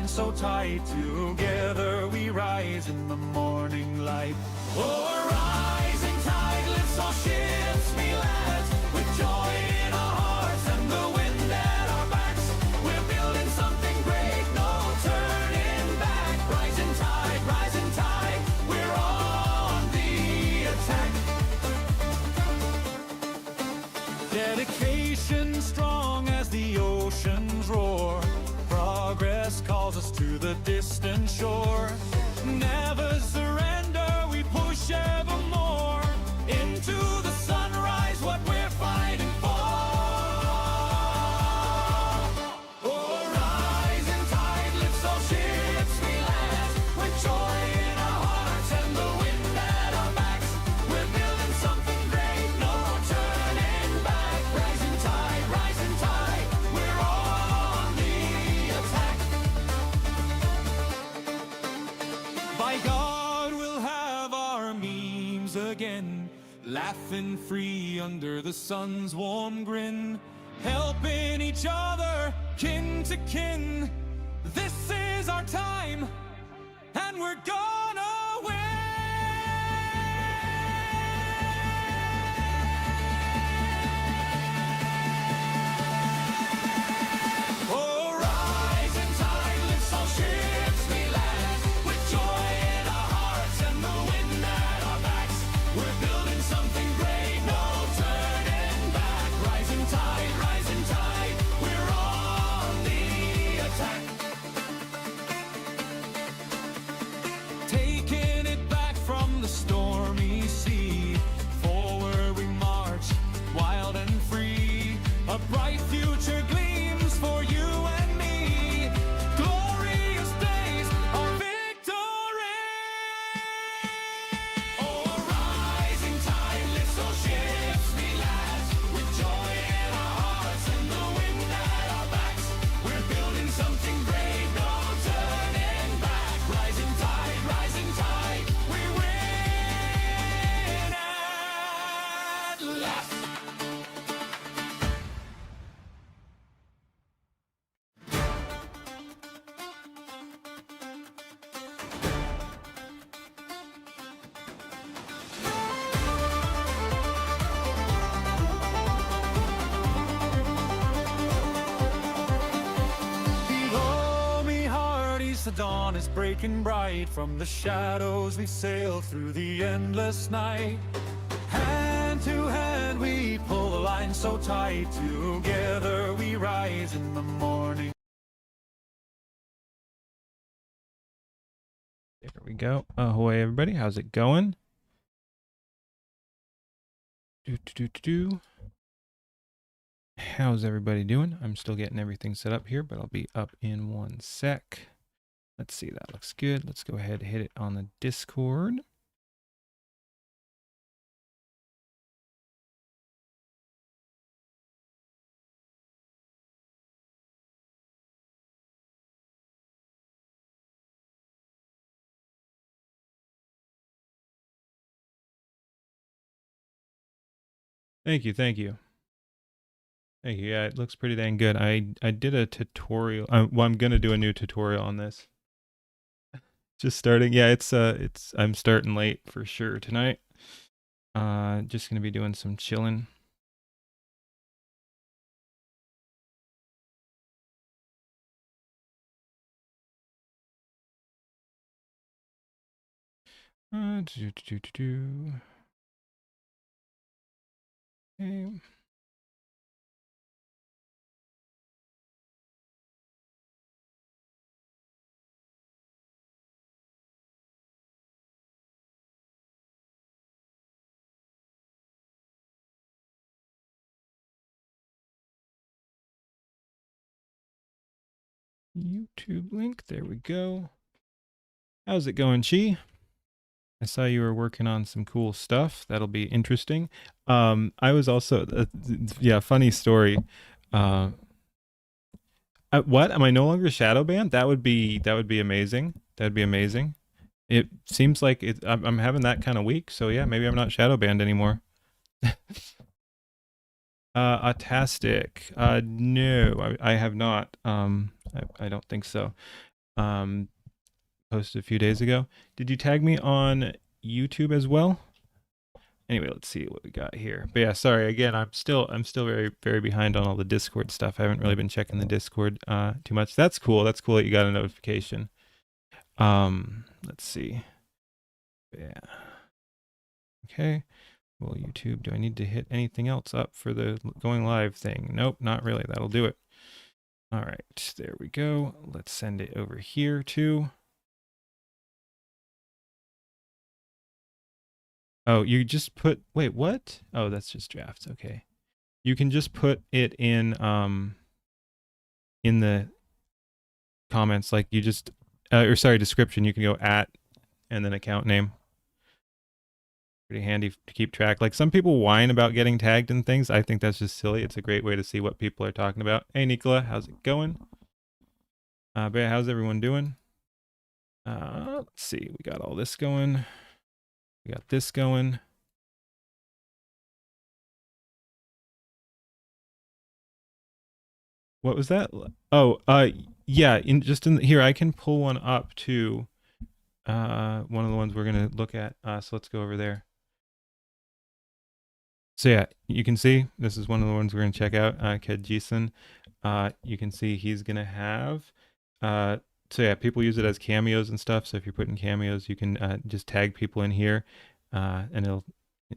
line so tight, together we rise in the morning light. Oh, a rising tide lifts all ships, me lads, with joy in our hearts and the wind at our backs. We're building something great, no turning back. Rising tide, we're on the attack. Dedication strong as the oceans roar. Progress calls us to the distant shore. Never surrender, we push evermore. Into the sunrise, what we're fighting for. Oh, a rising tide lifts all ships, we lads, with joy in our hearts and the wind at our backs. We're building something great, no turning back. Rising tide, we're on the attack. By God, we'll have our memes again, laughing free under the sun's warm grin, helping each other, kin to kin. This is our time, and we're gonna win. Oh, rising tide lifts all ships, we lads, with joy in our hearts and the wind at our backs. We're building something great, no turning back. Rising tide, we're on the attack. Taking it back from the stormy sea, forward we march, wild and free. A bright future gleams for you and me. Glorious days, our victory. Oh, a rising tide lifts all ships, we lads, with joy in our hearts and the wind at our backs. We're building something great, no turning back. Rising tide, we win at last. Below me, hearties, the dawn is breaking bright. From the shadows we sail through the endless night. Hand to hand we pull the line so tight, together we rise in the morning. There we go. Ahoy, everybody. How's it going? How's everybody doing? I'm still getting everything set up here, but I'll be up in one sec. Let's see. That looks good. Let's go ahead and hit it on the Discord. Thank you. Thank you. Yeah, it looks pretty dang good. I did a tutorial. Well, I'm gonna do a new tutorial on this. Just starting. Yeah, I'm starting late for sure tonight. Just gonna be doing some chilling. Okay. YouTube link. There we go. How's it going, Chi? I saw you were working on some cool stuff. That'll be interesting. I was also, yeah, funny story. What? Am I no longer shadow banned? That would be amazing. That'd be amazing. It seems like I'm having that kind of week. So yeah, maybe I'm not shadow banned anymore. Autastic. No, I have not. I don't think so. Posted a few days ago. Did you tag me on YouTube as well? Anyway, let's see what we got here. But yeah, sorry again. I'm still very very behind on all the Discord stuff. I haven't really been checking the Discord too much. That's cool. That's cool that you got a notification. Let's see. Yeah. Okay. Well, YouTube, do I need to hit anything else up for the going live thing? Nope, not really. That'll do it. All right, there we go. Let's send it over here too. Oh, you just put, wait, what? Oh, that's just drafts. Okay. You can just put it in the comments, like you just, or sorry, description. You can go at and then account name. Pretty handy to keep track. Like some people whine about getting tagged in things. I think that's just silly. It's a great way to see what people are talking about. Hey, Nicola, how's it going? But how's everyone doing? Let's see. We got all this going. We got this going. What was that? Oh, yeah. In here, I can pull one up too. One of the ones we're gonna look at. So let's go over there. So yeah, you can see this is one of the ones we're gonna check out. Ked Jason. You can see he's gonna have. So yeah, people use it as cameos and stuff. So if you're putting cameos, you can just tag people in here, and it'll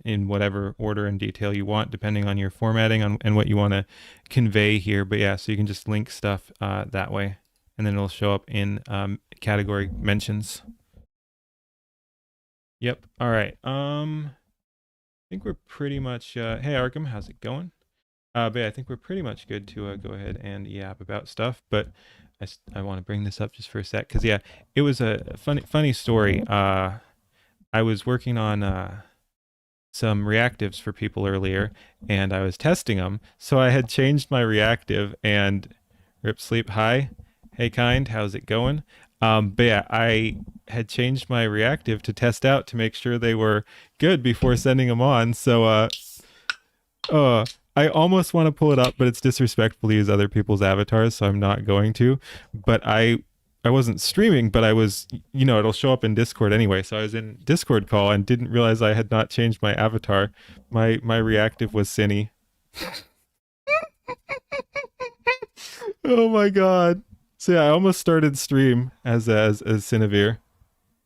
in whatever order and detail you want, depending on your formatting and what you want to convey here. But yeah, so you can just link stuff that way, and then it'll show up in category mentions. Yep. All right. I think we're pretty much. Hey, Arkham, how's it going? But yeah, I think we're pretty much good to go ahead and yap about stuff. But I want to bring this up just for a sec because yeah, it was a funny story. I was working on some reactives for people earlier, and I was testing them. So I had changed my reactive and Rip Sleep. Hi, hey kind, how's it going? But yeah, I had changed my reactive to test out to make sure they were good before sending them on. So I almost want to pull it up, but it's disrespectful to use other people's avatars, so I'm not going to. But I wasn't streaming, but I was, it'll show up in Discord anyway. So I was in Discord call and didn't realize I had not changed my avatar. My reactive was Cinny. Oh my god. So yeah, I almost started stream as Cinevere.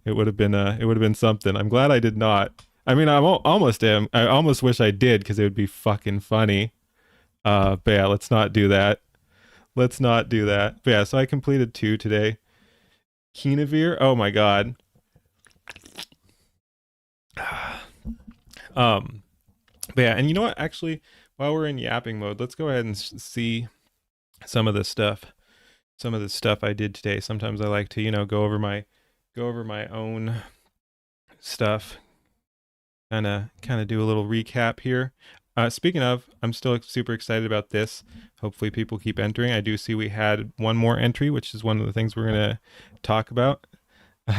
It would have been something. I'm glad I did not. I mean, I almost wish I did because it would be fucking funny. But yeah, let's not do that. Let's not do that. But yeah, so I completed 2 today. Kinevere. Oh my god. But yeah, and you know what? Actually, while we're in yapping mode, let's go ahead and see some of the stuff. Some of the stuff I did today. Sometimes I like to, go over my own stuff. Kind of do a little recap here. Speaking of, I'm still super excited about this. Hopefully people keep entering. I do see we had one more entry, which is one of the things we're going to talk about.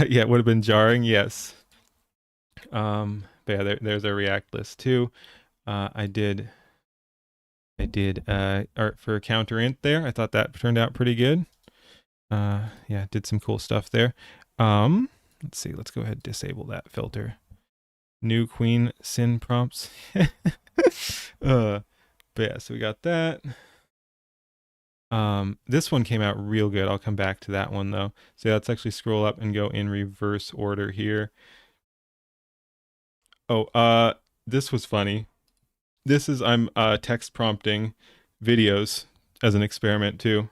Yeah, it would have been jarring, yes. But yeah, there's our React list too. I did art for counter int there. I thought that turned out pretty good. Yeah, did some cool stuff there. Let's see, let's go ahead and disable that filter. New queen sin prompts. But yeah, so we got that. This one came out real good. I'll come back to that one though. So yeah, let's actually scroll up and go in reverse order here. Oh, this was funny. This is I'm text prompting videos as an experiment too.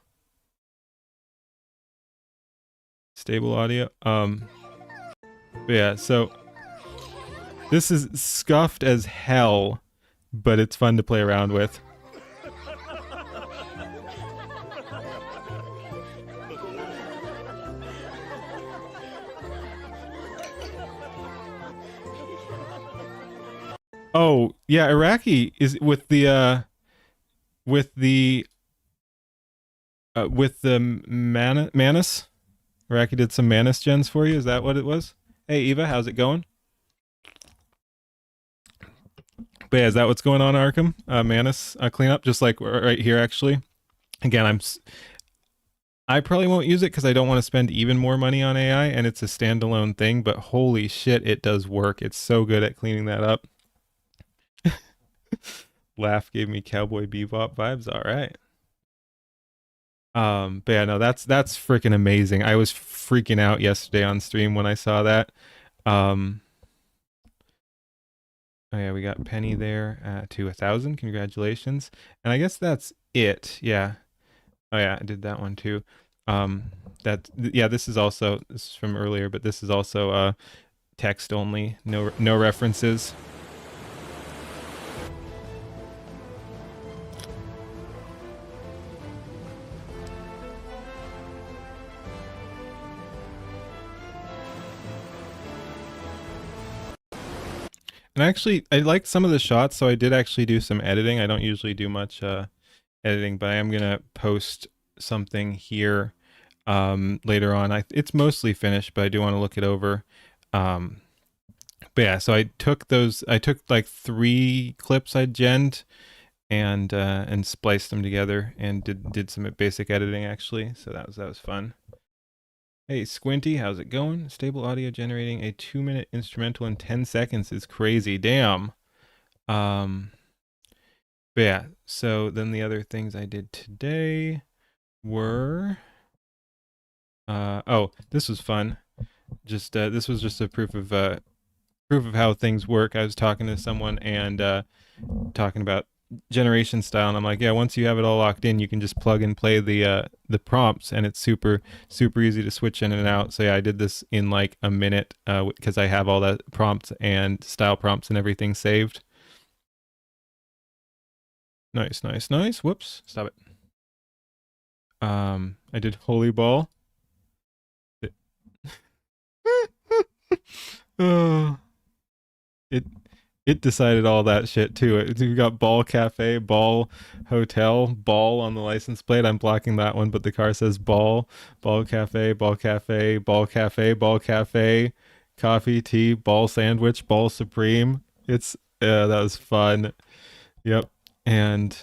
Stable audio. Yeah, so this is scuffed as hell, but it's fun to play around with. Oh, yeah, Iraqi is with the Manus. Iraqi did some Manus gens for you. Is that what it was? Hey Eva, how's it going? But yeah, is that what's going on, Arkham? Manus cleanup, just like right here, actually. Again, I probably won't use it because I don't want to spend even more money on AI, and it's a standalone thing. But holy shit, it does work. It's so good at cleaning that up. Laugh gave me Cowboy Bebop vibes. All right. But yeah, no, that's freaking amazing. I was freaking out yesterday on stream when I saw that. Um, oh yeah, we got Penny there to 1,000. Congratulations. And I guess that's it. Yeah. Oh yeah, I did that one too. That yeah, this is from earlier, but this is also text only, no references. And actually, I like some of the shots, so I did actually do some editing. I don't usually do much editing, but I am gonna post something here later on. It's mostly finished, but I do want to look it over. Um, but yeah, so I took like 3 clips I genned and spliced them together and did some basic editing actually. So that was fun. Hey Squinty, how's it going? Stable audio generating a 2-minute instrumental in 10 seconds is crazy. Damn. Um, but yeah, so then the other things I did today were oh, this was fun. Just this was just a proof of how things work. I was talking to someone and talking about generation style, and I'm like, yeah, once you have it all locked in, you can just plug and play the prompts, and it's super easy to switch in and out. So yeah, I did this in like a minute because I have all the prompts and style prompts and everything saved. Nice, nice, nice. Whoops, stop it. I did holy ball. Oh, it it decided all that shit too. We got ball cafe, ball hotel, ball on the license plate. I'm blocking that one, but the car says ball, ball cafe, ball cafe, ball cafe, ball cafe, coffee, tea, ball sandwich, ball supreme. It's that was fun. Yep, and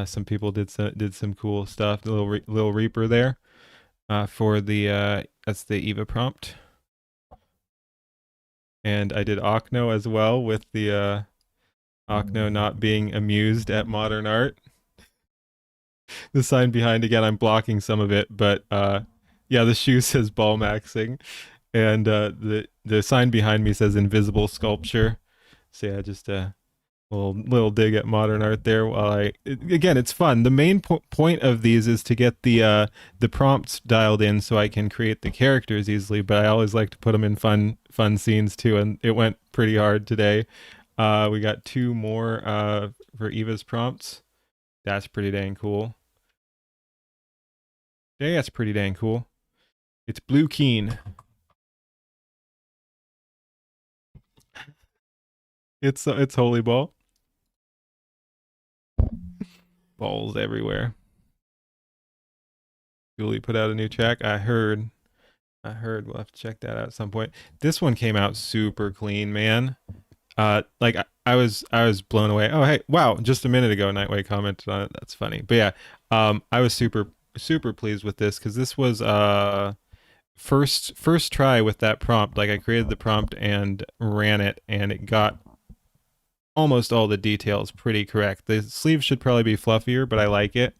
some people did some cool stuff. The little Reaper there for the that's the Eva prompt. And I did Okno as well with the Okno not being amused at modern art. The sign behind again, I'm blocking some of it, but yeah, the shoe says ball maxing, and the sign behind me says invisible sculpture. So yeah, just a little dig at modern art there. While again, it's fun. The main point of these is to get the prompts dialed in so I can create the characters easily. But I always like to put them in fun scenes too, and it went pretty hard today. We got 2 more for Eva's prompts. That's pretty dang cool. Yeah, that's pretty dang cool. It's Blue Keen. It's Holy Ball. Balls everywhere. Julie put out a new track. I heard. We'll have to check that out at some point. This one came out super clean, man. Like I was blown away. Oh hey, wow! Just a minute ago, Nightway commented on it. That's funny. But yeah, I was super pleased with this because this was first try with that prompt. Like I created the prompt and ran it, and it got almost all the details pretty correct. The sleeves should probably be fluffier, but I like it.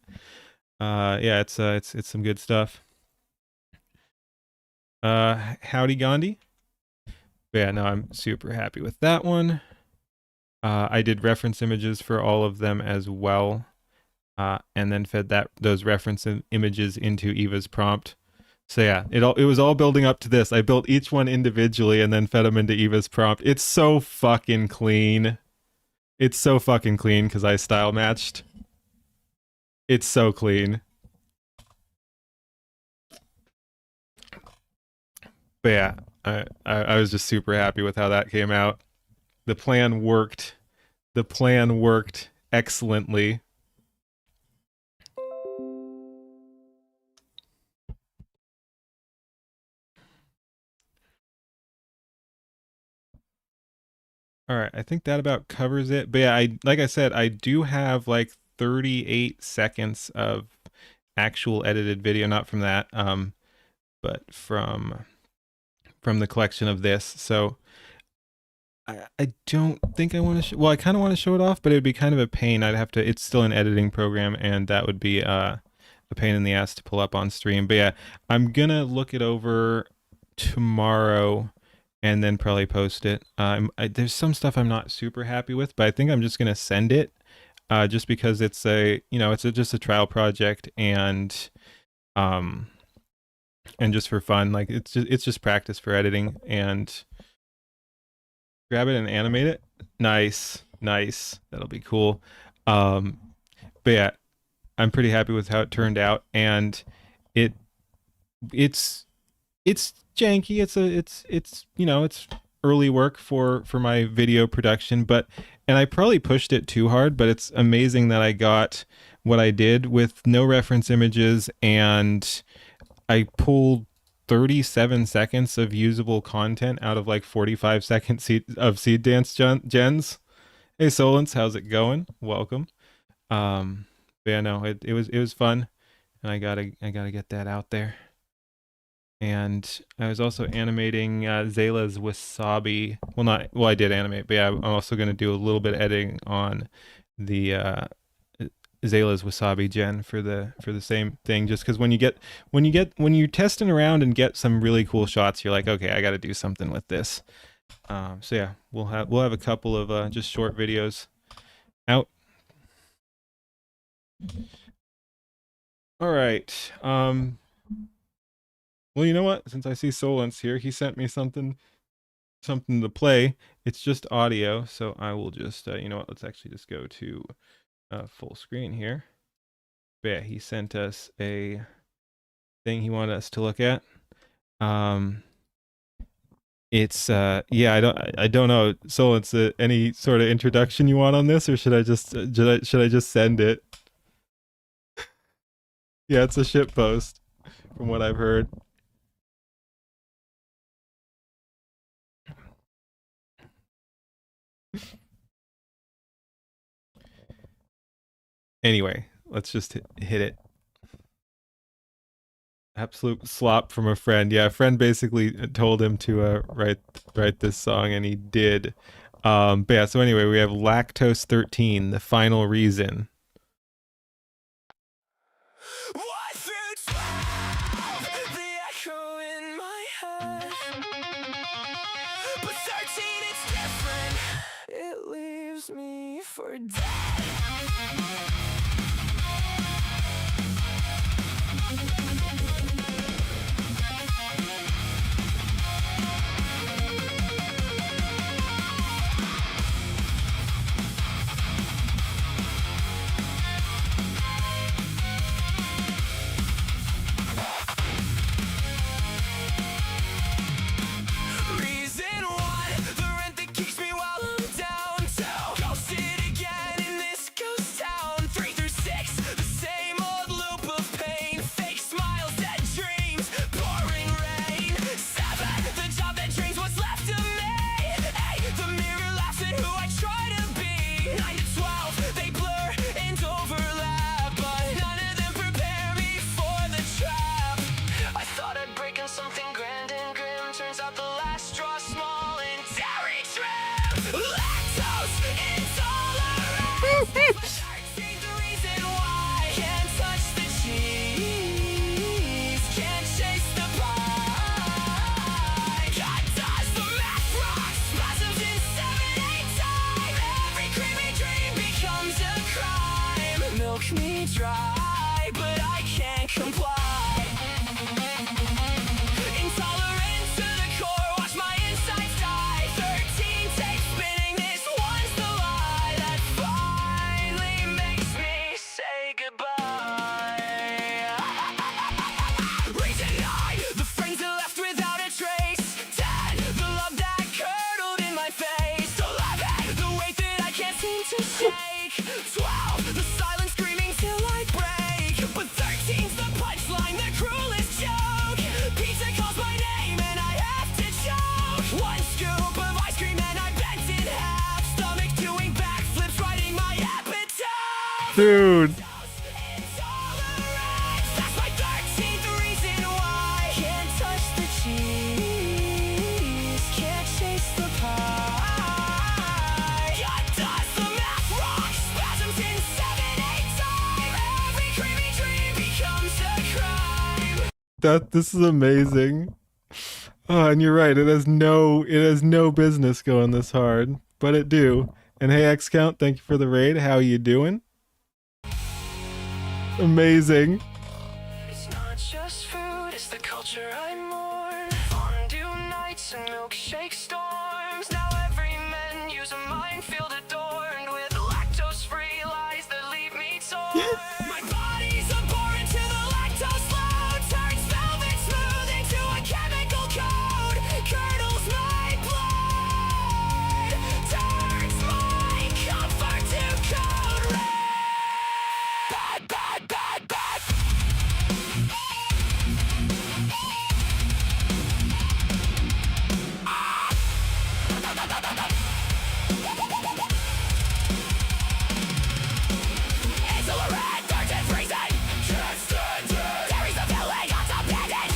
Yeah, it's some good stuff. Howdy Gandhi. But yeah, no, I'm super happy with that one. I did reference images for all of them as well, and then fed those reference images into Eva's prompt. So yeah, it was all building up to this. I built each one individually and then fed them into Eva's prompt. It's so fucking clean. It's so fucking clean because I style matched. It's so clean. But yeah, I was just super happy with how that came out. The plan worked. The plan worked excellently. All right, I think that about covers it. But yeah, like I said, I do have like 38 seconds of actual edited video, not from that, but from the collection of this. So I don't think I want to. Well, I kind of want to show it off, but it would be kind of a pain. I'd have to. It's still an editing program, and that would be a pain in the ass to pull up on stream. But yeah, I'm gonna look it over tomorrow, and then probably post it. There's some stuff I'm not super happy with, but I think I'm just gonna send it, just because it's just a trial project, and just for fun. Like it's just practice for editing, and grab it and animate it. Nice. That'll be cool. But yeah, I'm pretty happy with how it turned out, and it's janky. It's early work for my video production, and I probably pushed it too hard, but it's amazing that I got what I did with no reference images, and I pulled 37 seconds of usable content out of like 45 seconds of Seed Dance gens. Hey Solence, how's it going? Welcome. But yeah, no, it was fun, and I gotta get that out there. And I was also animating Zayla's Wasabi. Well, I did animate, but yeah, I'm also gonna do a little bit of editing on the Zayla's Wasabi gen for the same thing, just because when you're testing around and get some really cool shots, you're like, okay, I got to do something with this. So yeah, we'll have a couple of just short videos out. All right. Well, you know what? Since I see Solence here, he sent me something to play. It's just audio, so I will just you know what? Let's actually just go to full screen here. But yeah, he sent us a thing he wanted us to look at. It's yeah, I don't know. So it's any sort of introduction you want on this, or should I just send it? Yeah, it's a shit post from what I've heard. Anyway, let's just hit it. Absolute slop from a friend. Yeah, a friend basically told him to write this song, and he did. But yeah, so anyway, we have Lactose 13, The Final Reason. Me for dead. Me dry, but I can't comply. Intolerant to the core, watch my insides die. 13 tapes spinning, this one's the lie that finally makes me say goodbye. Reason 9, the friends are left without a trace. 10, the love that curdled in my face. 11, the weight that I can't seem to shake. 12, the silence till I break. But 13's the punchline, the cruelest joke. Pizza calls my name and I have to choke. One scoop of ice cream and I bent in half. Stomach doing backflips, writing my epitaph. Dude. That this is amazing. Oh, and you're right. It has no business going this hard, but it do. And hey, X Count, thank you for the raid. How you doing? Amazing. It's not just food, it's the culture I mourn. Fondue nights and milkshake storms. Now every menu's a minefield adorned with lactose-free lies that leave me torn. My body's abhorrent to the lactose load. Turns velvet smooth into a chemical code. Curdles my blood. Turns my comfort to code red. Bad, bad, bad, bad. Intolerant, dirt and freezing. Dairy's a villain, not a bandit.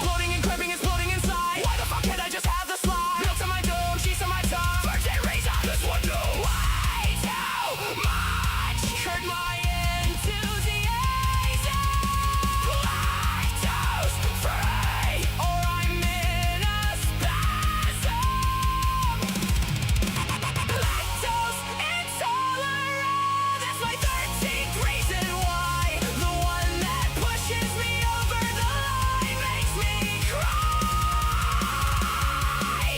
Bloating and cramping, exploding inside. Why the fuck can't I just have the slide? Milk to my dome, cheese to my tongue. Virgin reason, this one knows. Way too much. Hurt my enthusiasm. Lactose free, or I'm in a spasm. Lactose intolerant. That's my 13th reason why. The one that pushes me over the line makes me cry.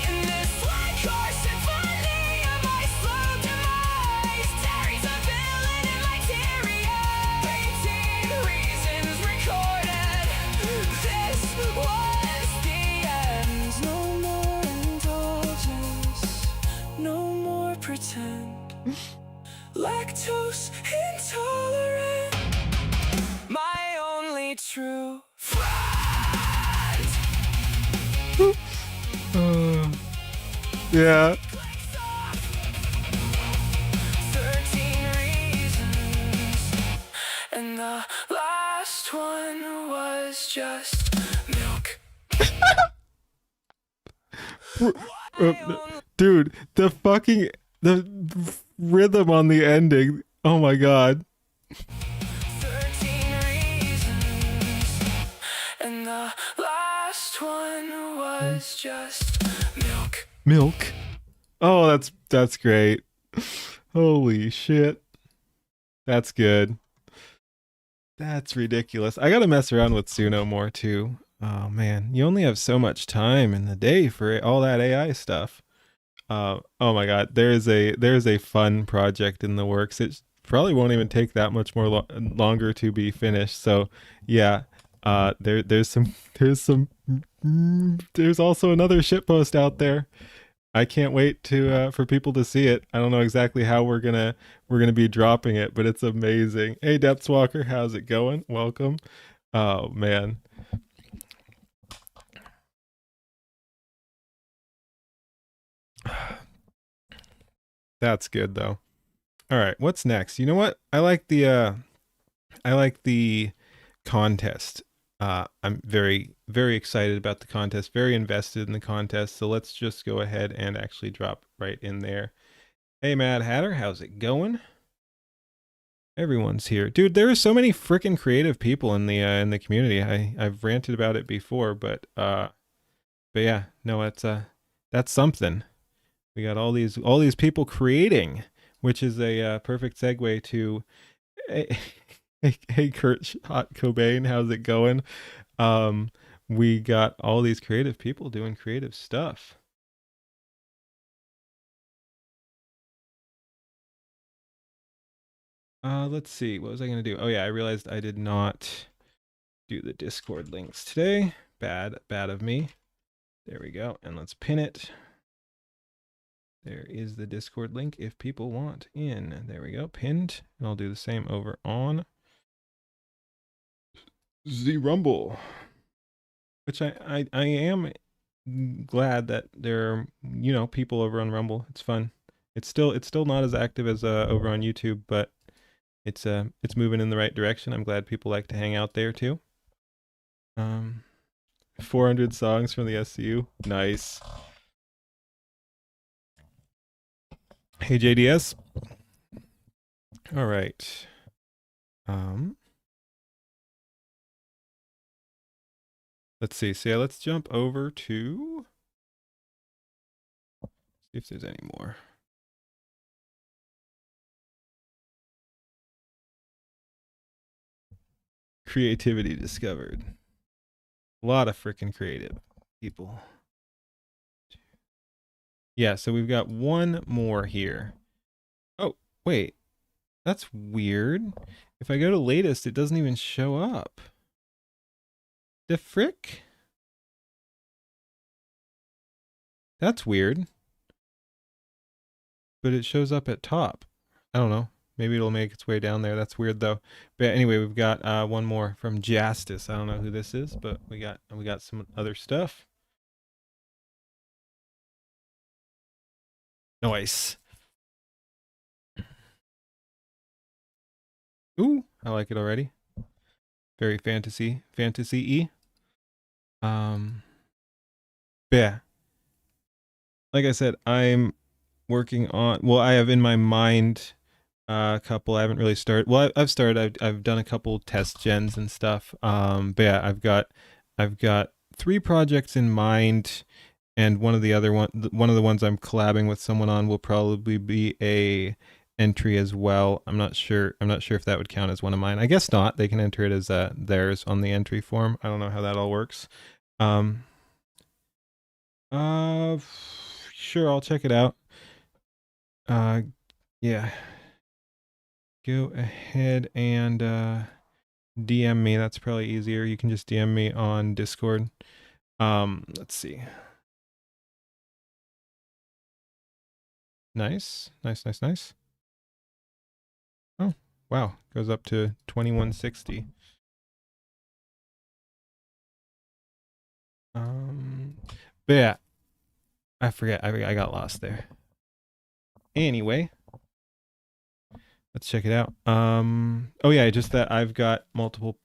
In this black horse symphony of my slow demise, Terry's a villain in my Tyrion. 18 reasons recorded. This was the end. No more indulgence. No more pretend. Lactose intolerant. My only true friend. Yeah. Clicks off. 13 reasons. And the last one was just milk. Dude, the rhythm on the ending. Oh my god. 13 reasons. And the last one was just milk. Milk. Oh, that's great. Holy shit. That's good. That's ridiculous. I gotta mess around with Suno more too. Oh man, you only have so much time in the day for all that AI stuff. Oh my god, there's a fun project in the works. It probably won't even take that much more longer to be finished. So yeah, there's also another shitpost out there. I can't wait to for people to see it. I don't know exactly how we're gonna be dropping it, but it's amazing. Hey Depthwalker, how's it going? Welcome. Oh man. That's good though. All right, what's next? You know what? I like the contest. I'm very very excited about the contest, very invested in the contest. So let's just go ahead and actually drop right in there. Hey Mad Hatter, how's it going? Everyone's here. Dude, there are so many freaking creative people in the community. I've ranted about it before, but yeah, no, that's something. We got all these people creating, which is a perfect segue to hey, hey Kurt Hot Cobain, how's it going? Um, we got all these creative people doing creative stuff. Let's see. What was I gonna do? Oh yeah, I realized I did not do the Discord links today. Bad of me. There we go. And let's pin it. There is the Discord link if people want in. There we go, pinned. And I'll do the same over on the Rumble, which I am glad that there are, people over on Rumble. It's fun. It's still not as active as over on YouTube, but it's moving in the right direction. I'm glad people like to hang out there too. 400 songs from the SCU. Nice. Hey JDS. All right. Let's see. So yeah, let's jump over to see if there's any more. Creativity discovered. A lot of freaking creative people. Yeah, so we've got one more here. Oh, wait. That's weird. If I go to latest, it doesn't even show up. The frick? That's weird. But it shows up at top. I don't know. Maybe it'll make its way down there. That's weird though. But anyway, we've got one more from Justice. I don't know who this is, but we got some other stuff. Nice. Ooh, I like it already. Very fantasy-y. Yeah. Like I said, I'm working on. Well, I have in my mind a couple. I haven't really started. Well, I've started. I've done a couple test gens and stuff. But yeah, I've got 3 projects in mind, and one of the ones I'm collabing with someone on will probably be a entry as well. I'm not sure if that would count as one of mine. I guess not. They can enter it as theirs on the entry form. I don't know how that all works. Sure, I'll check it out. Yeah. Go ahead and DM me. That's probably easier. You can just DM me on Discord. Let's see. Nice. Oh, wow. Goes up to 2160. But yeah, I forget. I got lost there. Anyway, let's check it out. Oh yeah, just that I've got multiple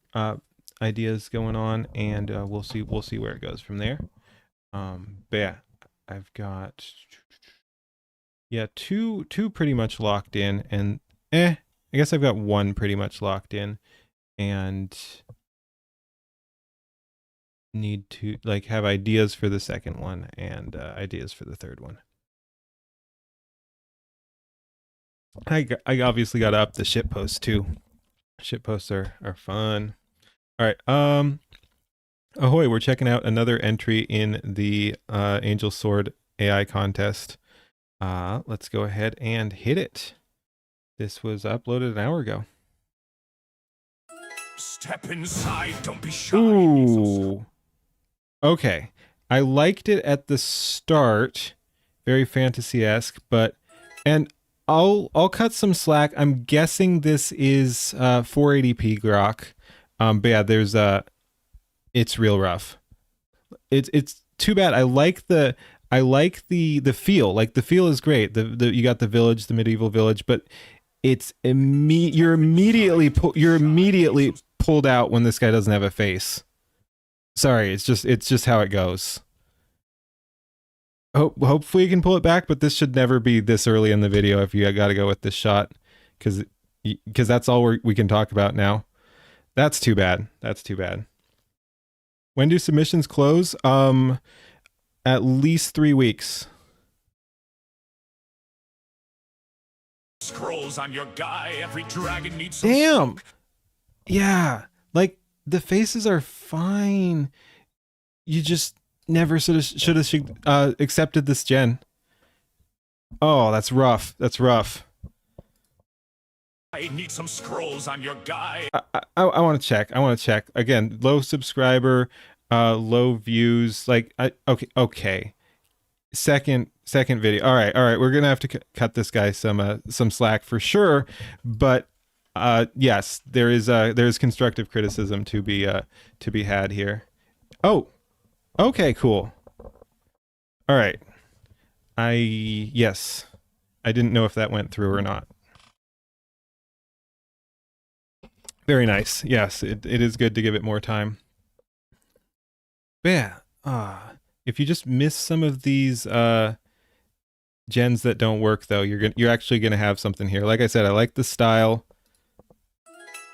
ideas going on, and we'll see where it goes from there. But yeah, I've got two pretty much locked in, and I guess I've got one pretty much locked in, and need to like have ideas for the second one and ideas for the third one. I obviously got to up the ship posts too. Ship posts are fun. All right. Ahoy! We're checking out another entry in the Angel Sword AI contest. Let's go ahead and hit it. This was uploaded an hour ago. Step inside, don't be shy. Ooh. Okay. I liked it at the start. Very fantasy-esque, but and I'll cut some slack. I'm guessing this is 480p grok. But yeah, there's it's real rough. It's too bad. I like the feel. Like the feel is great. You got the village, the medieval village, but it's you're immediately pulled out when this guy doesn't have a face. Sorry, it's just how it goes. Hopefully you can pull it back, but this should never be this early in the video if you got to go with this shot, because that's all we can talk about now. That's too bad. When do submissions close? At least 3 weeks. Scrolls on your guy. Every dragon needs some. Damn. Yeah, like the faces are fine. You just never should have accepted this gen. Oh, that's rough. I need some scrolls on your guy. I want to check. Again, low subscriber, low views. Like, okay. Second video. All right. We're gonna have to cut this guy some slack for sure. But yes, there is constructive criticism to be had here. Oh, okay, cool. All right. Yes, I didn't know if that went through or not. Very nice. Yes, it is good to give it more time. But yeah, if you just miss some of these gens that don't work though, you're actually gonna have something here. Like I said, I like the style.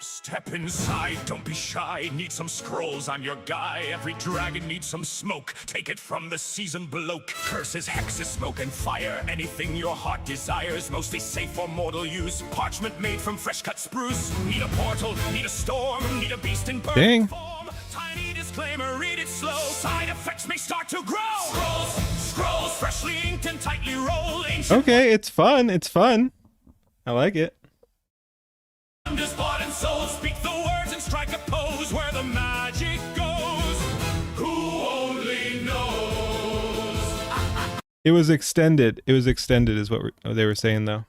Step inside, don't be shy. Need some scrolls on your guy. Every dragon needs some smoke. Take it from the seasoned bloke. Curses, hexes, smoke, and fire. Anything your heart desires. Mostly safe for mortal use. Parchment made from fresh cut spruce. Need a portal, need a storm. Need a beast in Dang. perfect form. Tiny disclaimer, read it slow. Side effects may start to grow. Scrolls, freshly inked and tightly rolled. Ancient Okay, it's fun. It's fun. I like it. wonders bought and sold. Speak the words and strike a pose where the magic goes. Who only knows? It was extended. It was extended is what they were saying though.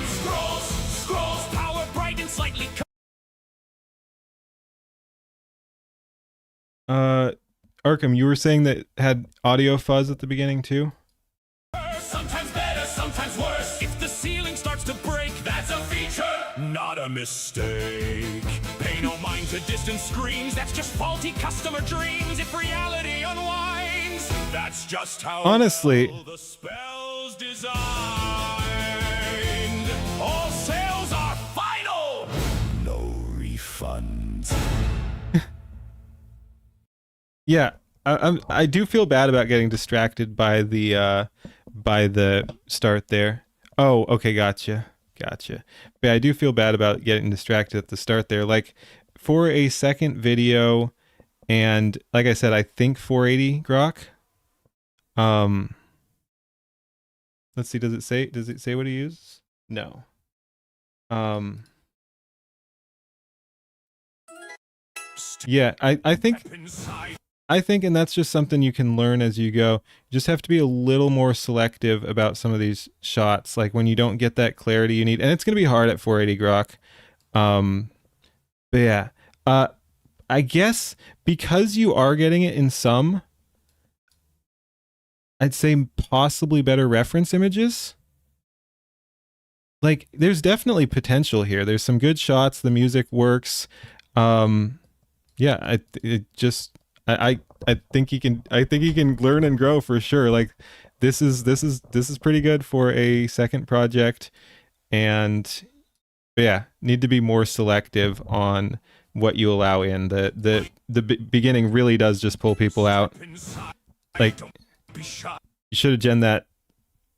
Scrolls, power bright and slightly Arkham, you were saying that it had audio fuzz at the beginning too? sometimes better, sometimes worse. If the ceiling starts to break, that's a feature, not a mistake. Pay no mind to distant screams, that's just faulty customer dreams. If reality unwinds, that's just how Honestly, well the spell's designed. All sales are final, no refunds. yeah, I do feel bad about getting distracted by the start there. Oh, okay, gotcha. But yeah, I do feel bad about getting distracted at the start there. Like for a second video, and like I said, I think 480 grok. Let's see, does it say what he uses? No. Yeah, I think, and that's just something you can learn as you go. You just have to be a little more selective about some of these shots, like when you don't get that clarity you need, and it's gonna be hard at 480 grok. But yeah, I guess because you are getting it in some, I'd say possibly better reference images. Like there's definitely potential here. There's some good shots. The music works. Yeah, I think he can learn and grow for sure. Like this is pretty good for a second project, and yeah, need to be more selective on what you allow in. The beginning really does just pull people out. Like you should have gen that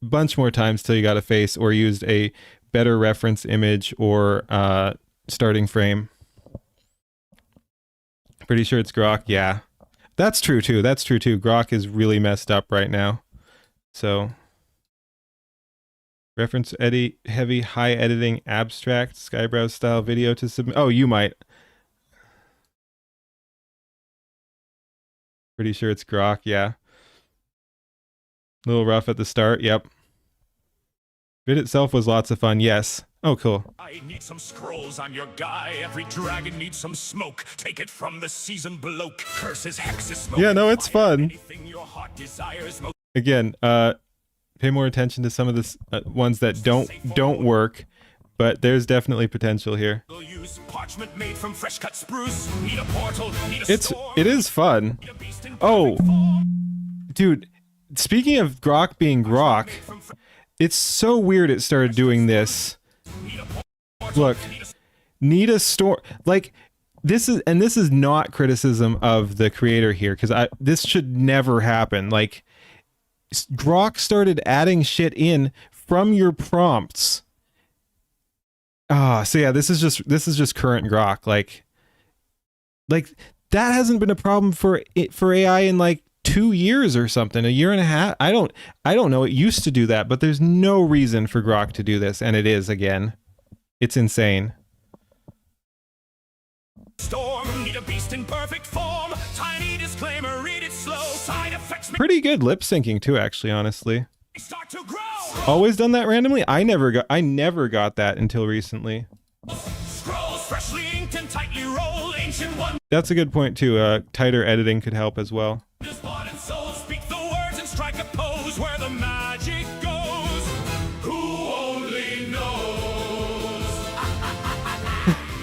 a bunch more times till you got a face, or used a better reference image or starting frame. Pretty sure it's grok. Yeah, that's true too. Grok is really messed up right now. So reference heavy high editing abstract Skybrowse style video to submit. Oh, you might. Pretty sure it's grok. Yeah. A little rough at the start. Yep. Vid itself was lots of fun. Yes. Oh, cool. I need some scrolls on your guy. Every dragon needs some smoke. Take it from the seasoned bloke. Curses, hexes, smoke. Yeah, no, it's fun. Anything your heart desires. Again, pay more attention to some of the ones that don't work, but there's definitely potential here. Parchment made from fresh cut spruce. Need a portal, need a storm. It is fun. Oh, dude, speaking of grok being grok, it's so weird it started doing this. Look, need a store. Like this is not criticism of the creator here, because this should never happen. Like grok started adding shit in from your prompts. So yeah, this is just current grok. Like that hasn't been a problem for AI in like 2 years or something, a year and a half. I don't know. It used to do that, but there's no reason for grok to do this, and it is again. It's insane. Storm, need a beast in perfect form. Tiny disclaimer, read it slow. Side effects Pretty good lip syncing too, actually, honestly. start to grow. Always done that randomly? I never got that until recently. Scrolls freshly inked and tightly rolled. Ancient wonders That's a good point too. Tighter editing could help as well. bought and sold. Speak the words and strike a pose where the magic goes. Who only knows?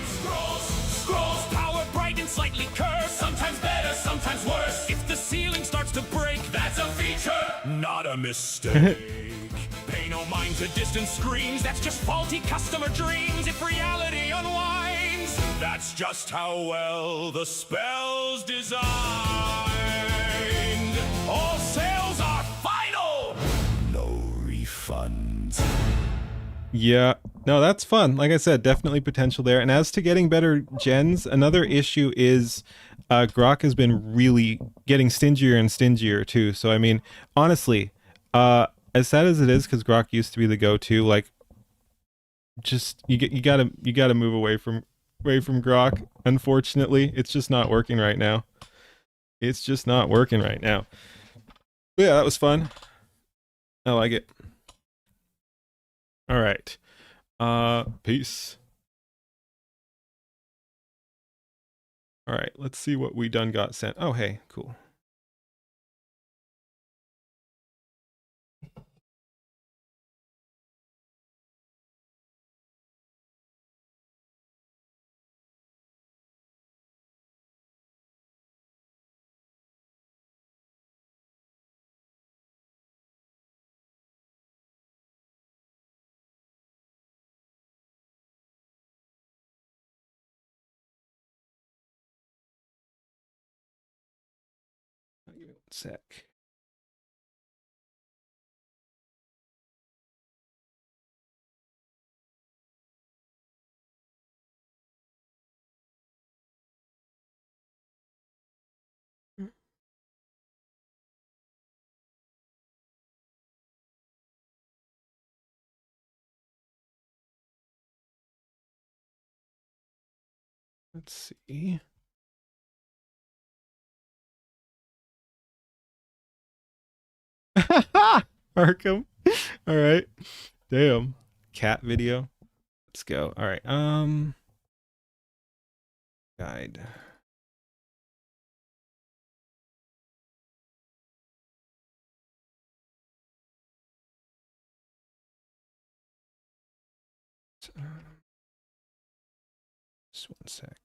Scrolls, power bright and slightly curved. Sometimes better, sometimes worse. If the ceiling starts to break, that's a feature, not a mistake. Pay no mind to distant screens. That's just faulty customer dreams if reality unwinds. That's just how well the spell's designed. All sales are final. No refunds. Yeah, no, that's fun. Like I said, definitely potential there. And as to getting better gens, another issue is Grok has been really getting stingier and stingier too. So I mean, honestly, as sad as it is, because Grok used to be the go-to, like, just you gotta move away from Grok. Unfortunately, it's just not working right now. It's just not working right now. But yeah, that was fun. I like it. All right. Peace. All right, let's see what we done got sent. Oh, hey, cool. Give me 1 sec. Let's see. Arkham. All right. Damn. Cat video. Let's go. All right. Guide. Just 1 sec.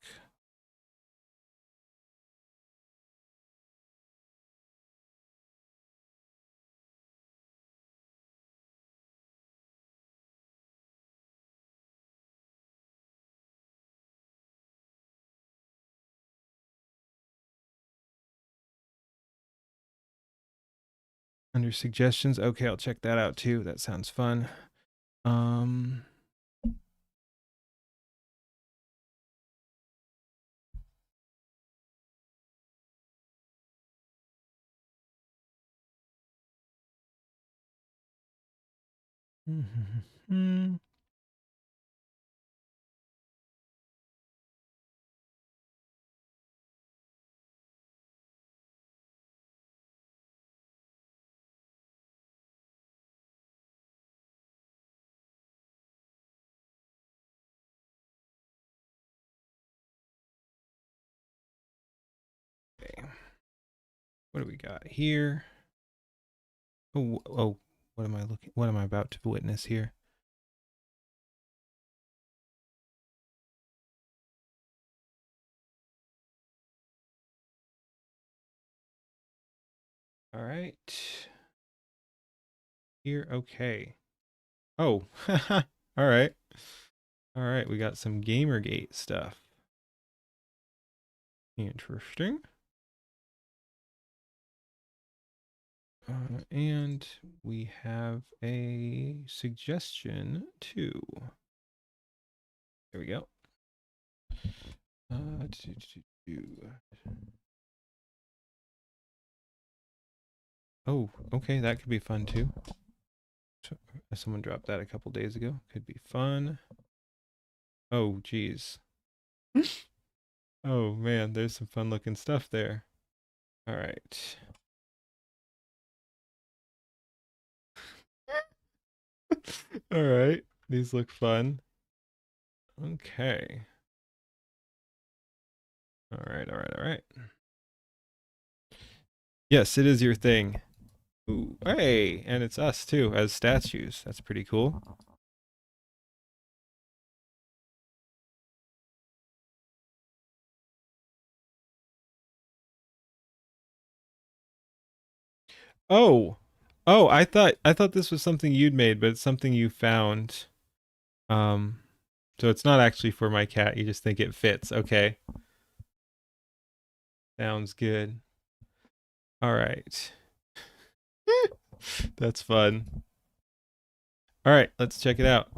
Under suggestions. Okay, I'll check that out too. That sounds fun. Okay. What do we got here? Oh, what am I looking? What am I about to witness here? All right. Here, okay. Oh, all right. All right, we got some Gamergate stuff. Interesting. And we have a suggestion too. There we go. Oh, okay, that could be fun too. So, someone dropped that a couple days ago. Could be fun. Oh, geez. Oh man, there's some fun looking stuff there. All right. All right. These look fun. Okay. All right, all right, all right. Yes, it is your thing. Ooh, hey, and it's us too as statues. That's pretty cool. Oh, Oh, I thought this was something you'd made, but it's something you found. Um, so it's not actually for my cat. You just think it fits. Okay. Sounds good. All right. That's fun. All right, let's check it out.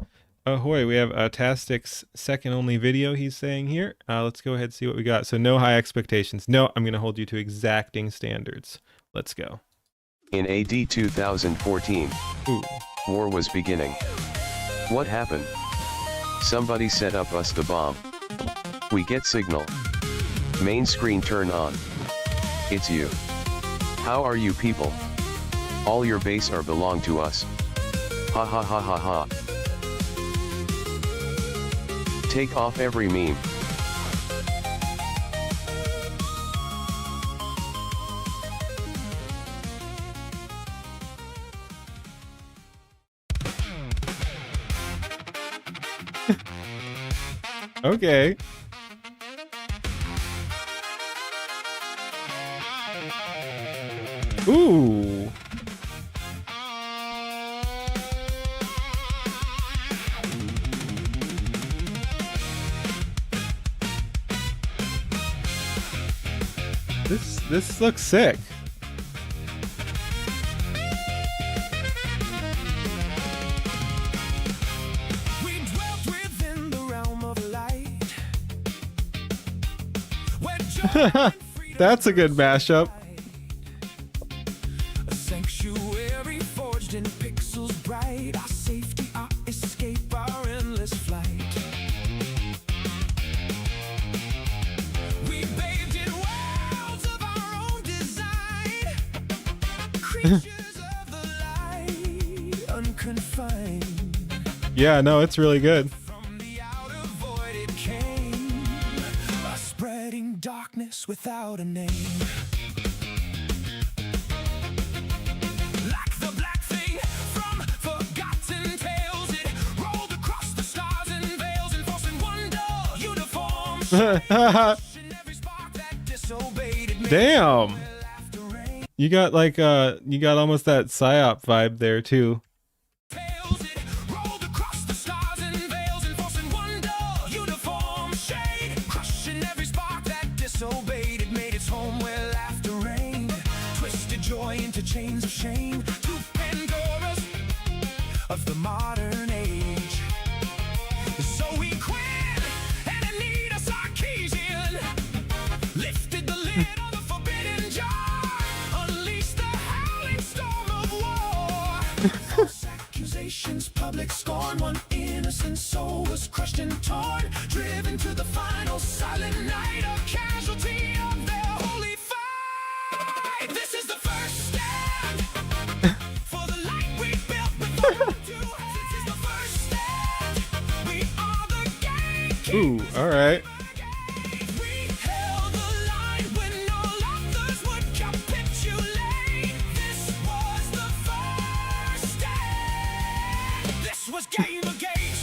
Ahoy, we have Tastic's second only video he's saying here. Let's go ahead and see what we got. So no high expectations. No, I'm going to hold you to exacting standards. Let's go. In AD 2014, Ooh. war was beginning. What happened? Somebody set up us the bomb. We get signal. Main screen turn on. It's you. How are you people? All your base are belong to us. Ha ha ha ha ha. Take off every meme. Okay. Ooh. This looks sick. We dwelt within the realm of light, where joy and freedom That's a good mashup. a sanctuary forged in pixels bright, our safety, our escape, our endless flight. We bathed in worlds of our own design, creatures of the light, unconfined. Yeah, no, it's really good. From the outer void it came, a spreading darkness without a name. Like the black thing from forgotten tales, it rolled across the stars and veils, enforcing wonder, uniform, and every spark that disobeyed it made Damn. laughter rain. You got like you got almost that psyop vibe there too. Tales, it rolled across the stars and veils, enforcing wonder, uniform shade, crushing every spark that disobeyed. It made its home where laughter reigned, twisted joy into chains of shame, to Pandora's of the modern age. Zoe Quinn and Anita Sarkeesian lifted the lid on the forbidden jar, unleashed the howling storm of war. False accusations, public scorn, one innocent soul was crushed and torn, driven to the final silent night, a casualty of their holy fight. This is the first stand for the light we built with our two hands. This is the first stand. We are the gatekeepers. Ooh, all right. We held the line when all others would capitulate. This was the first stand. This was Gamergate.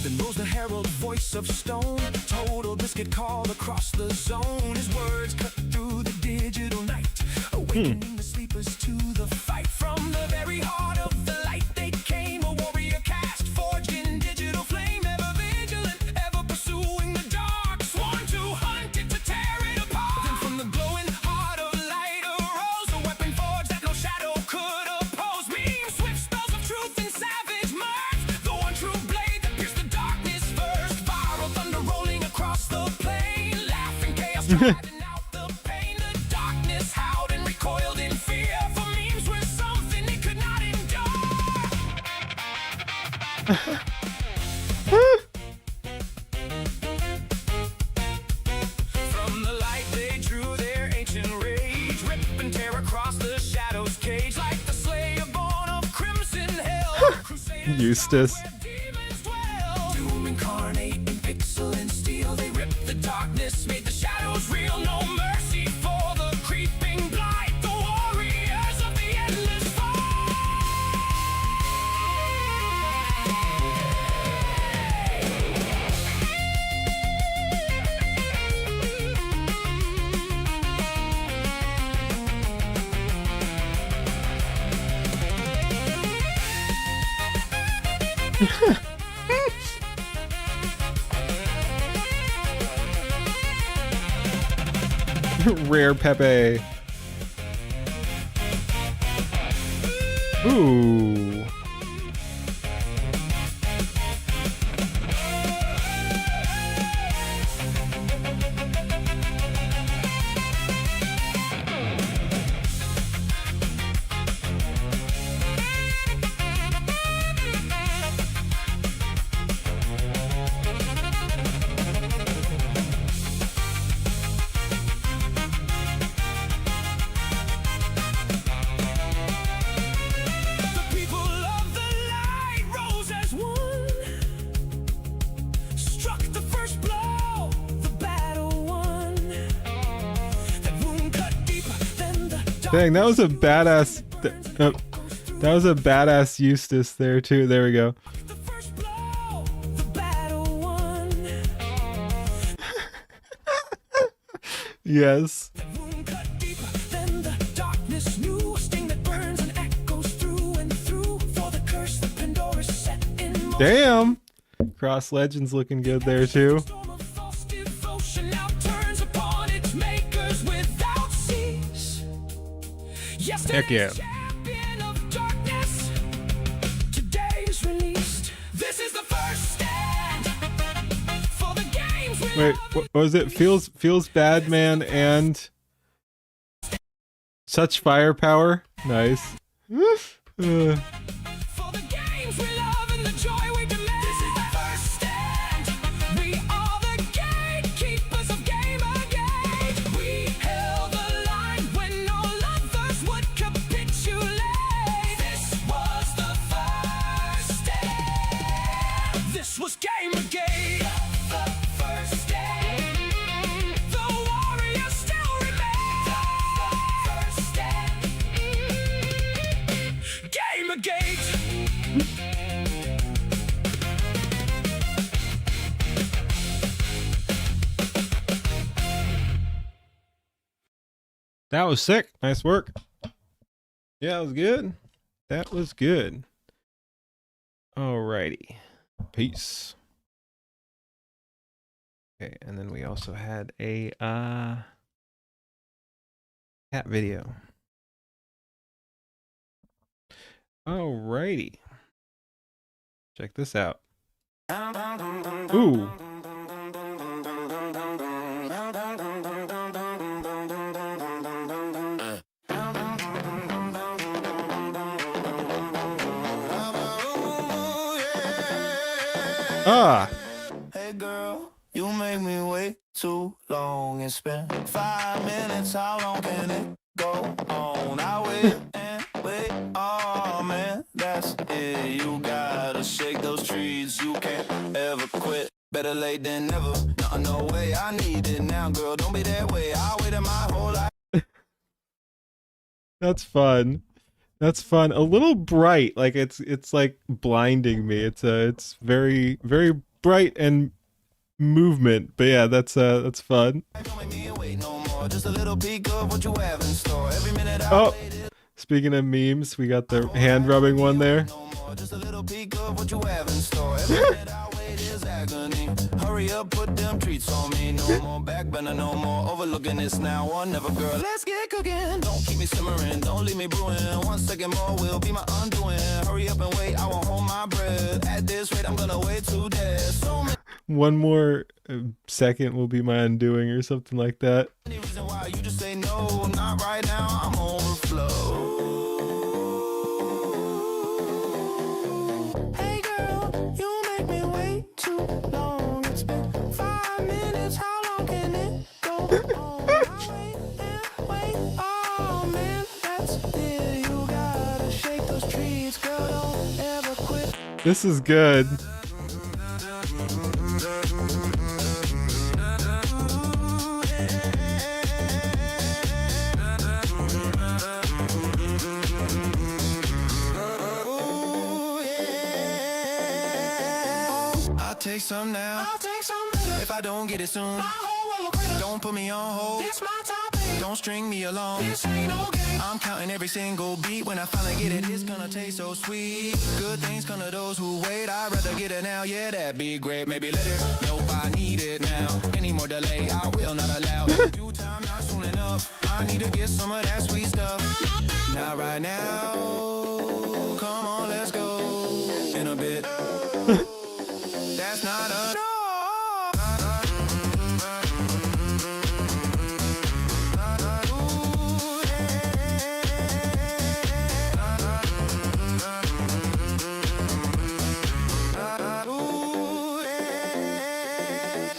Then rose the herald voice of stone. Total biscuit called across the zone. His words cut through the digital night, awakening the sleepers to the fight. From the very heart of the light they came, a warrior cast, forged in digital flame, ever vigilant, ever pursuing the dark, sworn to hunt it, to tear it apart. Then from the glowing heart of light arose a weapon forged that no shadow could oppose. Beam swift spells of truth and savage mirth, the one true blade that pierced the darkness first. Viral thunder rolling across the plain, laughing chaos driving out the pain. The darkness howled and recoiled in fear, for memes were something it could not endure. From the light they drew their ancient rage, rip and tear across the shadow's cage, like the slayer born of crimson hell. Crusaders Eustace. where demons dwell. Doom incarnate in pixel and steel, they ripped the darkness, made the shadows real. No mercy for the creeping blight, the warriors of the endless fight. Rare Pepe. Ooh. Dang, that was a badass. That was a badass Eustace there too. There we go. Yes. Damn. Cross Legends looking good there too. Heck yeah. Wait, what was it? Feels bad, man, and such firepower. Nice. That was sick. Nice work. Yeah, that was good. That was good. Alrighty. Peace. Okay, and then we also had a cat video. Alrighty. Check this out. Ooh. Ah. Hey girl, you make me wait too long and spend 5 minutes. How long can it go on? I wait and wait. Oh man, that's it. You gotta shake those trees. You can't ever quit. Better late than never. No way. I need it now, girl. Don't be that way. I waited my whole life. That's fun. That's fun. A little bright, like it's like blinding me. It's very bright and movement. But yeah, that's fun. Oh, speaking of memes, we got the hand rubbing one there. Hurry up, put them treats on me. No more back bender, no more overlooking this now or never, girl. Let's get cooking. Don't keep me simmering, don't leave me brewing. 1 second more will be my undoing. Hurry up and wait, I won't hold my breath. At this rate, I'm gonna wait to death. So one more second will be my undoing, or something like that. Any reason why you just say no, not right now. I'm overflow. Hey girl, you make me wait too long. It's been 5 minutes. How long can it go on? I wait and wait. Oh man, that's it. You gotta shake those trees, girl. Don't ever quit. This is good. Take some now. I'll take some later. If I don't get it soon, don't put me on hold. It's my topic. Don't string me along. This ain't no game. I'm counting every single beat. When I finally get it, it's gonna taste so sweet. Good things come to those who wait. I'd rather get it now, yeah, that'd be great. Maybe later. Nope, I need it now. Any more delay, I will not allow. Due time, not soon enough. I need to get some of that sweet stuff. Not right now. Come on, let's go. In a bit. That's not enough.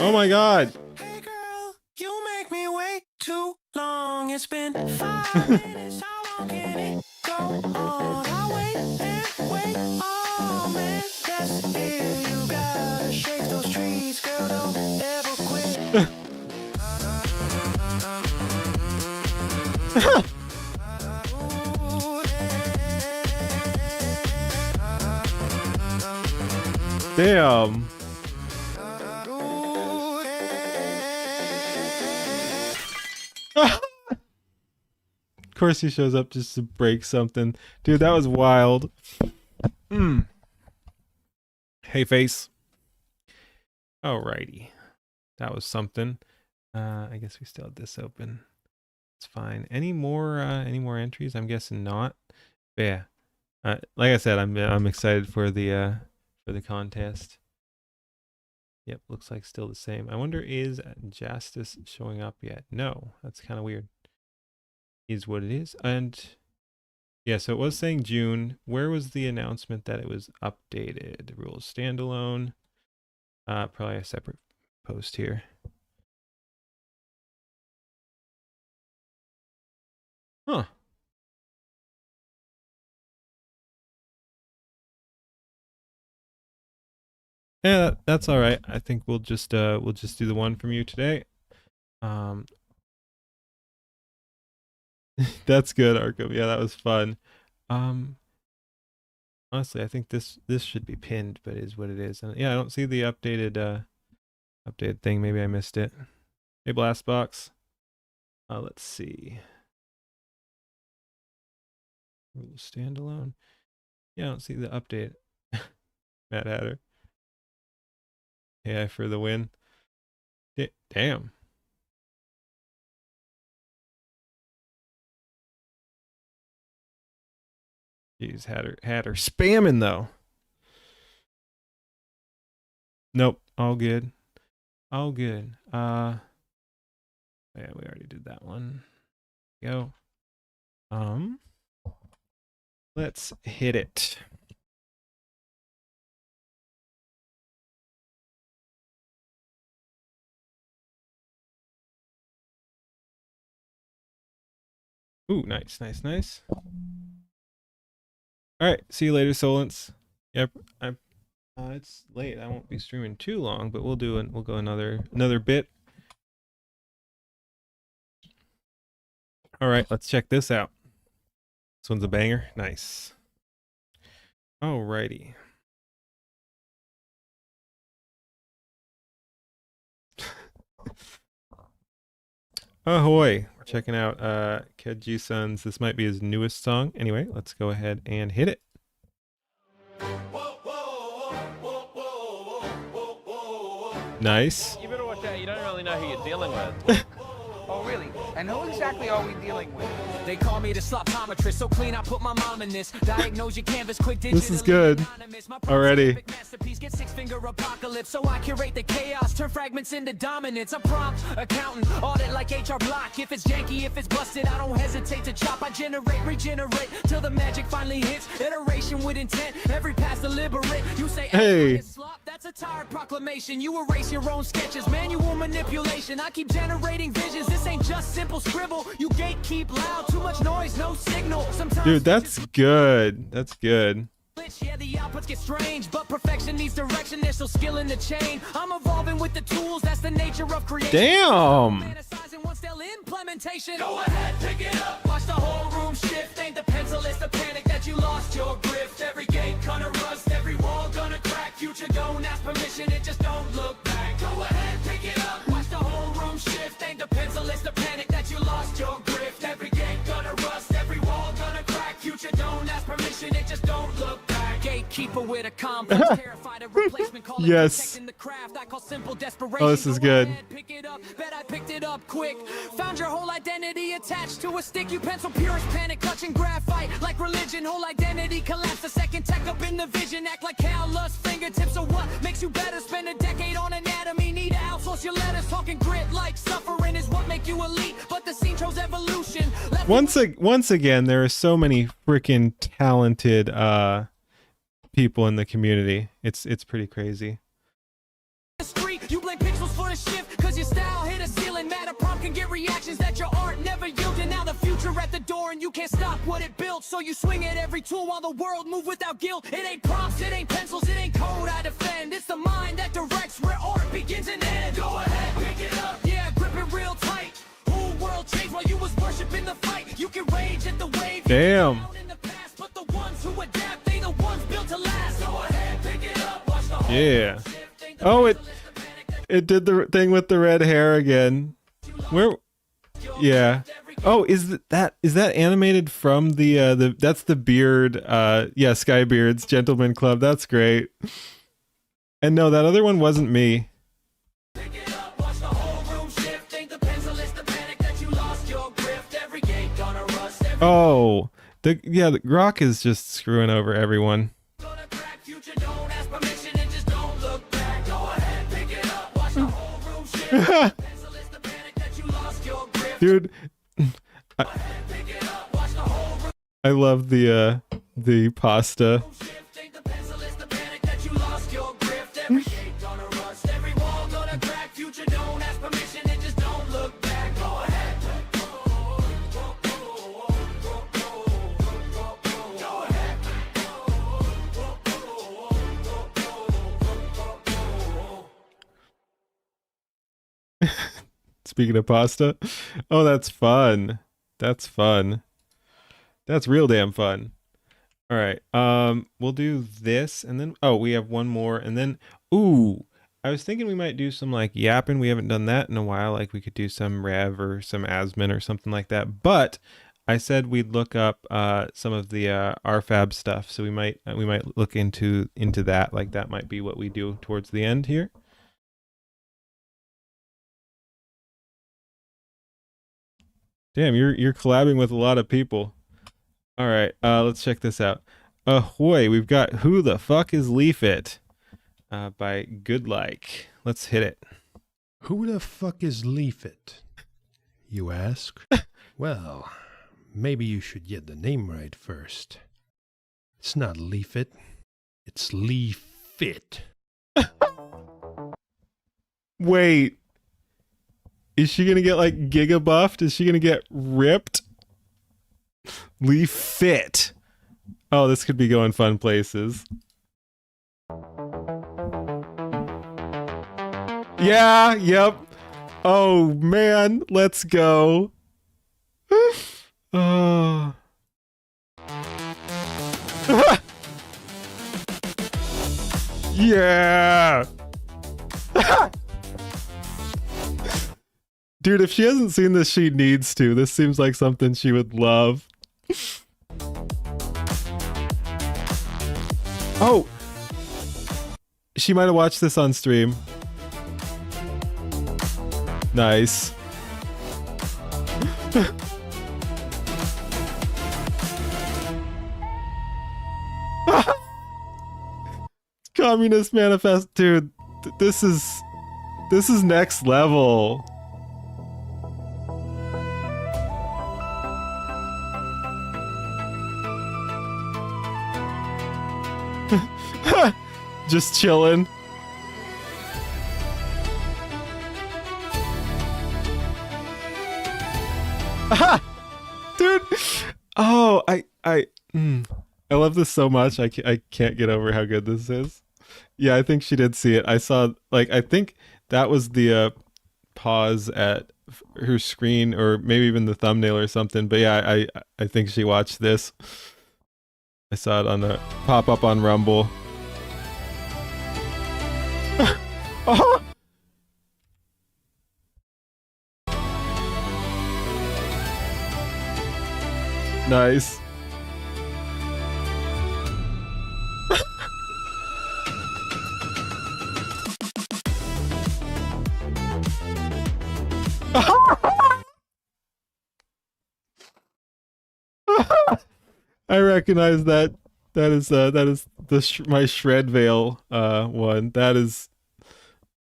Oh my god. Hey girl, you make me wait too long. It's been 5 minutes. How long can it go on? I wait and wait. Oh man, that's it. You gotta shake those trees, girl. Don't ever quit. Damn. Of course he shows up just to break something. Dude, that was wild. Hey, face. Alrighty. That was something. I guess we still have this open. It's fine. Any more entries? I'm guessing not. But yeah. Like I said, I'm excited for the contest. Yep, looks like still the same. I wonder, is Justice showing up yet? No, that's kind of weird. Is what it is. And yeah, so it was saying June. Where was the announcement that it was updated? Rules standalone. Probably a separate post here. Huh. Yeah, that's all right. I think we'll just do the one from you today. That's good, Arkham. Yeah, that was fun. Honestly, I think this should be pinned, but it is what it is. And yeah, I don't see the updated thing. Maybe I missed it. Hey, Blastbox. Let's see. Rules standalone. Yeah, I don't see the update. Mad Hatter. Yeah, for the win. Damn. Jeez, Hatter spamming though. Nope, all good. All good. Yeah, we already did that one. Go. Let's hit it. Ooh, nice, nice, nice. All right, see you later, Solence. Yep, it's late. I won't be streaming too long, but we'll go another bit. All right, let's check this out. This one's a banger. Nice. Alrighty. Ahoy. We're checking out Ked G-Sun's. This might be his newest song. Anyway, let's go ahead and hit it. Nice. You better watch out. You don't really know who you're dealing with. Oh, really? And who exactly are we dealing with? They call me the sloptometrist, so clean I put my mom in this. Diagnose your canvas quick. This is good already. Masterpiece, get six-finger apocalypse, so I curate the chaos, turn fragments into dominance. I'm prompt, accountant, audit like HR Block. If it's janky, if it's busted, I don't hesitate to chop. I generate, regenerate, till the magic finally hits. Iteration with intent, every pass deliberate. You say, hey, slop, that's a tired proclamation. You erase your own sketches, manual manipulation. I keep generating visions. This ain't just simple scribble. You gatekeep loud, too much noise, no signal. Sometimes dude, that's good. That's good. Yeah, the outputs get strange, but perfection needs direction. There's no skill in the chain. I'm evolving with the tools. That's the nature of creation. Damn. Fantasizing one still implementation. Go ahead, pick it up. Watch the whole room shift. Ain't the pencil, it's the panic that you lost your grip. Every gate gonna rust, every wall gonna crack. Future don't ask permission, it just don't look back. Go ahead, pick it up. Watch the whole room shift. Ain't the pencil, it's the panic that you lost your complex, terrified of replacement, call it Yes. protecting the craft. I call simple desperation. Oh, this is Go good. ahead, pick it up, bet I picked it up quick. Found your whole identity attached to a stick. You pencil purist, panic, clutching graphite like religion. Whole identity collapse. The second tech up in the vision, act like callous fingertips. So what makes you better? Spend a decade on anatomy. Need to outsource your letters. Talking grit like suffering is what make you elite. But the scene chose evolution. Once again, there are so many freaking talented people in the community. It's pretty crazy. The street, you blame pixels for the shift, cause your style hit a ceiling. Matter prompt can get reactions that your art never yielded. Now the future at the door and you can't stop what it built. So you swing at every tool while the world move without guilt. It ain't prompts, it ain't pencils, it ain't code I defend. It's the mind that directs where art begins and ends. Go ahead, pick it up, yeah, grip it real tight. Whole world changed while you was worshiping the fight. You can rage at the wave. Damn. In the past, but the ones who adapt, they the ones built to last. Go ahead, pick it up, watch the whole Yeah. Oh, it did the thing with the red hair again. Where? Yeah. Oh, is that animated from the that's the beard? Yeah, Skybeard's Gentleman Club. That's great. And no, that other one wasn't me. Oh, the Rock is just screwing over everyone. Dude, I love the pasta. Speaking of pasta, oh, that's fun. That's fun. That's real damn fun. All right, we'll do this, and then we have one more, and then I was thinking we might do some like yapping. We haven't done that in a while. Like we could do some Rev or some Asmin or something like that. But I said we'd look up some of the RFAB stuff, so we might look into that. Like that might be what we do towards the end here. Damn, you're collabing with a lot of people. All right, let's check this out. Ahoy, we've got Who the Fuck is Leaf It by Good Like. Let's hit it. Who the fuck is Leaf It, you ask? Well, maybe you should get the name right first. It's not Leaf It, it's Leaf Fit. Wait. Is she gonna get like giga buffed? Is she gonna get ripped? Leaf Fit. Oh, this could be going fun places. Yeah, yep. Oh man, let's go. Oh. Yeah. Dude, if she hasn't seen this, she needs to. This seems like something she would love. Oh! She might have watched this on stream. Nice. Communist Manifest, dude. This is next level. Just chilling. Aha! Dude. Oh, I love this so much. I can't get over how good this is. Yeah, I think she did see it. I saw, like, I think that was the pause at her screen, or maybe even the thumbnail or something. But yeah, I think she watched this. I saw it on the pop up on Rumble. Oh! Nice. I recognize that. That is the my shred veil one. That is.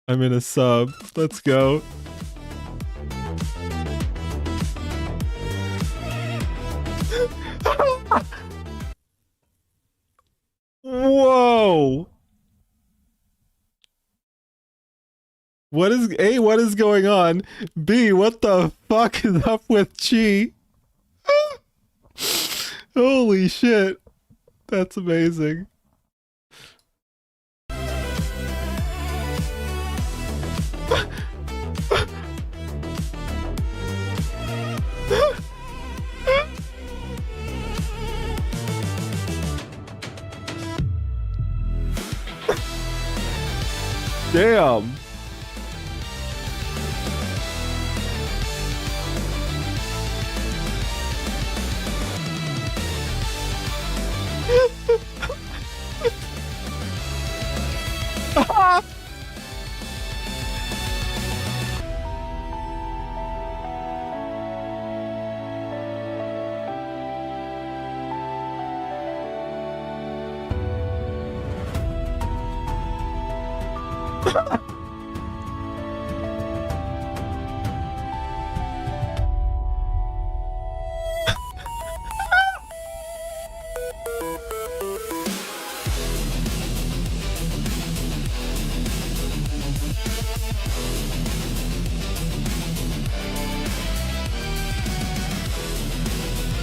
I'm in a sub. Let's go. Whoa. What is A, what is going on? B, what the fuck is up with Chi? Holy shit. That's amazing. Damn.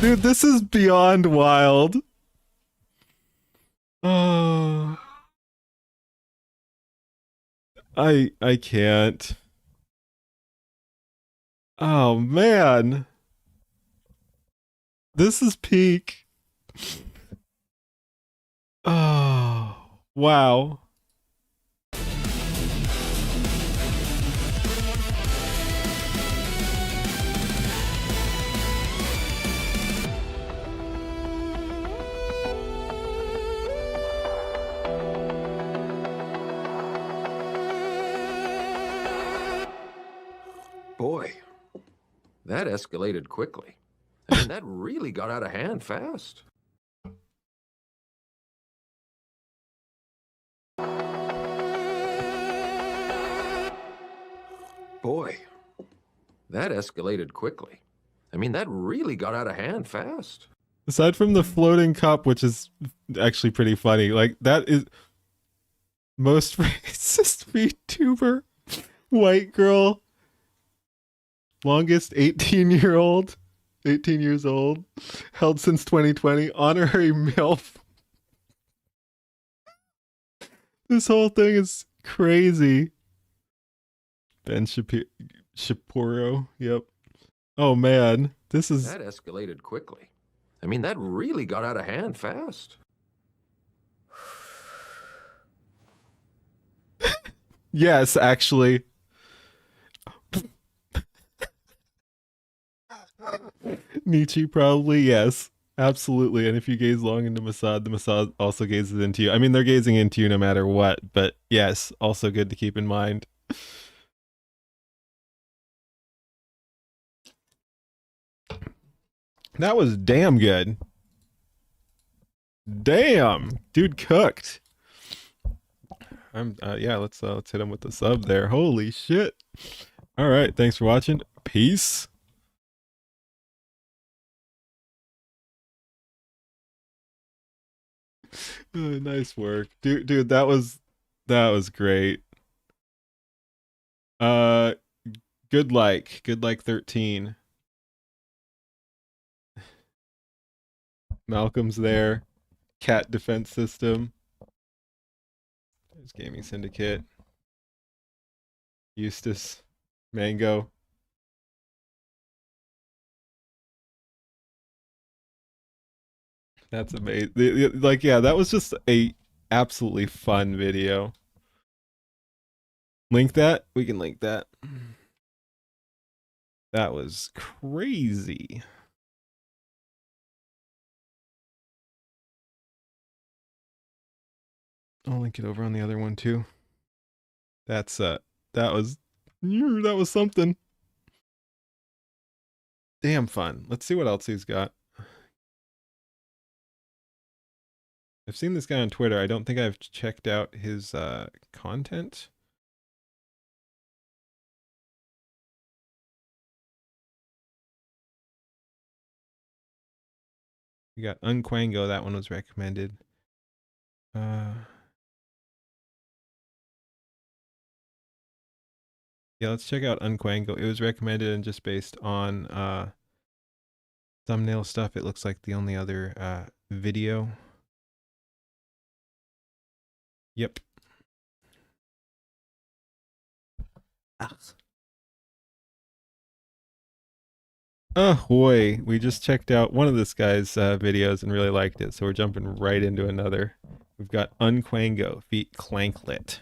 Dude, this is beyond wild. Oh. I can't. Oh man. This is peak. Oh, wow. Boy, that escalated quickly. I mean, that really got out of hand fast. Boy, that escalated quickly. I mean, that really got out of hand fast. Aside from the floating cup, which is actually pretty funny, like that is most racist VTuber, white girl, longest 18 years old, held since 2020, honorary MILF. This whole thing is crazy. Ben Shapiro, yep. Oh man, this is... That escalated quickly. I mean, that really got out of hand fast. Yes, actually. Nietzsche, probably, yes. Absolutely. And if you gaze long into Mossad, the Mossad also gazes into you. I mean, they're gazing into you no matter what, but yes, also good to keep in mind. That was damn good. Damn, dude cooked. Yeah, let's hit him with the sub there. Holy shit. All right, thanks for watching. Peace. Nice work. Dude, that was great. Good like 13. Malcolm's there. Cat defense system. There's Gaming Syndicate. Eustace. Mango. That's amazing. Like, yeah, that was just a absolutely fun video. Link that? We can link that. That was crazy. I'll link it over on the other one too. That was something. damn fun. Let's see what else he's got. I've seen this guy on Twitter. I don't think I've checked out his content. We got Unquango. That one was recommended. Yeah, let's check out Unquango. It was recommended, and just based on thumbnail stuff, it looks like the only other video. Yep. Ahoy! We just checked out one of this guy's videos and really liked it, so we're jumping right into another. We've got Unquango feat Clanklet.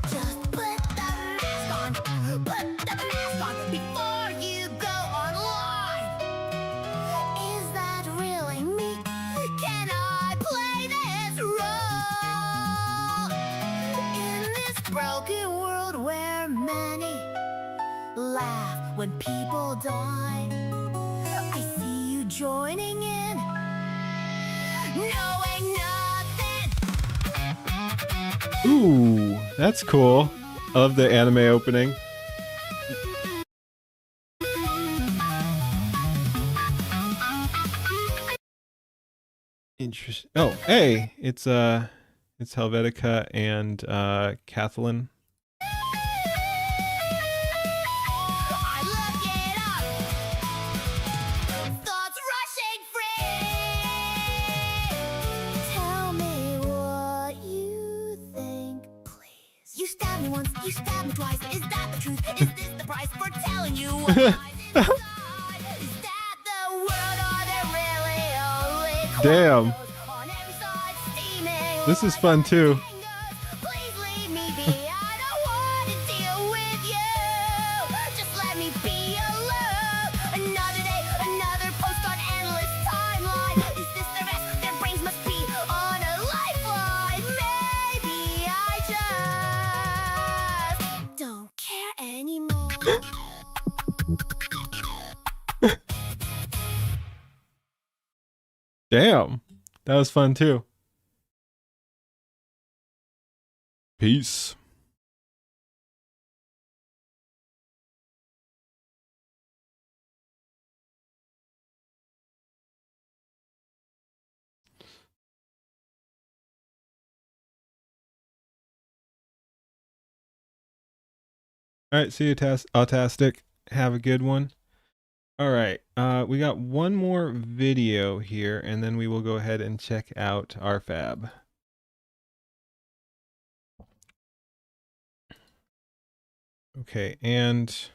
Just put the mask on. Put the mask on before you go online. Is that really me? Can I play this role? In this broken world where many laugh when people die, I see you joining in, knowing nothing. Ooh, that's cool. I love the anime opening. Interesting. Oh, hey, it's Helvetica and Kathleen. I look it up. Thoughts rushing free. Tell me what you think, please. You stabbed me once, you stabbed me twice. Is that the truth? Is this the price for telling you what lies inside? Is that the world? Are there really only Damn. clothes on every side steaming? This is fun too. Please leave me be. I don't want to deal with you. Just let me be alone. Another day, another post on endless timeline. Is this the rest? Their brains must be on a lifeline. Maybe I just don't care anymore. Damn. That was fun too. Peace. All right, see you, Autastic. Have a good one. All right, we got one more video here, and then we will go ahead and check out our fab. Okay, and let's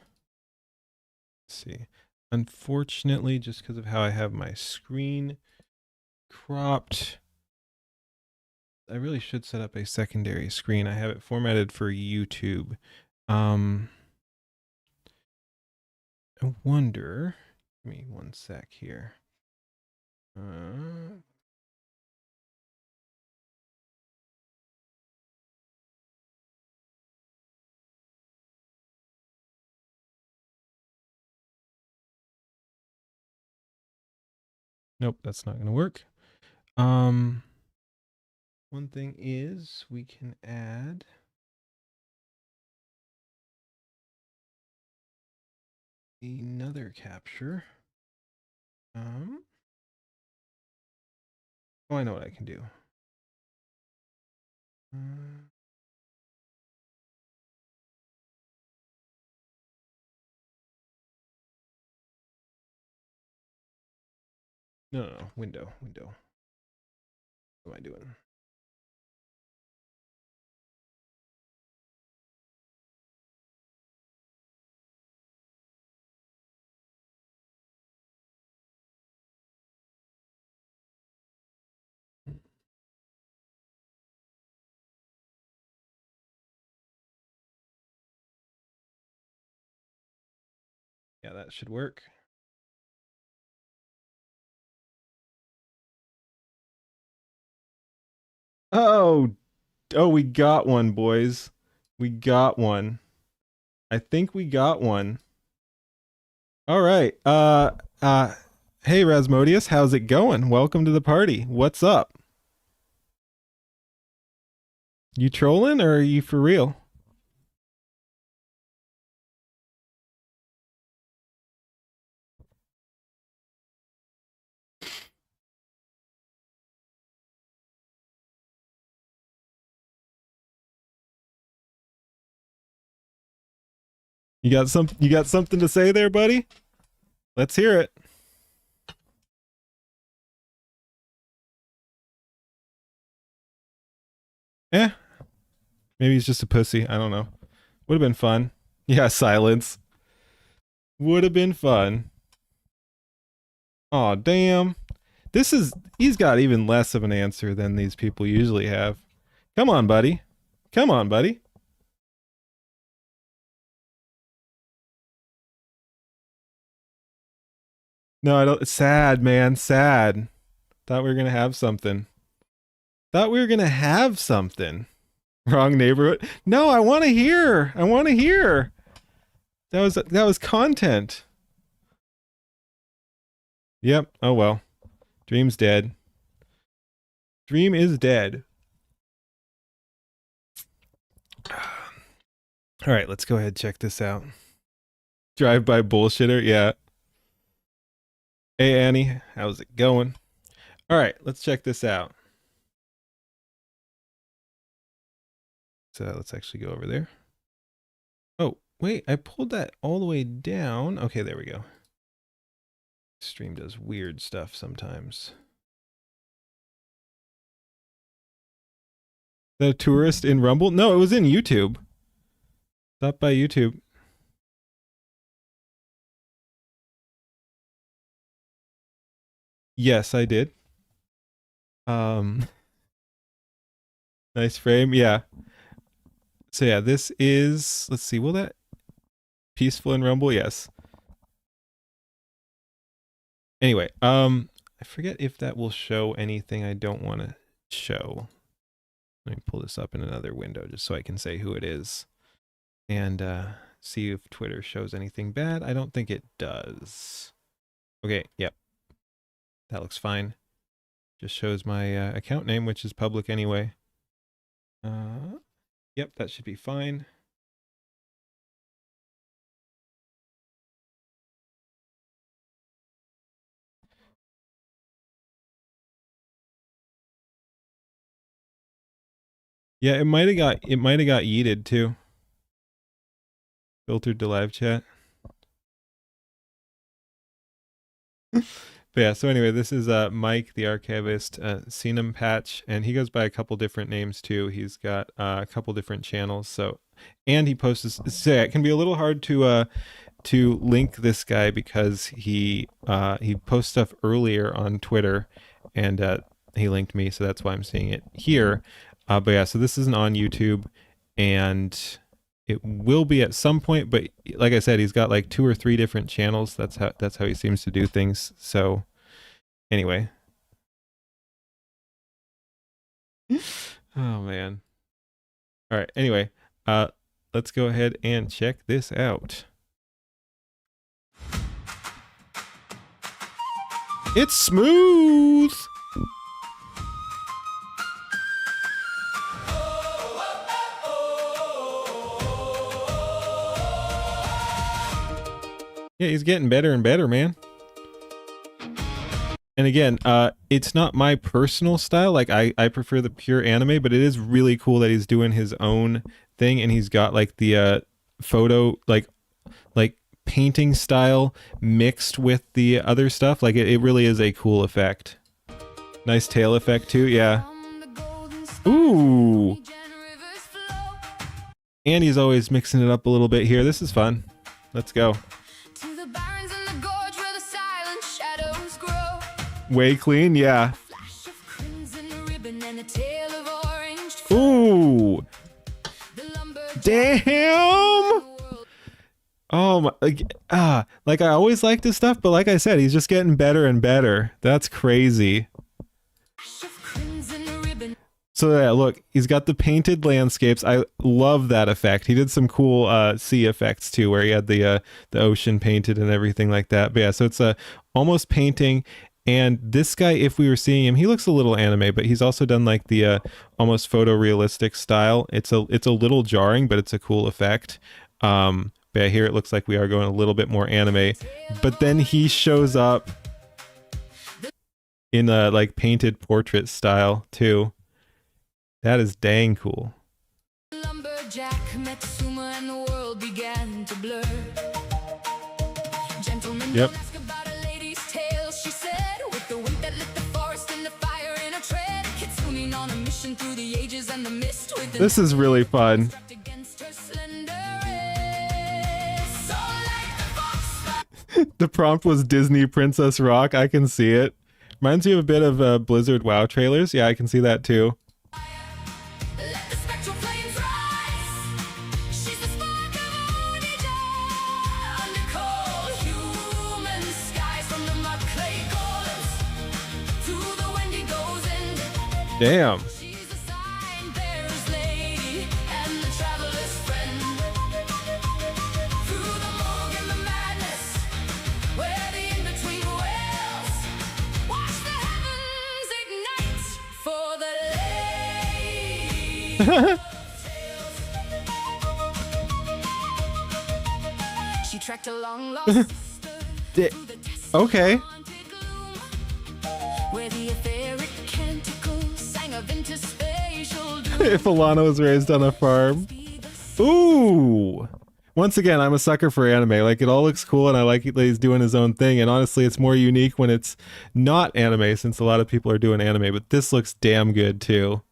see. Unfortunately, just because of how I have my screen cropped, I really should set up a secondary screen. I have it formatted for YouTube. I wonder, give me one sec here. Nope, that's not going to work. One thing is we can add another capture. Oh, I know what I can do. No, window. What am I doing? Yeah, that should work. Oh, we got one, boys. We got one. I think we got one. All right. Hey Rasmodius, how's it going? Welcome to the party. What's up? You trolling or are you for real? You got something to say there, buddy? Let's hear it. Eh. Maybe he's just a pussy. I don't know. Would have been fun. Yeah, silence. Would have been fun. Aw, damn. He's got even less of an answer than these people usually have. Come on, buddy. Come on, buddy. No, I don't. Sad, man. Sad. Thought we were gonna have something. Thought we were gonna have something. Wrong neighborhood. No, I want to hear. I want to hear. That was content. Yep. Oh well. Dream's dead. Dream is dead. All right, let's go ahead and check this out. Drive-by bullshitter. Yeah. Hey Annie, how's it going? All right, let's check this out. So let's actually go over there. Oh, wait, I pulled that all the way down. Okay, there we go. Stream does weird stuff sometimes. The tourist in Rumble? No, it was in YouTube. Stop by YouTube. Yes, I did. Nice frame, yeah. So yeah, this is, let's see, will that peaceful in Rumble? Yes. Anyway, I forget if that will show anything I don't want to show. Let me pull this up in another window just so I can say who it is. And see if Twitter shows anything bad. I don't think it does. Okay, yep. That looks fine. Just shows my account name, which is public anyway. Yep, that should be fine. Yeah, it might have got yeeted too. Filtered to live chat. But yeah, so anyway, this is Mike, the archivist, seen him patch, and he goes by a couple different names too. He's got a couple different channels, so, and he posts, so yeah, it can be a little hard to link this guy because he posts stuff earlier on Twitter, and he linked me, so that's why I'm seeing it here. But yeah, so this isn't on YouTube, and it will be at some point, but like I said, he's got like 2 or 3 different channels. That's how he seems to do things. So anyway. Oh man. All right. Anyway, let's go ahead and check this out. It's smooth. Yeah, he's getting better and better, man. And again, it's not my personal style. Like I prefer the pure anime, but it is really cool that he's doing his own thing, and he's got like the photo, like painting style mixed with the other stuff. Like it really is a cool effect. Nice tail effect too. Yeah. Ooh. And he's always mixing it up a little bit here. This is fun. Let's go. Way clean, yeah. Ooh. Damn. Oh my, like I always liked his stuff, but like I said, he's just getting better and better. That's crazy. So yeah, look, he's got the painted landscapes. I love that effect. He did some cool sea effects too, where he had the ocean painted and everything like that. But yeah, so it's almost painting. And this guy, if we were seeing him, he looks a little anime, but he's also done like the almost photorealistic style. It's a little jarring, but it's a cool effect. But yeah, here it looks like we are going a little bit more anime. But then he shows up in a like painted portrait style too. That is dang cool. Lumberjack met Suma and the world began to blur. Gentlemen, Yep. don't ask about a lady's tale, she said, with the wind that lit the forest and the fire in her tread. Kitsuning on a mission through the ages and the mist with the This is really fun. against her slender wrist. So like the fox The prompt was Disney Princess Rock. I can see it. Reminds me of a bit of Blizzard WoW trailers. Yeah, I can see that too. let the spectral flames rise. She's the spark of Onija. Under cold human skies, from the mud clay golems to the Wendigo's end. Damn. She's the sign bearer's lady and the traveler's friend. Through the morgue and the madness, where the in-between wails, watch the heavens ignite for the lady of tales. She tracked a long lost sister Di- through the test okay. haunted gloom, where the etheric canticles sang of interspatial doom. If Alana was raised on a farm. Ooh. Once again, I'm a sucker for anime. Like, it all looks cool, and I like that he's doing his own thing. And honestly, it's more unique when it's not anime, since a lot of people are doing anime. But this looks damn good, too.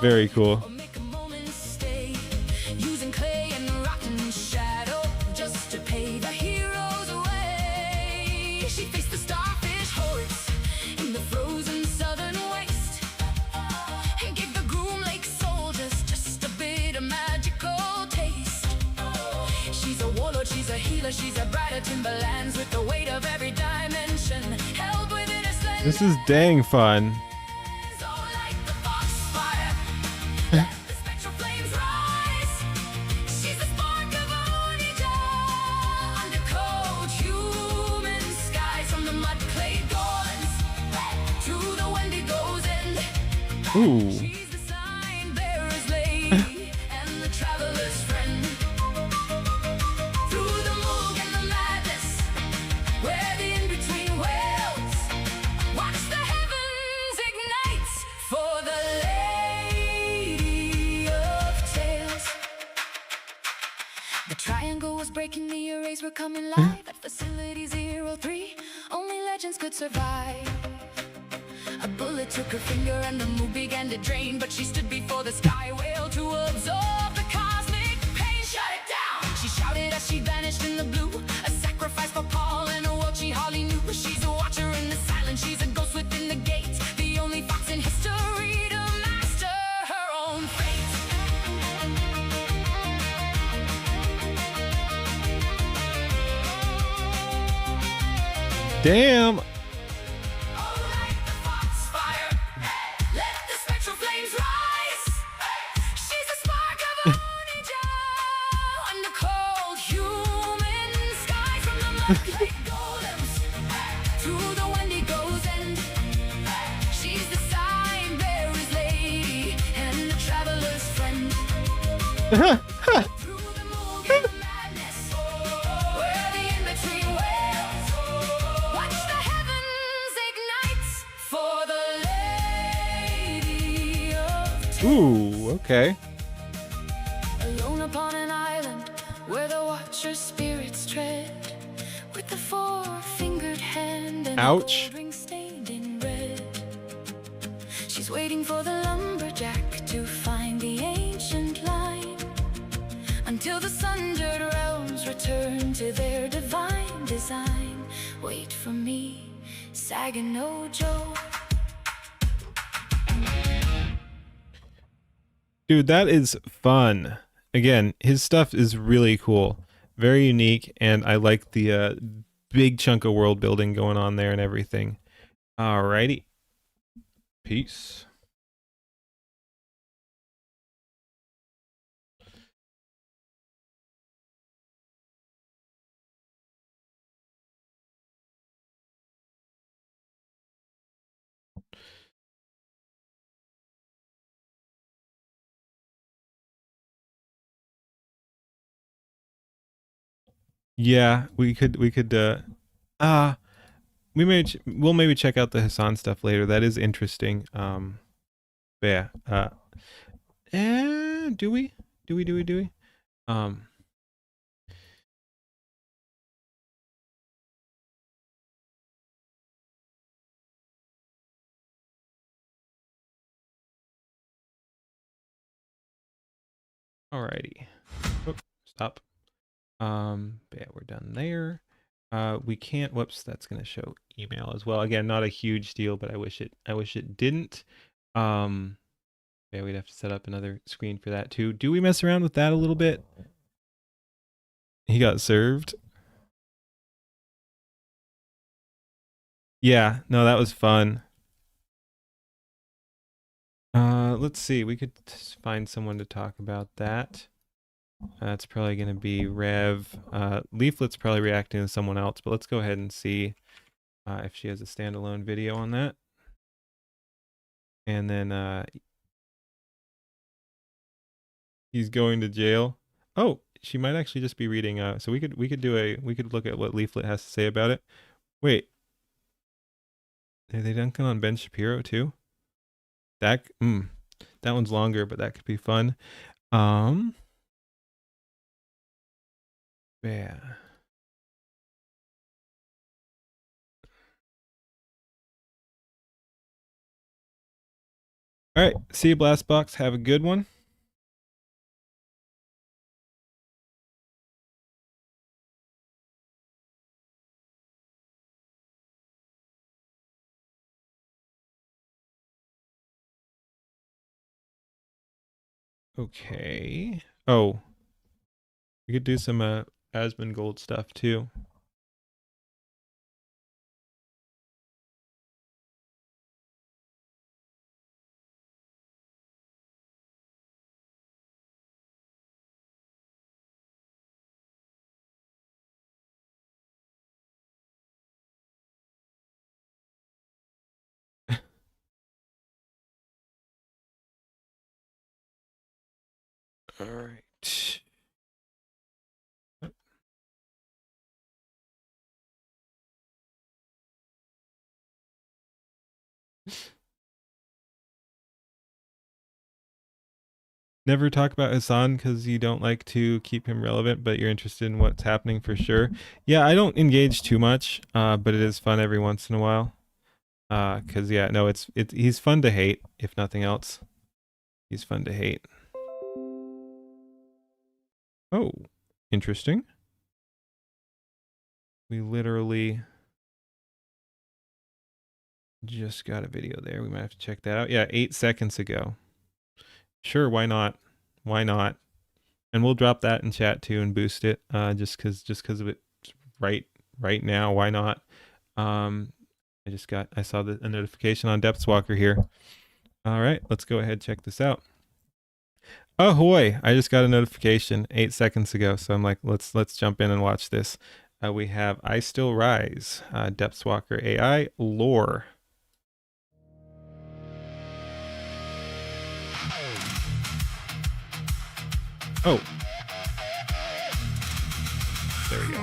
Very cool. Or make a moment's stay, using clay and rotten shadow just to pay the heroes away. She faced the starfish hordes in the frozen southern waste, and gave the Groom Lake soldiers just a bit of magical taste. She's a warlord, she's a healer, she's a brighter timberlands with the weight of every dimension held within her slender. This is dang fun. So like the foxfire, let the spectral flames rise. She's the spark of Onija. Under cold human skies, from the mud clay golems to the Wendigo's end. Ooh. She's the sign bearer's lady and the traveler's friend. Through the morgue and the madness, where the in-between wails, watch the heavens ignite for the lady of tales. The triangle was breaking, the arrays were coming live at Facility 03. Only legends could survive. A bullet took her finger and the mood began to drain, but she stood before the sky whale to absorb the cosmic pain. Shut it down! She shouted as she vanished in the blue. A sacrifice for Paul and a world she hardly knew. She's a watcher in the silence, she's a ghost within the gates, the only fox in history to master her own fate. Damn. Oh, like the foxfire, let the spectral flames rise. She's a spark of Onija. Under cold human skies, from the mud clay golems to the Wendigo's end. She's the sign bearer's lady and the traveler's friend. Through the morgue and the madness, where the in-between wails, watch the heavens ignite for the lady of tales. Ooh, okay. Alone upon an island where the watcher's spirits tread, with the four-fingered hand and Ouch. a gold ring stained in red. She's waiting for the lumberjack to find the ancient line, until the sundered realms return to their divine design. Wait for me, Saginaw Joe. Dude, that is fun. Again, his stuff is really cool. Very unique, and I like the big chunk of world building going on there and everything. Alrighty. Peace. Yeah, we could we'll maybe check out the Hassan stuff later. That is interesting. But yeah, do we? Do we? Um Alrighty. Oop, stop. But yeah, we're done there. We can't, whoops, that's gonna show email as well. Again, not a huge deal, but I wish it didn't. Yeah, we'd have to set up another screen for that too. Do we mess around with that a little bit? He got served. Yeah, no, that was fun. Let's see, we could find someone to talk about that. That's probably going to be Rev. Leaflet's probably reacting to someone else, but let's go ahead and see if she has a standalone video on that. And then he's going to jail. Oh, she might actually just be reading. So we could look at what Leaflet has to say about it. Wait, are they dunking on Ben Shapiro too? That one's longer, but that could be fun. Yeah. All right, see you, Blast Box. Have a good one. Okay. Oh, we could do some Asmongold stuff too. All right. Never talk about Hassan because you don't like to keep him relevant, but you're interested in what's happening for sure. Yeah, I don't engage too much, but it is fun every once in a while. Cause yeah, no, he's fun to hate, if nothing else. He's fun to hate. Oh, interesting. We literally just got a video there. We might have to check that out. Yeah, 8 seconds ago. Sure, why not? Why not? And we'll drop that in chat too and boost it. Just cause of it right now. Why not? I saw a notification on Depthswalker here. All right, let's go ahead and check this out. Ahoy! I just got a notification 8 seconds ago, so I'm like, let's jump in and watch this. We have I Still Rise, Depthswalker AI lore. Oh. There we go.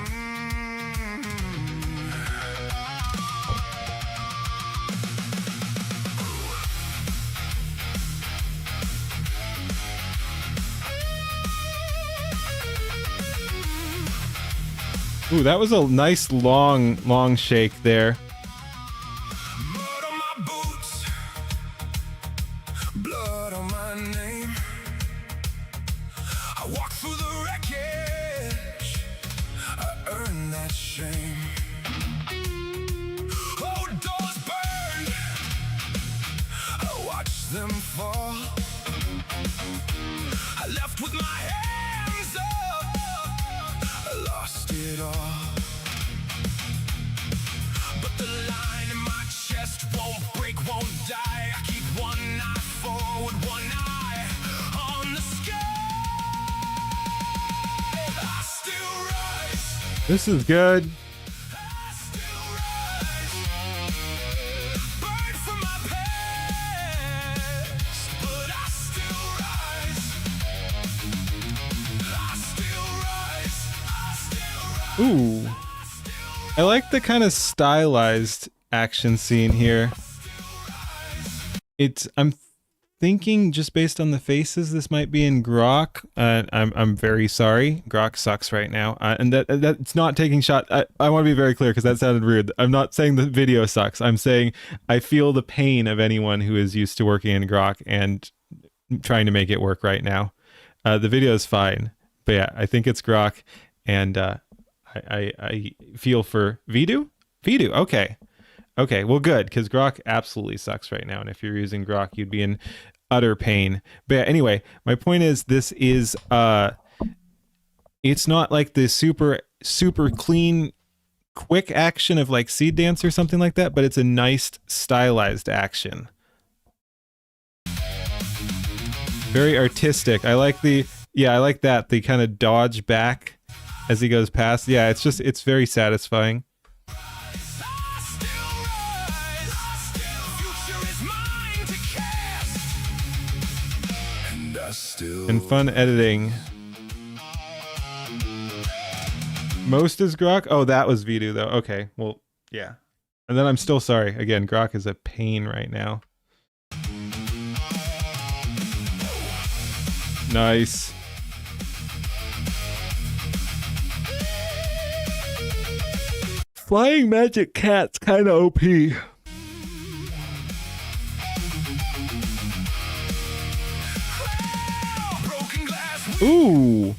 Ooh, that was a nice long shake there. Mud on my boots, blood on my name. I walk through the wreckage, I earned that shame. Oh, doors burned, I watched them fall. I left with my hands up, I lost it all. But the line in my chest won't break, won't die. I keep one eye forward, one eye on the sky. I still rise. This is good. I still rise. Burn from my past, but I still rise. I still rise. I still rise. Ooh. I like the kind of stylized action scene here. I'm thinking just based on the faces, this might be in Grok. I'm very sorry. Grok sucks right now. And that's not taking shot. I want to be very clear because that sounded rude. I'm not saying the video sucks. I'm saying I feel the pain of anyone who is used to working in Grok and trying to make it work right now. The video is fine, but yeah, I think it's Grok, and I feel for Vidu. Okay. Okay, well, good, because Grok absolutely sucks right now, and if you're using Grok, you'd be in utter pain. But yeah, anyway, my point is, this is it's not like the super clean, quick action of like Seed Dance or something like that, but it's a nice stylized action. Very artistic. I like the I like that, the kind of dodge back as he goes past. Yeah, it's very satisfying. And fun editing. Most is Grok? Oh, that was Vidu though. Okay, well, yeah. And then I'm still sorry. Again, Grok is a pain right now. Nice. Flying Magic Cat's kind of OP. Ooh.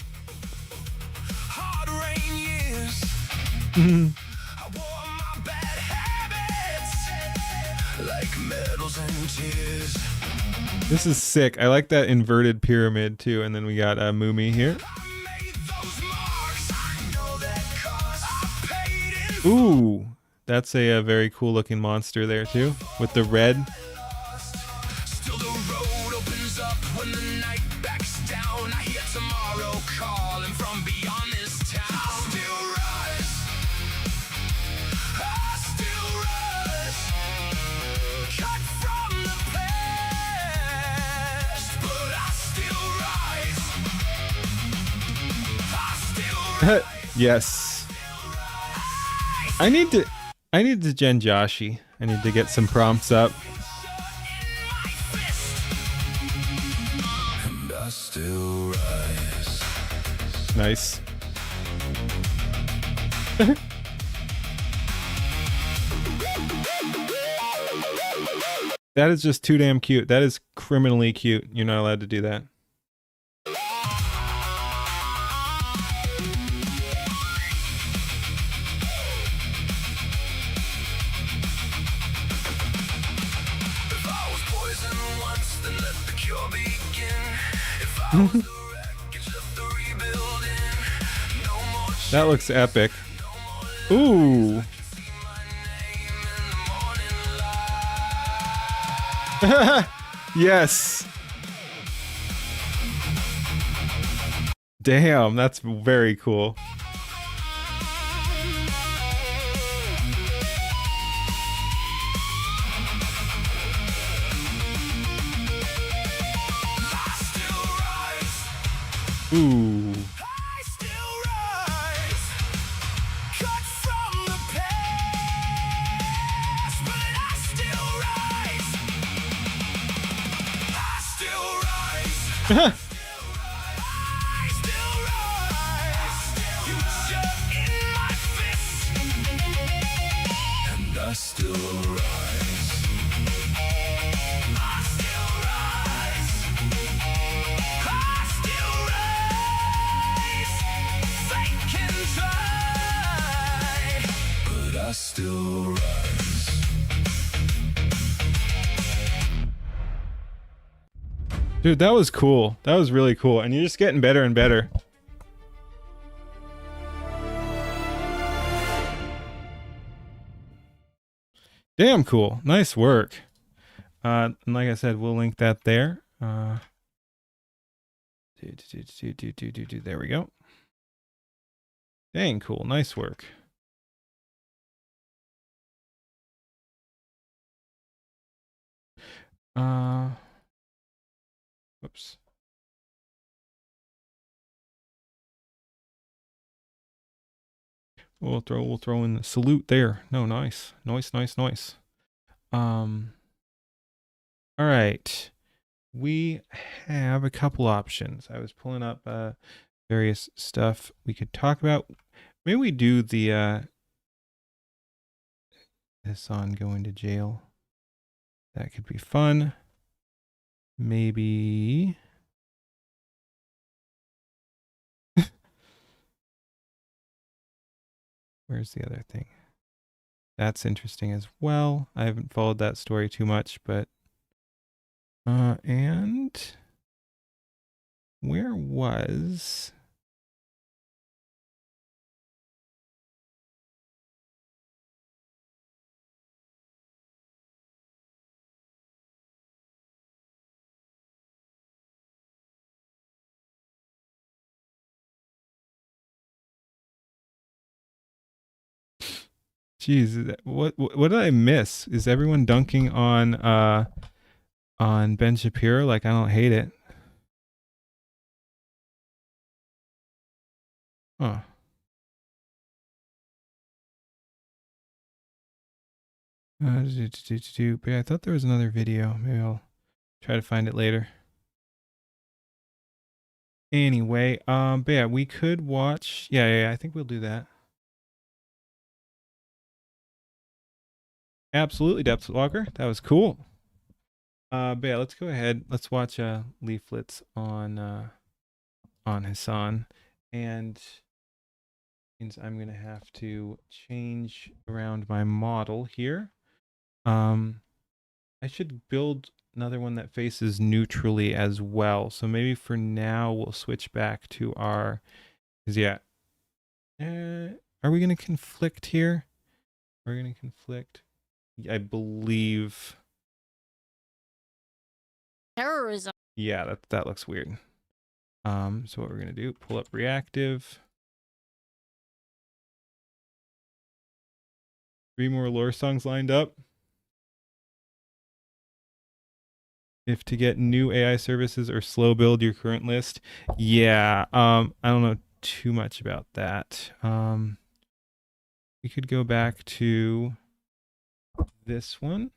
This is sick. I like that inverted pyramid too. And then we got Moomy here. Ooh, that's a very cool looking monster there too, with the red. Yes. I need to gen Joshi. I need to get some prompts up. Nice. That is just too damn cute. That is criminally cute. You're not allowed to do that. That looks epic. Ooh. Yes. Damn, that's very cool. Ooh. Dude, that was cool. That was really cool. And you're just getting better and better. Damn cool. Nice work. And like I said, we'll link that there. There we go. Dang cool. Nice work. Whoops. We'll throw in the salute there. No, nice. All right. We have a couple options. I was pulling up various stuff we could talk about. Maybe we do the Hassan going to jail. That could be fun. Maybe. Where's the other thing? That's interesting as well. I haven't followed that story too much, but and where was Jeez, what did I miss? Is everyone dunking on Ben Shapiro? Like, I don't hate it. Huh. But yeah, I thought there was another video. Maybe I'll try to find it later. Anyway, but yeah, we could watch. Yeah, I think we'll do that. Absolutely, Depth Walker. That was cool. But yeah, let's go ahead. Let's watch leaflets on Hassan, and means I'm gonna have to change around my model here. I should build another one that faces neutrally as well. So maybe for now we'll switch back to our. Cause yeah. Are we gonna conflict here? We're gonna conflict. I believe. Terrorism. Yeah, that looks weird. So what we're gonna do? Pull up reactive. 3 more lore songs lined up. If to get new AI services or slow build your current list. Yeah, I don't know too much about that. We could go back to this one.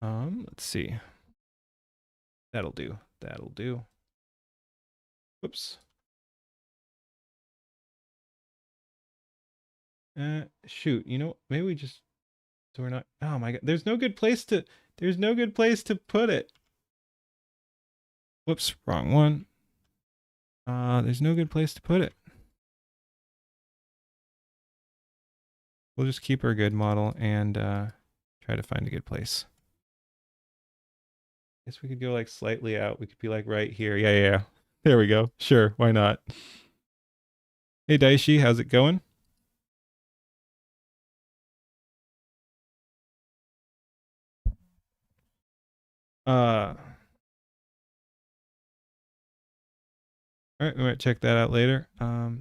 Let's see. That'll do. Whoops. Shoot, you know, maybe we just, so we're not, oh my god, there's no good place to put it. Whoops, wrong one. There's no good place to put it. We'll just keep our good model and try to find a good place. Guess we could go like slightly out. We could be like right here. Yeah. There we go. Sure, why not? Hey Daishi, how's it going? All right, we might check that out later.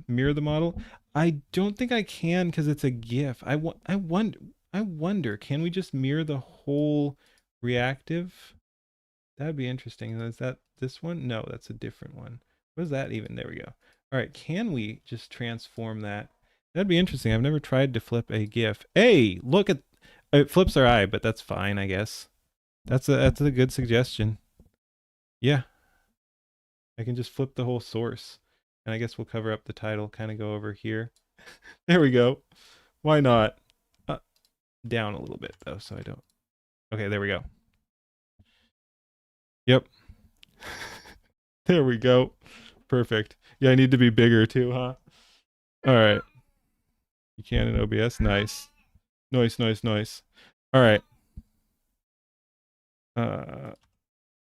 Mirror the model. I don't think I can because it's a GIF. I wonder, can we just mirror the whole reactive? That'd be interesting. Is that this one? No, that's a different one. What is that even? There we go. All right, can we just transform that? That'd be interesting. I've never tried to flip a GIF. Hey, look at it flips our eye, but that's fine, I guess. That's a good suggestion. Yeah. I can just flip the whole source. And I guess we'll cover up the title, kind of go over here. There we go. Why not? Down a little bit though, so I don't. Okay, there we go. Yep. There we go. Perfect. Yeah, I need to be bigger too, huh? All right. You can in OBS. Nice. Nice. All right.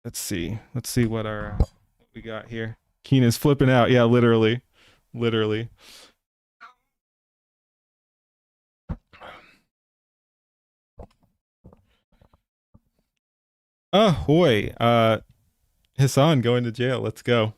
Let's see what we got here. Keena's flipping out. Yeah, literally. Ahoy. Hassan going to jail. Let's go.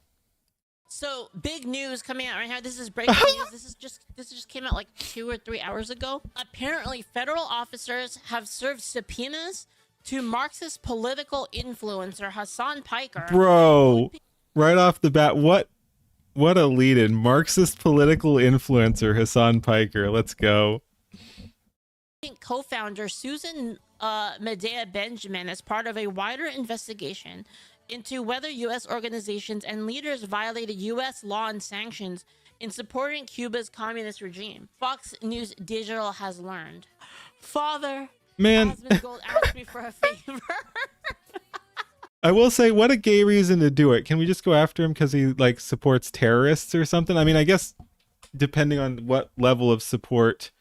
So big news coming out right now. This is breaking news. This just came out like 2 or 3 hours ago. Apparently, federal officers have served subpoenas to Marxist political influencer Hassan Piker. Bro, right off the bat, what What a lead-in. Marxist political influencer Hassan Piker. Let's go. Co-founder Susan Medea Benjamin as part of a wider investigation into whether U.S. organizations and leaders violated U.S. law and sanctions in supporting Cuba's communist regime. Fox News Digital has learned. Father, Man, Asmund Gold asked me for a favor. I will say, what a gay reason to do it. Can we just go after him because he like supports terrorists or something? I mean, I guess depending on what level of support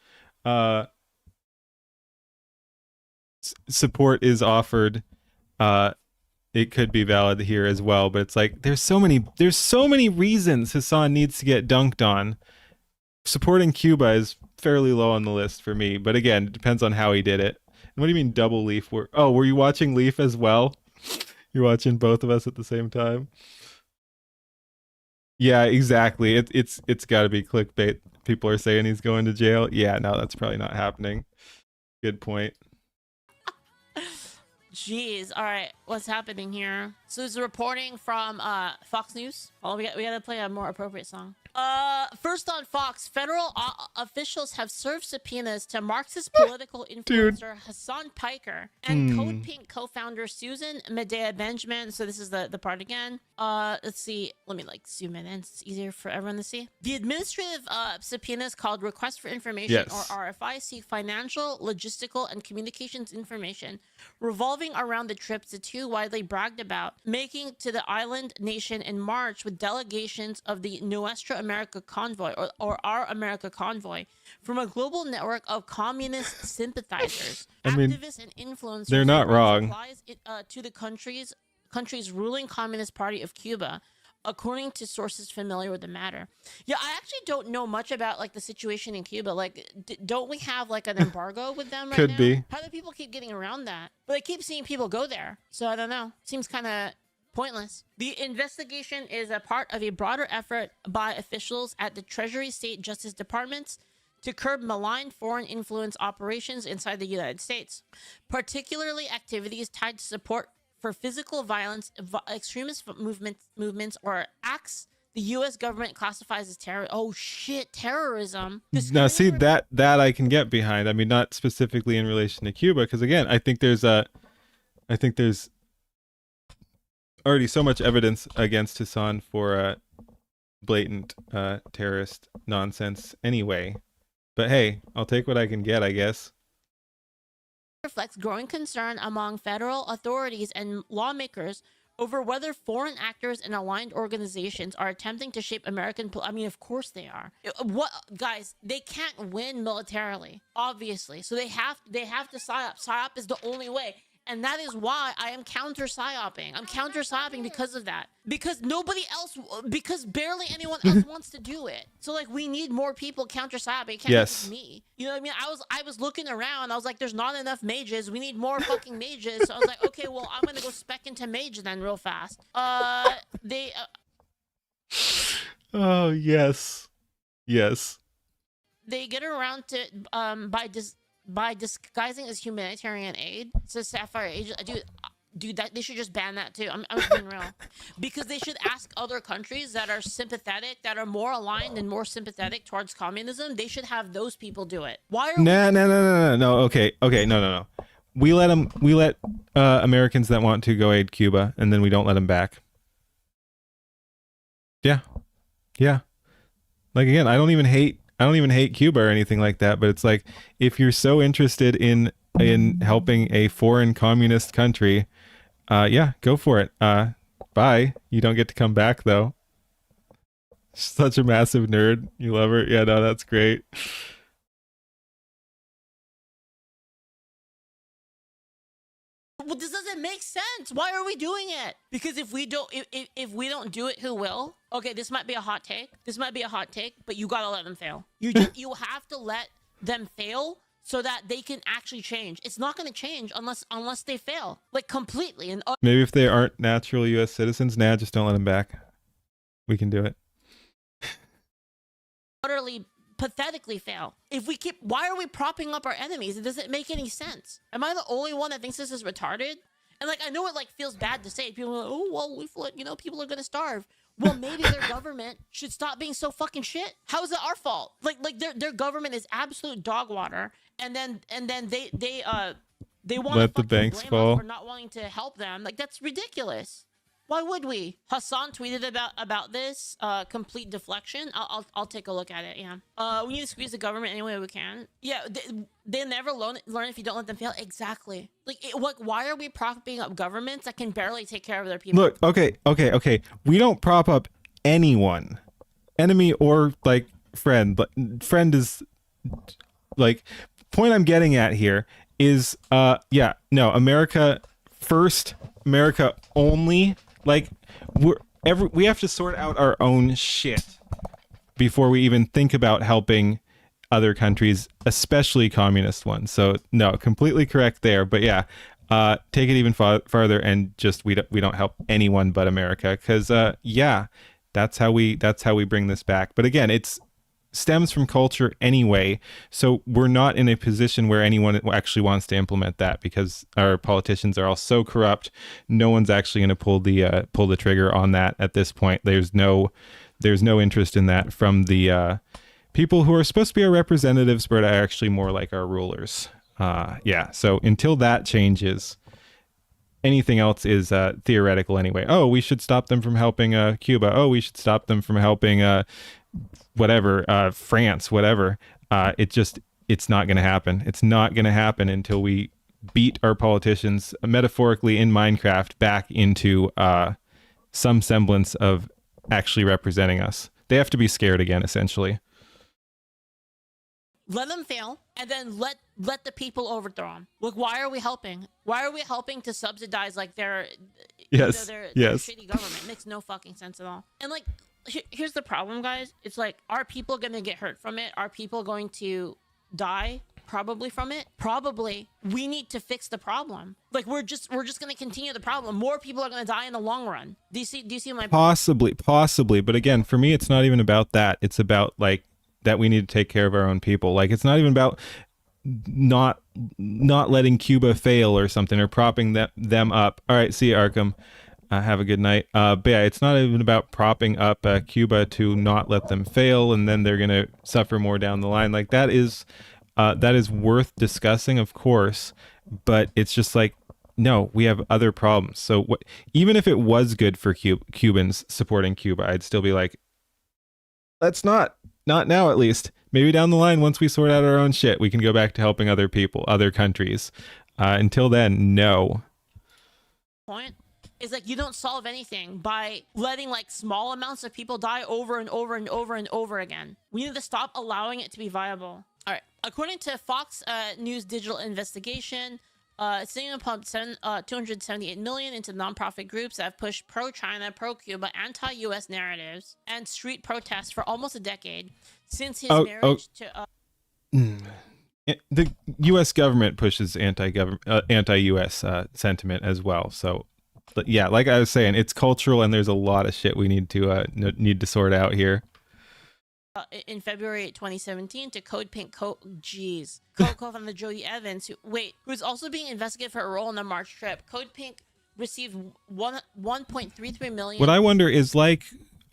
support is offered, it could be valid here as well. But it's like there's so many reasons Hassan needs to get dunked on. Supporting Cuba is fairly low on the list for me, but again, it depends on how he did it. And what do you mean double Leaf? Were you watching Leaf as well? You're watching both of us at the same time. Yeah, exactly. It's got to be clickbait. People are saying he's going to jail. Yeah, no, that's probably not happening. Good point. Jeez. All right. What's happening here? So this is reporting from Fox News. Oh, we gotta play a more appropriate song. First on Fox, federal officials have served subpoenas to Marxist political influencer Hassan Piker and Code Pink co-founder Susan Medea Benjamin. So this is the part again. Let's see. Let me like zoom in. It's easier for everyone to see. The administrative subpoenas called Request for Information, or RFI, seek financial, logistical, and communications information revolving around the trips the two widely bragged about making to the island nation in March with delegations of the Nuestra America Convoy, or Our America Convoy, from a global network of communist sympathizers, activists, and influencers. They're not wrong. Supplies to the country's ruling Communist Party of Cuba, according to sources familiar with the matter. Yeah, I actually don't know much about like the situation in Cuba. Like, don't we have like an embargo with them right Could now? be. How do people keep getting around that? But I keep seeing people go there, so I don't know. Seems kind of pointless. The investigation is a part of a broader effort by officials at the Treasury, State, Justice Departments to curb malign foreign influence operations inside the United States, particularly activities tied to support for physical violence, extremist movements, or acts the U.S. government classifies as terror. Oh shit, terrorism. Now, see that I can get behind. I mean, not specifically in relation to Cuba, because again, I think there's already so much evidence against Hassan for blatant terrorist nonsense anyway. But hey, I'll take what I can get, I guess. Reflects growing concern among federal authorities and lawmakers over whether foreign actors and aligned organizations are attempting to shape American I mean, of course they are. What guys, they can't win militarily, obviously. So they have to PSYOP. PSYOP is the only way. And that is why I am counter-PSYOPing. I'm counter-PSYOPing because of that. Because barely anyone else wants to do it. So like we need more people counter-PSYOPing. It can't just me. You know what I mean? I was looking around. I was like, there's not enough mages. We need more fucking mages. So I was like, okay, well, I'm gonna go spec into mage then real fast. Oh yes. Yes. They get around to by disguising as humanitarian aid. Says Sapphire Age. Dude, that they should just ban that too. I'm being real, because they should ask other countries that are sympathetic, that are more aligned and more sympathetic towards communism. They should have those people do it. Why are No. Okay, no. We let Americans that want to go aid Cuba, and then we don't let them back. Yeah. Like again, I don't even hate Cuba or anything like that, but it's like if you're so interested in helping a foreign communist country, yeah, go for it. Bye. You don't get to come back though. Such a massive nerd. You love her. Yeah, no, that's great. Well, this doesn't make sense. Why are we doing it? Because if we don't do it, who will? Okay, this might be a hot take. But you gotta let them fail. You have to let them fail so that they can actually change. It's not gonna change unless they fail, like completely. And maybe if they aren't natural U.S. citizens, just don't let them back. We can do it. Utterly pathetically fail. Why are we propping up our enemies? It doesn't make any sense. Am I the only one that thinks this is retarded? And like, I know it like feels bad to say. People are like, oh well, we've let, people are gonna starve. Well, maybe their government should stop being so fucking shit. How is it our fault? Like their government is absolute dog water, and then they want to Let the banks blame fall. us for not wanting to help them. Like, that's ridiculous. Why would we? Hassan tweeted about this complete deflection. I'll take a look at it. Yeah. We need to squeeze the government any way we can. Yeah. They never learn if you don't let them fail. Exactly. Like, why are we propping up governments that can barely take care of their people? Look, okay. We don't prop up anyone, enemy or like friend. But friend is like, point I'm getting at here is America first, America only. Like, we have to sort out our own shit before we even think about helping other countries, especially communist ones. So no, completely correct there. But yeah, take it even farther and just we don't help anyone but America, because that's how we bring this back. But again, it's stems from culture anyway, so we're not in a position where anyone actually wants to implement that, because our politicians are all so corrupt. No one's actually going to pull the trigger on that at this point. There's no interest in that from the people who are supposed to be our representatives, but are actually more like our rulers. So until that changes, anything else is theoretical anyway. Oh, we should stop them from helping Cuba. Oh, we should stop them from helping France, whatever. It's not going to happen. It's not going to happen until we beat our politicians, metaphorically in Minecraft, back into some semblance of actually representing us. They have to be scared again, essentially. Let them fail, and then let the people overthrow them. Look, why are we helping? Why are we helping to subsidize like their shitty government? It makes no fucking sense at all. And like, here's the problem, guys. It's like, are people gonna get hurt from it? Are people going to die probably from it? Probably. We need to fix the problem. Like, we're just gonna continue the problem. More people are gonna die in the long run. Do you see my possibly? But again, for me, it's not even about that. It's about like that we need to take care of our own people. Like, it's not even about not letting Cuba fail or something, or propping them up. All right, see you, Arkham. Have a good night. But yeah, it's not even about propping up Cuba to not let them fail, and then they're gonna suffer more down the line. Like, that is worth discussing, of course, but it's just like, no, we have other problems. So even if it was good for Cubans supporting Cuba, I'd still be like, let's not now, at least. Maybe down the line, once we sort out our own shit, we can go back to helping other people, other countries. Until then, no. Point is, like, you don't solve anything by letting like small amounts of people die over and over and over and over again. We need to stop allowing it to be viable. All right. According to Fox News digital investigation, Citizen pumped $278 million into nonprofit groups that have pushed pro-China, pro-Cuba, anti-U.S. narratives and street protests for almost a decade since his marriage to. The U.S. government pushes anti-U.S. sentiment as well. So, yeah, like I was saying, it's cultural, and there's a lot of shit we need to sort out here. In February 2017, to Code Pink co-founder Jody Evans, who's also being investigated for a role in the March trip. Code Pink received $1.33 million. What I wonder is, like,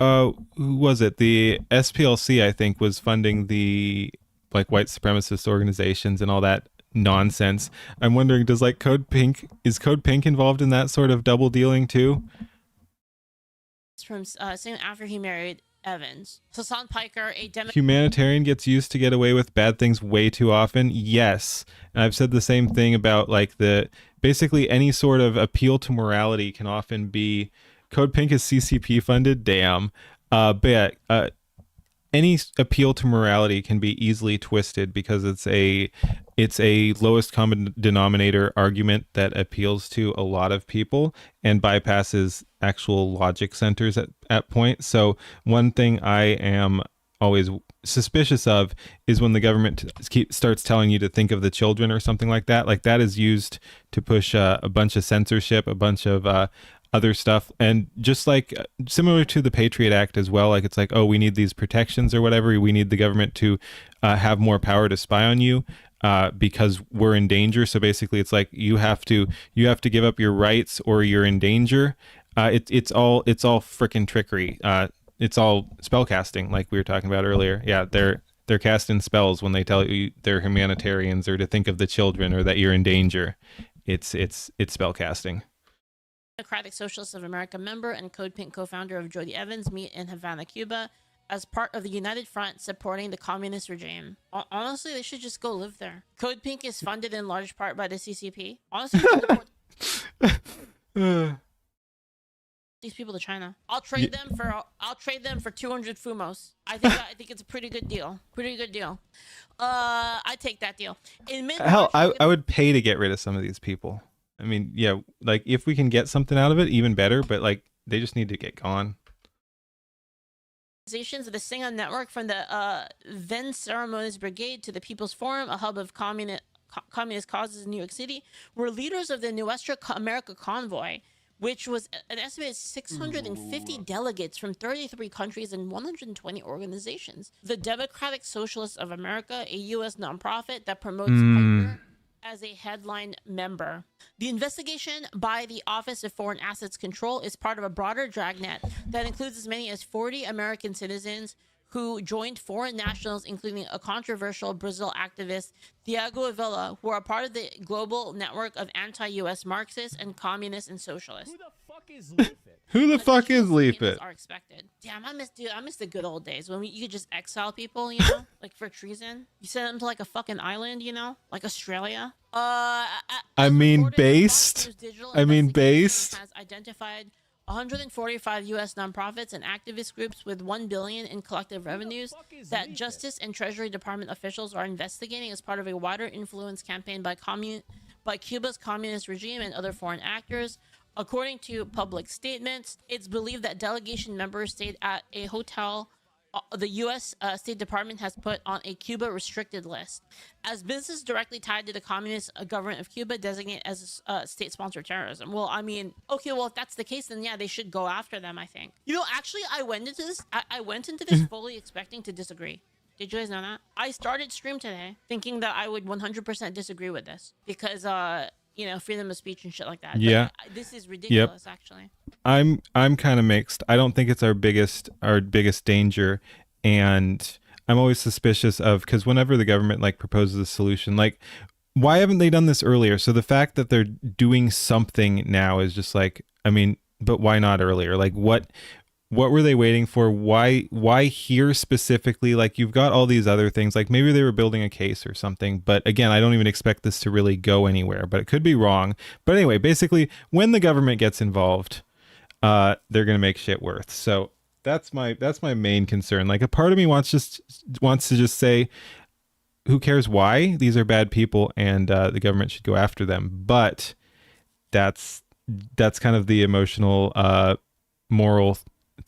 who was it? The SPLC, I think, was funding the like white supremacist organizations and all that nonsense. I'm wondering, is Code Pink involved in that sort of double dealing too? It's from soon after he married Evans. Hassan Piker, a humanitarian, gets used to get away with bad things way too often. Yes, and I've said the same thing about like basically any sort of appeal to morality can often be. Code Pink is CCP funded. Damn, but any appeal to morality can be easily twisted because it's a lowest common denominator argument that appeals to a lot of people and bypasses actual logic centers at point. So one thing I am always suspicious of is when the government starts telling you to think of the children or something like that. Like, that is used to push a bunch of censorship, a bunch of other stuff, and just like similar to the Patriot Act as well. Like, it's like, oh, we need these protections or whatever. We need the government to have more power to spy on you because we're in danger. So basically, it's like you have to give up your rights or you're in danger. It's all freaking trickery. It's all spellcasting, like we were talking about earlier. Yeah, they're casting spells when they tell you they're humanitarians or to think of the children or that you're in danger. It's spellcasting. Democratic Socialists of America member and Code Pink co-founder of Jody Evans meet in Havana, Cuba, as part of the United Front supporting the communist regime. Honestly, they should just go live there. Code Pink is funded in large part by the CCP. Honestly, these people to China. I'll trade them for 200 Fumos. I think it's a pretty good deal. I take that deal. Hell, I would pay to get rid of some of these people. I mean, yeah, like if we can get something out of it, even better. But like, they just need to get gone. The Singa Network, from the Then Ceremonies Brigade to the People's Forum, a hub of communist causes in New York City, were leaders of the Nuestra America Convoy, which was an estimated 650 delegates from 33 countries and 120 organizations. The Democratic Socialists of America, a U.S. nonprofit that promotes Piper as a headline member. The investigation by the Office of Foreign Assets Control is part of a broader dragnet that includes as many as 40 American citizens who joined foreign nationals, including a controversial Brazil activist, Thiago Avila, who are part of the global network of anti-U.S. Marxists and communists and socialists. Who the fuck is Leafit? Who the fuck is Leafit? Are expected. Damn, I miss the good old days when you could just exile people, you know, like for treason. You send them to like a fucking island, you know, like Australia. I mean, based. Has identified 145 U.S. nonprofits and activist groups with $1 billion in collective revenues that Justice and Treasury Department officials are investigating as part of a wider influence campaign by Cuba's communist regime and other foreign actors. According to public statements, it's believed that delegation members stayed at a hotel the U.S. State Department has put on a Cuba restricted list, as businesses directly tied to the communist government of Cuba designate as state-sponsored terrorism. Well, I mean, okay, well, if that's the case, then yeah, they should go after them, I think. You know, actually, I went into this fully expecting to disagree. Did you guys know that? I started stream today thinking that I would 100% disagree with this because, you know, freedom of speech and shit like that. Yeah. But this is ridiculous, actually. I'm kind of mixed. I don't think it's our biggest danger, and I'm always suspicious of, because whenever the government like proposes a solution, like why haven't they done this earlier? So the fact that they're doing something now is just like, I mean, but why not earlier? Like what were they waiting for? Why here specifically? Like you've got all these other things, like maybe they were building a case or something, but again, I don't even expect this to really go anywhere, but it could be wrong. But anyway, basically when the government gets involved, they're going to make shit worse. So that's my main concern. Like a part of me wants to just say, who cares why? These are bad people and the government should go after them. But that's kind of the emotional, moral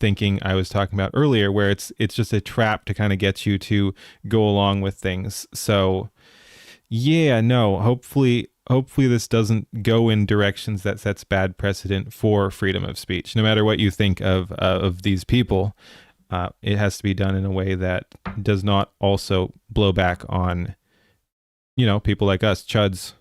thinking I was talking about earlier, where it's just a trap to kind of get you to go along with things. So yeah, no, hopefully this doesn't go in directions that sets bad precedent for freedom of speech. No matter what you think of these people, it has to be done in a way that does not also blow back on, you know, people like us, chuds.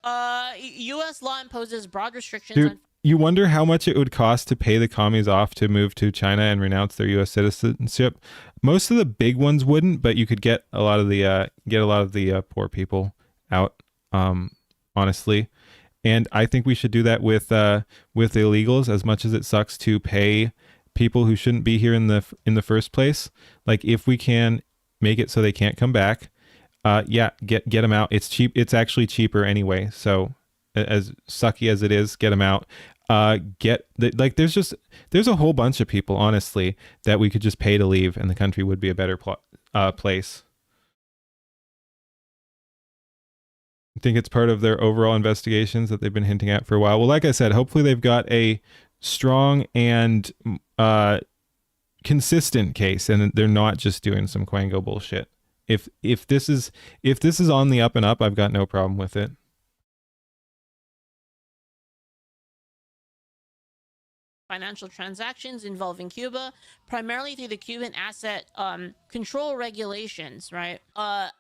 U.S. law imposes broad restrictions Dude, on... You wonder how much it would cost to pay the commies off to move to China and renounce their U.S. citizenship. Most of the big ones wouldn't, but you could get a lot of the poor people out, honestly. And I think we should do that with illegals, as much as it sucks to pay people who shouldn't be here in the first place. Like if we can make it so they can't come back, yeah, get them out. It's cheap. It's actually cheaper anyway. So as sucky as it is, get them out. There's a whole bunch of people, honestly, that we could just pay to leave and the country would be a better place. I think it's part of their overall investigations that they've been hinting at for a while. Well, like I said, hopefully they've got a strong and consistent case and they're not just doing some Quango bullshit. If this is on the up and up, I've got no problem with it. Financial transactions involving Cuba, primarily through the Cuban asset control regulations, right?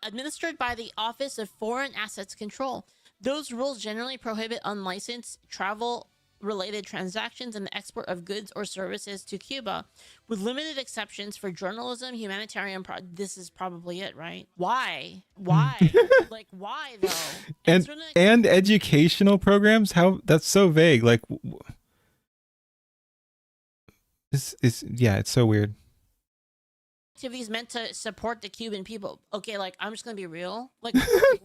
Administered by the Office of Foreign Assets Control. Those rules generally prohibit unlicensed travel related transactions and the export of goods or services to Cuba, with limited exceptions for journalism, humanitarian. This is probably it, right? Why? Why? Like, why though? And educational programs? How? That's so vague. Like, this is, yeah, it's so weird. Activities meant to support the Cuban people. Okay, like, I'm just gonna be real. Like,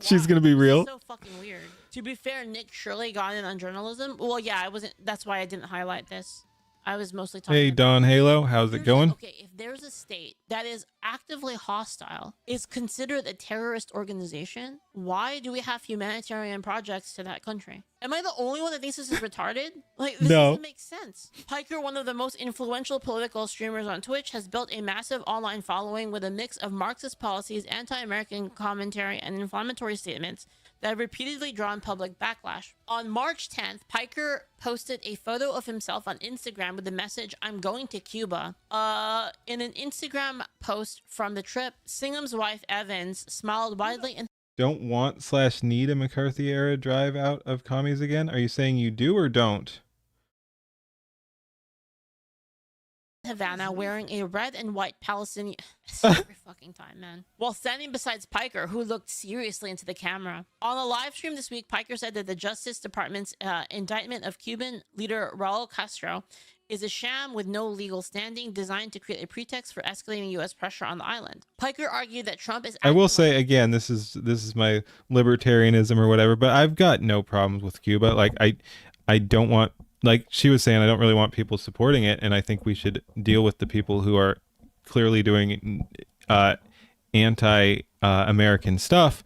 She's why? gonna be real. This is so fucking weird. To be fair, Nick Shirley got in on journalism. Well, yeah, I wasn't. That's why I didn't highlight this. I was mostly talking. Hey, about Don Halo, how's it going? Okay, if there's a state that is actively hostile, is considered a terrorist organization, why do we have humanitarian projects to that country? Am I the only one that thinks this is retarded? Like, this No. doesn't make sense. Piker, one of the most influential political streamers on Twitch, has built a massive online following with a mix of Marxist policies, anti-American commentary, and inflammatory statements that have repeatedly drawn public backlash. On March 10th, Piker posted a photo of himself on Instagram with the message, "I'm going to Cuba." In an Instagram post from the trip, Singham's wife, Evans, smiled widely and Don't want/need a McCarthy era drive out of commies again? Are you saying you do or don't? Havana wearing a red and white Palestinian every fucking time, man, while standing beside Piker, who looked seriously into the camera. On a live stream this week, Piker said that the Justice Department's indictment of Cuban leader Raul Castro is a sham with no legal standing, designed to create a pretext for escalating U.S. pressure on the island. Piker argued that Trump is... I will say again, this is my libertarianism or whatever, but I've got no problems with Cuba. Like, I don't want, like she was saying, I don't really want people supporting it, and I think we should deal with the people who are clearly doing anti-American stuff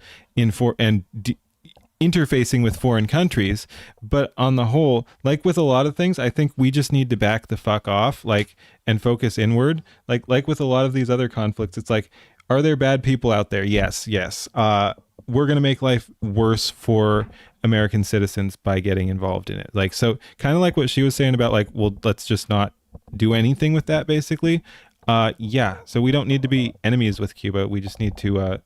interfacing with foreign countries. But on the whole, like with a lot of things, I think we just need to back the fuck off, like, and focus inward. Like with a lot of these other conflicts, it's like, are there bad people out there? Yes. We're going to make life worse for American citizens by getting involved in it. Like, so kind of like what she was saying about, like, well, let's just not do anything with that, basically. Yeah. So we don't need to be enemies with Cuba. We just need to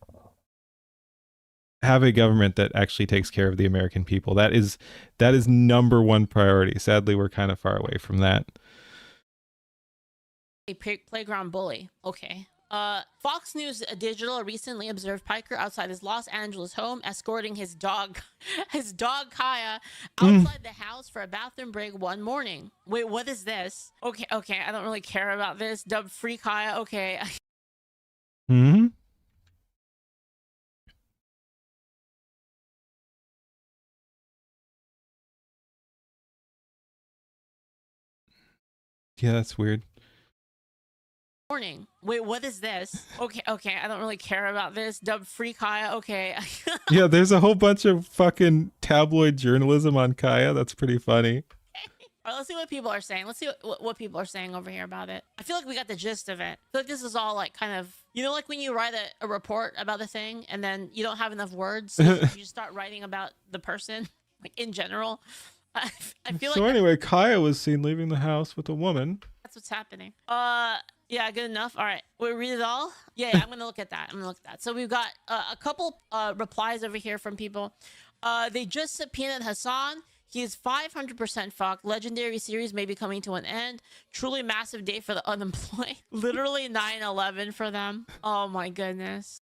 have a government that actually takes care of the American people. That is number one priority. Sadly, we're kind of far away from that. A playground bully. Okay. Fox News Digital recently observed Piker outside his Los Angeles home, escorting his dog Kaya, outside the house for a bathroom break one morning. Wait, what is this? Okay, I don't really care about this. Dubbed Free Kaya. Okay. Hmm. Yeah, that's weird. Morning. Wait, what is this? Okay, I don't really care about this. Dubbed Free Kaya. Okay. Yeah, there's a whole bunch of fucking tabloid journalism on Kaya. That's pretty funny. All right, let's see what people are saying. Let's see what people are saying over here about it. I feel like we got the gist of it. I feel like this is all like kind of, like when you write a report about the thing and then you don't have enough words, so you just start writing about the person, like in general. I feel like... So anyway, Kaya was seen leaving the house with a woman. That's what's happening. Yeah, good enough. All right, we read it all. Yeah, I'm gonna look at that. So we've got a couple replies over here from people. They just subpoenaed Hassan. He is 500% fucked. Legendary series may be coming to an end. Truly massive day for the unemployed. Literally 9/11 for them. Oh my goodness.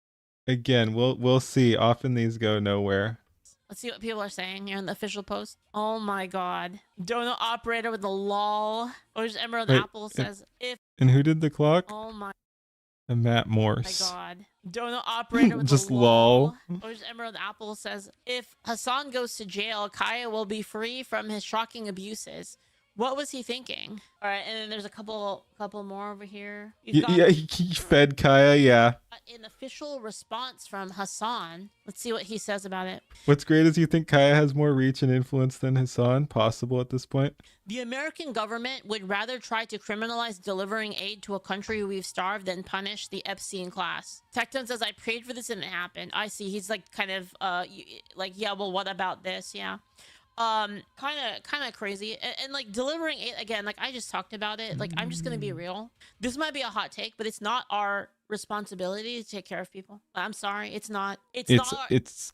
Again, we'll see. Often these go nowhere. Let's see what people are saying here in the official post. Oh my god. Donut operator with the lol. Or just Emerald Apple says, if... And who did the clock? Oh my... And Matt Morse. Oh my god. Donut operator with just the lol. Or just Emerald Apple says, if Hassan goes to jail, Kaya will be free from his shocking abuses. What was he thinking? All right, and then there's a couple more over here. Yeah, he fed Kaya, yeah. An official response from Hassan. Let's see what he says about it. What's great is you think Kaya has more reach and influence than Hassan possible at this point. The American government would rather try to criminalize delivering aid to a country we've starved than punish the Epstein class. Tecton says, I prayed for this and it happened. I see. He's like kind of like, yeah, well, what about this? Yeah. Kind of crazy. And like delivering it again, like I just talked about it. Like, I'm just gonna be real. This might be a hot take, but it's not our responsibility to take care of people. I'm sorry, it's not. It's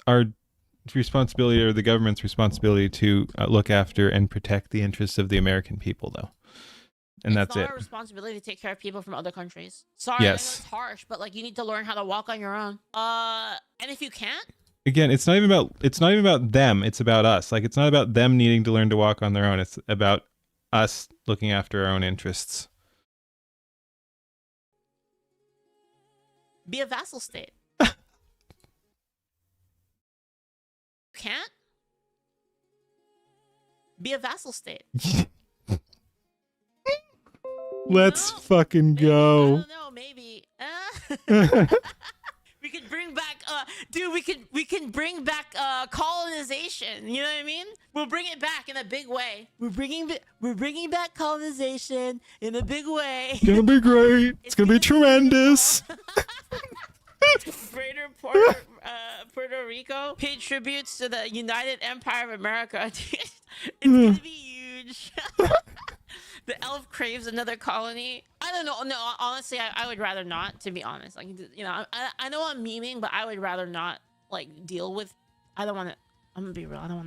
responsibility, or the government's responsibility, to look after and protect the interests of the American people, though. And It's that's not it. our responsibility to take care of people from other countries. Sorry, I know Yes. it's harsh, but like you need to learn how to walk on your own. And if you can't, Again, it's not even about them. It's about us. Like, it's not about them needing to learn to walk on their own. It's about us looking after our own interests. be a vassal state. Can't be a vassal state. Let's No, fucking maybe, go. I don't know, maybe. We could bring back, dude. We can bring back colonization. You know what I mean? We'll bring it back in a big way. We're bringing back colonization in a big way. It's gonna be great. It's gonna be tremendous. Greater Puerto Rico paid tributes to the United Empire of America. It's gonna be huge. The elf craves another colony. I don't know. No, honestly, I would rather not. To be honest, like, you know, I know I'm memeing, but I would rather not like deal with. I don't want to. I'm gonna be real. I don't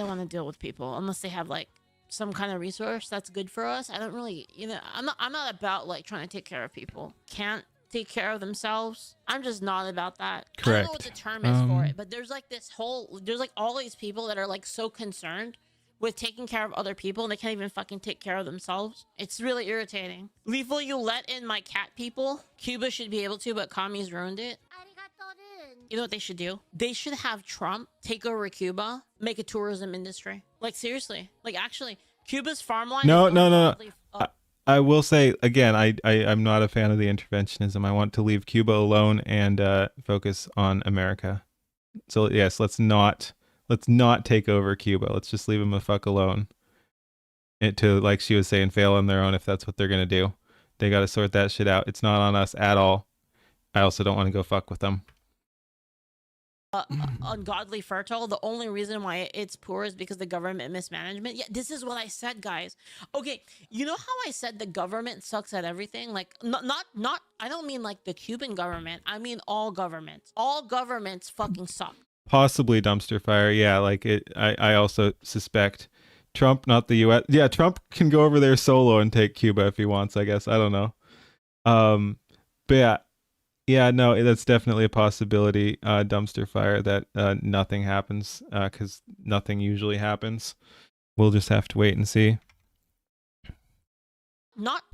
want to deal with people unless they have like some kind of resource that's good for us. I don't really, you know, I'm not about like trying to take care of people. Can't take care of themselves. I'm just not about that. I don't know what the term is for it, but there's like there's like all these people that are like so concerned with taking care of other people and they can't even fucking take care of themselves. It's really irritating. Lethal, you let in my cat people. Cuba should be able to, but commies ruined it. You know what they should do? They should have Trump take over Cuba, make a tourism industry. Like, seriously. Like, actually, Cuba's farmland. No. I will say again, I'm not a fan of the interventionism. I want to leave Cuba alone and focus on America. So yes, let's not take over Cuba. Let's just leave them the fuck alone. It to, like she was saying, fail on their own if that's what they're gonna do. They got to sort that shit out. It's not on us at all. I also don't want to go fuck with them. Ungodly fertile. The only reason why it's poor is because the government mismanagement. Yeah, this is what I said, guys. Okay, you know how I said the government sucks at everything? Like, not. I don't mean like the Cuban government. I mean all governments. All governments fucking suck. Possibly dumpster fire. Yeah, like it. I also suspect Trump, not the U.S. Yeah, Trump can go over there solo and take Cuba if he wants. I guess I don't know. But yeah, no, that's definitely a possibility. Dumpster fire, that nothing happens because nothing usually happens. We'll just have to wait and see.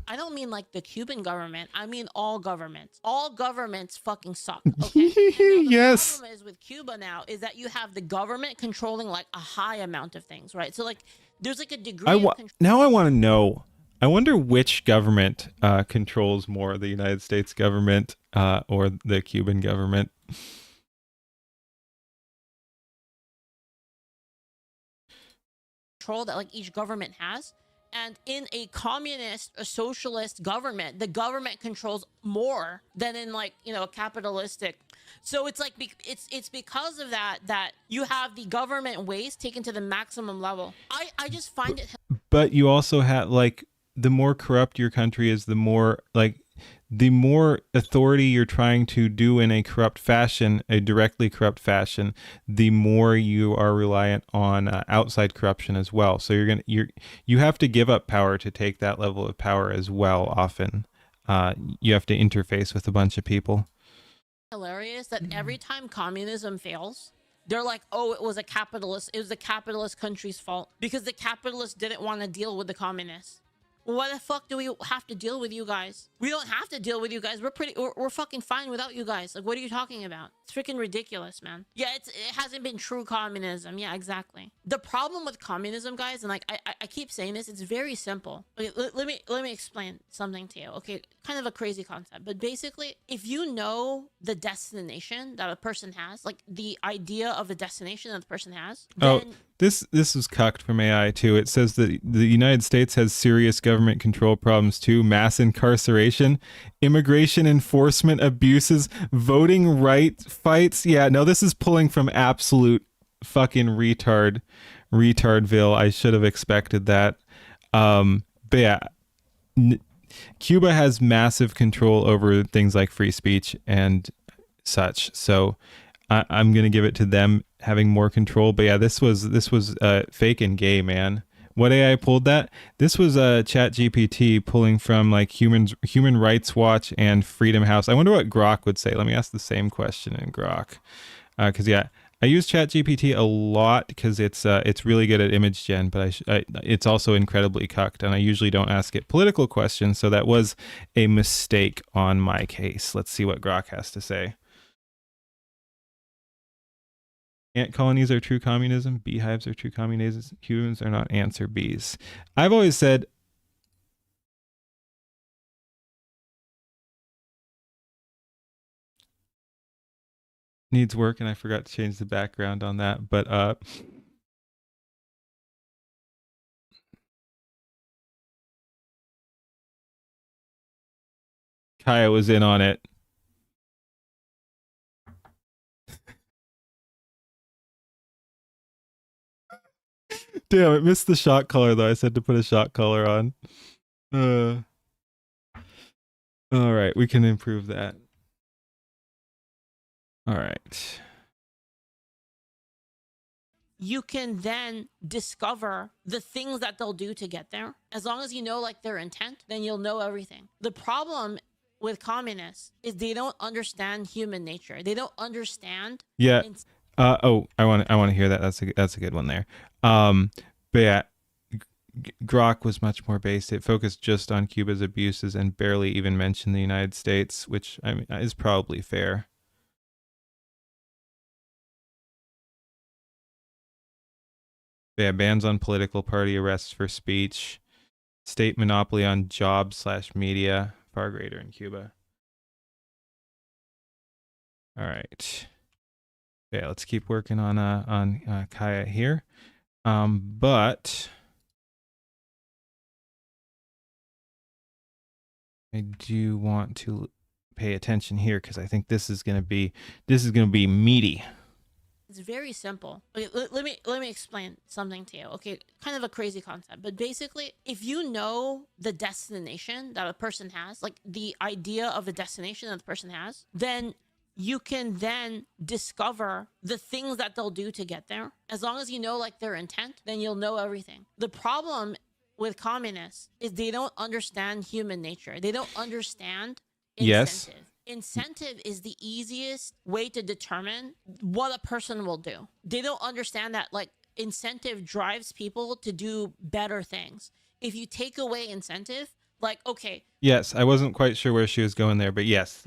I don't mean like the Cuban government. I mean all governments. All governments fucking suck. Okay. The Yes. problem is with Cuba now is that you have the government controlling like a high amount of things, right? So like there's like a degree of control. Now I want to know. I wonder which government controls more, the United States government or the Cuban government. Control that like each government has. And in a communist or socialist government, the government controls more than in like, you know, a capitalistic. So it's like it's because of that you have the government waste taken to the maximum level. I just find it. But you also have like the more corrupt your country is, the more authority you're trying to do in a corrupt fashion, a directly corrupt fashion, the more you are reliant on outside corruption as well. So you have to give up power to take that level of power as well. Often, you have to interface with a bunch of people. Hilarious that every time communism fails, they're like, oh, it was the capitalist country's fault because the capitalists didn't want to deal with the communists. Well, why the fuck do we have to deal with you guys? We don't have to deal with you guys. We're fucking fine without you guys. Like, what are you talking about? It's freaking ridiculous, man. Yeah, it hasn't been true communism. Yeah, exactly. The problem with communism, guys, and like I keep saying this, it's very simple. Okay, let me explain something to you. Okay, kind of a crazy concept, but basically, if you know the destination that a person has, like the idea of the destination that the person has, then This is cucked from AI too. It says that the United States has serious government control problems too: mass incarceration, immigration enforcement abuses, voting rights fights. Yeah, no, this is pulling from absolute fucking retardville. I should have expected that. But yeah, Cuba has massive control over things like free speech and such. So I'm going to give it to them having more control. But yeah, this was fake and gay, man. What AI pulled that? This was Chat GPT pulling from like Human Rights Watch and Freedom House. I wonder what Grok would say. Let me ask the same question in Grok, because yeah, I use Chat GPT a lot because it's really good at image gen, but it's also incredibly cucked, and I usually don't ask it political questions. So that was a mistake on my case. Let's see what Grok has to say. Ant colonies are true communism. Beehives are true communism. Humans are not ants or bees. I've always said needs work, and I forgot to change the background on that. But Kaya was in on it. Damn, it missed the shot color though. I said to put a shot color on. All right, we can improve that. All right. You can then discover the things that they'll do to get there. As long as you know like their intent, then you'll know everything. The problem with communists is they don't understand human nature. They don't understand. Yeah. Oh, I want to hear that. That's a good one there. But yeah, Grok was much more based. It focused just on Cuba's abuses and barely even mentioned the United States, which I mean is probably fair. But yeah, bans on political party arrests for speech, state monopoly on jobs/media, far greater in Cuba. All right. Yeah, let's keep working on Kaya here. But I do want to pay attention here because I think this is gonna be meaty. It's very simple. Okay, let me explain something to you. Okay, kind of a crazy concept, but basically, if you know the destination that a person has, like the idea of the destination that the person has, then you can then discover the things that they'll do to get there. As long as you know like their intent, then you'll know everything. The problem with communists is they don't understand human nature. They don't understand incentive. Yes. Incentive is the easiest way to determine what a person will do. They don't understand that like incentive drives people to do better things. If you take away incentive, like, okay. Yes, I wasn't quite sure where she was going there, but yes.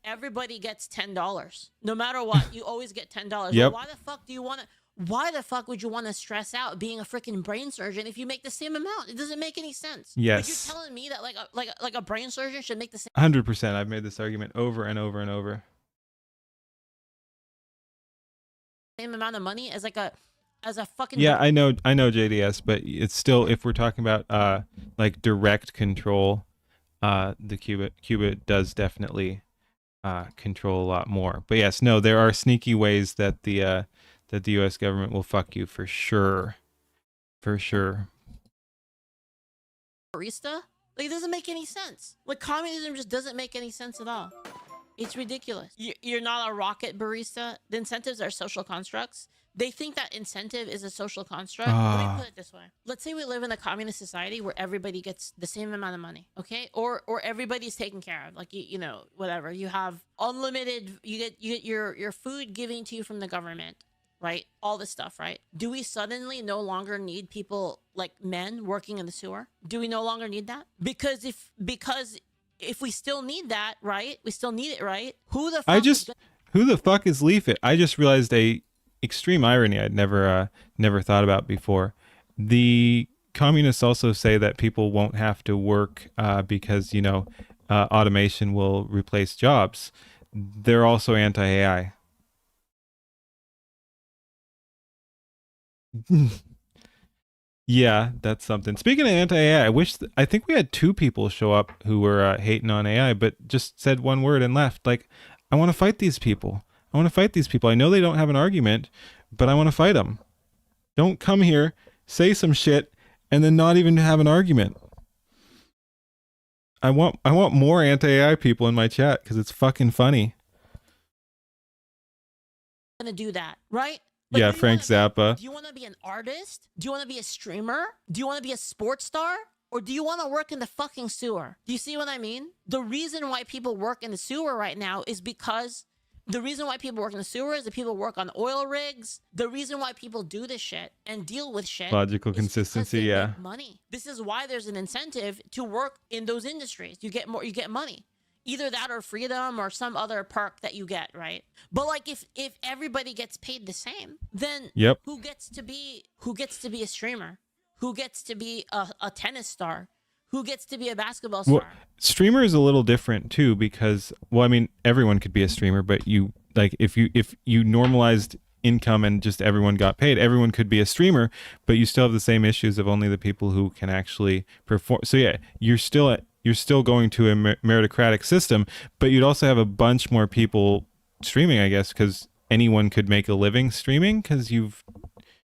Everybody gets $10. No matter what, you always get $10. Yep. Well, why the fuck would you want to stress out being a freaking brain surgeon if you make the same amount? It doesn't make any sense. Yes. But you're telling me that like a brain surgeon should make the same 100%. I've made this argument over and over and over. amount of money as a fucking Yeah, I know JDS, but it's still, if we're talking about like direct control, the Cuba does definitely control a lot more. But yes, no, there are sneaky ways that the US government will fuck you for sure. For sure. barista? Like, it doesn't make any sense. Like, communism just doesn't make any sense at all. It's ridiculous. You're not a rocket barista. The incentives are social constructs. They think that incentive is a social construct. Let me put it this way. Let's say we live in a communist society where everybody gets the same amount of money, okay? Or everybody's taken care of. Like, you know, whatever. You have unlimited, you get your food given to you from the government, right? All this stuff, right? Do we suddenly no longer need people like men working in the sewer? Do we no longer need that? Because if we still need that, right? We still need it, right? Who the fuck is Leaf It? I just realized a extreme irony I'd never thought about before. The communists also say that people won't have to work because, you know, automation will replace jobs. They're also anti-AI. Yeah, that's something. Speaking of anti-AI, I think we had 2 people show up who were hating on AI, but just said one word and left. Like, I want to fight these people. I know they don't have an argument, but I want to fight them. Don't come here, say some shit, and then not even have an argument. I want more anti-AI people in my chat because it's fucking funny. Gonna do that, right? Like, Yeah, do you Frank wanna Zappa. do you want to be an artist? Do you want to be a streamer? Do you want to be a sports star? Or do you want to work in the fucking sewer? Do you see what I mean? The reason why people work in the sewer right now is because the reason why people work in the sewer is that people work on oil rigs. The reason why people do this shit and deal with shit Logical is because consistency, they yeah. make money. This is why there's an incentive to work in those industries. You get more, you get money. Either that or freedom or some other perk that you get, right? But like if everybody gets paid the same, then Yep. who gets to be a streamer? Who gets to be a tennis star? Who gets to be a basketball star? Well, streamer is a little different too because, well, I mean, everyone could be a streamer, but you like if you normalized income and just everyone got paid, everyone could be a streamer, but you still have the same issues of only the people who can actually perform. So yeah, you're still going to a meritocratic system, but you'd also have a bunch more people streaming, I guess, because anyone could make a living streaming because you've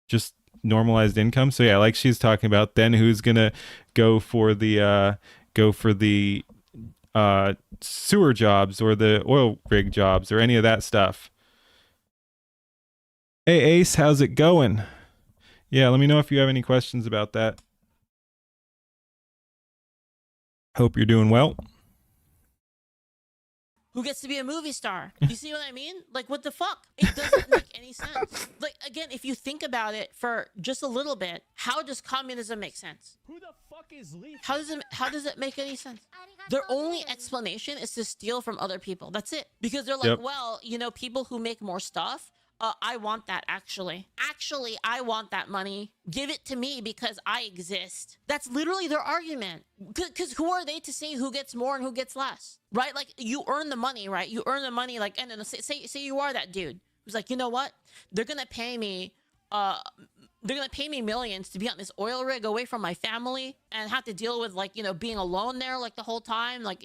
just normalized income. So yeah, like she's talking about, then who's gonna go for the sewer jobs or the oil rig jobs or any of that stuff? Hey Ace, how's it going? Yeah, let me know if you have any questions about that. Hope you're doing well. Who gets to be a movie star? You see what I mean? Like, what the fuck? It doesn't make any sense. Like, again, if you think about it for just a little bit, how does communism make sense? Who the fuck is Lee? How does it make any sense? Their only explanation is to steal from other people. That's it. Because they're like, Yep. well, you know, people who make more stuff, I want that actually. Actually, I want that money. Give it to me because I exist. That's literally their argument. Because who are they to say who gets more and who gets less? Right? Like, you earn the money, right? You earn the money, like, and then say you are that dude who's like, you know what? They're gonna pay me millions to be on this oil rig away from my family and have to deal with, like, you know, being alone there like the whole time, like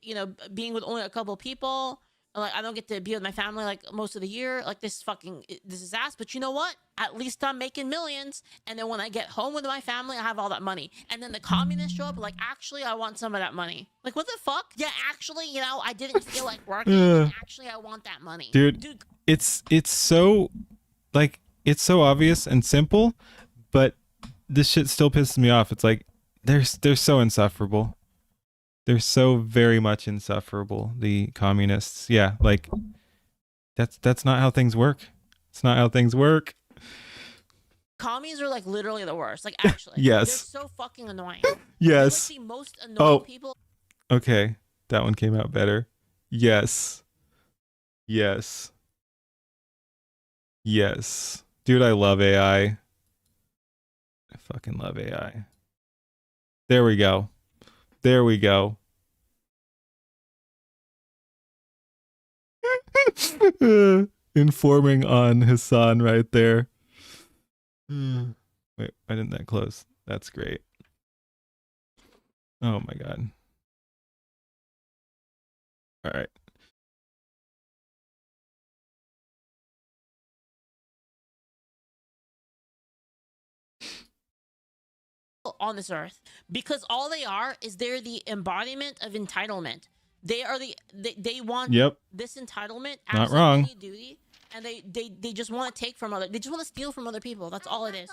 you know, being with only a couple people. Like, I don't get to be with my family like most of the year. Like, this is ass. But you know what? At least I'm making millions. And then when I get home with my family, I have all that money. And then the communists show up like, actually, I want some of that money. Like, what the fuck? Yeah, actually, you know, I didn't feel like working. And actually, I want that money. Dude, it's so, like, it's so obvious and simple, but this shit still pisses me off. It's like, they're so insufferable. They're so very much insufferable, the communists. Yeah, like, that's not how things work. It's not how things work. Commies are, like, literally the worst. Like, actually. Yes. They're so fucking annoying. Yes. They're like the most annoying people. Okay, that one came out better. Yes. Yes. Yes. Dude, I love AI. I fucking love AI. There we go. There we go. Informing on Hassan right there. Wait, why didn't that close? That's great. Oh my god. All right. On this earth, because all they are is they're the embodiment of entitlement. They are they want this entitlement, not wrong, duty, and they just want to take from they just want to steal from other people. That's all it is.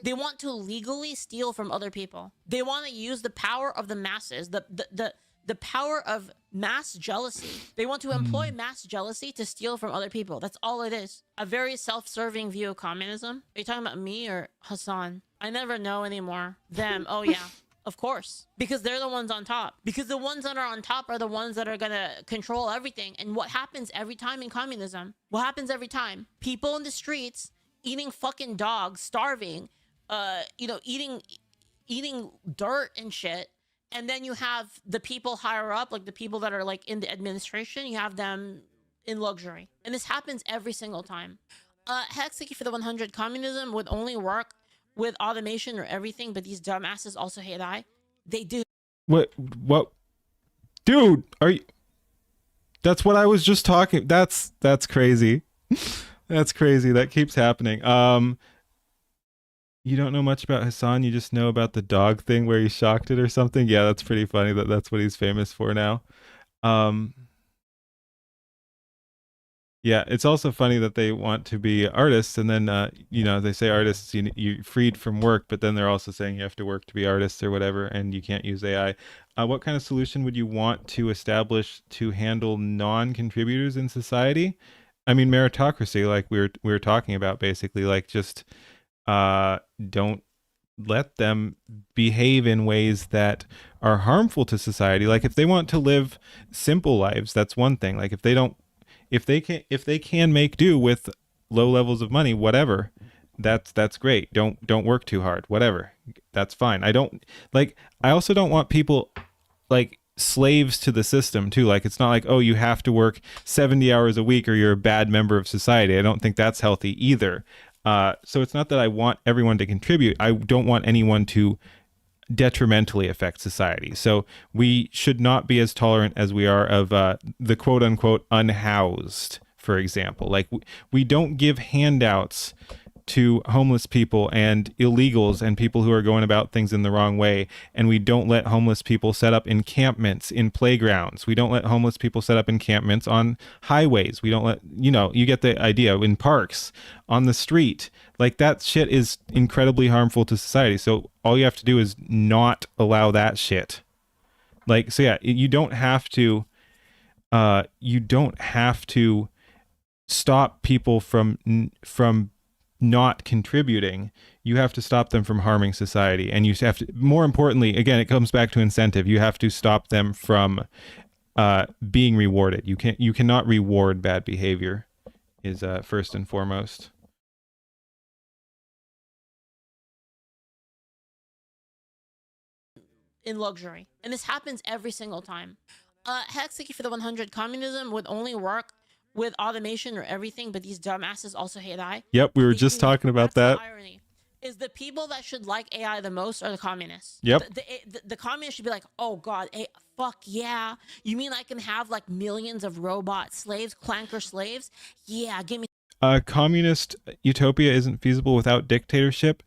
They want to legally steal from other people. They want to use the power of the masses, the power of mass jealousy. They want to employ mass jealousy to steal from other people. That's all it is. A very self-serving view of communism. Are you talking about me or Hassan? I never know anymore. Them. Oh yeah, of course. Because they're the ones on top. Because the ones that are on top are the ones that are gonna control everything. And what happens every time in communism? What happens every time? People in the streets eating fucking dogs, starving, you know, eating dirt and shit. And then you have the people higher up, like the people that are like in the administration, you have them in luxury. And this happens every single time. Hex, thank you for the 100. Communism would only work with automation or everything, but these dumbasses also hate AI. They do. What? Dude, are you... That's what I was just talking... That's crazy. That's crazy. That keeps happening. You don't know much about Hassan, you just know about the dog thing where he shocked it or something? Yeah, that's pretty funny that that's what he's famous for now. Yeah, it's also funny that they want to be artists, and then they say artists you're freed from work, but then they're also saying you have to work to be artists or whatever, and you can't use AI. What kind of solution would you want to establish to handle non-contributors in society? I mean, meritocracy, like we were talking about, basically, like just don't let them behave in ways that are harmful to society. Like if they want to live simple lives, that's one thing. Like if they can make do with low levels of money, whatever, that's great. Don't work too hard, whatever, that's fine. I also don't want people like slaves to the system too. Like it's not like, oh, you have to work 70 hours a week or you're a bad member of society. I don't think that's healthy either. So it's not that I want everyone to contribute. I don't want anyone to detrimentally affect society. So we should not be as tolerant as we are of the quote unquote unhoused, for example. Like we don't give handouts to homeless people and illegals and people who are going about things in the wrong way. And we don't let homeless people set up encampments in playgrounds. We don't let homeless people set up encampments on highways. We don't let, you get the idea, in parks, on the street. Like that shit is incredibly harmful to society. So all you have to do is not allow that shit. Like, so yeah, you don't have to stop people from not contributing. You have to stop them from harming society, and you have to, more importantly, again, it comes back to incentive. You have to stop them from being rewarded. You cannot reward bad behavior, is first and foremost. In luxury, and this happens every single time. Hex, thank you for the 100. Communism would only work with automation or everything, but these dumbasses also hate AI. Yep, we were just talking about that. The irony is the people that should like AI the most are the communists. Yep. The communists should be like, oh god, fuck yeah. You mean I can have like millions of robot slaves, clanker slaves? Yeah, give me. Communist utopia isn't feasible without dictatorship.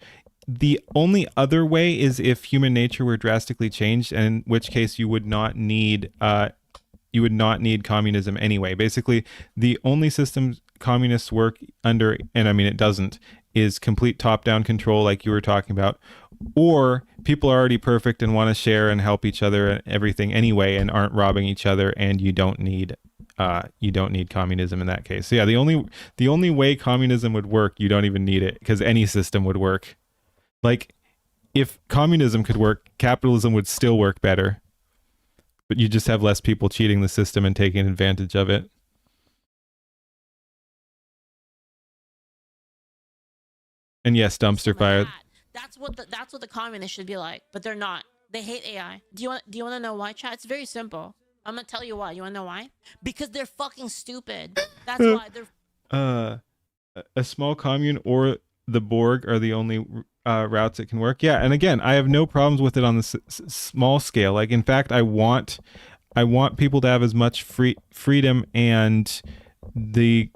The only other way is if human nature were drastically changed, and in which case you would not need communism anyway. Basically, the only system communists work under, and I mean it doesn't, is complete top-down control like you were talking about, or people are already perfect and want to share and help each other and everything anyway and aren't robbing each other, and you don't need communism in that case. So yeah, the only way communism would work, you don't even need it, because any system would work. Like, if communism could work, capitalism would still work better. But you just have less people cheating the system and taking advantage of it. And yes, dumpster fire. That's what the communists should be like, but they're not. They hate AI. Do you want to know why, chat? It's very simple. I'm gonna tell you why. You wanna know why? Because they're fucking stupid. That's why they're. A small commune or the Borg are the only routes it can work. Yeah, and again, I have no problems with it on the small scale. Like, in fact, I want people to have as much freedom and the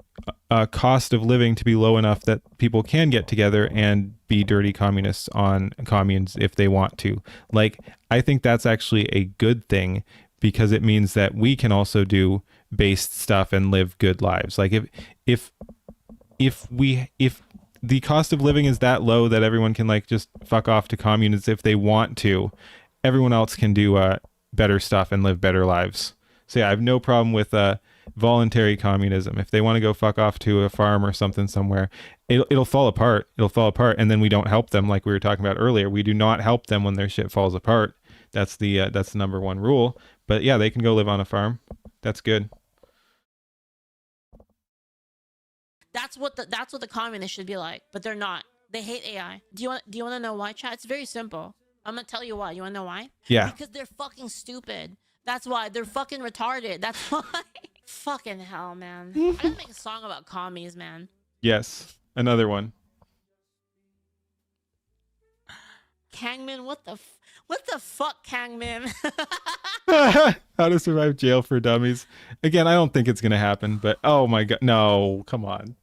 cost of living to be low enough that people can get together and be dirty communists on communes if they want to. Like, I think that's actually a good thing, because it means that we can also do based stuff and live good lives. Like, if the cost of living is that low that everyone can like just fuck off to communes if they want to, everyone else can do better stuff and live better lives. So yeah, I have no problem with voluntary communism. If they want to go fuck off to a farm or something somewhere, it'll fall apart. It'll fall apart, and then we don't help them, like we were talking about earlier. We do not help them when their shit falls apart. That's the number one rule. But yeah, they can go live on a farm. That's good. That's what the communists should be like, but they're not. They hate AI. Do you want to know why, chat? It's very simple. I'm gonna tell you why. You wanna know why? Yeah. Because they're fucking stupid. That's why. They're fucking retarded. That's why. Fucking hell, man. I gotta make a song about commies, man. Yes, another one. Kangman, what the fuck, Kangman? How to survive jail for dummies. Again, I don't think it's gonna happen, but oh my god, no, come on.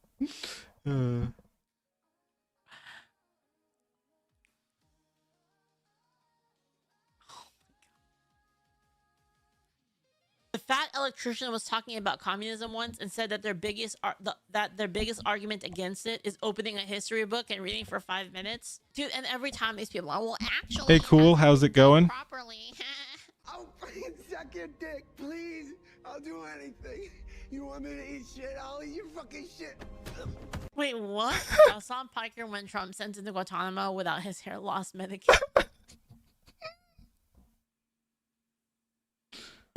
The fat electrician was talking about communism once and said that their biggest argument against it is opening a history book and reading for 5 minutes. Dude, and every time these people are, well, actually, Hey, cool. How's it going? properly. I'll fucking suck your dick, please. I'll do anything. You want me to eat shit? I'll eat your fucking shit. Wait, what? Sam Piker when Trump sent into Guantanamo without his hair loss medication.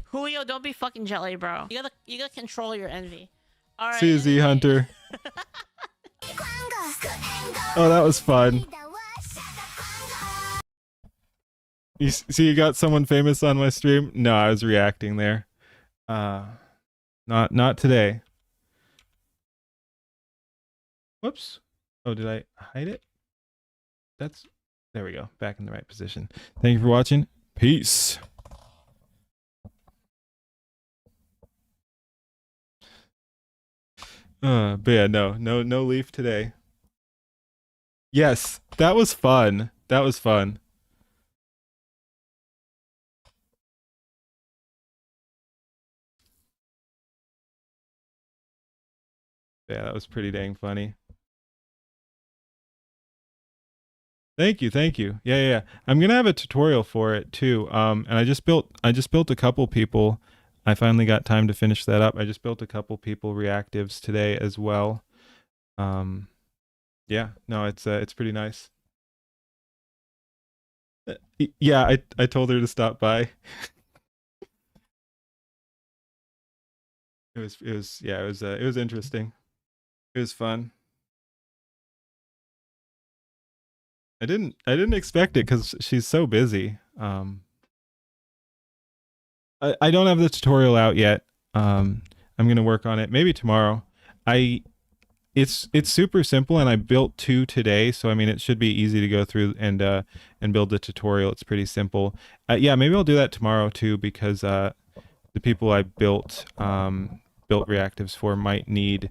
Julio, don't be fucking jelly, bro. You gotta control your envy. All right. See you, Z Hunter. Oh, that was fun. You see, you got someone famous on my stream? No, I was reacting there. Not today. Whoops. Oh, did I hide it? There we go. Back in the right position. Thank you for watching. Peace. But yeah, no leaf today. Yes, that was fun. That was fun. Yeah, that was pretty dang funny. Thank you. Yeah. I'm gonna have a tutorial for it too. And I just built a couple people. I finally got time to finish that up. I just built a couple people reactives today as well. Yeah, no, it's pretty nice. Yeah, I told her to stop by. It was interesting. It was fun. I didn't expect it because she's so busy. I don't have the tutorial out yet. I'm gonna work on it maybe tomorrow. It's super simple, and I built 2 today, so I mean it should be easy to go through and build the tutorial. It's pretty simple. Yeah, maybe I'll do that tomorrow too, because the people I built reactives for might need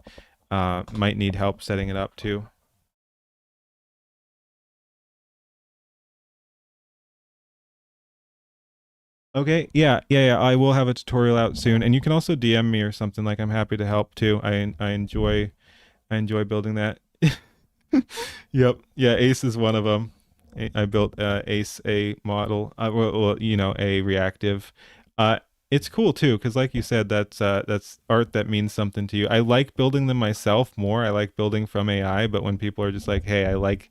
help setting it up too. Okay, yeah. I will have a tutorial out soon, and you can also DM me or something. Like, I'm happy to help too. I enjoy building that. Yep, yeah. Ace is one of them. I built Ace a model. Well, a reactive. It's cool too, because like you said, that's art that means something to you. I like building them myself more. I like building from AI, but when people are just like, hey, I like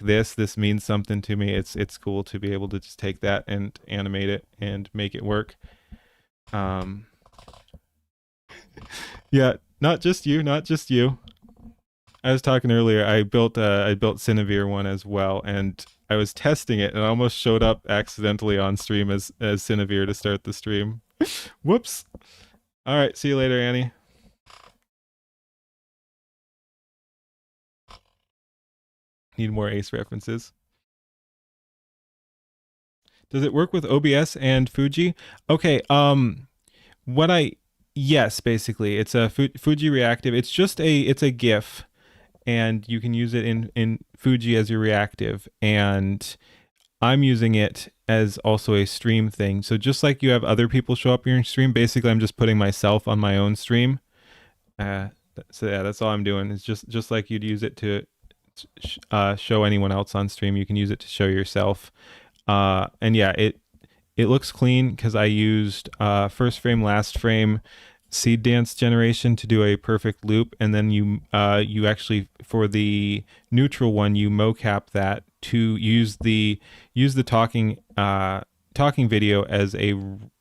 this means something to me, it's cool to be able to just take that and animate it and make it work. Yeah, not just you. I was talking earlier, I built Cinevere one as well, and I was testing it and I almost showed up accidentally on stream as Cinevere to start the stream. Whoops. All right, see you later, Annie. Need more Ace references. Does it work with OBS and Fuji? Okay, yes, basically. It's a Fuji reactive. It's just it's a GIF, and you can use it in Fuji as your reactive, and I'm using it as also a stream thing. So just like you have other people show up in your stream, basically I'm just putting myself on my own stream. So yeah, that's all I'm doing. It's just like you'd use it to show anyone else on stream, you can use it to show yourself. And yeah, it looks clean because I used first frame, last frame, seed dance generation to do a perfect loop, and then you actually, for the neutral one, you mocap that to use the talking video as a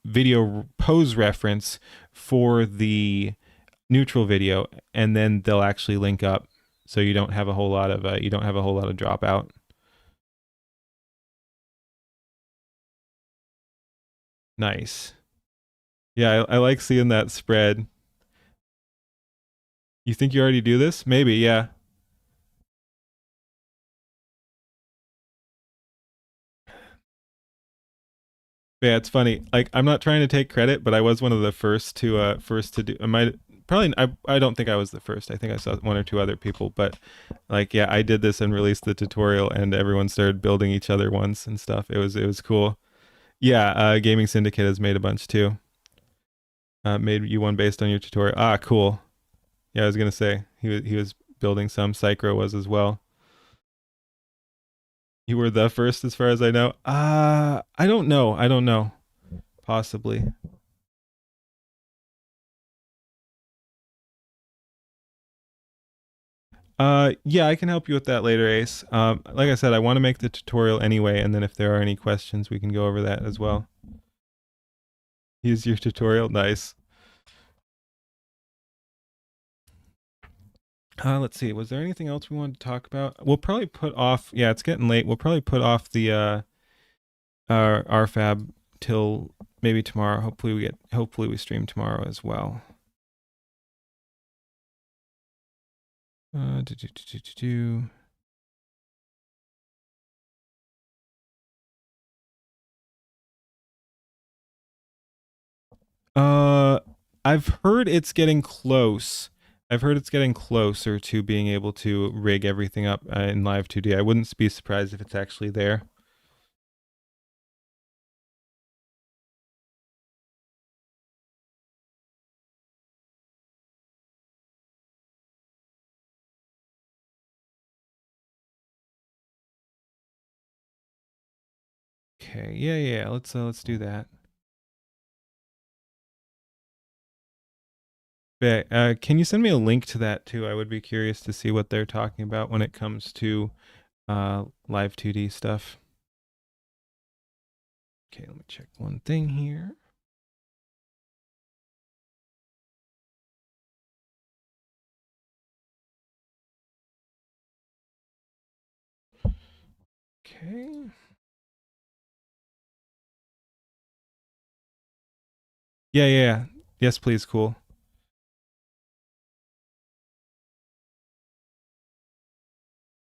video pose reference for the neutral video, and then they'll actually link up, so you don't have a whole lot of dropout. Nice. Yeah, I like seeing that spread. You think you already do this? Maybe, yeah. Yeah, it's funny. Like, I'm not trying to take credit, but I was one of the first to do. I don't think I was the first. I think I saw 1 or 2 other people, but like, yeah, I did this and released the tutorial, and everyone started building each other ones and stuff. It was cool. Yeah, Gaming Syndicate has made a bunch too. made you one based on your tutorial. Ah, cool. Yeah, I was gonna say he was building some. Psychro was as well. You were the first, as far as I know. I don't know. I don't know. Possibly. Yeah, I can help you with that later, Ace. Like I said, I want to make the tutorial anyway, and then if there are any questions, we can go over that as well. Use your tutorial. Nice. Let's see. Was there anything else we wanted to talk about? We'll probably put off. Yeah, it's getting late. We'll probably put off the our RFAB till maybe tomorrow. Hopefully we stream tomorrow as well. I've heard it's getting close. I've heard it's getting closer to being able to rig everything up in Live 2D. I wouldn't be surprised if it's actually there. Okay, yeah. Let's do that. Can you send me a link to that too? I would be curious to see what they're talking about when it comes to Live 2D stuff. Okay, let me check one thing here. Okay. Yeah. Yes, please. Cool.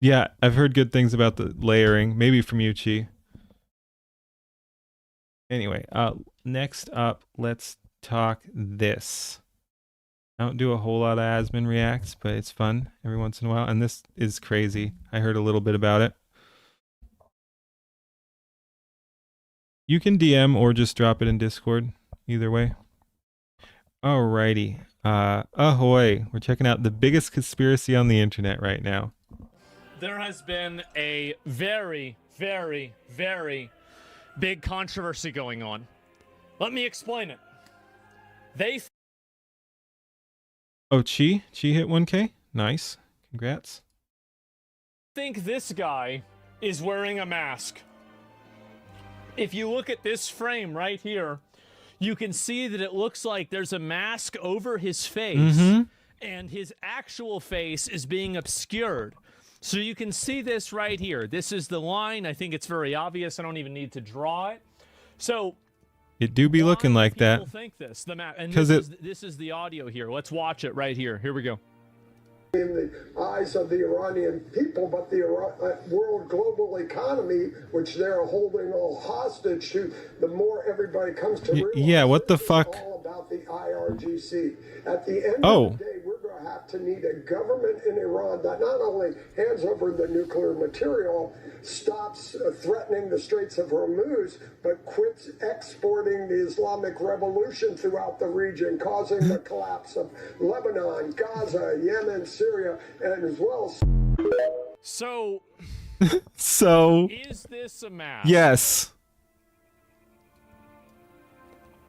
Yeah, I've heard good things about the layering, maybe from Yuchi. Anyway, next up, let's talk this. I don't do a whole lot of Asmin reacts, but it's fun every once in a while, and this is crazy. I heard a little bit about it. You can DM or just drop it in Discord, either way. Alrighty. Ahoy. We're checking out the biggest conspiracy on the internet right now. There has been a very, very, very big controversy going on. Let me explain it. Oh, Chi hit 1K? Nice. Congrats. Think this guy is wearing a mask. If you look at this frame right here, you can see that it looks like there's a mask over his face, and his actual face is being obscured. So you can see this right here. This is the line. I think it's very obvious. I don't even need to draw it. So it do be looking like that. People think this. This is the audio here. Let's watch it right here. Here we go. In the eyes of the Iranian people, but the world global economy, which they're holding all hostage to, the more everybody comes to realize. Yeah, what the fuck? It's all about the IRGC. At the end of the day, we're going to have to need a government in Iran that not only hands over the nuclear material, stops threatening the Straits of Hormuz, but quits exporting the Islamic Revolution throughout the region, causing the collapse of Lebanon, Gaza, Yemen, Syria, and as well. So is this a mask? Yes.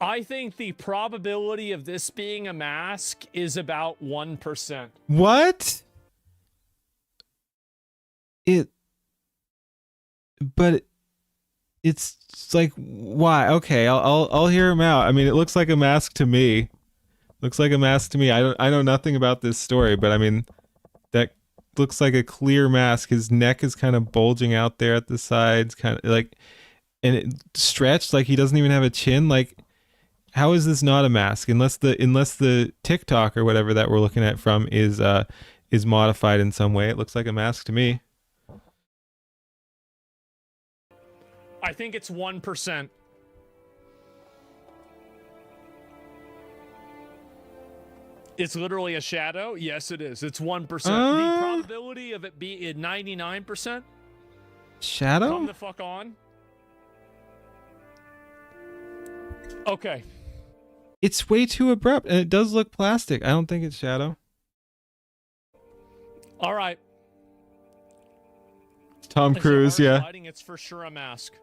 I think the probability of this being a mask is about 1%. What? It's like, why? Okay, I'll hear him out. I mean, it looks like a mask to me. Looks like a mask to me. I know nothing about this story, but I mean, that looks like a clear mask. His neck is kind of bulging out there at the sides, kind of like, and it stretched like he doesn't even have a chin. Like, how is this not a mask? Unless the TikTok or whatever that we're looking at from is modified in some way. It looks like a mask to me. I think it's 1%. It's literally a shadow? Yes, it is. It's 1%. The probability of it being 99%? Shadow? Come the fuck on. Okay. It's way too abrupt, and it does look plastic. I don't think it's shadow. All right. It's Tom Cruise, yeah. Lighting, it's for sure a mask.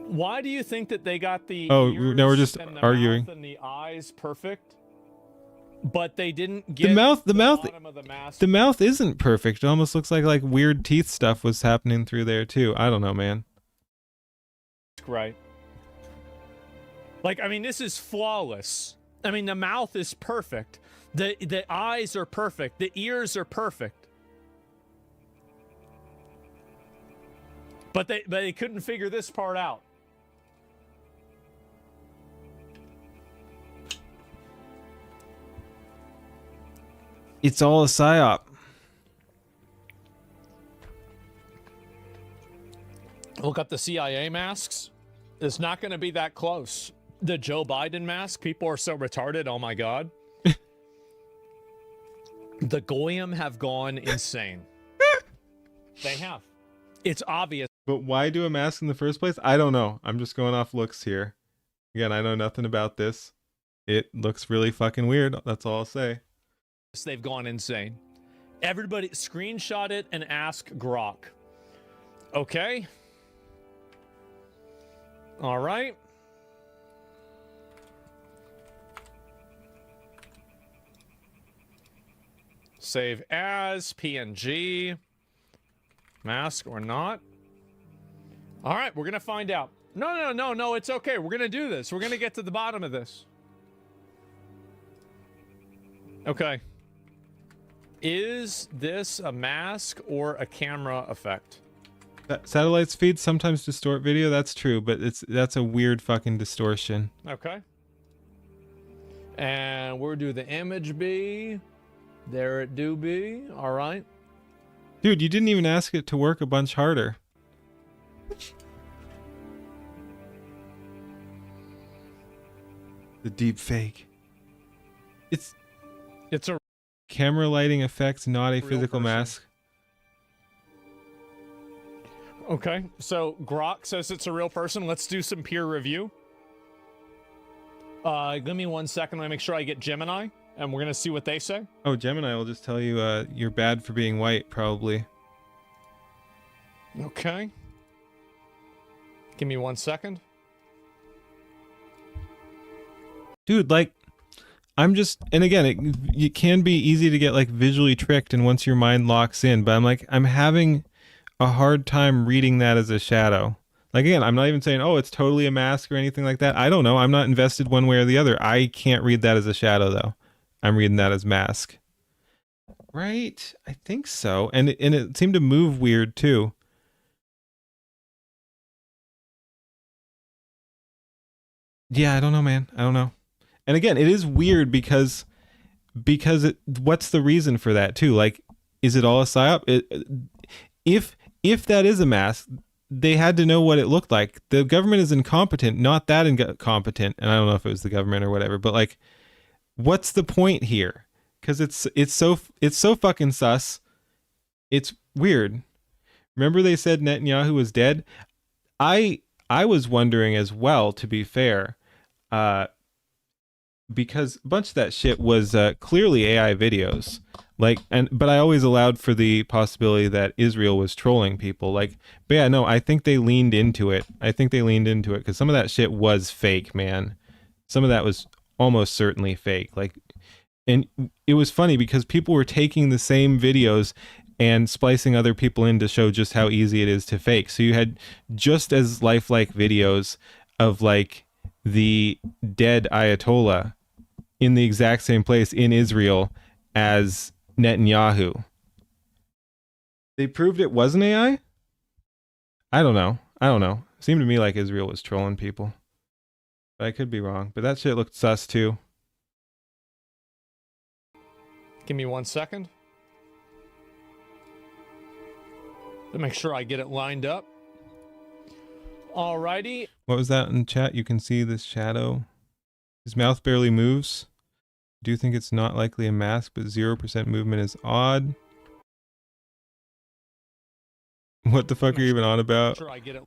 Why do you think that they got the ears now we're just and the arguing. mouth and the eyes perfect, but they didn't The get mouth bottom of the mask? the mouth isn't perfect. It almost looks like weird teeth stuff was happening through there too. I don't know, man. Right. Like, I mean, this is flawless. I mean, the mouth is perfect. The eyes are perfect. The ears are perfect. But they couldn't figure this part out. It's all a psyop. Look up the CIA masks. It's not going to be that close. The Joe Biden mask, people are so retarded. Oh my God. The Goyim have gone insane. They have. It's obvious. But why do a mask in the first place? I don't know. I'm just going off looks here. Again, I know nothing about this. It looks really fucking weird. That's all I'll say. They've gone insane. Everybody screenshot it and ask Grok. Okay. All right. Save as PNG. Mask or not. All right, we're going to find out. No, it's okay. We're going to do this. We're going to get to the bottom of this. Okay. Is this a mask or a camera effect? Satellites feed sometimes distort video. That's true, but that's a weird fucking distortion. Okay. And where do the image be? There it do be. All right. Dude, you didn't even ask it to work a bunch harder. The deep fake. It's a camera lighting effects, not a physical person. mask. Okay, so Grok says it's a real person. Let's do some peer review. Give me 1 second. Let me make sure I get Gemini, and we're gonna see what they say. Oh, Gemini will just tell you you're bad for being white, probably. Okay. Give me 1 second. Dude, like, I'm just, and again, it can be easy to get like visually tricked, and once your mind locks in, but I'm having a hard time reading that as a shadow. Like, again, I'm not even saying, oh, it's totally a mask or anything like that. I don't know. I'm not invested one way or the other. I can't read that as a shadow, though. I'm reading that as mask. Right? I think so. And it seemed to move weird, too. Yeah, I don't know, man. I don't know. And again, it is weird because what's the reason for that, too? Like, is it all a psyop? If that is a mask, they had to know what it looked like. The government is incompetent, not that incompetent. And I don't know if it was the government or whatever, but like, what's the point here? Because it's so fucking sus. It's weird. Remember they said Netanyahu was dead? I was wondering as well, to be fair, because a bunch of that shit was clearly AI videos. But I always allowed for the possibility that Israel was trolling people. But yeah, no, I think they leaned into it. Because some of that shit was fake, man. Some of that was almost certainly fake. And it was funny because people were taking the same videos and splicing other people in to show just how easy it is to fake. So you had just as lifelike videos of the dead Ayatollah in the exact same place in Israel as Netanyahu. They proved it wasn't AI? I don't know. It seemed to me like Israel was trolling people. But I could be wrong. But that shit looked sus too. Give me 1 second. To make sure I get it lined up. Alrighty. What was that in chat? You can see this shadow. His mouth barely moves. Do you think it's not likely a mask, but 0% movement is odd? What the fuck are you even on about? Sure I get it.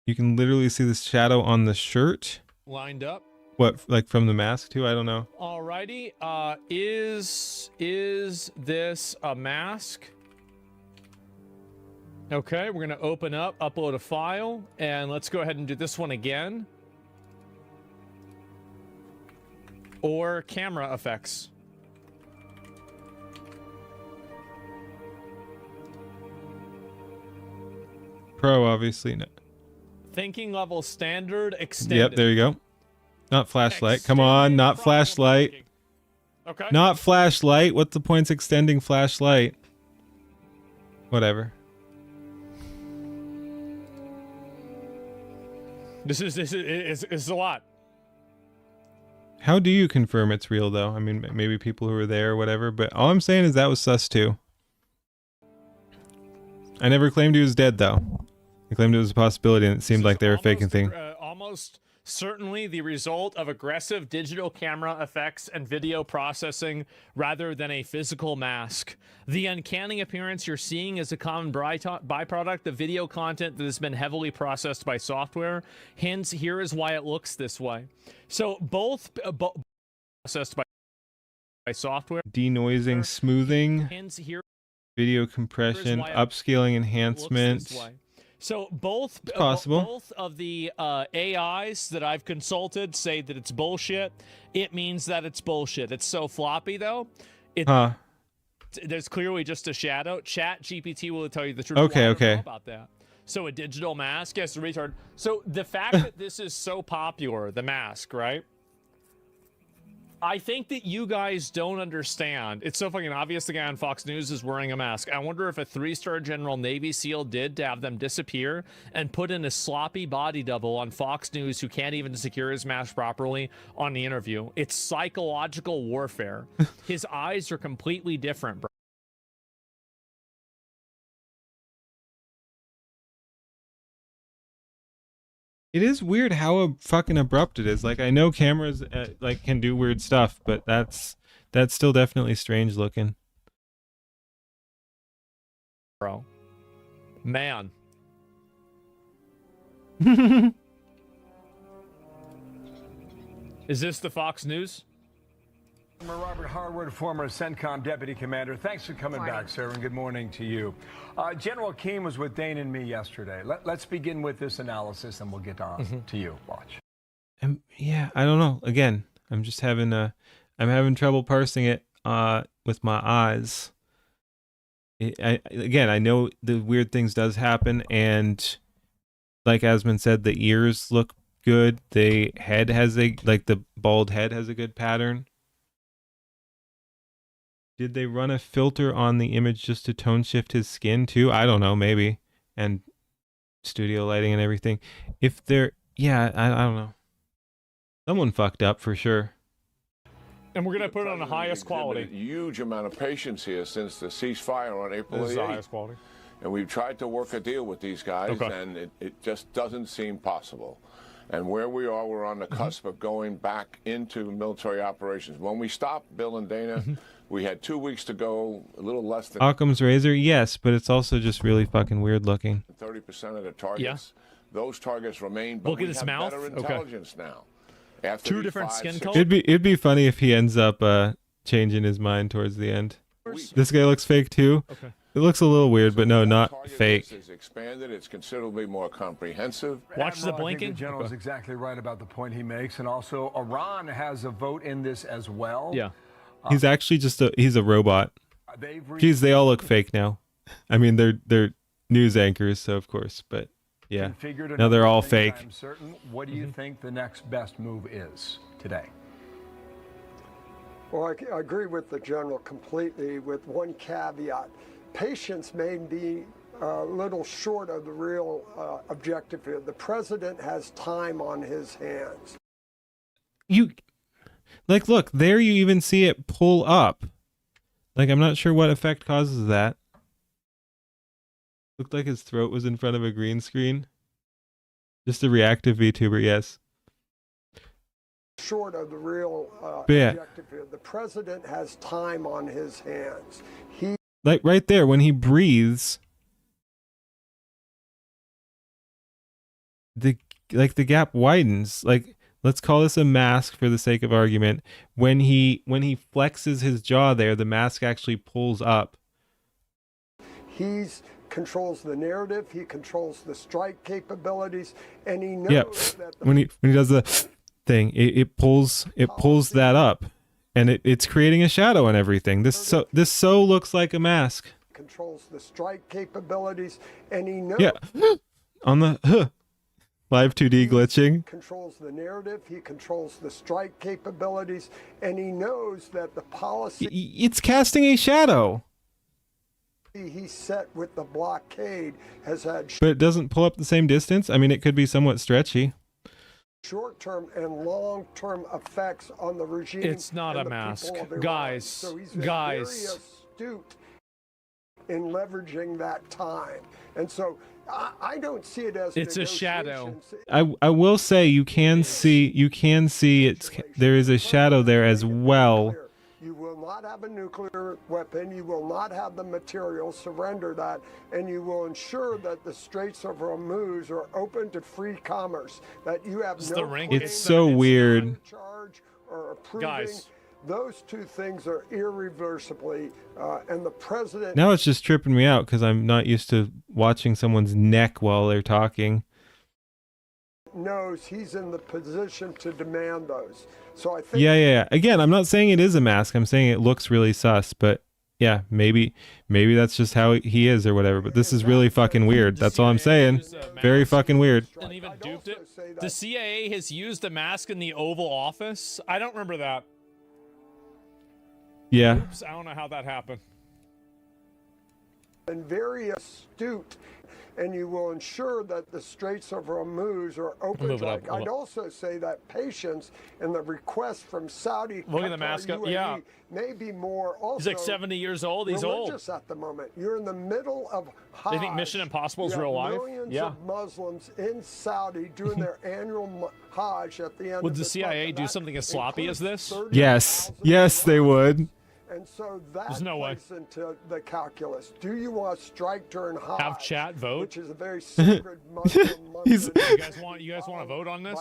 You can literally see the shadow on the shirt. Lined up. What, like from the mask too? I don't know. Alrighty. Is this a mask? Okay, we're gonna open up, upload a file, and let's go ahead and do this one again. Or camera effects. Pro, obviously. No. Thinking level standard extended. Yep, there you go. Not flashlight. Come on, not flashlight. Thinking. Okay. Not flashlight. What's the point's extending flashlight? Whatever. This is a lot. How do you confirm it's real, though? I mean, maybe people who were there or whatever, but all I'm saying is that was sus, too. I never claimed he was dead, though. I claimed it was a possibility, and it seemed like they were faking things. Almost certainly the result of aggressive digital camera effects and video processing rather than a physical mask. The uncanny appearance you're seeing is a common byproduct of video content that has been heavily processed by software. Hence, here is why it looks this way. So both processed by software. Denoising, smoothing, Hence, here video compression, upscaling, enhancement. So both possible. Both of the AIs that I've consulted say that it's bullshit. It means that it's bullshit. It's so floppy though. There's clearly just a shadow. Chat GPT will tell you the truth. Okay, I don't know okay. about that. So a digital mask, yes, a retard. So the fact that this is so popular, the mask, right? I think that you guys don't understand. It's so fucking obvious the guy on Fox News is wearing a mask. I wonder if a 3-star general Navy SEAL did to have them disappear and put in a sloppy body double on Fox News who can't even secure his mask properly on the interview. It's psychological warfare. His eyes are completely different, bro. It is weird how fucking abrupt it is. Like, I know cameras like can do weird stuff, but that's still definitely strange looking. Bro. Man. Is this the Fox News? Robert Harwood, former CENTCOM deputy commander. Thanks for coming back, sir, and good morning to you. General Keane was with Dane and me yesterday. Let's begin with this analysis, and we'll get on to you. Watch. Yeah, I don't know. Again, I'm just having I'm having trouble parsing it with my eyes. I know the weird things does happen, and like Asmund said, the ears look good. The head has the bald head has a good pattern. Did they run a filter on the image just to tone shift his skin too? I don't know, maybe. And studio lighting and everything. If they're, yeah, I don't know. Someone fucked up for sure. And we're going to put it on the highest quality. A huge amount of patience here since the ceasefire on April 8th. This is the highest quality. And we've tried to work a deal with these guys, and it just doesn't seem possible. And where we are, we're on the cusp of going back into military operations. When we stopped, Bill and Dana, we had 2 weeks to go, a little less than Occam's razor, yes, but it's also just really fucking weird looking. 30% of the targets. Those targets remain, but look at we his have mouth. better intelligence now. After 2 different skin colors. It'd be funny if he ends up changing his mind towards the end. This guy looks fake too. Okay. It looks a little weird, but no, not fake. It's expanded. It's considerably more comprehensive. Watch the Admiral, blinking. I think the general's exactly right about the point he makes, and also Iran has a vote in this as well. Yeah. He's actually just he's a robot. Geez, they all look fake now. I mean, they're news anchors, so of course, but yeah. Now they're all fake. I'm certain. What do you think the next best move is today? Well, I agree with the general completely, with one caveat. Patience may be a little short of the real objective here. The president has time on his hands. Look, there you even see it pull up. Like, I'm not sure what effect causes that. Looked like his throat was in front of a green screen. Just a reactive VTuber, yes. Short of the real yeah. objective here. The president has time on his hands. Like right there, when he breathes, the gap widens. Like, let's call this a mask for the sake of argument. When he flexes his jaw there, the mask actually pulls up. He's controls the narrative, he controls the strike capabilities, and he knows that when he does the thing, it pulls that up, and it's creating a shadow and everything. This so looks like a mask. Controls the strike capabilities, and he knows on the live 2D glitching. Controls the narrative, he controls the strike capabilities, and he knows that the policy it's casting a shadow. He set with the blockade has had But it doesn't pull up the same distance. I mean, it could be somewhat stretchy. short-term and long-term effects on the regime. It's not and a the mask. people of Iran. Guys, So he's been guys. very astute in leveraging that time. And so I don't see it as It's a shadow. I will say you can see there is a shadow there as well. You will not have a nuclear weapon. You will not have the material. Surrender that, and you will ensure that the Straits of Hormuz are open to free commerce. That you have no claim It's so weird. to charge or approving. Guys. Those two things are irreversibly, and the president Now it's just tripping me out because I'm not used to watching someone's neck while they're talking. knows he's in the position to demand those. So I think Yeah. Again, I'm not saying it is a mask. I'm saying it looks really sus, but yeah, maybe that's just how he is or whatever. But this is really fucking weird. That's all I'm saying. Very fucking weird. And even duped it. The CIA has used a mask in the Oval Office. I don't remember that. Yeah. Oops, I don't know how that happened. and very astute, and you will ensure that the Straits of Hormuz are open. Move it up, I'd also say that patience and the request from Saudi, Look at the Qatar, mask up. UAE, Yeah. may be more. Also, He's like 70 years old. He's old. religious at the moment. You're in the middle of Hajj. They think Mission Impossible is You have real life? Millions Yeah. of Muslims in Saudi doing their annual Hajj at the end Would of the this CIA month, do and something that as sloppy as includes this? 30,000 Yes, they would. And so that There's no way. plays into the calculus. Do you want to strike during Hajj? Have chat vote. Which is a very sacred Muslim month. He's- You guys want to vote on this?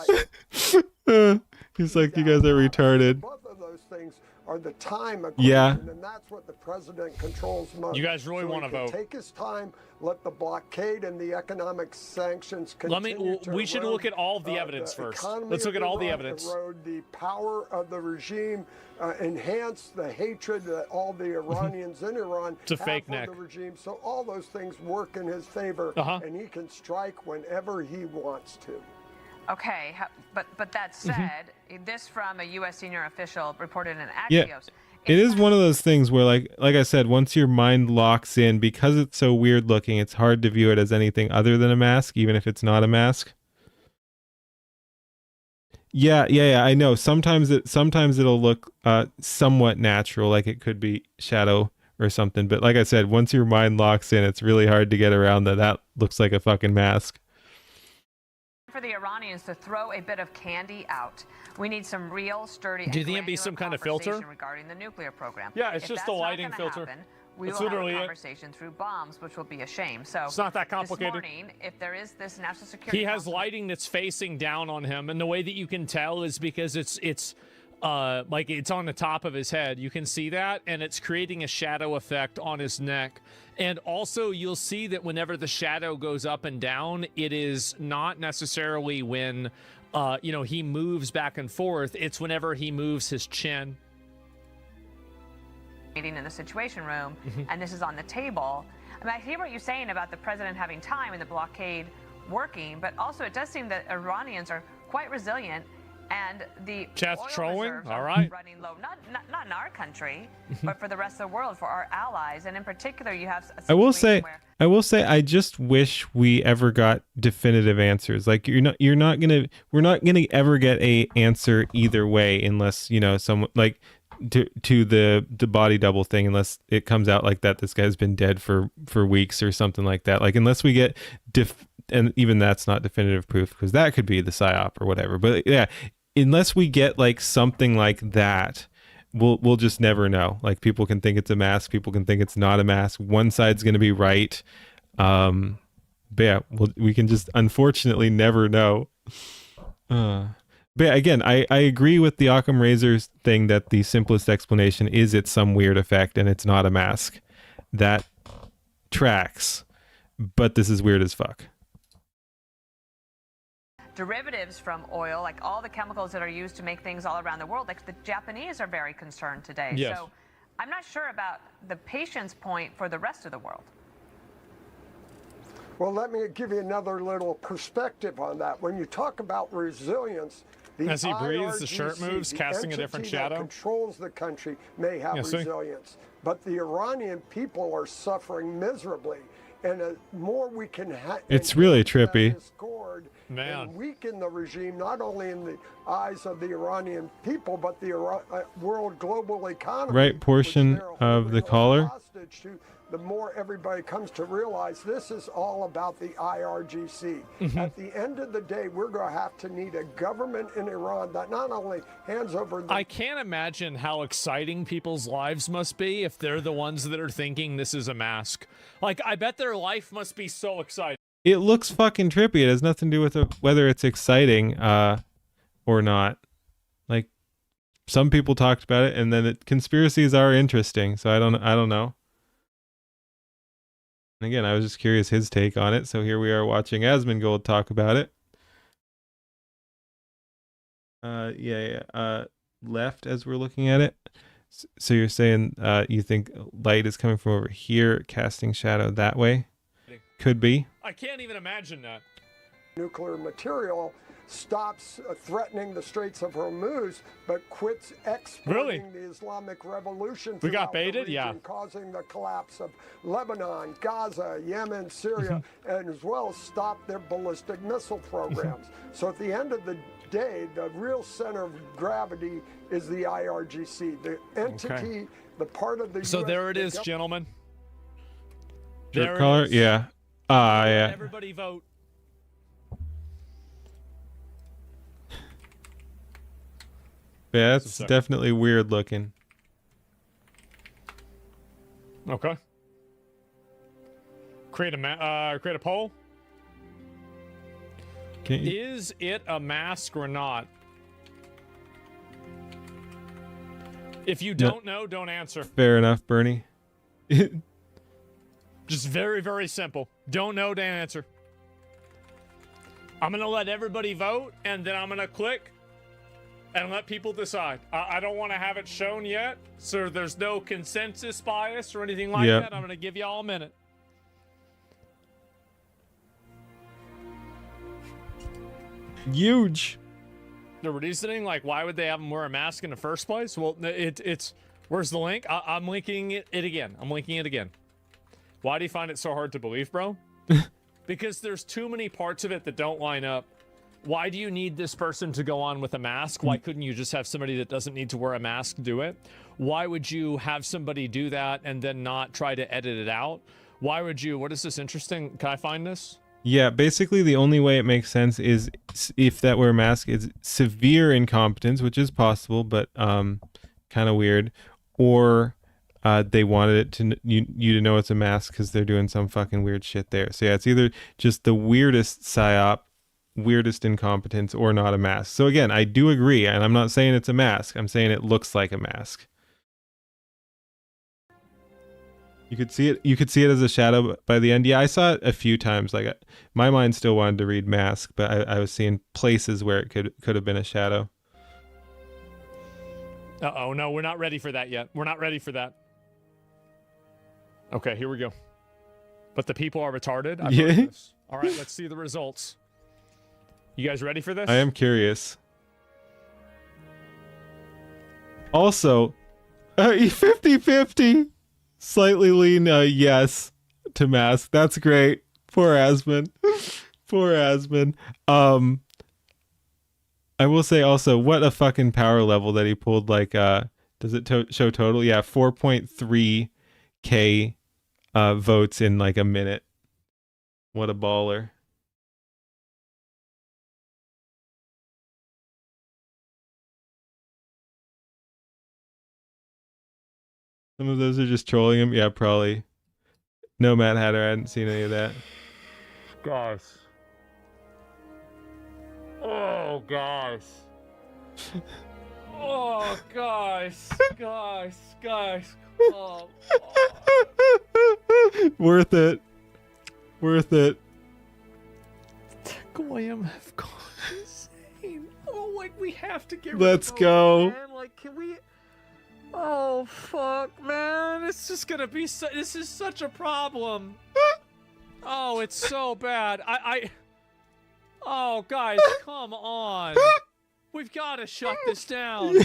He's like, you guys are retarded. Both of those things are the time equation, Yeah. and that's what the president controls most. You guys really So he wanna can vote. Take his time, let the blockade and the economic sanctions continue to we should erode, look at all of the evidence first. economy Let's look of at all the Iran, evidence. erode the power of the regime, enhance the hatred that all the Iranians in Iran It's a have fake for neck. the regime. So all those things work in his favor, and he can strike whenever he wants to. Okay, but that said, this from a U.S. senior official reported in Axios. Yeah. It is one of those things where, like I said, once your mind locks in, because it's so weird looking, it's hard to view it as anything other than a mask, even if it's not a mask. Yeah, I know. Sometimes it'll look somewhat natural, like it could be shadow or something. But like I said, once your mind locks in, it's really hard to get around that looks like a fucking mask. For the Iranians to throw a bit of candy out. We need some real sturdy. Do you think it'd be some kind of filter? conversation regarding the nuclear program? Yeah, it's If just that's a not lighting gonna filter. happen, we That's will have literally a it. conversation through bombs, which will be a shame. So It's not that complicated. This morning, if there is this national security, He has lighting that's facing down on him, and the way that you can tell is because it's like it's on the top of his head. You can see that, and it's creating a shadow effect on his neck. And also, you'll see that whenever the shadow goes up and down, it is not necessarily when he moves back and forth. It's whenever he moves his chin. meeting in the Situation Room, and this is on the table. I mean, I hear what you're saying about the president having time and the blockade working, but also it does seem that Iranians are quite resilient, and the Chat's oil trolling? reserves All are right. running low. Not in our country, but for the rest of the world, for our allies, and in particular, you have a I will situation say, I just wish we ever got definitive answers. Like we're not gonna ever get a answer either way unless someone like to the body double thing, unless it comes out like that this guy's been dead for weeks or something like that. Like unless we get and even that's not definitive proof, because that could be the psyop or whatever. But yeah, unless we get like something like that, we'll just never know. Like people can think it's a mask, people can think it's not a mask. One side's going to be right. But yeah, we can just unfortunately never know. But yeah, again, I agree with the Occam Razor's thing that the simplest explanation is it's some weird effect and it's not a mask. That tracks, but this is weird as fuck. Derivatives from oil, like all the chemicals that are used to make things all around the world, like the Japanese are very concerned today. Yes. So I'm not sure about the patient's point for the rest of the world. Well, let me give you another little perspective on that. When you talk about resilience, the As he breathes, the IRGC, shirt moves, the casting a different entity that shadow. controls the country may have Yeah, see? resilience, but the Iranian people are suffering miserably. And the more we can It's really trippy. discord Man. and weaken the regime, not only in the eyes of the Iranian people, but the world global economy. Right portion of the collar. Hostage to, the more everybody comes to realize this is all about the IRGC. At the end of the day, we're going to have to need a government in Iran that not only hands over the... I can't imagine how exciting people's lives must be if they're the ones that are thinking this is a mask. Like, I bet their life must be so exciting. It looks fucking trippy. It has nothing to do with whether it's exciting or not. Like, some people talked about it, and then conspiracies are interesting. So I don't know. And again, I was just curious his take on it. So here we are watching Asmongold talk about it. Left as we're looking at it. So you're saying you think light is coming from over here, casting shadow that way? Could be. I can't even imagine that. Nuclear material stops threatening the Straits of Hormuz, but quits exporting the Islamic Revolution. We got throughout the baited? region, Yeah. causing the collapse of Lebanon, Gaza, Yemen, Syria, and as well as stop their ballistic missile programs. So at the end of the day, the real center of gravity is the IRGC, the entity, the part of the So US there it is, gentlemen. Shirt collar? Yeah. Yeah. Everybody vote. Yeah, that's definitely weird looking. Okay. Create a poll. Is it a mask or not? If you don't know, don't answer. Fair enough, Bernie. Just very, very simple. Don't know, don't answer. I'm going to let everybody vote, and then I'm going to click and let people decide. I don't want to have it shown yet, so there's no consensus bias or anything like that. I'm going to give you all a minute. Huge. The reasoning, like, why would they have them wear a mask in the first place? Well, it's where's the link? I'm linking it again. I'm linking it again. Why do you find it so hard to believe, bro? Because there's too many parts of it that don't line up. Why do you need this person to go on with a mask? Why couldn't you just have somebody that doesn't need to wear a mask do it? Why would you have somebody do that and then not try to edit it out? Why would you? What is this interesting? Can I find this? Yeah, basically the only way it makes sense is if that were a mask is severe incompetence, which is possible, but kind of weird, or they wanted it to you to know it's a mask because they're doing some fucking weird shit there. So yeah, it's either just the weirdest psyop, weirdest incompetence, or not a mask. So again, I do agree, and I'm not saying it's a mask. I'm saying it looks like a mask. You could see it. You could see it as a shadow by the end. Yeah, I saw it a few times. Like my mind still wanted to read mask, but I was seeing places where it could have been a shadow. Uh-oh, no, we're not ready for that yet. We're not ready for that. Okay, here we go. But the people are retarded? I've heard this. All right, let's see the results. You guys ready for this? I am curious. Also, 50-50. Slightly lean yes to mask. That's great. Poor Asmon. Poor Asmon. I will say also, what a fucking power level that he pulled. Like, does it show total? Yeah, 4.3k votes in like a minute. What a baller. Some of those are just trolling him. Yeah, probably. No, Mad Hatter. I hadn't seen any of that. Guys. Oh, guys. Oh, guys. Guys. Oh. Worth it. Worth it. Goyam have gone insane. Oh, like, we have to get rid Let's of go. man. Like, can we... Oh, fuck, man. It's just gonna be this is such a problem. Oh, it's so bad. Oh, guys, come on. We've got to shut this down.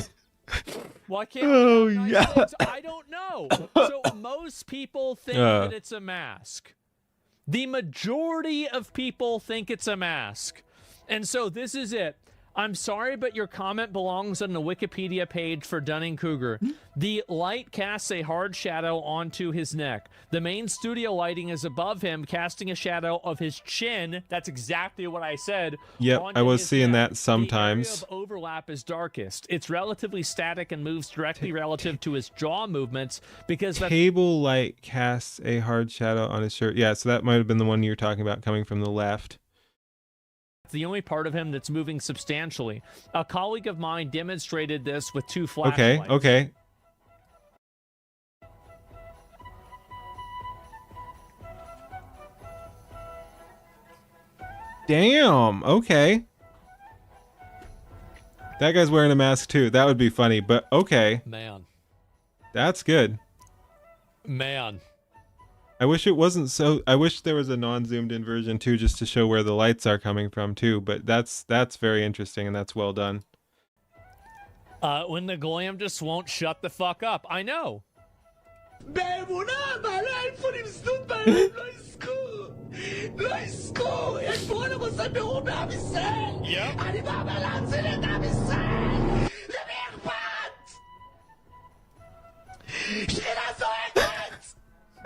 Why can't we have nice things? I don't know. So most people think that it's a mask. The majority of people think it's a mask. And so this is it. I'm sorry, but your comment belongs on the Wikipedia page for Dunning-Kruger. The light casts a hard shadow onto his neck. The main studio lighting is above him, casting a shadow of his chin. That's exactly what I said. Yep, I was seeing that The area sometimes. of overlap is darkest. It's relatively static and moves directly relative to his jaw movements because that's Table light casts a hard shadow on his shirt. Yeah, so that might have been the one you were talking about coming from the left. the only part of him that's moving substantially. A colleague of mine demonstrated this with 2 flashlights. Okay. Damn, okay. That guy's wearing a mask too. That would be funny, but okay. Man. That's good. Man. I wish it wasn't so. I wish there was a non-zoomed in version too, just to show where the lights are coming from too. But that's very interesting and that's well done. When the Goyam just won't shut the fuck up. I know.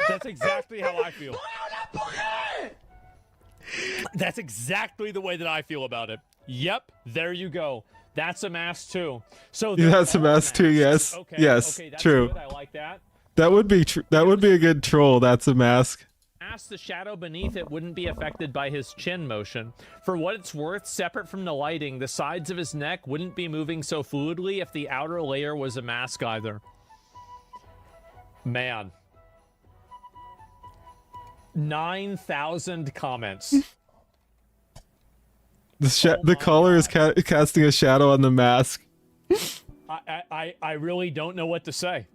That's exactly how I feel. That's exactly the way that I feel about it. Yep, there you go. That's a mask too. So that's a mask too. Yes, okay, yes, okay, that's true. Good. I like that. That would be that would be a good troll. That's a mask. The shadow beneath it wouldn't be affected by his chin motion. For what it's worth, separate from the lighting, the sides of his neck wouldn't be moving so fluidly if the outer layer was a mask either. Man. 9,000 comments. The caller is casting a shadow on the mask. I really don't know what to say.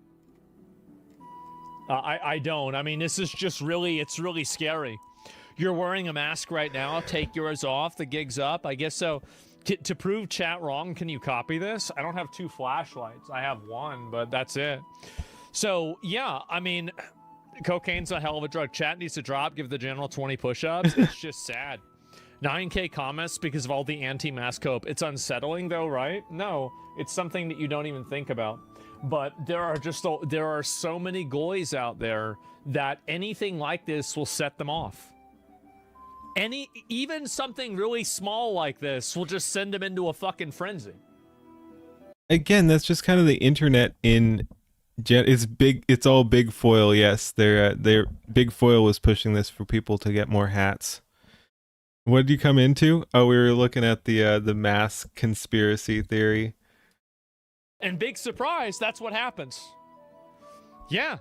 I don't. I mean, this is just really, it's really scary. You're wearing a mask right now. Take yours off. The gig's up. I guess so. To prove chat wrong, can you copy this? I don't have 2 flashlights. I have 1, but that's it. So, yeah, I mean, cocaine's a hell of a drug. Chat needs to drop. Give the general 20 push-ups. It's just sad. 9K comments because of all the anti-mask hope. It's unsettling, though, right? No, it's something that you don't even think about. But there are so many goys out there that anything like this will set them off. Even something really small like this will just send them into a fucking frenzy. Again, that's just kind of the internet in it's big. It's all big foil. Yes, their big foil was pushing this for people to get more hats. What did you come into? Oh, we were looking at the mask conspiracy theory. And big surprise, that's what happens. Yeah.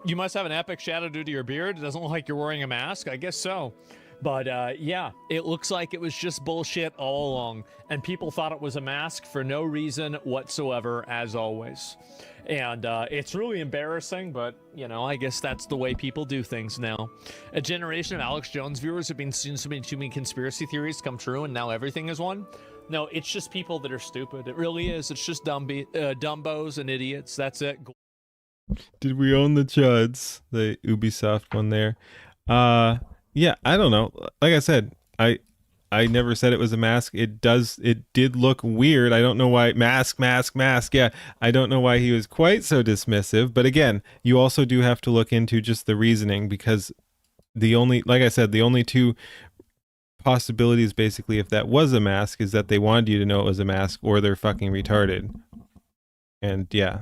You must have an epic shadow due to your beard. It doesn't look like you're wearing a mask. I guess so. But yeah, it looks like it was just bullshit all along. And people thought it was a mask for no reason whatsoever, as always. And it's really embarrassing, but, you know, I guess that's the way people do things now. A generation of Alex Jones viewers have been seeing so many conspiracy theories come true, and now everything is one. No, it's just people that are stupid. It really is. It's just dumbos and idiots. That's it. Did we own the Chuds? The Ubisoft one there. Yeah, I don't know. Like I said, I never said it was a mask. It did look weird. I don't know why. Mask. Yeah, I don't know why he was quite so dismissive. But again, you also do have to look into just the reasoning, because like I said, the only 2 possibilities basically, if that was a mask, is that they wanted you to know it was a mask, or they're fucking retarded. And yeah,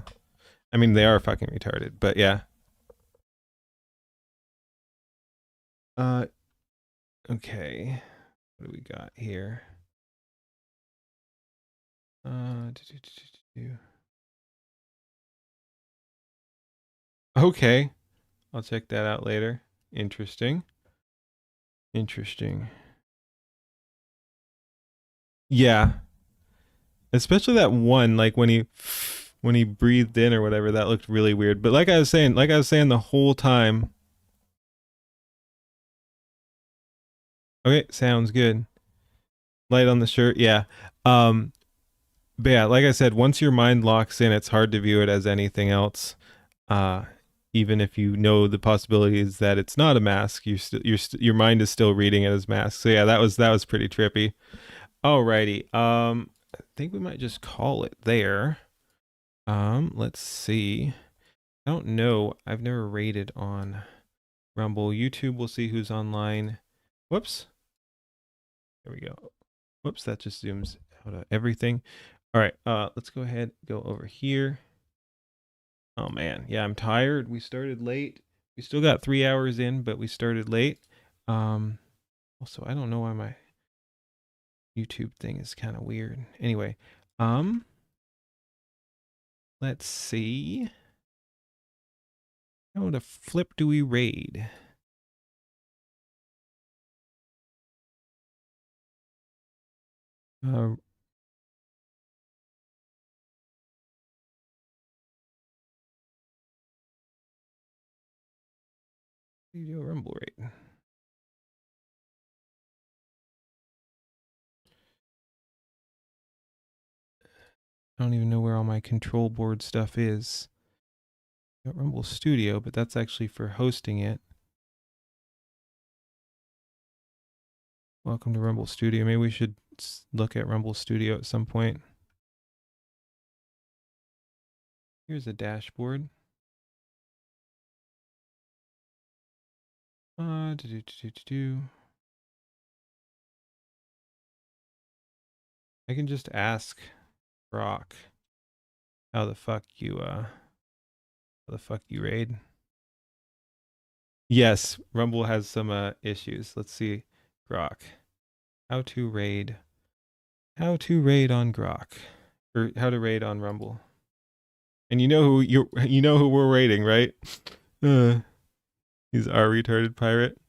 I mean, they are fucking retarded, but yeah. Okay. What do we got here? Okay. I'll check that out later. Interesting. Interesting. Yeah. Especially that one, like when he breathed in or whatever, that looked really weird. But like I was saying the whole time. Okay, sounds good. Light on the shirt, yeah. But yeah, like I said, once your mind locks in, it's hard to view it as anything else. Even if you know the possibilities that it's not a mask, your mind is still reading it as mask. So yeah, that was pretty trippy. Alrighty. I think we might just call it there. Let's see. I don't know. I've never rated on Rumble. YouTube, we'll see who's online. Whoops. There we go. Whoops, that just zooms out of everything. All right, let's go ahead, go over here. Oh man, yeah, I'm tired. We started late. We still got 3 hours in, but we started late. Also, I don't know why my YouTube thing is kind of weird. Anyway, let's see. How the flip do we raid? Video Rumble raid. I don't even know where all my control board stuff is. Got Rumble Studio, but that's actually for hosting it. Welcome to Rumble Studio. Maybe we should look at Rumble Studio at some point. Here's a dashboard. I can just ask Brock how the fuck you raid. Yes, Rumble has some issues. Let's see. Grok. How to raid on Grok. Or how to raid on Rumble. And you know who we're raiding, right? He's our retarded pirate.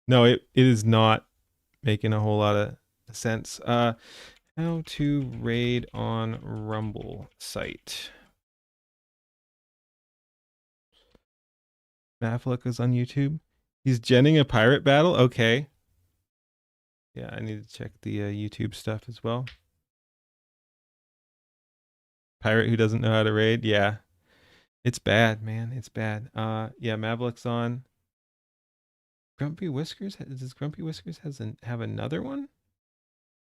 No, it is not making a whole lot of sense. How to raid on Rumble site. Affleck is on YouTube. He's genning a pirate battle? Okay. Yeah, I need to check the YouTube stuff as well. Pirate who doesn't know how to raid? Yeah. It's bad, man. It's bad. Yeah, Mavlick's on. Grumpy Whiskers? Does Grumpy Whiskers have another one?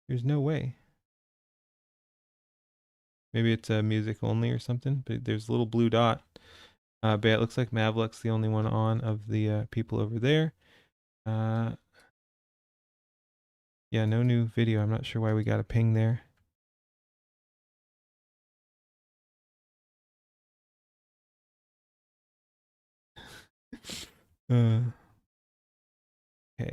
There's no way. Maybe it's music only or something, but there's a little blue dot. But it looks like Mavlick's the only one on of the people over there. Yeah, no new video. I'm not sure why we got a ping there. Okay. You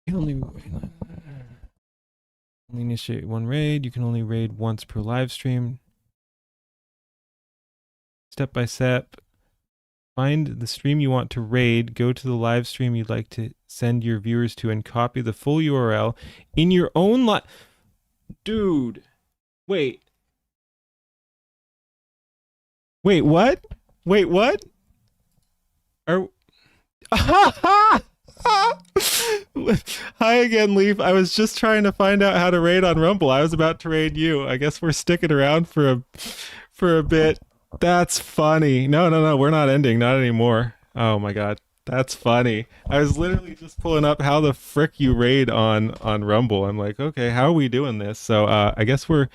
can only initiate one raid. You can only raid once per live stream. Step by step. Find the stream you want to raid. Go to the live stream you'd like to send your viewers to and copy the full URL in your own Dude. Wait. Wait, what? Wait, what? Hi again, Leaf. I was just trying to find out how to raid on Rumble. I was about to raid you. I guess we're sticking around for a bit. That's funny. No, we're not ending. Not anymore. Oh my god. That's funny. I was literally just pulling up how the frick you raid on Rumble. I'm like, okay, how are we doing this? So I guess we're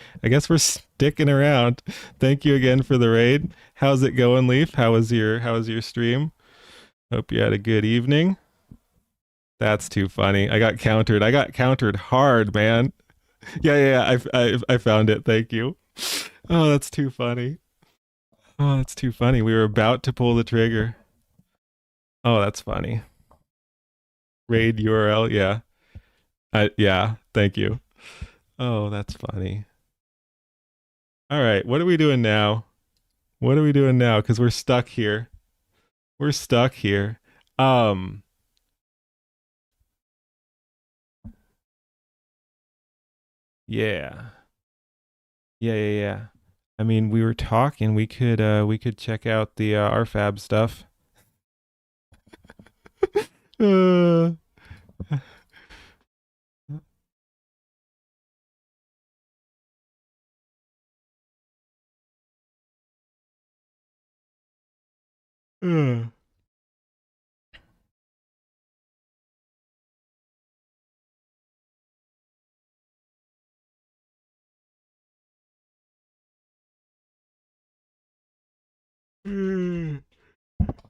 sticking around. Thank you again for the raid. How's it going, Leaf? How was your stream? Hope you had a good evening. That's too funny. I got countered hard, man. Yeah. I found it. Thank you. Oh, that's too funny. Oh, that's too funny. We were about to pull the trigger. Oh, that's funny. Raid URL, yeah. Yeah, thank you. Oh, that's funny. All right, what are we doing now? What are we doing now? Because we're stuck here. We're stuck here. Yeah. Yeah. I mean, we were talking. We could check out the RFAB stuff. uh, uh.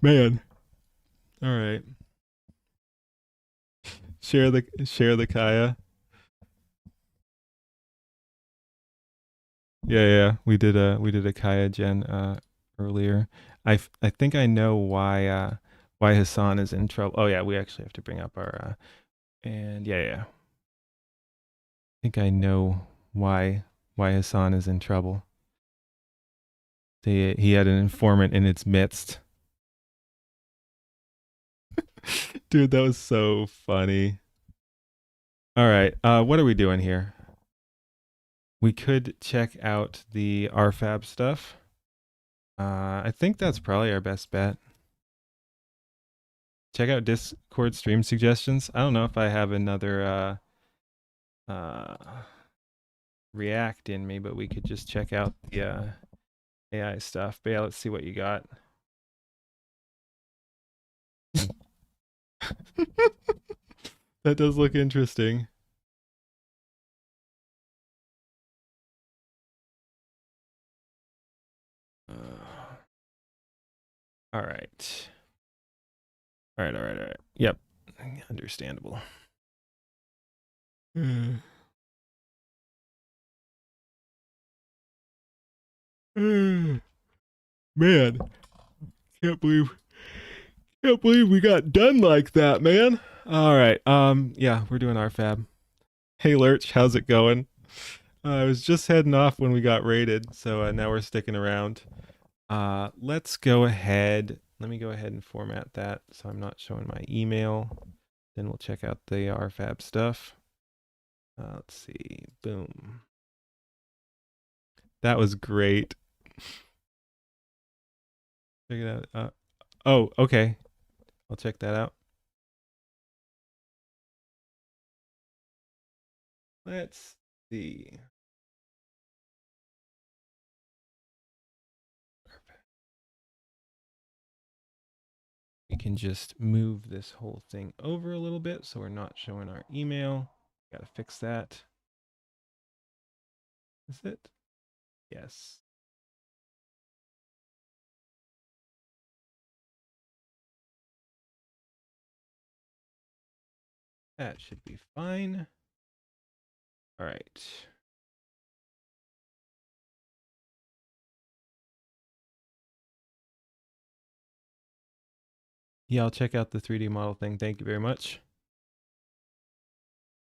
Man. All right. Share the Kaya. Yeah. We did a Kaya gen earlier. I think I know why Hassan is in trouble. Oh yeah, we actually have to bring up our and yeah. I think I know why Hassan is in trouble. He had an informant in its midst. Dude, that was so funny. All right, what are we doing here? We could check out the RFAB stuff. I think that's probably our best bet. Check out Discord stream suggestions. I don't know if I have another React in me, but we could just check out the AI stuff. But yeah, let's see what you got. That does look interesting. All right. Yep. Understandable. Man. Can't believe we got done like that, man. All right. Yeah, we're doing our fab. Hey Lurch, how's it going? I was just heading off when we got raided, so now we're sticking around. Let's go ahead. Let me go ahead and format that so I'm not showing my email. Then we'll check out the RFAB stuff. Let's see. Boom. That was great. Check it out. Oh, okay. I'll check that out. Let's see. We can just move this whole thing over a little bit so we're not showing our email. Got to fix that. Is it? Yes. That should be fine. All right. Yeah, I'll check out the 3D model thing. Thank you very much.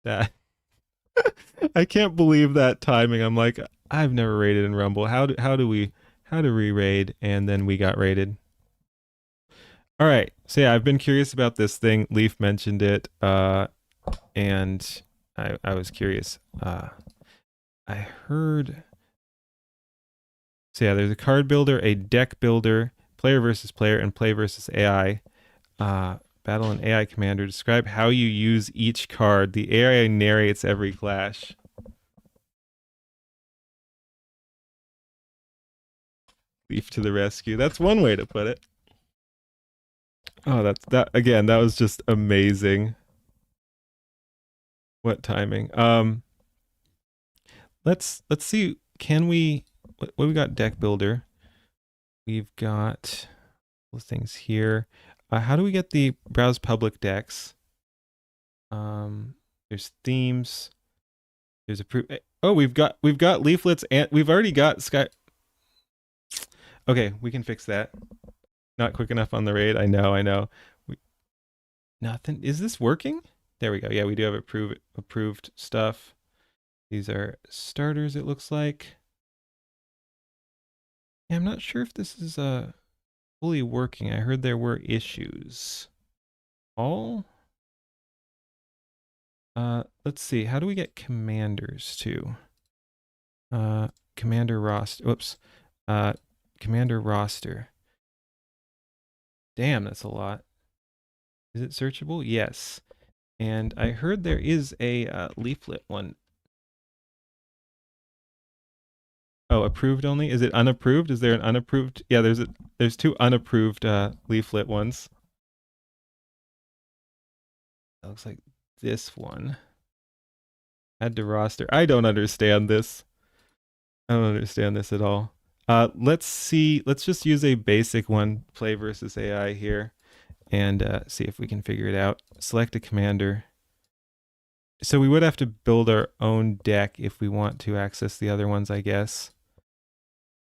That I can't believe that timing. I'm like, I've never raided in Rumble. How do we raid? And then we got raided. All right. So yeah, I've been curious about this thing. Leaf mentioned it, and I was curious. I heard. So yeah, there's a card builder, a deck builder, player versus player, and play versus AI. Battle an AI commander. Describe how you use each card. The AI narrates every clash. Leaf to the rescue. That's one way to put it. Oh, that again, that was just amazing. What timing? Let's see. Can we what we got? Deck builder. We've got those things here. How do we get the browse public decks? There's themes. There's a oh, we've got leaflets, and we've already got sky. Okay, we can fix that. Not quick enough on the raid. I know. Nothing. Is this working? There we go. Yeah, we do have approved stuff. These are starters, it looks like. Yeah, I'm not sure if this is fully working. I heard there were issues. Let's see. How do we get commanders to? Commander roster. Whoops. Commander roster. Damn, that's a lot. Is it searchable? Yes. And I heard there is a leaflet one. Oh, approved only? Is it unapproved? Is there an unapproved? Yeah, there's two unapproved leaflet ones. That looks like this one. Add to roster. I don't understand this. I don't understand this at all. Let's see. Let's just use a basic one, play versus AI here, and see if we can figure it out. Select a commander. So we would have to build our own deck if we want to access the other ones, I guess.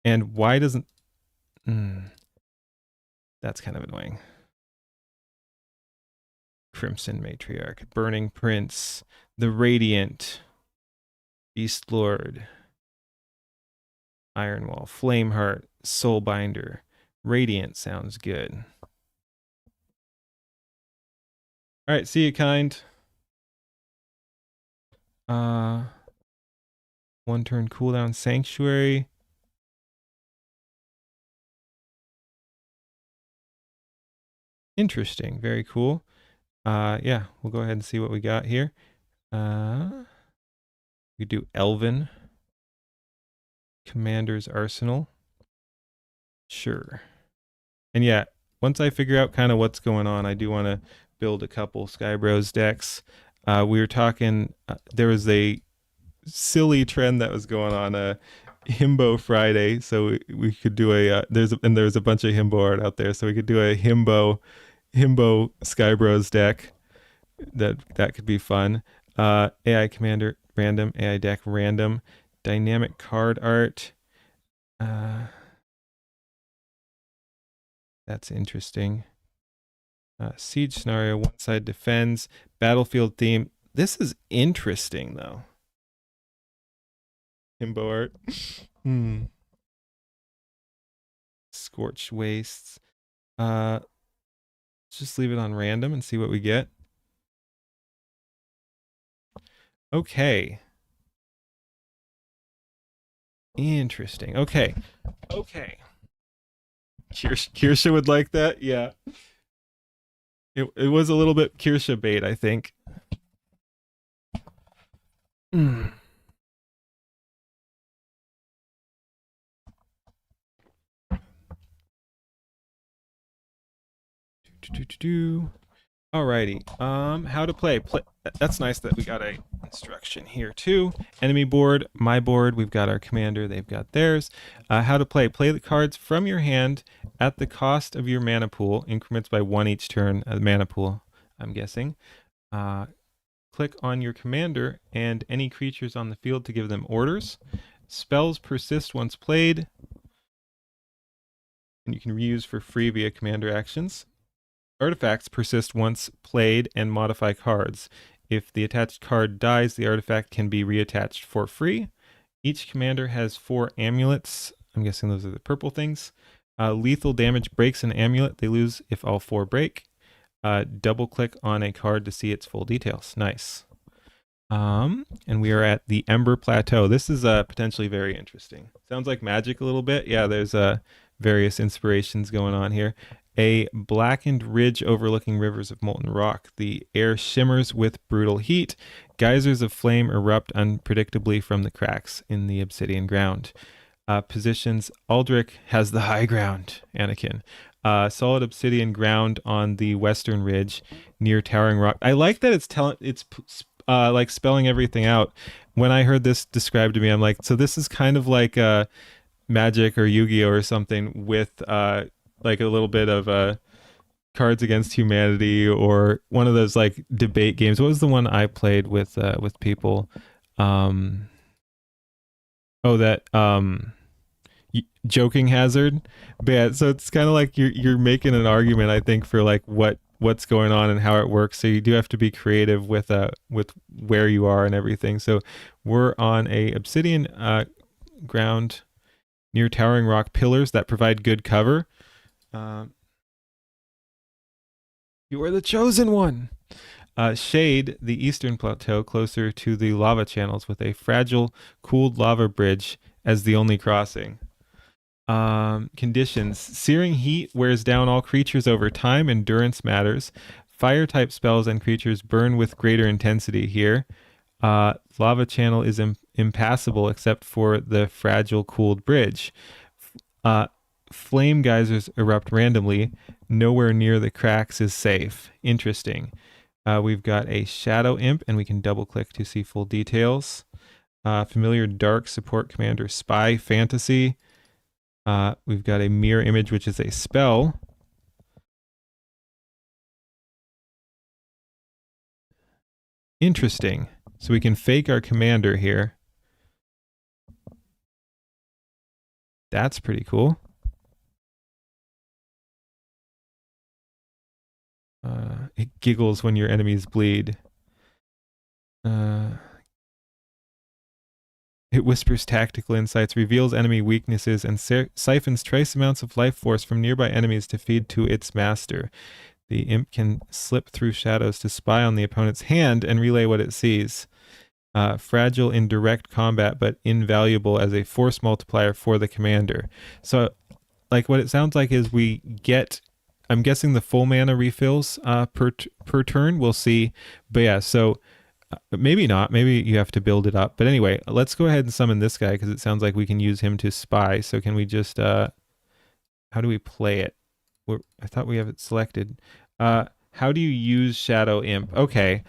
And why doesn't... That's kind of annoying. Crimson Matriarch, Burning Prince, the Radiant, Beast Lord, Ironwall, Flameheart, Soulbinder. Radiant sounds good. All right, see you, kind. 1 turn cooldown Sanctuary. Interesting, very cool. Yeah, we'll go ahead and see what we got here. We do Elven. Commander's Arsenal. Sure. And yeah, once I figure out kind of what's going on, I do want to build a couple Skybros decks. We were talking, there was a silly trend that was going on, Himbo Friday, so we could do a, there's a bunch of Himbo art out there, so we could do a Himbo Skybros deck. That could be fun. AI Commander random, AI deck random, dynamic card art. That's interesting. Siege scenario, one side defends, battlefield theme. This is interesting though. Himbo art. Scorched wastes. Let's just leave it on random and see what we get. Okay. Interesting. Okay. Kirsha would like that. Yeah. It was a little bit Kirsha bait, I think. Alrighty. How to play. That's nice that we got a instruction here too. Enemy board, my board, we've got our commander, they've got theirs. How to play. Play the cards from your hand at the cost of your mana pool. Increments by 1 each turn. Mana pool, I'm guessing. Click on your commander and any creatures on the field to give them orders. Spells persist once played, and you can reuse for free via commander actions. Artifacts persist once played and modify cards. If the attached card dies, the artifact can be reattached for free. Each commander has 4 amulets. I'm guessing those are the purple things. Lethal damage breaks an amulet. They lose if all 4 break. Double click on a card to see its full details. Nice. And we are at the Ember Plateau. This is potentially very interesting. Sounds like Magic a little bit. Yeah, there's various inspirations going on here. A blackened ridge overlooking rivers of molten rock. The air shimmers with brutal heat. Geysers of flame erupt unpredictably from the cracks in the obsidian ground. Positions. Aldrich has the high ground, Anakin. Solid obsidian ground on the western ridge near towering rock. I like that it's like spelling everything out. When I heard this described to me, I'm like, so this is kind of like Magic or Yu-Gi-Oh or something with like a little bit of Cards Against Humanity or one of those like debate games. What was the one I played with people? joking hazard. But yeah, so it's kind of like you're making an argument, I think, for like what's going on and how it works. So you do have to be creative with where you are and everything. So we're on a obsidian ground near towering rock pillars that provide good cover. You are the chosen one. Shade the eastern plateau closer to the lava channels with a fragile, cooled lava bridge as the only crossing. Conditions. Searing heat wears down all creatures over time. Endurance matters. Fire-type spells and creatures burn with greater intensity here. Lava channel is impassable except for the fragile, cooled bridge. Flame geysers erupt randomly. Nowhere near the cracks is safe. Interesting. We've got a shadow imp, and we can double click to see full details. Familiar dark support commander spy fantasy. We've got a mirror image, which is a spell. Interesting. So we can fake our commander here. That's pretty cool. It giggles when your enemies bleed. It whispers tactical insights, reveals enemy weaknesses, and siphons trace amounts of life force from nearby enemies to feed to its master. The imp can slip through shadows to spy on the opponent's hand and relay what it sees. Fragile in direct combat, but invaluable as a force multiplier for the commander. So, like, what it sounds like is we get... I'm guessing the full mana refills per turn. We'll see. But yeah, so maybe not. Maybe you have to build it up. But anyway, let's go ahead and summon this guy because it sounds like we can use him to spy. So can we just... how do we play it? I thought we have it selected. How do you use Shadow Imp? Okay.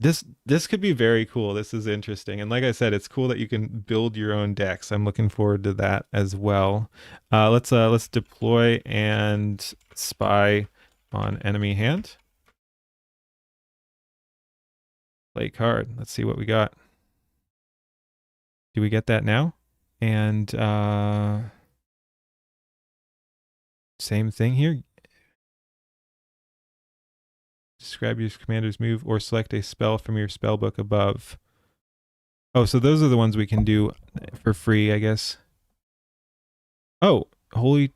This could be very cool. This is interesting. And like I said, it's cool that you can build your own decks. I'm looking forward to that as well. Let's deploy and spy on enemy hand. Play card. Let's see what we got. Do we get that now? And same thing here. Describe your commander's move or select a spell from your spell book above. Oh, so those are the ones we can do for free, I guess. Oh, holy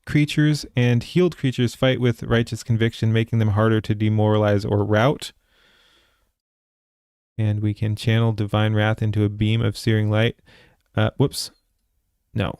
creatures and healed creatures fight with righteous conviction, making them harder to demoralize or rout. And we can channel divine wrath into a beam of searing light. Whoops. No.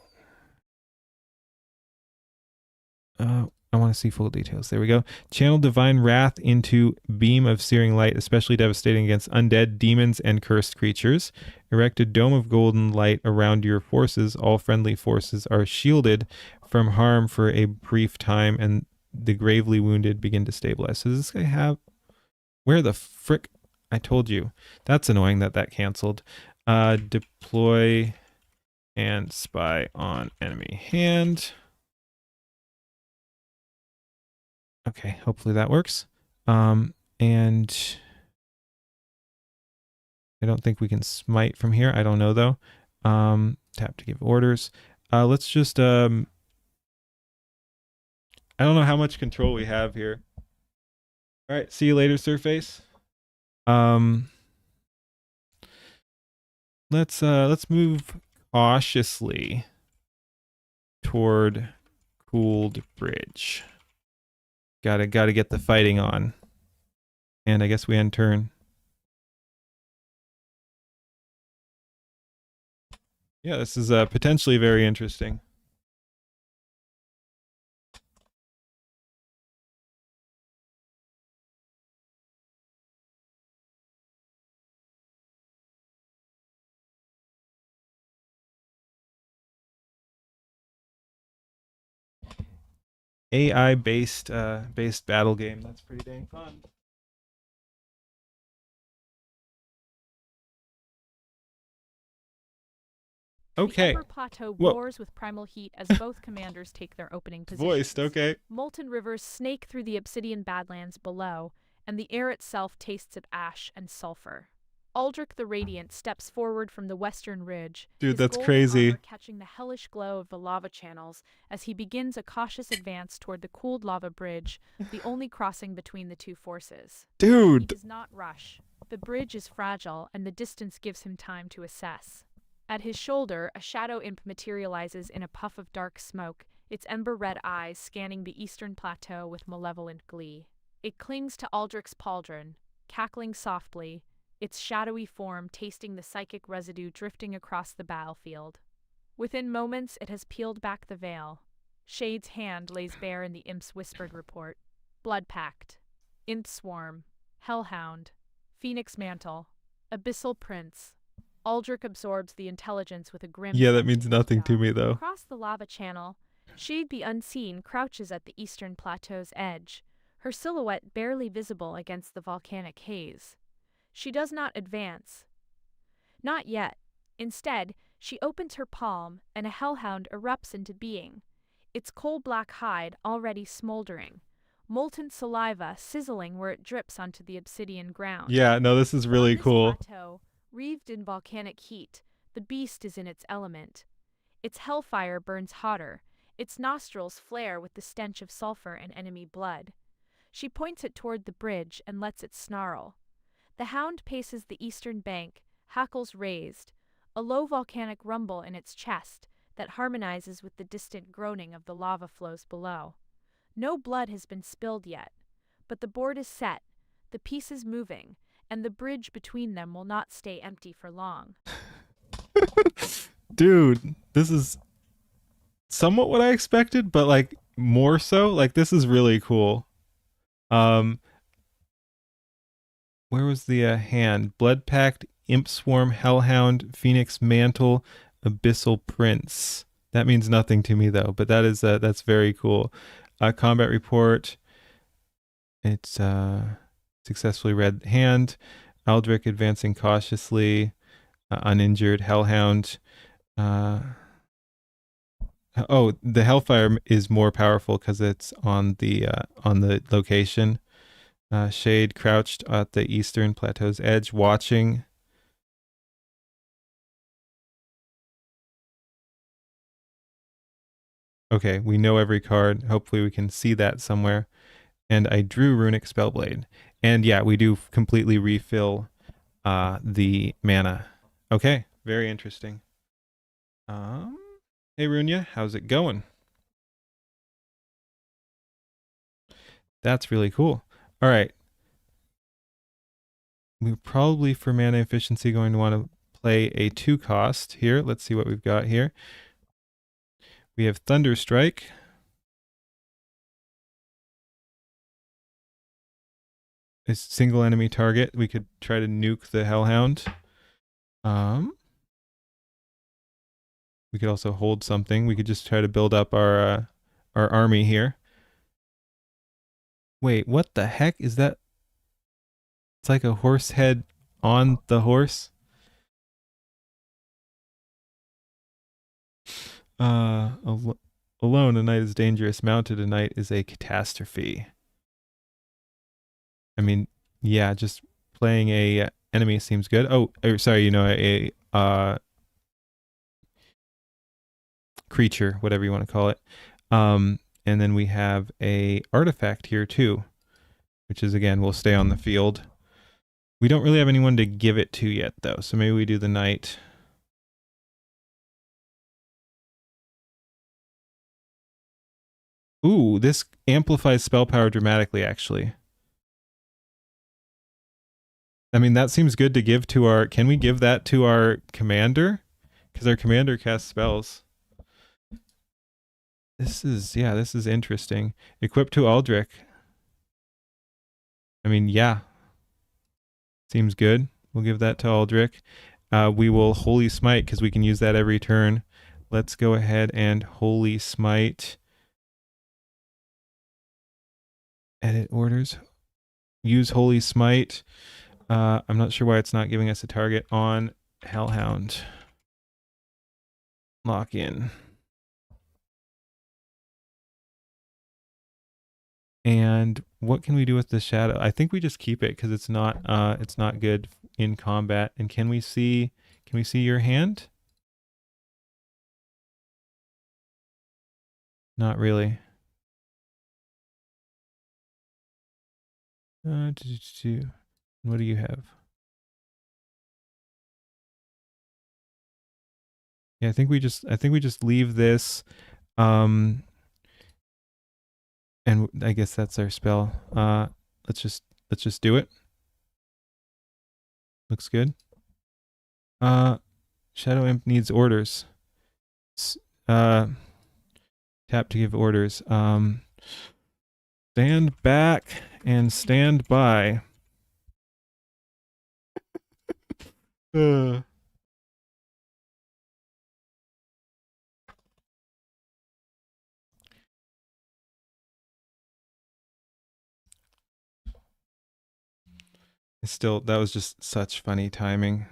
I want to see full details. There we go. Channel divine wrath into beam of searing light, especially devastating against undead, demons, and cursed creatures. Erect a dome of golden light around your forces. All friendly forces are shielded from harm for a brief time, and the gravely wounded begin to stabilize. So does this guy have... Where the frick? I told you. That's annoying that canceled. Deploy and spy on enemy hand. Okay, hopefully that works. And I don't think we can smite from here. I don't know though. Tap to give orders. Let's just I don't know how much control we have here. All right, see you later, Surface. Let's move cautiously toward Cooled Bridge. Gotta get the fighting on. And I guess we end turn. Yeah, this is potentially very interesting. AI based battle game. That's pretty dang fun. Okay. The Upper Plateau roars with primal heat as both commanders take their opening positions. Voiced, okay. Molten rivers snake through the obsidian badlands below, and the air itself tastes of ash and sulfur. Aldrich the Radiant steps forward from the western ridge, Dude, his that's golden crazy. armor catching the hellish glow of the lava channels as he begins a cautious advance toward the cooled lava bridge, the only crossing between the two forces. Dude. He does not rush. The bridge is fragile, and the distance gives him time to assess. At his shoulder, a shadow imp materializes in a puff of dark smoke, its ember-red eyes scanning the eastern plateau with malevolent glee. It clings to Aldrich's pauldron, cackling softly, its shadowy form tasting the psychic residue drifting across the battlefield. Within moments, it has peeled back the veil. Shade's hand lays bare in the imp's whispered report. Blood-pact, imp swarm, hellhound, phoenix mantle, abyssal prince. Aldrich absorbs the intelligence with a grim Yeah, that sense means in his nothing to jaw. me, though. Across the lava channel, Shade the Unseen crouches at the eastern plateau's edge, her silhouette barely visible against the volcanic haze. She does not advance. Not yet. Instead, she opens her palm, and a hellhound erupts into being, its coal-black hide already smoldering, molten saliva sizzling where it drips onto the obsidian ground. Yeah, no, this is really On this cool. plateau, wreathed in volcanic heat, the beast is in its element. Its hellfire burns hotter, its nostrils flare with the stench of sulfur and enemy blood. She points it toward the bridge and lets it snarl. The hound paces the eastern bank, hackles raised, a low volcanic rumble in its chest that harmonizes with the distant groaning of the lava flows below. No blood has been spilled yet, but the board is set, the pieces moving, and the bridge between them will not stay empty for long. Dude, this is somewhat what I expected, but like more so. Like, this is really cool. Where was the hand? Blood Pact, Imp Swarm, Hellhound, Phoenix Mantle, Abyssal Prince. That means nothing to me though, but that is that's very cool. Combat report. It's successfully read hand. Aldrich advancing cautiously. Uninjured. Hellhound. Oh, the Hellfire is more powerful because it's on the location. Shade crouched at the eastern plateau's edge, watching. Okay, we know every card. Hopefully we can see that somewhere. And I drew Runic Spellblade. And yeah, we do completely refill the mana. Okay, very interesting. Hey Runia, how's it going? That's really cool. All right. We're probably, for mana efficiency, going to want to play a 2-cost here. Let's see what we've got here. We have Thunderstrike. A single enemy target. We could try to nuke the Hellhound. We could also hold something. We could just try to build up our army here. Wait, what the heck is that? It's like a horse head on the horse. Alone a night is dangerous. Mounted a night is a catastrophe. I mean, yeah, just playing a enemy seems good. Oh, sorry, you know, a creature, whatever you want to call it. And then we have a artifact here too, which is, again, will stay on the field. We don't really have anyone to give it to yet though, so maybe we do the knight. Ooh, this amplifies spell power dramatically, actually. I mean, that seems good to give to our... Can we give that to our commander? Because our commander casts spells. This is interesting. Equip to Aldrich. I mean, yeah. Seems good. We'll give that to Aldrich. We will Holy Smite because we can use that every turn. Let's go ahead and Holy Smite. Edit orders. Use Holy Smite. I'm not sure why it's not giving us a target on Hellhound. Lock in. And what can we do with the shadow? I think we just keep it because it's not good in combat. And can we see your hand? Not really. What do you have? Yeah, I think we just leave this. And I guess that's our spell. Let's just do it. Looks good. Shadow Imp needs orders. Tap to give orders. Stand back and stand by. Still, that was just such funny timing.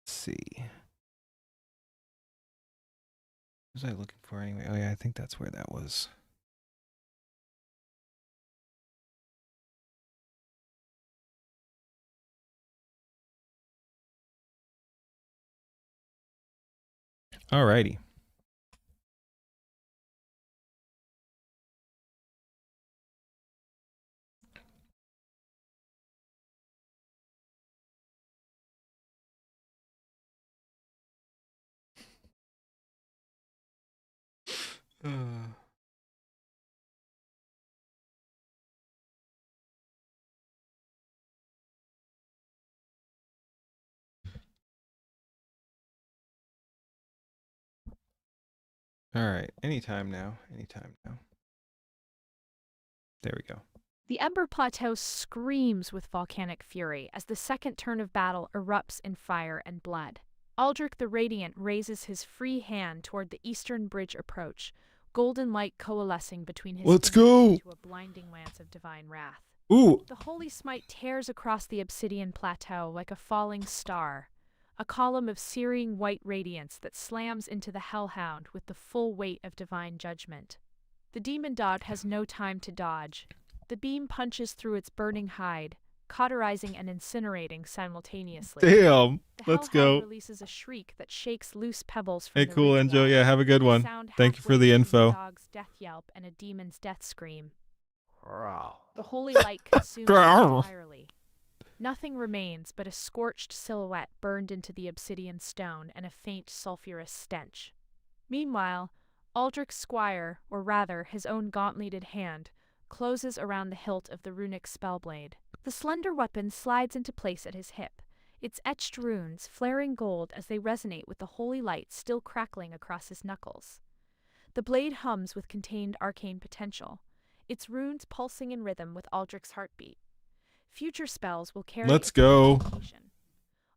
Let's see. What was I looking for anyway? Oh yeah, I think that's where that was. Alrighty. All right, anytime now. There we go. The Ember Plateau screams with volcanic fury as the second turn of battle erupts in fire and blood. Aldrich the Radiant raises his free hand toward the eastern bridge approach, golden light coalescing between his Let's fingers go! into a blinding lance of divine wrath. Ooh! The holy smite tears across the obsidian plateau like a falling star, a column of searing white radiance that slams into the Hellhound with the full weight of divine judgment. The demon dog has no time to dodge. The beam punches through its burning hide, cauterizing and incinerating simultaneously. Damn! The Let's Hellhound go. releases a shriek that shakes loose pebbles from Hey, the cool, ridge Enjo. wall. Yeah, have a good The one. sound Thank you for halfway the between info. A dog's death yelp and a demon's death scream. The holy light consumes it entirely. Nothing remains but a scorched silhouette burned into the obsidian stone and a faint sulphurous stench. Meanwhile, Aldrich's squire, or rather his own gauntleted hand, closes around the hilt of the runic spellblade. The slender weapon slides into place at his hip, its etched runes flaring gold as they resonate with the holy light still crackling across his knuckles. The blade hums with contained arcane potential, its runes pulsing in rhythm with Aldrich's heartbeat. Future spells will carry Let's its go. amplification.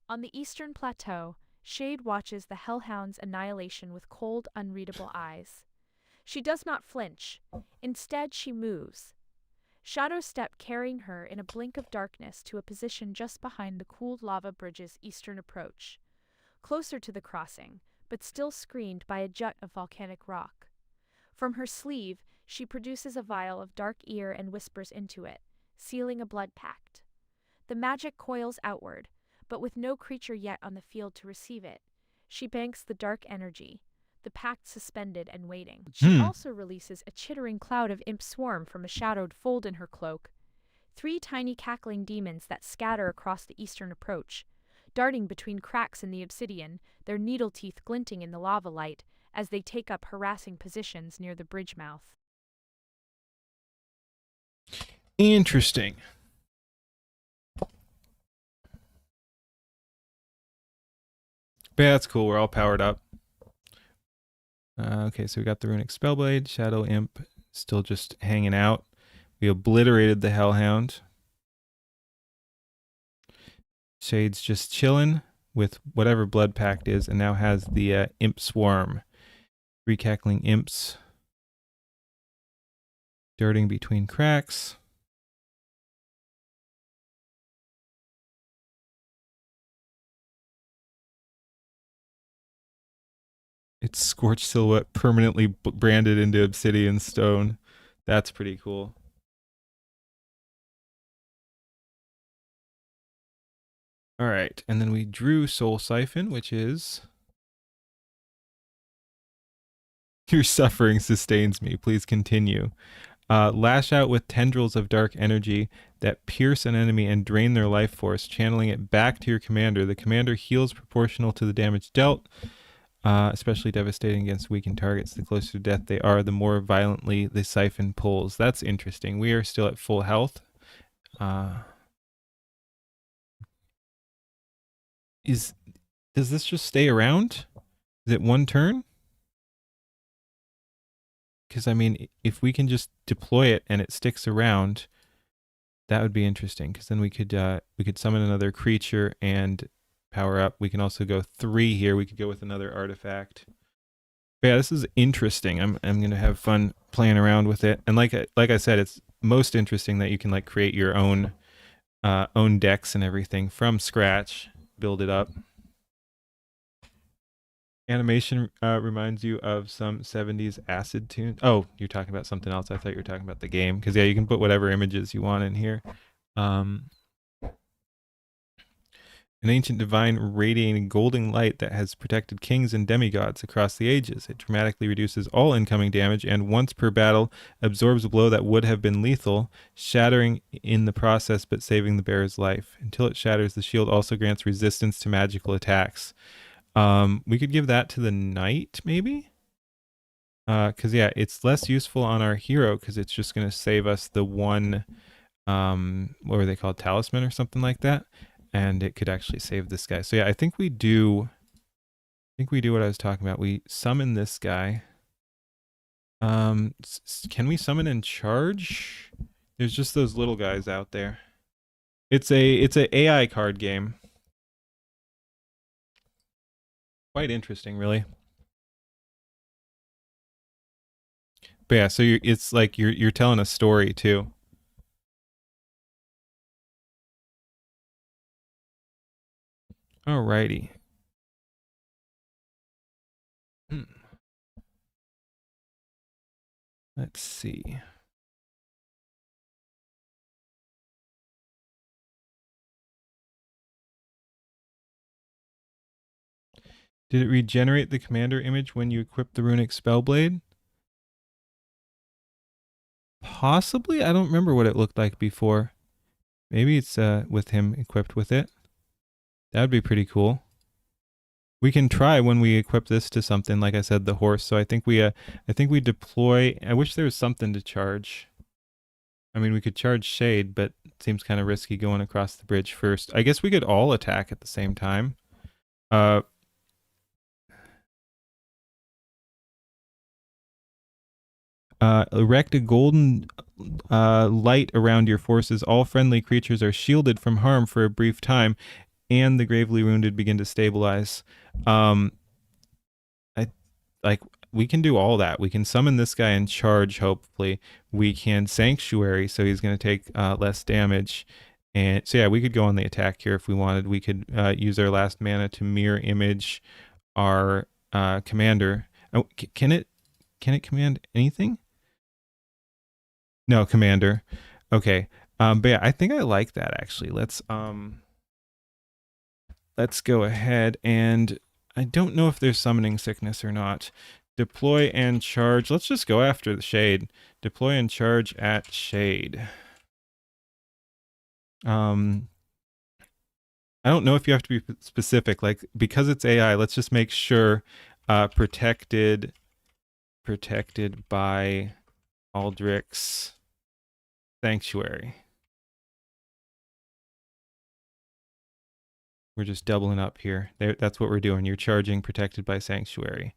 On the eastern plateau, Shade watches the Hellhound's annihilation with cold, unreadable eyes. She does not flinch. Instead, she moves. Shadow step carrying her in a blink of darkness to a position just behind the cooled lava bridge's eastern approach, closer to the crossing, but still screened by a jut of volcanic rock. From her sleeve, she produces a vial of dark ear and whispers into it, sealing a blood pact. The magic coils outward, but with no creature yet on the field to receive it. She banks the dark energy, the pact suspended and waiting. She also releases a chittering cloud of imp swarm from a shadowed fold in her cloak, 3 tiny cackling demons that scatter across the eastern approach, darting between cracks in the obsidian, their needle teeth glinting in the lava light as they take up harassing positions near the bridge mouth. Interesting. Yeah, that's cool. We're all powered up. Okay, so we got the runic spellblade, shadow imp still just hanging out. We obliterated the Hellhound. Shade's just chilling with whatever blood pact is, and now has the imp swarm. 3 cackling imps darting between cracks. Its scorched silhouette permanently branded into obsidian stone. That's pretty cool. All right, and then we drew Soul Siphon, which is... Your suffering sustains me. Please continue. Lash out with tendrils of dark energy that pierce an enemy and drain their life force, channeling it back to your commander. The commander heals proportional to the damage dealt, especially devastating against weakened targets. The closer to death they are, the more violently the siphon pulls. That's interesting. We are still at full health. Does this just stay around? Is it one turn? Because, I mean, if we can just deploy it and it sticks around, that would be interesting. Because then we could summon another creature and power up. We can also go 3 here. We could go with another artifact. But yeah, this is interesting. I'm gonna have fun playing around with it. And like I said, it's most interesting that you can like create your own decks and everything from scratch, build it up. Animation reminds you of some 70s acid tunes. Oh, you're talking about something else. I thought you were talking about the game. Because, yeah, you can put whatever images you want in here. An ancient divine radiating golden light that has protected kings and demigods across the ages. It dramatically reduces all incoming damage and once per battle absorbs a blow that would have been lethal, shattering in the process but saving the bearer's life. Until it shatters, the shield also grants resistance to magical attacks. We could give that to the knight, maybe? Because, yeah, it's less useful on our hero because it's just going to save us the one, what were they called? Talisman or something like that. And it could actually save this guy. So, yeah, I think we do what I was talking about. We summon this guy. Can we summon and charge? There's just those little guys out there. It's a AI card game. Quite interesting, really. But yeah, so it's like you're telling a story too. Alrighty. Let's see. Did it regenerate the commander image when you equip the runic spellblade? Possibly. I don't remember what it looked like before. Maybe it's with him equipped with it. That would be pretty cool. We can try when we equip this to something, like I said, the horse. So I think we deploy. I wish there was something to charge. I mean, we could charge Shade, but it seems kind of risky going across the bridge first. I guess we could all attack at the same time. Erect a golden light around your forces. All friendly creatures are shielded from harm for a brief time, and the gravely wounded begin to stabilize. We can do all that. We can summon this guy and charge, hopefully. We can Sanctuary, so he's going to take less damage. And so, yeah, we could go on the attack here if we wanted. We could use our last mana to mirror image our commander. Oh, can it command anything? No, commander. Okay. But yeah, I think I like that actually. Let's go ahead and I don't know if there's summoning sickness or not. Deploy and charge. Let's just go after the Shade. Deploy and charge at Shade. I don't know if you have to be specific. Like, because it's AI, let's just make sure protected by Aldrich's Sanctuary. We're just doubling up here. That's what we're doing. You're charging protected by Sanctuary.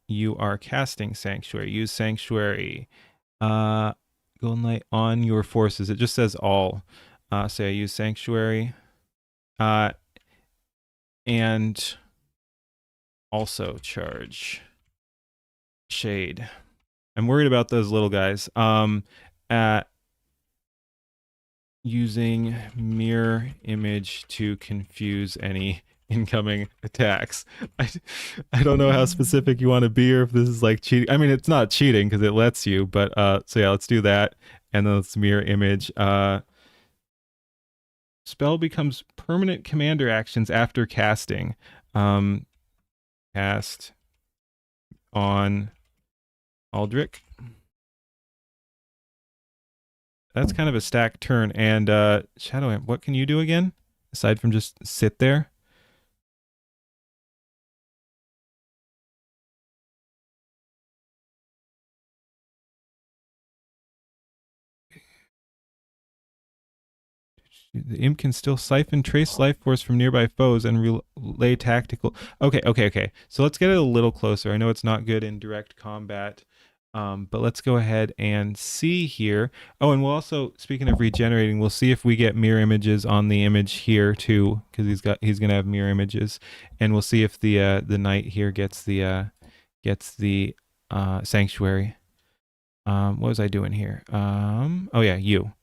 You are casting Sanctuary. Use Sanctuary. Golden Light on your forces. It just says all. So I use Sanctuary. And also charge Shade. I'm worried about those little guys. Using mirror image to confuse any incoming attacks. I don't know how specific you want to be, or if this is like cheating. I mean, it's not cheating because it lets you, but so yeah, let's do that, and then let's mirror image. Spell becomes permanent commander actions after casting. Cast on Aldrich. That's kind of a stacked turn. And Shadow Imp, what can you do again? Aside from just sit there? The imp can still siphon trace life force from nearby foes and relay tactical. Okay. So let's get it a little closer. I know it's not good in direct combat, but let's go ahead and see here. Oh, and we'll also, speaking of regenerating, we'll see if we get mirror images on the image here too, because he's gonna have mirror images, and we'll see if the knight here gets the sanctuary. What was I doing here? Oh yeah, you.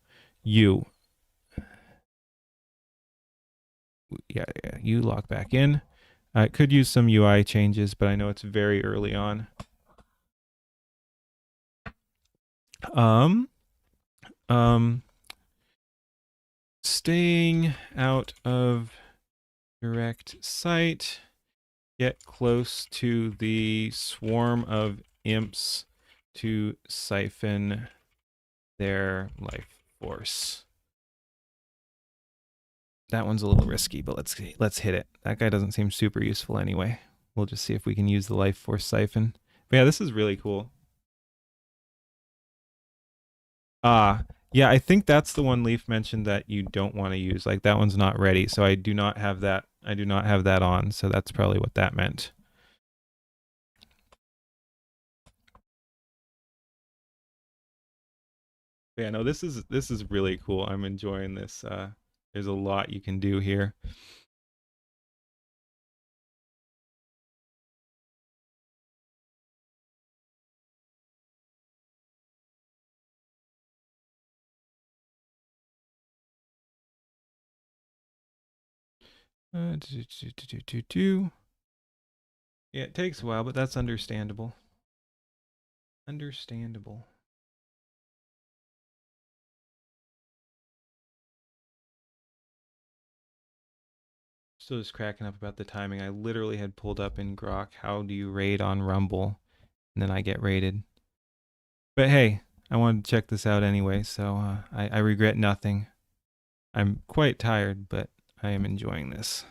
Yeah, you lock back in. I could use some UI changes, but I know it's very early on. Staying out of direct sight. Get close to the swarm of imps to siphon their life force. That one's a little risky, but let's hit it. That guy doesn't seem super useful anyway. We'll just see if we can use the life force siphon. But yeah, this is really cool. Yeah, I think that's the one Leaf mentioned that you don't want to use. Like, that one's not ready, so I do not have that. I do not have that on, so that's probably what that meant. But yeah, no, this is really cool. I'm enjoying this. There's a lot you can do here. Yeah, it takes a while, but that's understandable. Still just cracking up about the timing. I literally had pulled up in Grok, how do you raid on Rumble? And then I get raided. But hey, I wanted to check this out anyway, so I regret nothing. I'm quite tired, but I am enjoying this.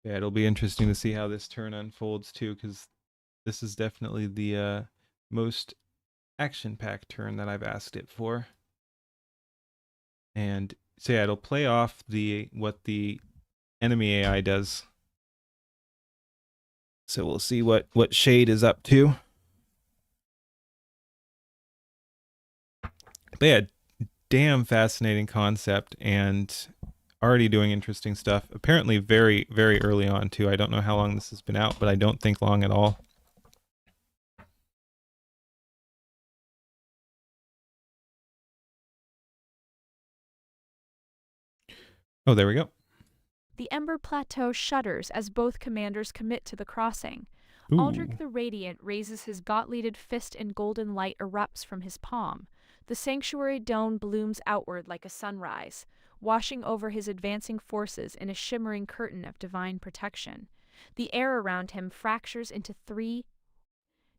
Yeah, it'll be interesting to see how this turn unfolds too, because this is definitely the most action-packed turn that I've asked it for. And so yeah, it'll play off what the enemy AI does. So we'll see what Shade is up to. But yeah, damn fascinating concept and already doing interesting stuff. Apparently very, very early on too. I don't know how long this has been out, but I don't think long at all. Oh, there we go. The Ember Plateau shudders as both commanders commit to the crossing. Ooh. Aldrich the Radiant raises his gauntleted fist and golden light erupts from his palm. The sanctuary dome blooms outward like a sunrise, washing over his advancing forces in a shimmering curtain of divine protection. The air around him fractures into 3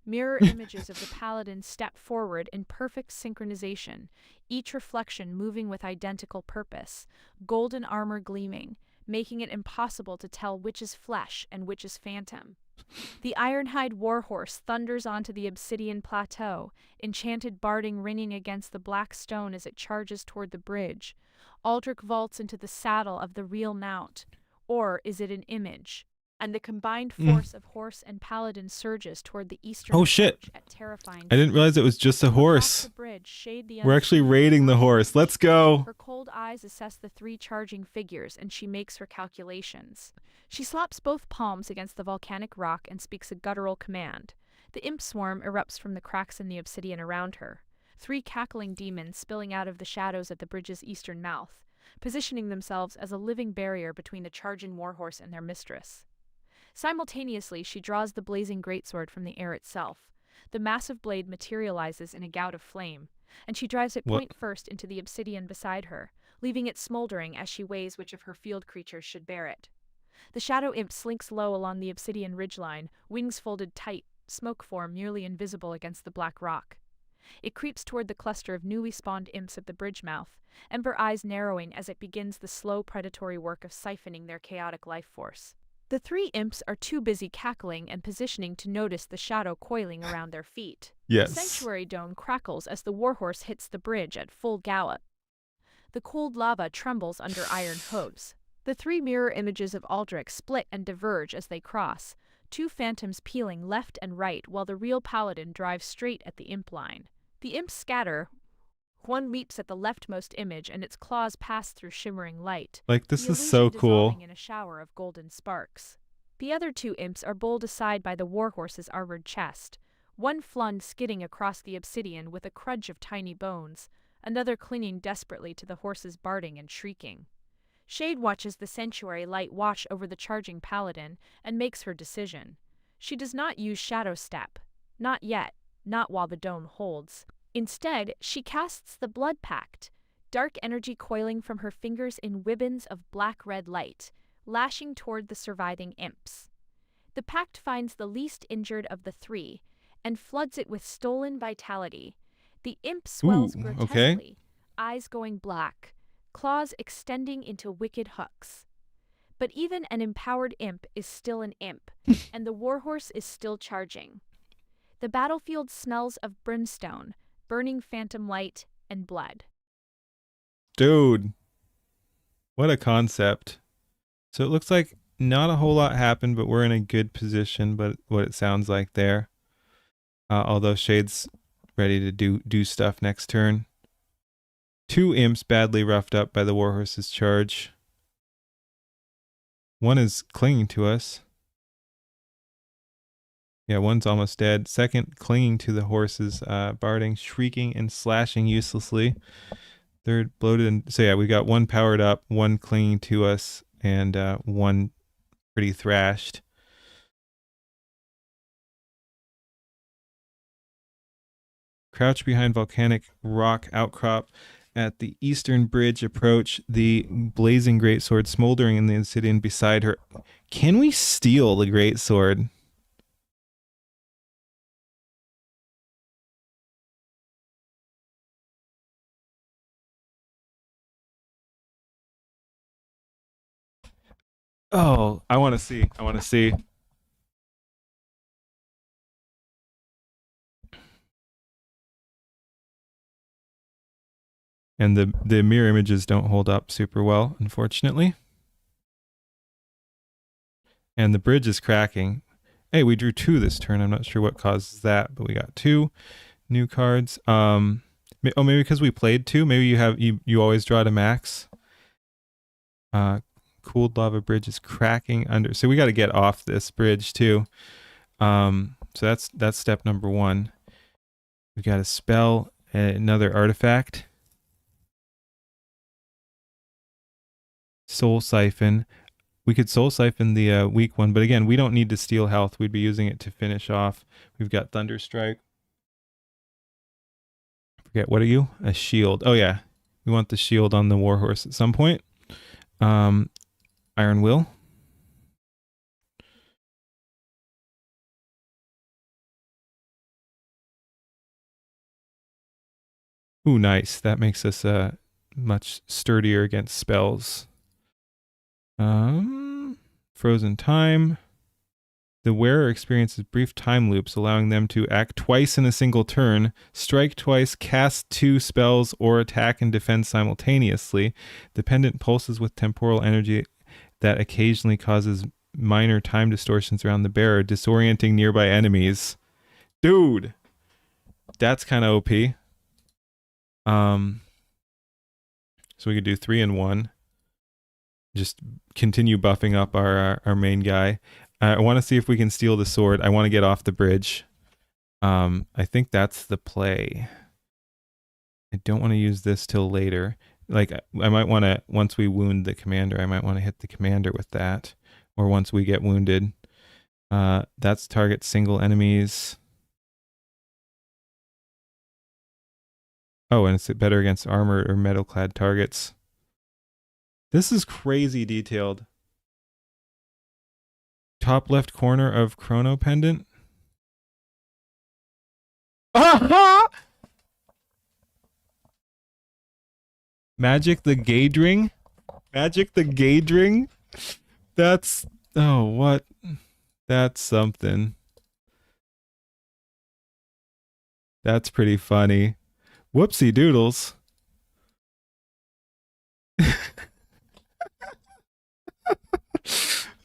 mirror images of the paladins step forward in perfect synchronization, each reflection moving with identical purpose, golden armor gleaming, making it impossible to tell which is flesh and which is phantom. The Ironhide warhorse thunders onto the obsidian plateau, enchanted barding ringing against the black stone as it charges toward the bridge. Aldrich vaults into the saddle of the real mount. Or is it an image? and the combined Mm. force of horse and paladin surges toward the eastern Oh, shit. approach at terrifying I didn't speed. realize it was just a Across horse. the bridge, Shade the We're actually Unseen raiding the flies horse. Let's go. Her cold eyes assess the 3 charging figures, and she makes her calculations. She slaps both palms against the volcanic rock and speaks a guttural command. The imp swarm erupts from the cracks in the obsidian around her. 3 cackling demons spilling out of the shadows at the bridge's eastern mouth, positioning themselves as a living barrier between the charging warhorse and their mistress. Simultaneously, she draws the blazing greatsword from the air itself. The massive blade materializes in a gout of flame, and she drives it point first into the obsidian beside her, leaving it smoldering as she weighs which of her field creatures should bear it. The shadow imp slinks low along the obsidian ridgeline, wings folded tight, smoke form nearly invisible against the black rock. It creeps toward the cluster of newly spawned imps at the bridge mouth, ember eyes narrowing as it begins the slow predatory work of siphoning their chaotic life force. The 3 imps are too busy cackling and positioning to notice the shadow coiling around their feet. Yes. The sanctuary dome crackles as the warhorse hits the bridge at full gallop. The cold lava trembles under iron hooves. The 3 mirror images of Aldrich split and diverge as they cross, 2 phantoms peeling left and right while the real paladin drives straight at the imp line. The imps scatter. One leaps at the leftmost image, and its claws pass through shimmering light. Like, this the is so illusion cool. dissolving in a shower of golden sparks. The other 2 imps are bowled aside by the warhorse's armored chest, one flung skidding across the obsidian with a crunch of tiny bones, another clinging desperately to the horse's barting and shrieking. Shade watches the sanctuary light wash over the charging paladin and makes her decision. She does not use Shadow Step. Not yet, not while the dome holds. Instead, she casts the Blood Pact, dark energy coiling from her fingers in ribbons of black-red light, lashing toward the surviving imps. The pact finds the least injured of the 3, and floods it with stolen vitality. The imp swells Ooh, grotesquely, okay. eyes going black, claws extending into wicked hooks. But even an empowered imp is still an imp, and the warhorse is still charging. The battlefield smells of brimstone, burning phantom light, and blood. Dude. What a concept. So it looks like not a whole lot happened, but we're in a good position, but what it sounds like there. Although Shade's ready to do stuff next turn. 2 imps badly roughed up by the warhorse's charge. One is clinging to us. Yeah, one's almost dead. Second, clinging to the horse's barding, shrieking and slashing uselessly. Third, bloated. And so yeah, we got 1 powered up, 1 clinging to us, and 1 pretty thrashed. Crouch behind volcanic rock outcrop at the eastern bridge approach, the blazing greatsword smoldering in the obsidian beside her. Can we steal the greatsword? Oh, I want to see. I want to see. And the mirror images don't hold up super well, unfortunately. And the bridge is cracking. Hey, we drew 2 this turn. I'm not sure what causes that, but we got 2 new cards. Oh, maybe because we played 2. Maybe you always draw to max. Cooled lava bridge is cracking under. So we got to get off this bridge too. So that's step number 1. We got to spell another artifact. Soul Siphon. We could Soul Siphon the weak one, but again, we don't need to steal health. We'd be using it to finish off. We've got Thunder Strike. Forget, what are you? A shield. Oh yeah, we want the shield on the warhorse at some point. Iron Will. Ooh, nice. That makes us much sturdier against spells. Frozen Time. The wearer experiences brief time loops, allowing them to act twice in a single turn, strike twice, cast 2 spells, or attack and defend simultaneously. The pendant pulses with temporal energy that occasionally causes minor time distortions around the bearer, disorienting nearby enemies. Dude, that's kind of OP. So we could do 3 in 1. Just continue buffing up our main guy. I want to see if we can steal the sword. I want to get off the bridge. I think that's the play. I don't want to use this till later. Like, I might want to, once we wound the commander, I might want to hit the commander with that. Or once we get wounded. That's target single enemies. Oh, and it's better against armor or metal-clad targets. This is crazy detailed. Top left corner of Chrono Pendant. Magic the Gauge Ring? Magic the Gauge Ring? That's... Oh, what? That's something. That's pretty funny. Whoopsie doodles.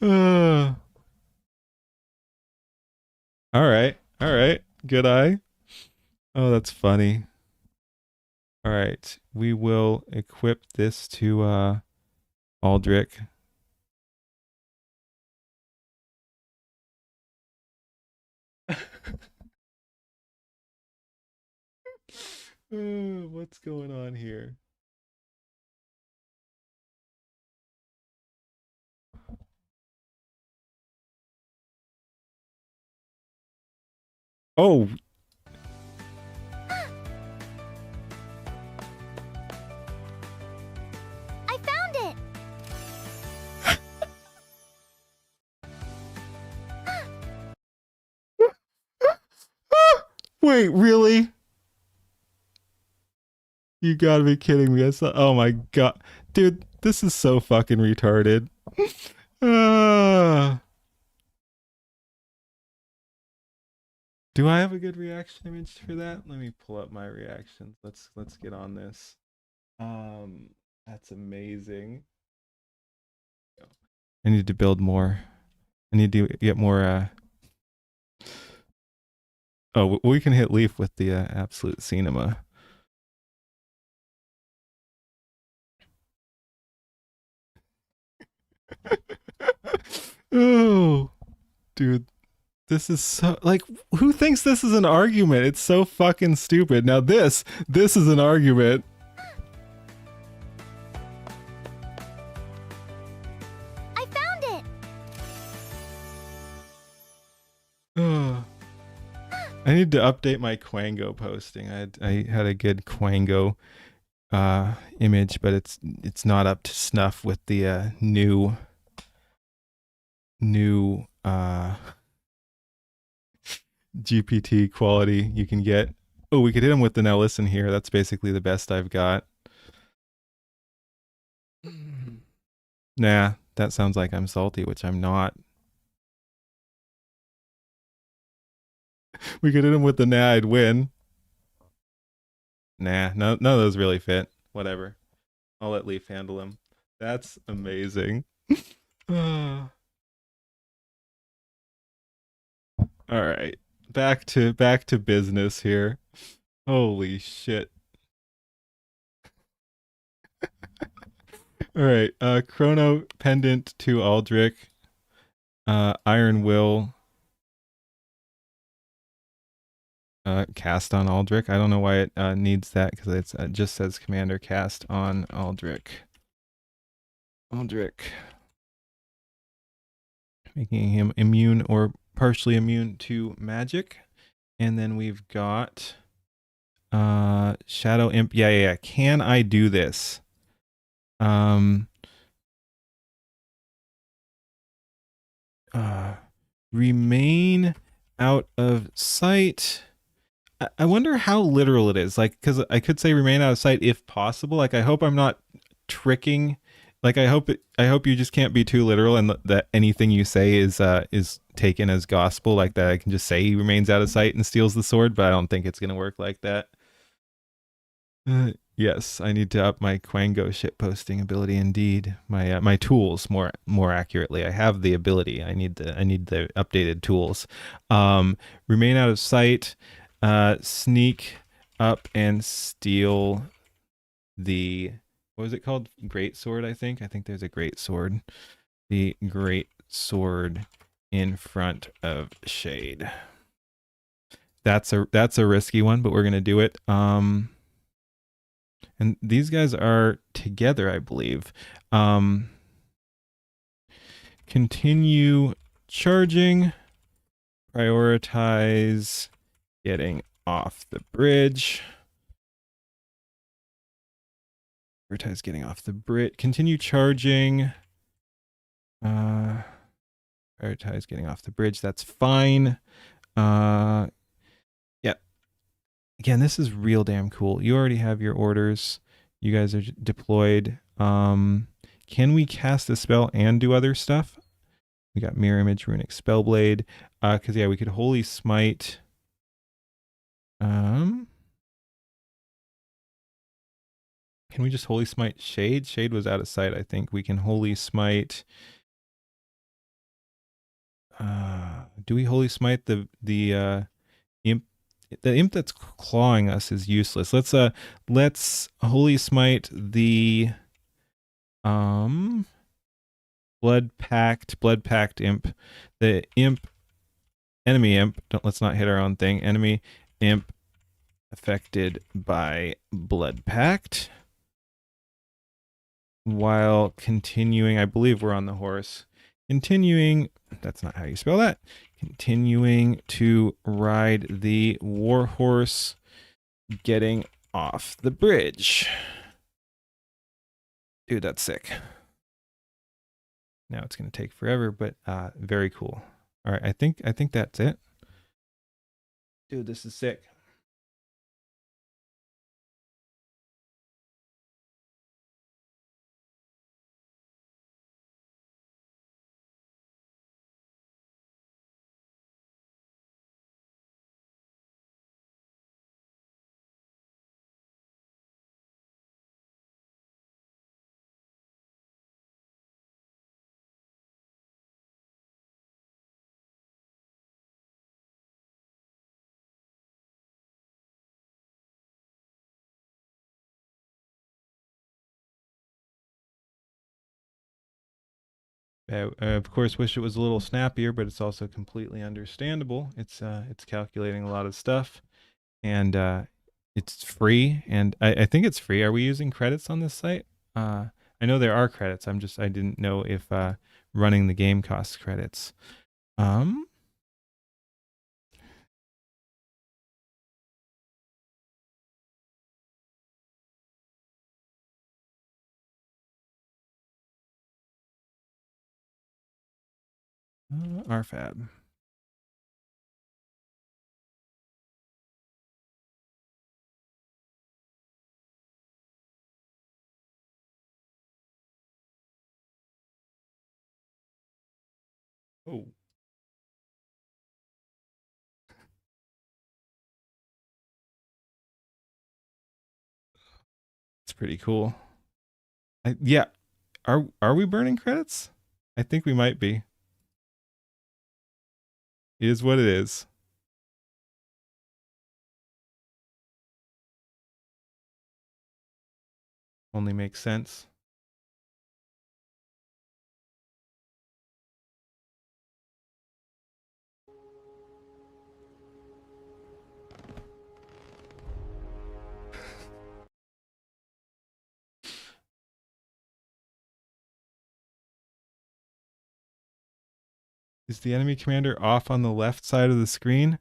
All right. All right. Good eye. Oh, that's funny. All right. We will equip this to Aldrich. What's going on here? Oh. I found it. Wait, really? You gotta be kidding me. Oh my god. Dude, this is so fucking retarded. Do I have a good reaction image for that? Let me pull up my reactions. Let's get on this. That's amazing. I need to build more. I need to get more Oh, we can hit Leaf with the absolute cinema. Oh, dude, this is so, like, who thinks this is an argument? It's so fucking stupid. Now this is an argument. I found it. I need to update my Quango posting. I had a good Quango image, but it's not up to snuff with the new GPT quality you can get. Oh, we could hit him with the now listen here. That's basically the best I've got. Nah, that sounds like I'm salty, which I'm not. We could hit him with the nah, I'd win. Nah, none of those really fit. Whatever. I'll let Leaf handle him. That's amazing. All right. Back to business here. Holy shit. All right. Chrono Pendant to Aldrich. Iron Will. Cast on Aldrich. I don't know why it needs that, because it just says Commander cast on Aldrich. Making him immune or partially immune to magic. And then we've got Shadow Imp. Yeah. Can I do this? Remain out of sight. I wonder how literal it is. Like, because I could say remain out of sight if possible. Like, I hope I'm not tricking. Like, I hope you just can't be too literal, and that anything you say is taken as gospel. Like that, I can just say he remains out of sight and steals the sword. But I don't think it's gonna work like that. Yes, I need to up my Quango shitposting ability. Indeed, my my tools more accurately. I have the ability. I need the updated tools. Remain out of sight. Sneak up and steal the, what was it called? Great sword. I think there's a great sword. The great sword in front of Shade. That's a risky one, but we're gonna do it. And these guys are together, I believe. Continue charging. Prioritize getting off the bridge. Prioritize getting off the bridge. Continue charging. Prioritize getting off the bridge. That's fine. Yeah. Again, this is real damn cool. You already have your orders. You guys are deployed. Can we cast a spell and do other stuff? We got Mirror Image, Runic Spellblade. Because, yeah, we could Holy Smite. Can we just Holy Smite Shade? Shade was out of sight, I think. We can Holy Smite. Do we Holy Smite the imp? The imp that's clawing us is useless. Let's Holy Smite the blood pact imp. The imp, enemy imp. Let's not hit our own thing. Enemy imp affected by blood pact. While continuing, I believe we're on the horse. Continuing, that's not how you spell that. Continuing to ride the war horse, getting off the bridge. Dude, that's sick. Now it's going to take forever, but very cool. All right, I think that's it. Dude, this is sick. I, of course, wish it was a little snappier, but it's also completely understandable. It's calculating a lot of stuff, and it's free. And I think it's free. Are we using credits on this site? I know there are credits. I didn't know if running the game costs credits. RFAB. Oh. It's pretty cool. Yeah. Are we burning credits? I think we might be. It is what it is. Only makes sense. Is the enemy commander off on the left side of the screen?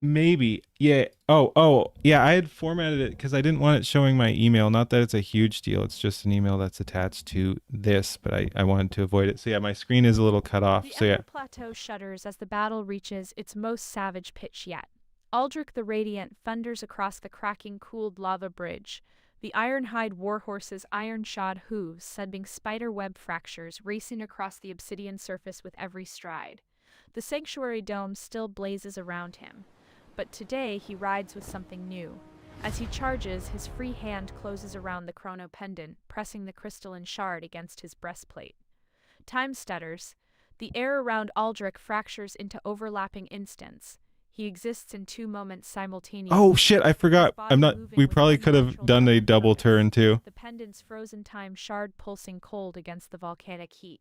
Maybe. Yeah. Oh, yeah. I had formatted it because I didn't want it showing my email. Not that it's a huge deal. It's just an email that's attached to this, but I wanted to avoid it. So yeah, my screen is a little cut off. So yeah. The plateau shudders as the battle reaches its most savage pitch yet. Aldrich the Radiant thunders across the cracking, cooled lava bridge. The iron-hide warhorse's iron-shod hooves sending spider-web fractures racing across the obsidian surface with every stride. The sanctuary dome still blazes around him. But today he rides with something new. As he charges, his free hand closes around the chrono pendant, pressing the crystalline shard against his breastplate. Time stutters. The air around Aldrich fractures into overlapping instants. He exists in 2 moments simultaneously. Oh shit, I forgot. We probably could have done a double turn too. The pendant's frozen time shard pulsing cold against the volcanic heat.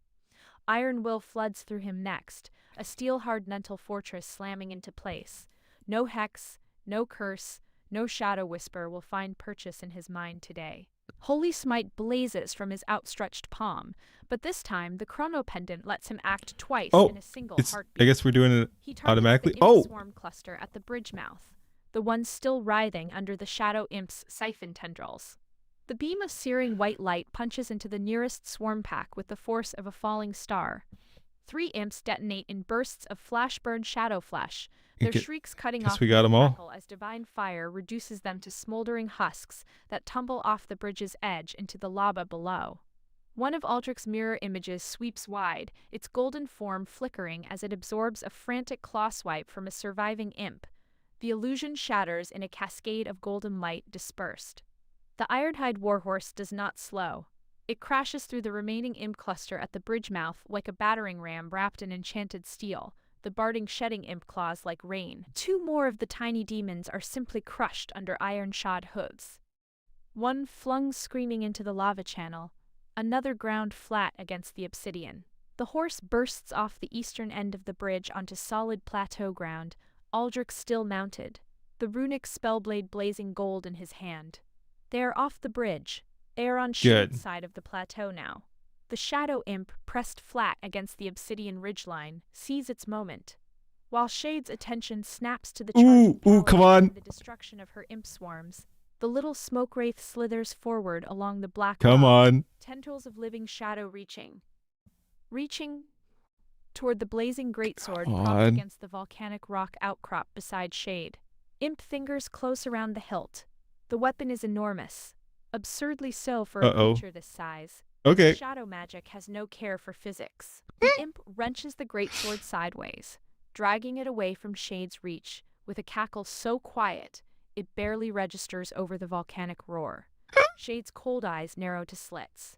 Iron will floods through him next, a steel-hard mental fortress slamming into place. No hex, no curse, no shadow whisper will find purchase in his mind today. Holy Smite blazes from his outstretched palm, but this time the chrono pendant lets him act twice in a single heartbeat. I guess we're doing it He targets automatically. the imp swarm cluster at the bridge mouth, the one still writhing under the shadow imp's siphon tendrils. The beam of searing white light punches into the nearest swarm pack with the force of a falling star. 3 imps detonate in bursts of flash-burn shadow flesh, their shrieks cutting off we got 'em all. as divine fire reduces them to smoldering husks that tumble off the bridge's edge into the lava below. One of Aldrich's mirror images sweeps wide, its golden form flickering as it absorbs a frantic claw swipe from a surviving imp. The illusion shatters in a cascade of golden light dispersed. The Ironhide warhorse does not slow. It crashes through the remaining imp cluster at the bridge mouth like a battering ram wrapped in enchanted steel, the barding shedding imp claws like rain. 2 more of the tiny demons are simply crushed under iron-shod hooves. One flung screaming into the lava channel, another ground flat against the obsidian. The horse bursts off the eastern end of the bridge onto solid plateau ground, Aldrich still mounted, the runic spellblade blazing gold in his hand. They are off the bridge. They are on Shade's side of the plateau now. The shadow imp, pressed flat against the obsidian ridgeline, sees its moment. While Shade's attention snaps to the the destruction of her imp swarms, the little smoke wraith slithers forward along the black lava, tendrils of living shadow reaching toward the blazing greatsword propped against the volcanic rock outcrop beside Shade. Imp fingers close around the hilt. The weapon is enormous, absurdly so for a creature this size. Okay. Shadow magic has no care for physics. The imp wrenches the greatsword sideways, dragging it away from Shade's reach with a cackle so quiet it barely registers over the volcanic roar. Shade's cold eyes narrow to slits.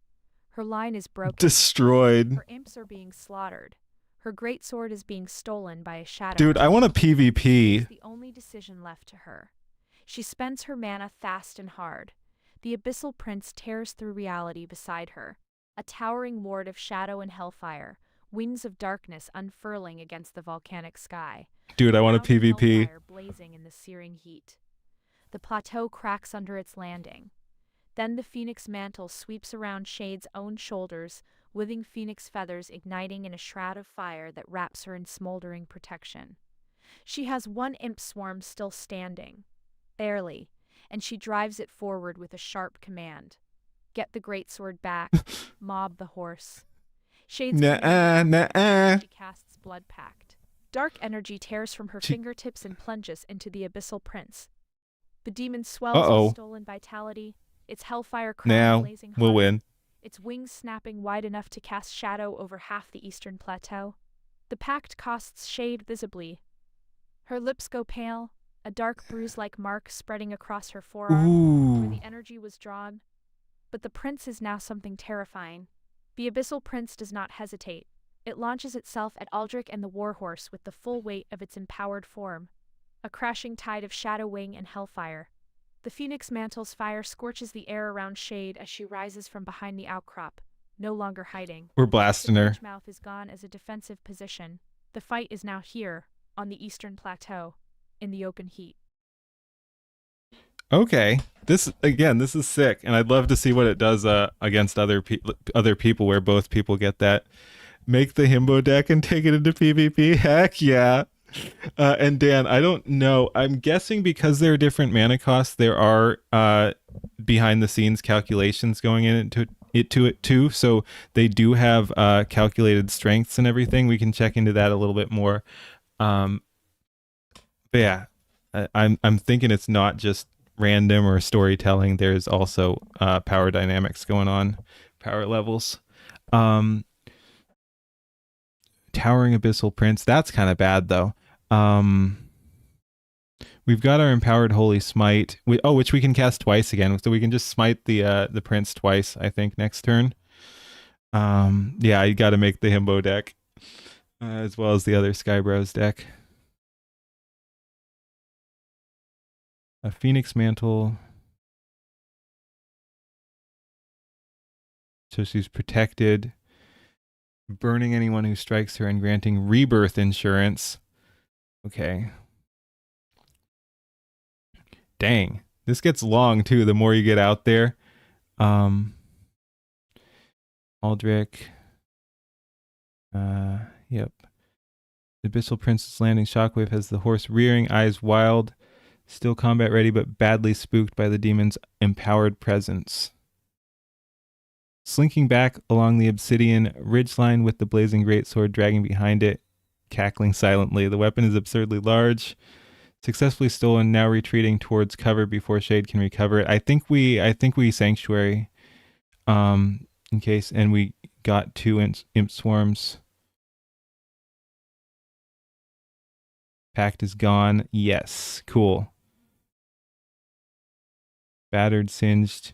Her line is broken. Destroyed. Her imps are being slaughtered. Her greatsword is being stolen by a shadow. Dude, I want a PvP. It's the only decision left to her. She spends her mana fast and hard. The Abyssal Prince tears through reality beside her, a towering ward of shadow and hellfire, wings of darkness unfurling against the volcanic sky. Dude, I want a PvP. Hellfire blazing in the searing heat. The plateau cracks under its landing. Then the phoenix mantle sweeps around Shade's own shoulders, living phoenix feathers igniting in a shroud of fire that wraps her in smoldering protection. She has 1 imp swarm still standing, barely, and she drives it forward with a sharp command. Get the greatsword back, mob the horse. Shade's she casts blood pact. Dark energy tears from her fingertips and plunges into the Abyssal Prince. The demon swells with stolen vitality, its hellfire crown blazing hard. We'll win. Its wings snapping wide enough to cast shadow over half the eastern plateau. The pact costs Shade visibly. Her lips go pale, a dark bruise-like mark spreading across her forearm where the energy was drawn. But the prince is now something terrifying. The Abyssal Prince does not hesitate. It launches itself at Aldrich and the warhorse with the full weight of its empowered form. A crashing tide of shadow wing and hellfire. The phoenix mantle's fire scorches the air around Shade as she rises from behind the outcrop, no longer hiding. We're blasting her. The mouth is gone as a defensive position. The fight is now here, on the eastern plateau, in the open heat. Okay, this is sick, and I'd love to see what it does against other people where both people get that. Make the himbo deck and take it into PvP. Heck yeah! And Dan, I don't know. I'm guessing because there are different mana costs, there are behind the scenes calculations going into it too. So they do have calculated strengths and everything. We can check into that a little bit more. But yeah, I'm thinking it's not just random or storytelling. There's also power dynamics going on, power levels. Towering Abyssal Prince, that's kind of bad though. We've got our empowered holy smite. Which we can cast twice again. So we can just smite the prince twice, I think, next turn. Yeah, you got to make the himbo deck, as well as the other Skybros deck. A Phoenix Mantle. So she's protected. Burning anyone who strikes her and granting rebirth insurance. Okay. Dang. This gets long too the more you get out there. Aldrich. Yep. The Abyssal Princess landing. Shockwave has the horse rearing, eyes wild. Still combat ready, but badly spooked by the demon's empowered presence. Slinking back along the obsidian ridgeline with the blazing greatsword dragging behind it, cackling silently. The weapon is absurdly large. Successfully stolen, now retreating towards cover before Shade can recover it. I think we Sanctuary, in case, and we got 2 imp swarms. Pact is gone. Yes, cool. Battered, singed.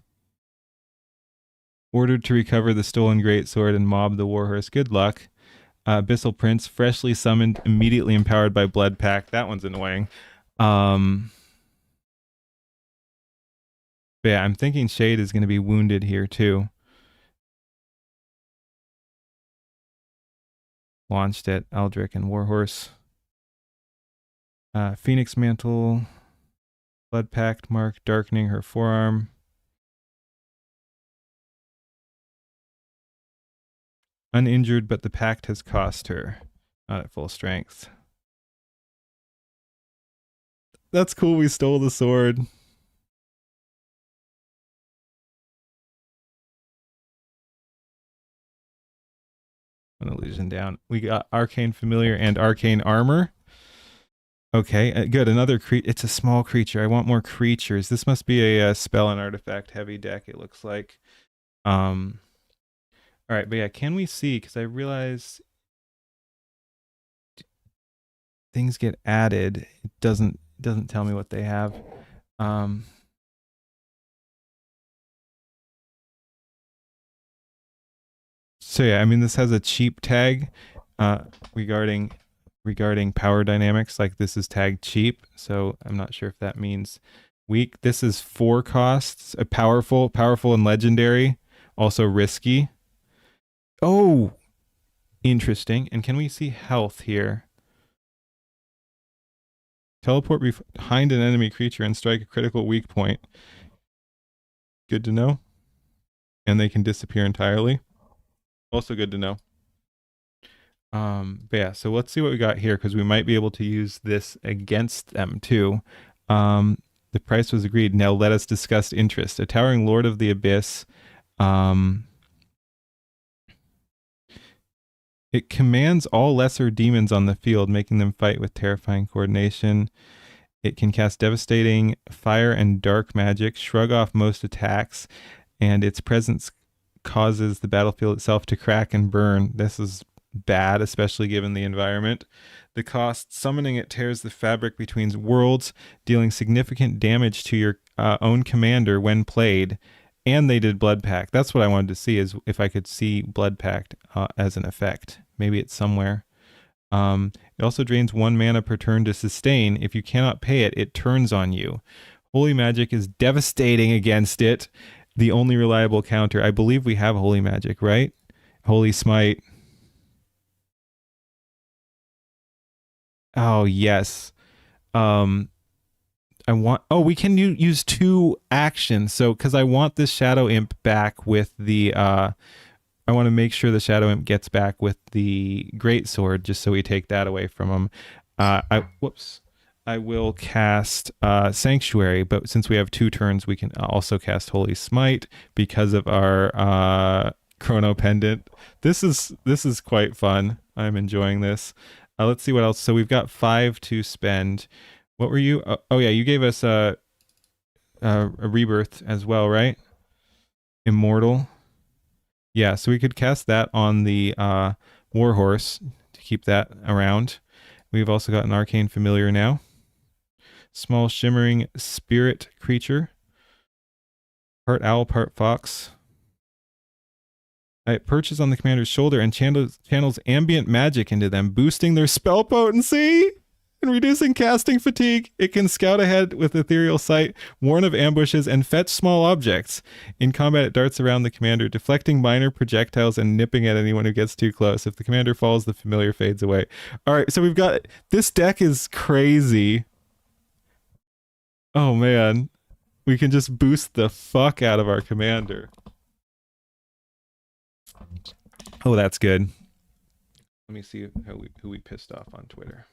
Ordered to recover the stolen greatsword and mob the warhorse. Good luck. Abyssal Prince, freshly summoned, immediately empowered by Blood Pact. That one's annoying. But yeah, I'm thinking Shade is going to be wounded here too. Launched at Aldrich and Warhorse. Phoenix Mantle. Blood Pact mark darkening her forearm. Uninjured, but the pact has cost her. Not at full strength. That's cool, we stole the sword. An illusion down. We got Arcane Familiar and Arcane Armor. Okay, good. Another it's a small creature. I want more creatures. This must be a spell and artifact heavy deck, it looks like. All right, but yeah, can we see? Because I realize things get added. It doesn't tell me what they have. So yeah, I mean, this has a cheap tag regarding power dynamics. Like, this is tagged cheap, so I'm not sure if that means weak. This is 4 costs. A powerful and legendary. Also risky. Oh, interesting. And can we see health here? Teleport behind an enemy creature and strike a critical weak point. Good to know. And they can disappear entirely. Also good to know. But yeah, so let's see what we got here, because we might be able to use this against them too. The price was agreed. Now let us discuss interest. A towering lord of the abyss. It commands all lesser demons on the field, making them fight with terrifying coordination. It can cast devastating fire and dark magic, shrug off most attacks, and its presence causes the battlefield itself to crack and burn. This is bad, especially given the environment. The cost, summoning it tears the fabric between worlds, dealing significant damage to your own commander when played. And they did Blood Pact. That's what I wanted to see, is if I could see Blood Pact as an effect. Maybe it's somewhere. It also drains 1 mana per turn to sustain. If you cannot pay it, it turns on you. Holy Magic is devastating against it. The only reliable counter. I believe we have Holy Magic, right? Holy Smite. Oh, yes. We can use 2 actions. So, because I want this Shadow Imp back with the, I want to make sure the Shadow Imp gets back with the Greatsword, just so we take that away from him. I will cast Sanctuary, but since we have 2 turns, we can also cast Holy Smite because of our Chrono Pendant. This is quite fun. I'm enjoying this. Let's see what else. So we've got 5 to spend. What were you? Oh yeah, you gave us a rebirth as well, right? Immortal. Yeah, so we could cast that on the Warhorse to keep that around. We've also got an Arcane Familiar now. Small shimmering spirit creature. Part owl, part fox. It perches on the commander's shoulder and channels ambient magic into them, boosting their spell potency and reducing casting fatigue. It can scout ahead with ethereal sight, warn of ambushes, and fetch small objects. In combat, it darts around the commander, deflecting minor projectiles and nipping at anyone who gets too close. If the commander falls, the familiar fades away. All right, so we've got... This deck is crazy. Oh, man. We can just boost the fuck out of our commander. Oh, that's good. Let me see who we pissed off on Twitter.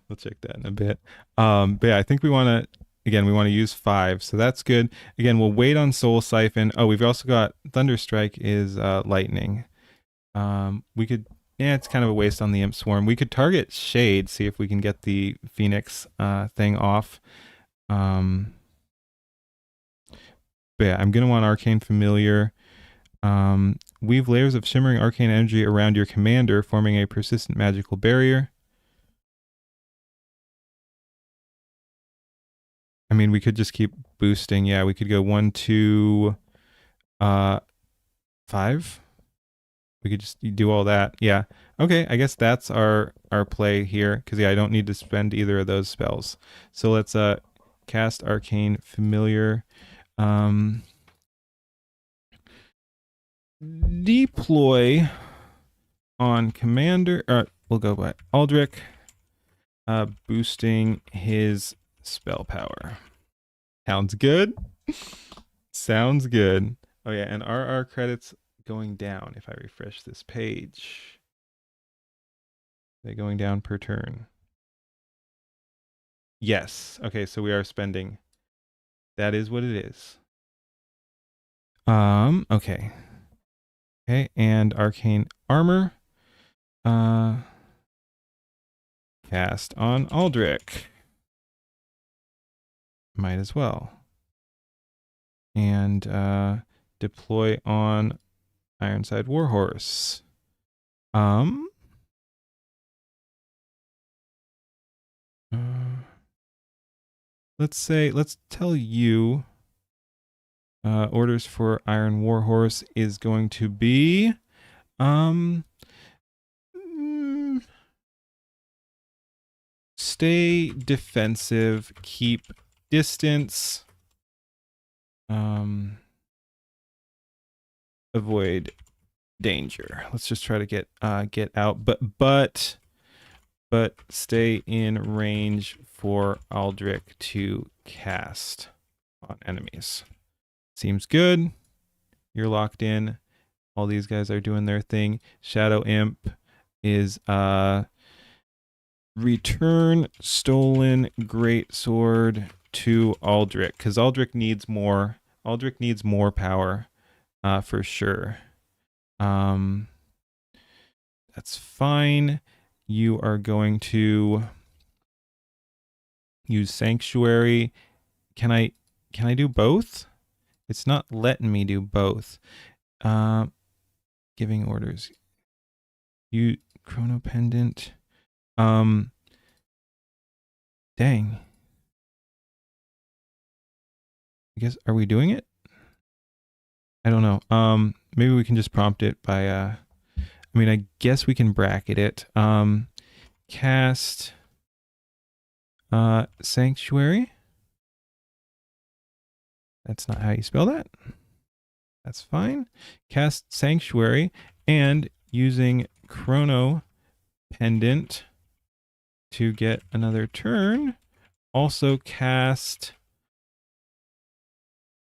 We'll check that in a bit. But yeah, I think we want to use 5, so that's good. Again, we'll wait on Soul Siphon. Oh, we've also got Thunderstrike is lightning. We could, it's kind of a waste on the Imp Swarm. We could target Shade, see if we can get the Phoenix thing off. But yeah, I'm gonna want Arcane Familiar. Weave layers of shimmering arcane energy around your commander, forming a persistent magical barrier. I mean, we could just keep boosting. Yeah, we could go 1, 2, 5. We could just do all that. Yeah. Okay, I guess that's our play here, because yeah, I don't need to spend either of those spells. So let's cast Arcane Familiar. Deploy on commander. We'll go by Aldrich, boosting his spell power. Sounds good. Sounds good. Oh yeah, and are our credits going down if I refresh this page? They're going down per turn. Yes. Okay, so we are spending. That is what it is. Okay. Okay, and Arcane Armor. Cast on Aldrich. Might as well. And deploy on Ironside Warhorse. Let's tell you orders for Iron Warhorse is going to be stay defensive, keep distance, avoid danger. Let's just try to get out, but stay in range for Aldrich to cast on enemies. Seems good. You're locked in. All these guys are doing their thing. Shadow Imp is return stolen greatsword to Aldrich, because Aldrich needs more. Aldrich needs more power, for sure. That's fine. You are going to use Sanctuary. Can I do both? It's not letting me do both. Giving orders. You Chrono Pendant. Dang. I guess, are we doing it? I don't know. Maybe we can just prompt it by I mean, I guess we can bracket it. Cast Sanctuary. That's not how you spell that. That's fine. Cast Sanctuary, and using Chrono Pendant to get another turn, also cast,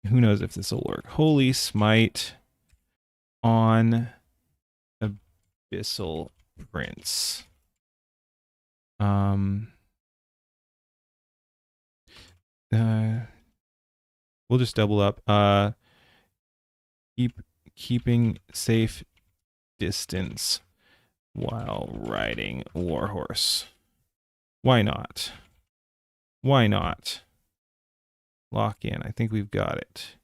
who knows if this will work, Holy Smite on Abyssal Prince. We'll just double up. Keeping safe distance while riding Warhorse. Why not? Why not? Lock in. I think we've got it.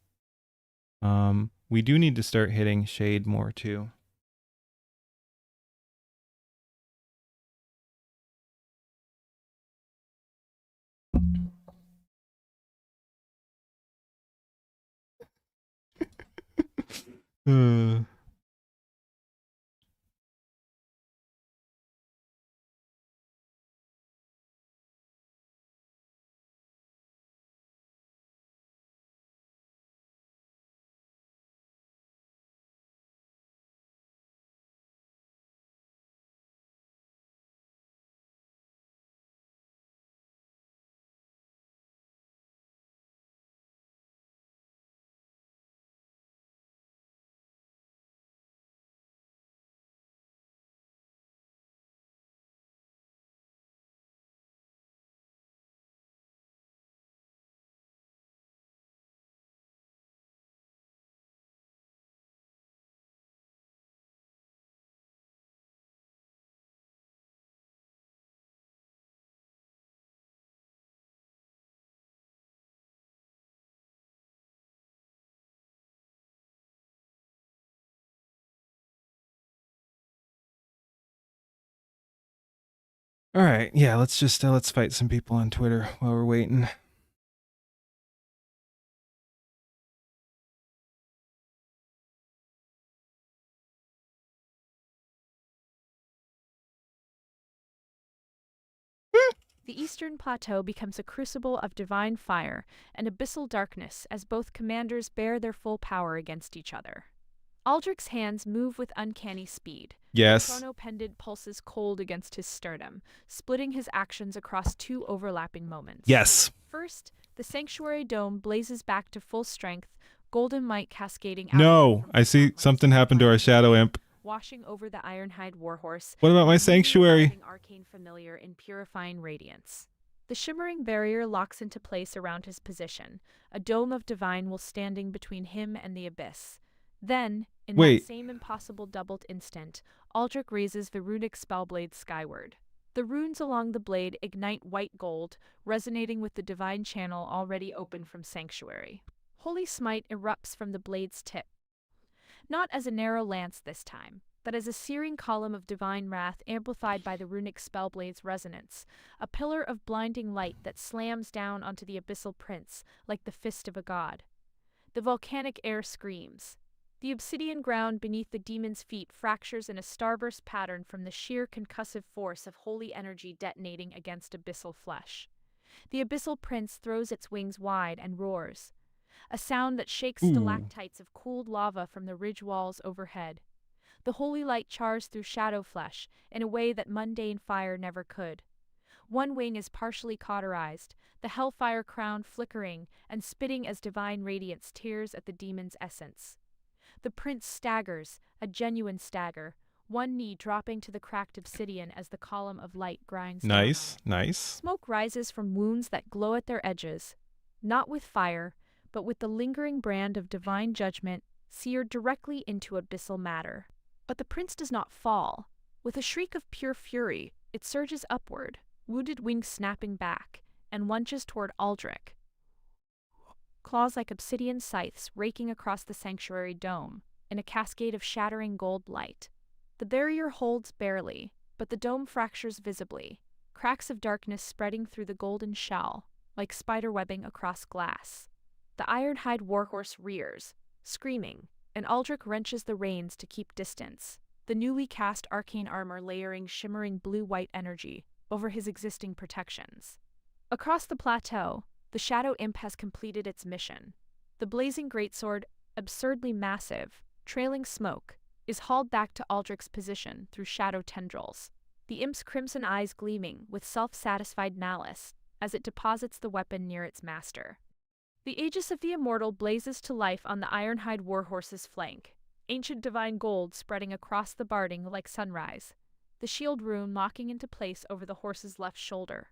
We do need to start hitting shade more too. All right, yeah, let's just let's fight some people on Twitter while we're waiting. The Eastern Plateau becomes a crucible of divine fire and abyssal darkness as both commanders bear their full power against each other. Aldrich's hands move with uncanny speed. Yes. The chrono pendant pulses cold against his sternum, splitting his actions across two overlapping moments. Yes. First, the sanctuary dome blazes back to full strength, golden light cascading out. No, I see something happened to our shadow imp. Washing over the Ironhide warhorse. What about my sanctuary? Arcane familiar in purifying radiance. The shimmering barrier locks into place around his position, a dome of divine will standing between him and the abyss. Then, in that same impossible doubled instant, Aldrich raises the runic spellblade skyward. The runes along the blade ignite white gold, resonating with the divine channel already open from Sanctuary. Holy Smite erupts from the blade's tip. Not as a narrow lance this time, but as a searing column of divine wrath amplified by the runic spellblade's resonance, a pillar of blinding light that slams down onto the abyssal prince like the fist of a god. The volcanic air screams. The obsidian ground beneath the demon's feet fractures in a starburst pattern from the sheer concussive force of holy energy detonating against abyssal flesh. The abyssal prince throws its wings wide and roars, a sound that shakes stalactites of cooled lava from the ridge walls overhead. The holy light chars through shadow flesh in a way that mundane fire never could. One wing is partially cauterized, the hellfire crown flickering and spitting as divine radiance tears at the demon's essence. The prince staggers, a genuine stagger, one knee dropping to the cracked obsidian as the column of light grinds down. Nice. Smoke rises from wounds that glow at their edges, not with fire, but with the lingering brand of divine judgment seared directly into abyssal matter. But the prince does not fall. With a shriek of pure fury, it surges upward, wounded wings snapping back, and lunges toward Aldrich. Claws like obsidian scythes raking across the sanctuary dome, in a cascade of shattering gold light. The barrier holds barely, but the dome fractures visibly, cracks of darkness spreading through the golden shell, like spiderwebbing across glass. The Ironhide warhorse rears, screaming, and Aldrich wrenches the reins to keep distance, the newly cast arcane armor layering shimmering blue-white energy over his existing protections. Across the plateau, the Shadow Imp has completed its mission. The blazing greatsword, absurdly massive, trailing smoke, is hauled back to Aldrich's position through shadow tendrils, the imp's crimson eyes gleaming with self-satisfied malice as it deposits the weapon near its master. The Aegis of the Immortal blazes to life on the Ironhide warhorse's flank, ancient divine gold spreading across the barding like sunrise, the shield rune locking into place over the horse's left shoulder.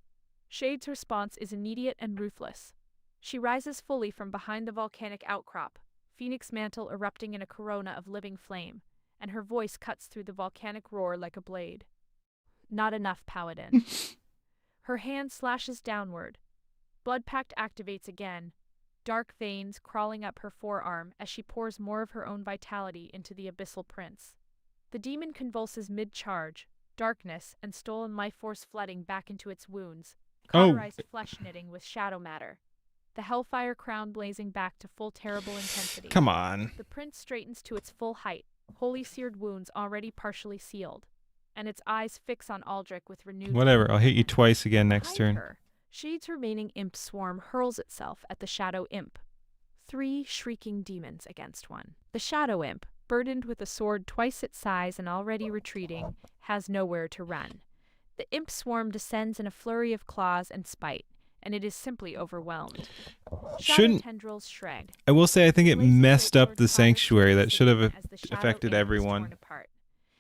Shade's response is immediate and ruthless. She rises fully from behind the volcanic outcrop, phoenix mantle erupting in a corona of living flame, and her voice cuts through the volcanic roar like a blade. Not enough, Paladin. Her hand slashes downward. Blood Pact activates again. dark veins crawling up her forearm as she pours more of her own vitality into the abyssal prince. The demon convulses mid-charge, darkness and stolen life force flooding back into its wounds, cauterized flesh knitting with shadow matter. The hellfire crown blazing back to full terrible intensity. Come on. The prince straightens to its full height, wholly seared wounds already partially sealed, and its eyes fix on Aldrich with renewed... Whatever, I'll hit you twice again next turn. Her, Shade's remaining imp swarm hurls itself at the shadow imp. 3 shrieking demons against 1. The shadow imp, burdened with a sword twice its size and already retreating, has nowhere to run. The imp swarm descends in a flurry of claws and spite, and it is simply overwhelmed. Shadow tendrils shred. I will say I think it messed up the sanctuary. That should have affected everyone.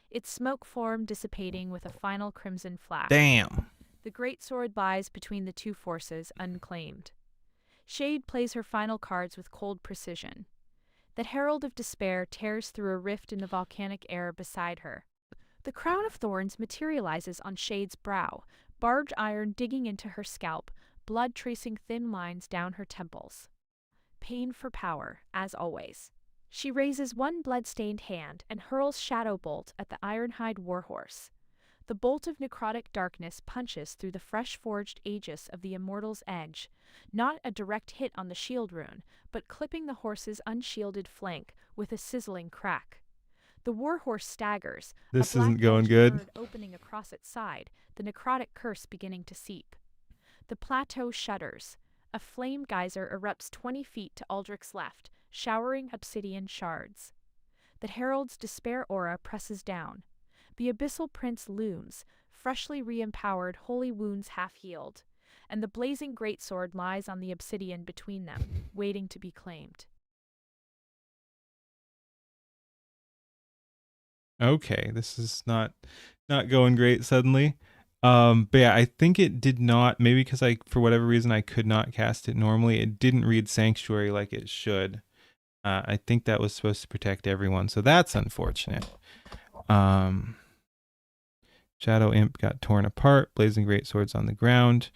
Its smoke form dissipating with a final crimson flash. Damn. The greatsword lies between the two forces, unclaimed. Shade plays her final cards with cold precision. The Herald of Despair tears through a rift in the volcanic air beside her. The crown of thorns materializes on Shade's brow, barbed iron digging into her scalp, blood tracing thin lines down her temples. Pain for power, as always. She raises one blood-stained hand and hurls Shadow Bolt at the Ironhide Warhorse. The bolt of necrotic darkness punches through the fresh-forged aegis of the Immortal's Edge, not a direct hit on the shield rune, but clipping the horse's unshielded flank with a sizzling crack. The warhorse staggers, this a black isn't going good. bird opening across its side, the necrotic curse beginning to seep. The plateau shudders. A flame geyser erupts 20 feet to Aldrich's left, showering obsidian shards. The Herald's despair aura presses down. The abyssal prince looms, freshly re-empowered, holy wounds half-healed, and the blazing greatsword lies on the obsidian between them, waiting to be claimed. Okay, this is not going great suddenly. But yeah, I think it did not, maybe because for whatever reason I could not cast it normally, it didn't read Sanctuary like it should. I think that was supposed to protect everyone, so that's unfortunate. Shadow Imp got torn apart, Blazing Greatsword's on the ground.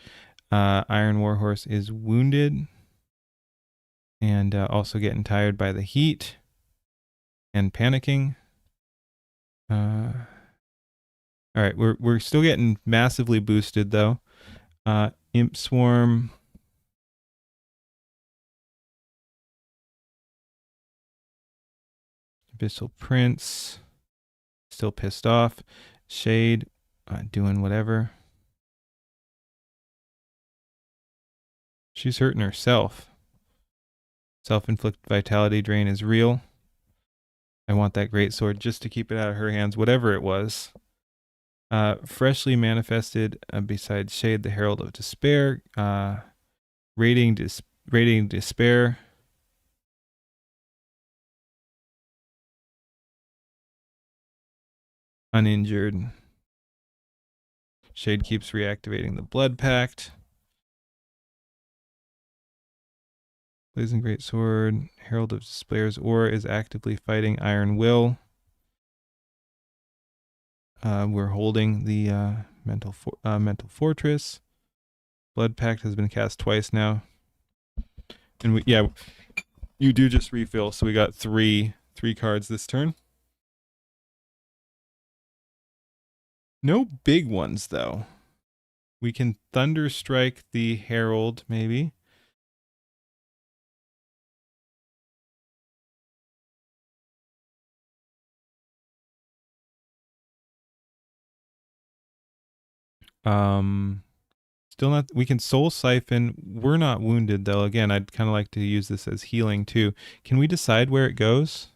Iron Warhorse is wounded and also getting tired by the heat and panicking. All right, we're still getting massively boosted though. Imp Swarm. Abyssal Prince. Still pissed off. Shade doing whatever. She's hurting herself. Self-inflicted vitality drain is real. I want that greatsword just to keep it out of her hands, whatever it was. Freshly manifested beside Shade, the Herald of Despair. Rating Despair. Uninjured. Shade keeps reactivating the Blood Pact. Blazing Greatsword. Herald of Despair's aura is actively fighting Iron Will. We're holding the mental fortress. Blood Pact has been cast twice now. And you do just refill, so we got three cards this turn. No big ones, though. We can Thunder Strike the Herald, maybe. Still not. We can Soul Siphon. We're not wounded, though. Again, I'd kind of like to use this as healing, too. Can we decide where it goes?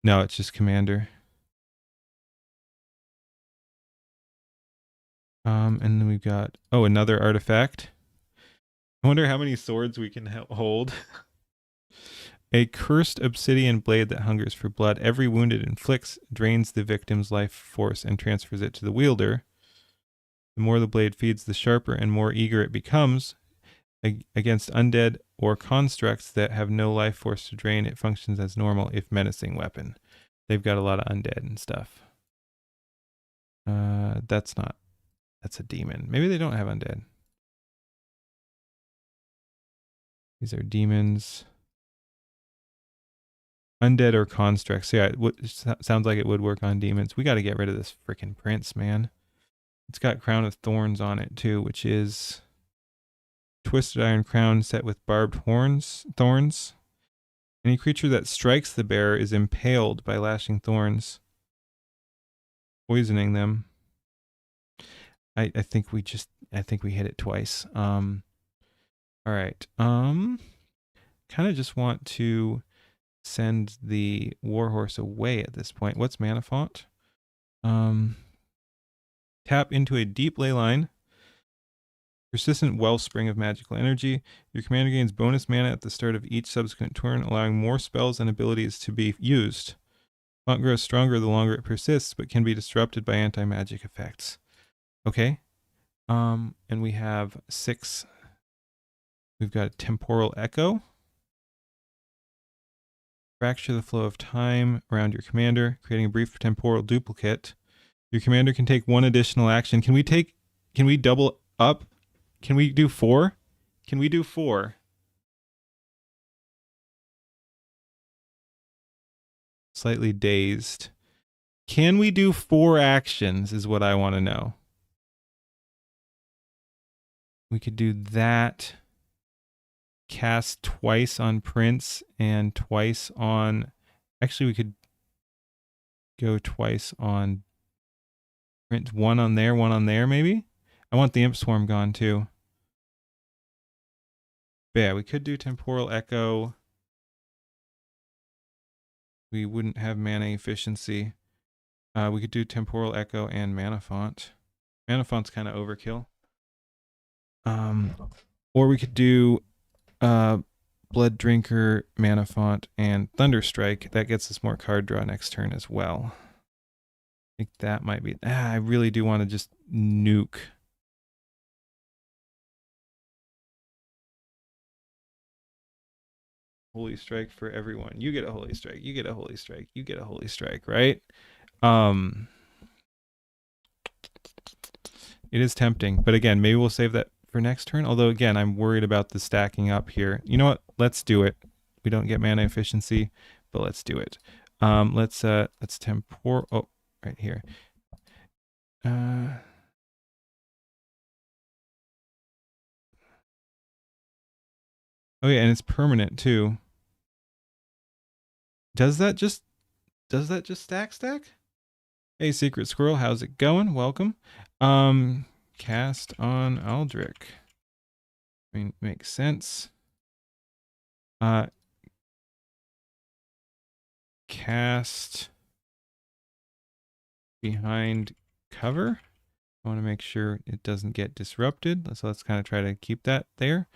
No, it's just Commander. And then we've got, another artifact. I wonder how many swords we can hold. A cursed obsidian blade that hungers for blood. Every wound it inflicts drains the victim's life force and transfers it to the wielder. The more the blade feeds, the sharper and more eager it becomes. Against undead or constructs that have no life force to drain, it functions as normal if menacing weapon. They've got a lot of undead and stuff. That's a demon. Maybe they don't have undead. These are demons. Undead or constructs. So yeah, sounds like it would work on demons. We got to get rid of this freaking prince, man. It's got crown of thorns on it too, which is twisted iron crown set with barbed thorns. Any creature that strikes the bearer is impaled by lashing thorns, poisoning them. I think we hit it twice. All right. Kind of just want to send the warhorse away at this point. What's mana font? Tap into a deep ley line. Persistent wellspring of magical energy. Your commander gains bonus mana at the start of each subsequent turn, allowing more spells and abilities to be used. Font grows stronger the longer it persists, but can be disrupted by anti-magic effects. Okay. And we have 6. We've got a temporal echo. Fracture the flow of time around your commander, creating a brief temporal duplicate. Your commander can take 1 additional action. Can we double up? Can we do 4? Can we do 4? Slightly dazed. Can we do 4 actions is what I want to know. We could do that. Cast twice on Prince and twice on... Actually, we could go twice on Prince. 1 on there, maybe? I want the Imp Swarm gone, too. But yeah, we could do Temporal Echo. We wouldn't have mana efficiency. We could do Temporal Echo and Mana Font. Mana Font's kind of overkill. Or we could do Blood Drinker, Mana Font, and Thunderstrike. That gets us more card draw next turn as well. I think that might be... I really do want to just nuke. Holy Strike for everyone. You get a Holy Strike. You get a Holy Strike. You get a Holy Strike, right? It is tempting. But again, maybe we'll save that for next turn. Although, again, I'm worried about the stacking up here. You know what? Let's do it. We don't get mana efficiency, but let's do it. Let's temporal... Oh, right here. Oh, yeah, and it's permanent, too. Does that just stack? Hey, Secret Squirrel, how's it going? Welcome. Cast on Aldrich. I mean, makes sense. Cast behind cover. I want to make sure it doesn't get disrupted. So let's kind of try to keep that there.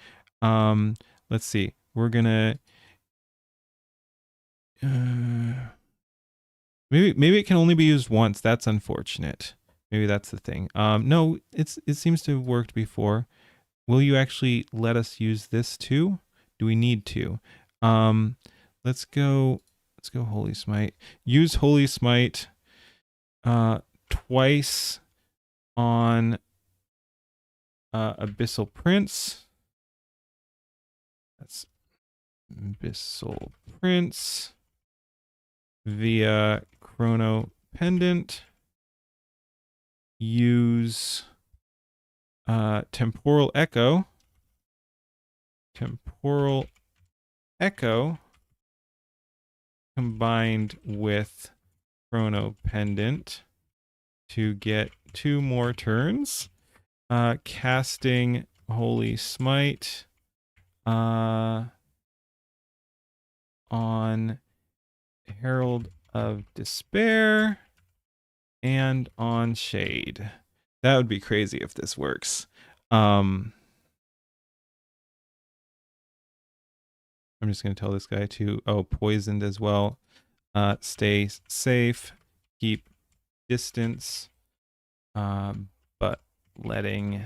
Let's see. We're gonna maybe it can only be used once. That's unfortunate. Maybe that's the thing. No, it seems to have worked before. Will you actually let us use this too? Do we need to? Let's go Holy Smite. Use Holy Smite twice on Abyssal Prince. That's Abyssal Prince via Chrono Pendant. Use Temporal Echo. Temporal Echo combined with Chrono Pendant to get 2 more turns. Casting Holy Smite on Herald of Despair and on Shade. That would be crazy if this works. I'm just going to tell this guy to, poisoned as well. Stay safe, keep distance, but letting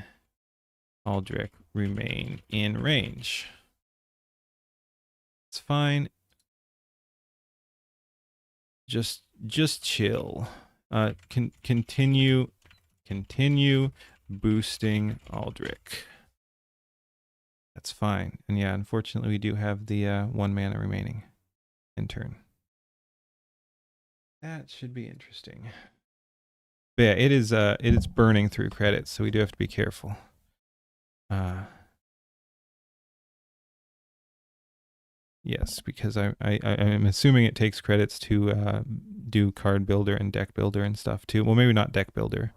Aldrich remain in range. It's fine. Just chill. Continue boosting Aldrich. That's fine. And yeah, unfortunately, we do have the 1 mana remaining in turn. That should be interesting. But yeah, it is burning through credits, so we do have to be careful. Yes, because I'm assuming it takes credits to do card builder and deck builder and stuff too. Well, maybe not deck builder.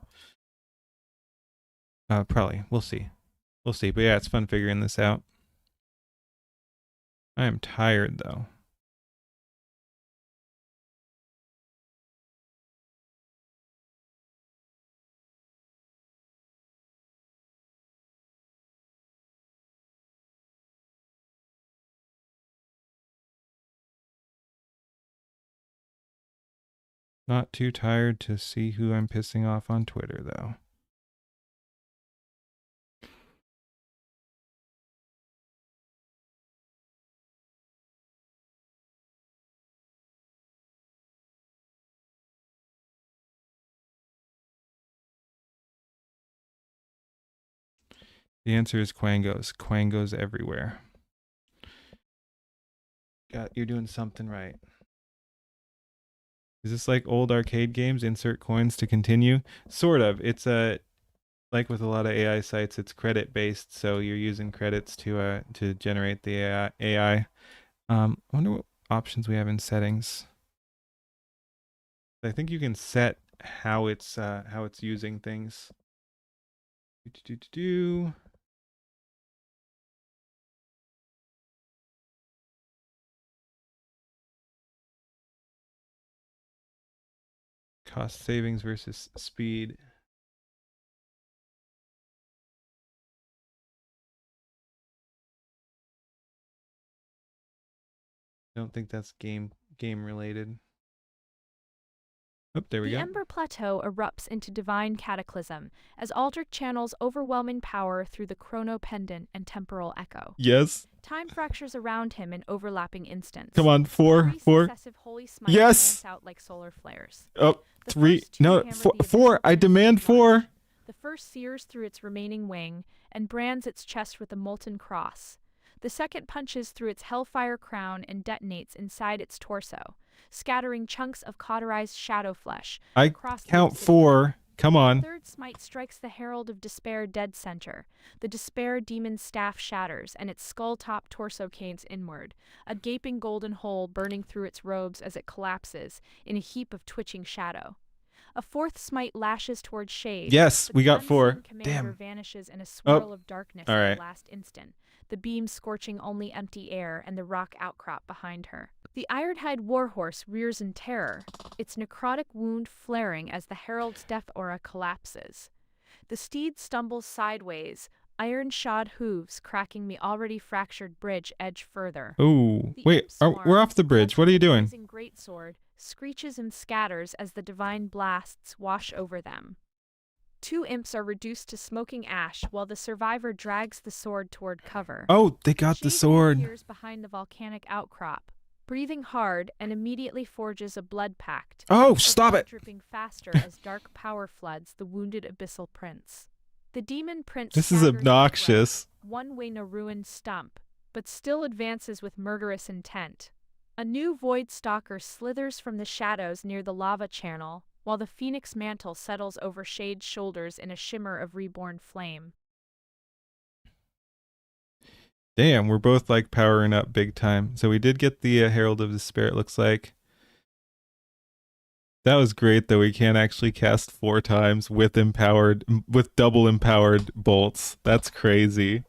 Probably. We'll see. We'll see. But yeah, it's fun figuring this out. I am tired though. Not too tired to see who I'm pissing off on Twitter though. The answer is Quangos. Quangos everywhere. You're doing something right. Is this like old arcade games? Insert coins to continue? Sort of. It's like with a lot of AI sites, it's credit based, so you're using credits to generate the AI. I wonder what options we have in settings. I think you can set how it's using things. Cost savings versus speed. I don't think that's game related. Oh, there we go. The Ember Plateau erupts into divine cataclysm as Aldrich channels overwhelming power through the Chrono Pendant and Temporal Echo. Yes. Time fractures around him in overlapping instants. Come on, four. Successive holy smites yes. dance out like solar flares. Oh, three. No, four. I demand 4. The first sears through its remaining wing and brands its chest with a molten cross. The second punches through its hellfire crown and detonates inside its torso, scattering chunks of cauterized shadow flesh. I count 4. Come on. The third smite strikes the Herald of Despair dead center. The Despair demon's staff shatters, and its skull-top torso canes inward, a gaping golden hole burning through its robes as it collapses in a heap of twitching shadow. A fourth smite lashes towards Shade. Yes, we got 4. Commander vanishes in a swirl of darkness all right. at the last instant, the beam scorching only empty air and the rock outcrop behind her. The Ironhide Warhorse rears in terror, its necrotic wound flaring as the Herald's death aura collapses. The steed stumbles sideways, iron-shod hooves cracking the already fractured bridge edge further. Ooh, wait, we're off the bridge. What are you doing? Greatsword screeches and scatters as the divine blasts wash over them. 2 imps are reduced to smoking ash while the survivor drags the sword toward cover. Oh, they got the sword. Appears behind the volcanic outcrop, breathing hard, and immediately forges a blood pact. Oh, stop it! Dripping faster as dark power floods the wounded abyssal prince. The demon prince. This is obnoxious. One wing a ruined stump, but still advances with murderous intent. A new void stalker slithers from the shadows near the lava channel, while the phoenix mantle settles over Shade's shoulders in a shimmer of reborn flame. Damn, we're both like powering up big time. So we did get the Herald of Despair, it looks like. That was great, though. We can't actually cast 4 times with double empowered bolts. That's crazy.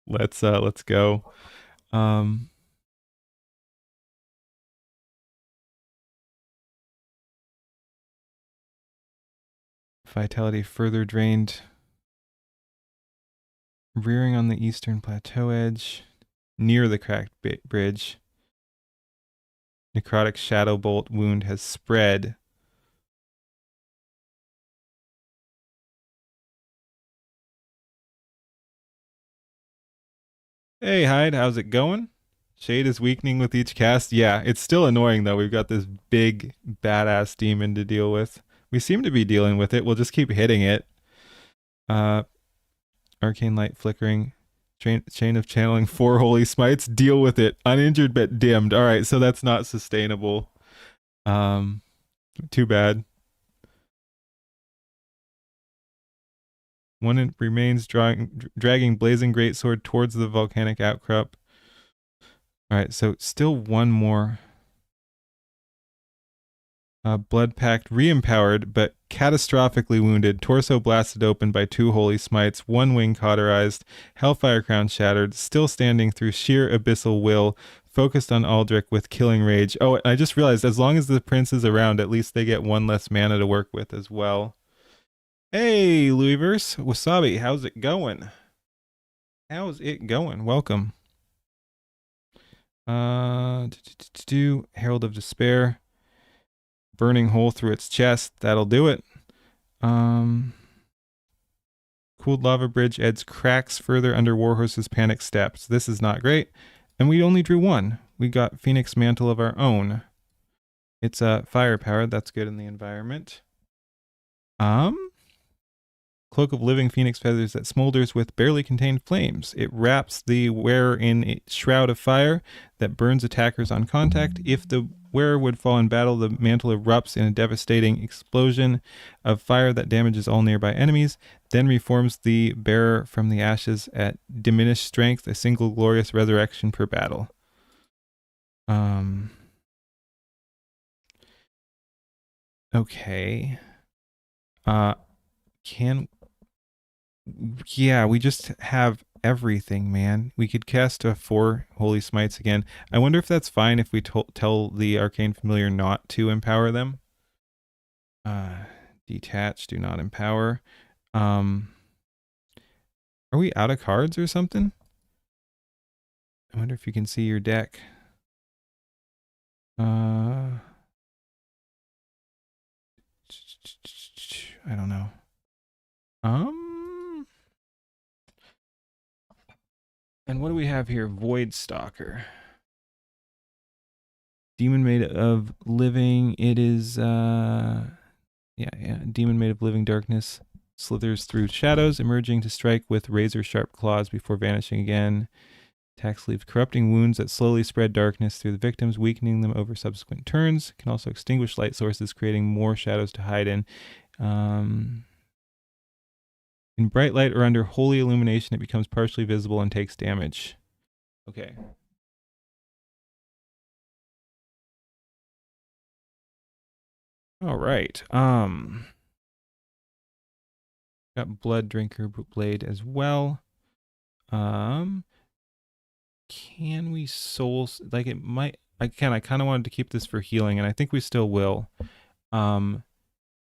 Let's go. Vitality further drained. Rearing on the eastern plateau edge, near the cracked bridge. Necrotic shadow bolt wound has spread. Hey, Hyde, how's it going? Shade is weakening with each cast. Yeah, it's still annoying, though. We've got this big, badass demon to deal with. We seem to be dealing with it. We'll just keep hitting it. Arcane light flickering. Chain of channeling 4 holy smites. Deal with it. Uninjured but dimmed. All right, so that's not sustainable. Too bad. One remains dragging blazing greatsword towards the volcanic outcrop. All right, so still one more. Blood pact re-empowered, but catastrophically wounded. Torso blasted open by 2 holy smites. 1 wing cauterized. Hellfire crown shattered. Still standing through sheer abyssal will. Focused on Aldrich with killing rage. Oh, I just realized as long as the prince is around, at least they get 1 less mana to work with as well. Hey, Louisverse. Wasabi, how's it going? How's it going? Welcome. Herald of Despair. Burning hole through its chest. That'll do it. Cooled lava bridge adds cracks further under Warhorse's panic steps. This is not great. And we only drew 1. We got Phoenix Mantle of our own. It's firepowered. That's good in the environment. Cloak of living phoenix feathers that smolders with barely contained flames. It wraps the wearer in a shroud of fire that burns attackers on contact. If the wearer would fall in battle, the mantle erupts in a devastating explosion of fire that damages all nearby enemies, then reforms the bearer from the ashes at diminished strength, a single glorious resurrection per battle. Okay. Yeah, we just have everything, man. We could cast 4 holy smites again. I wonder if that's fine if we tell the arcane familiar not to empower them. Detach, do not empower. Are we out of cards or something? I wonder if you can see your deck. I don't know. And what do we have here? Void Stalker. Demon made of living. It is yeah. Demon made of living darkness. Slithers through shadows, emerging to strike with razor sharp claws before vanishing again. Attacks leave corrupting wounds that slowly spread darkness through the victims, weakening them over subsequent turns. Can also extinguish light sources, creating more shadows to hide in. In bright light or under holy illumination, it becomes partially visible and takes damage. Okay. All right. Got Blood Drinker Blade as well. Can we soul like it might? I kind of wanted to keep this for healing, and I think we still will.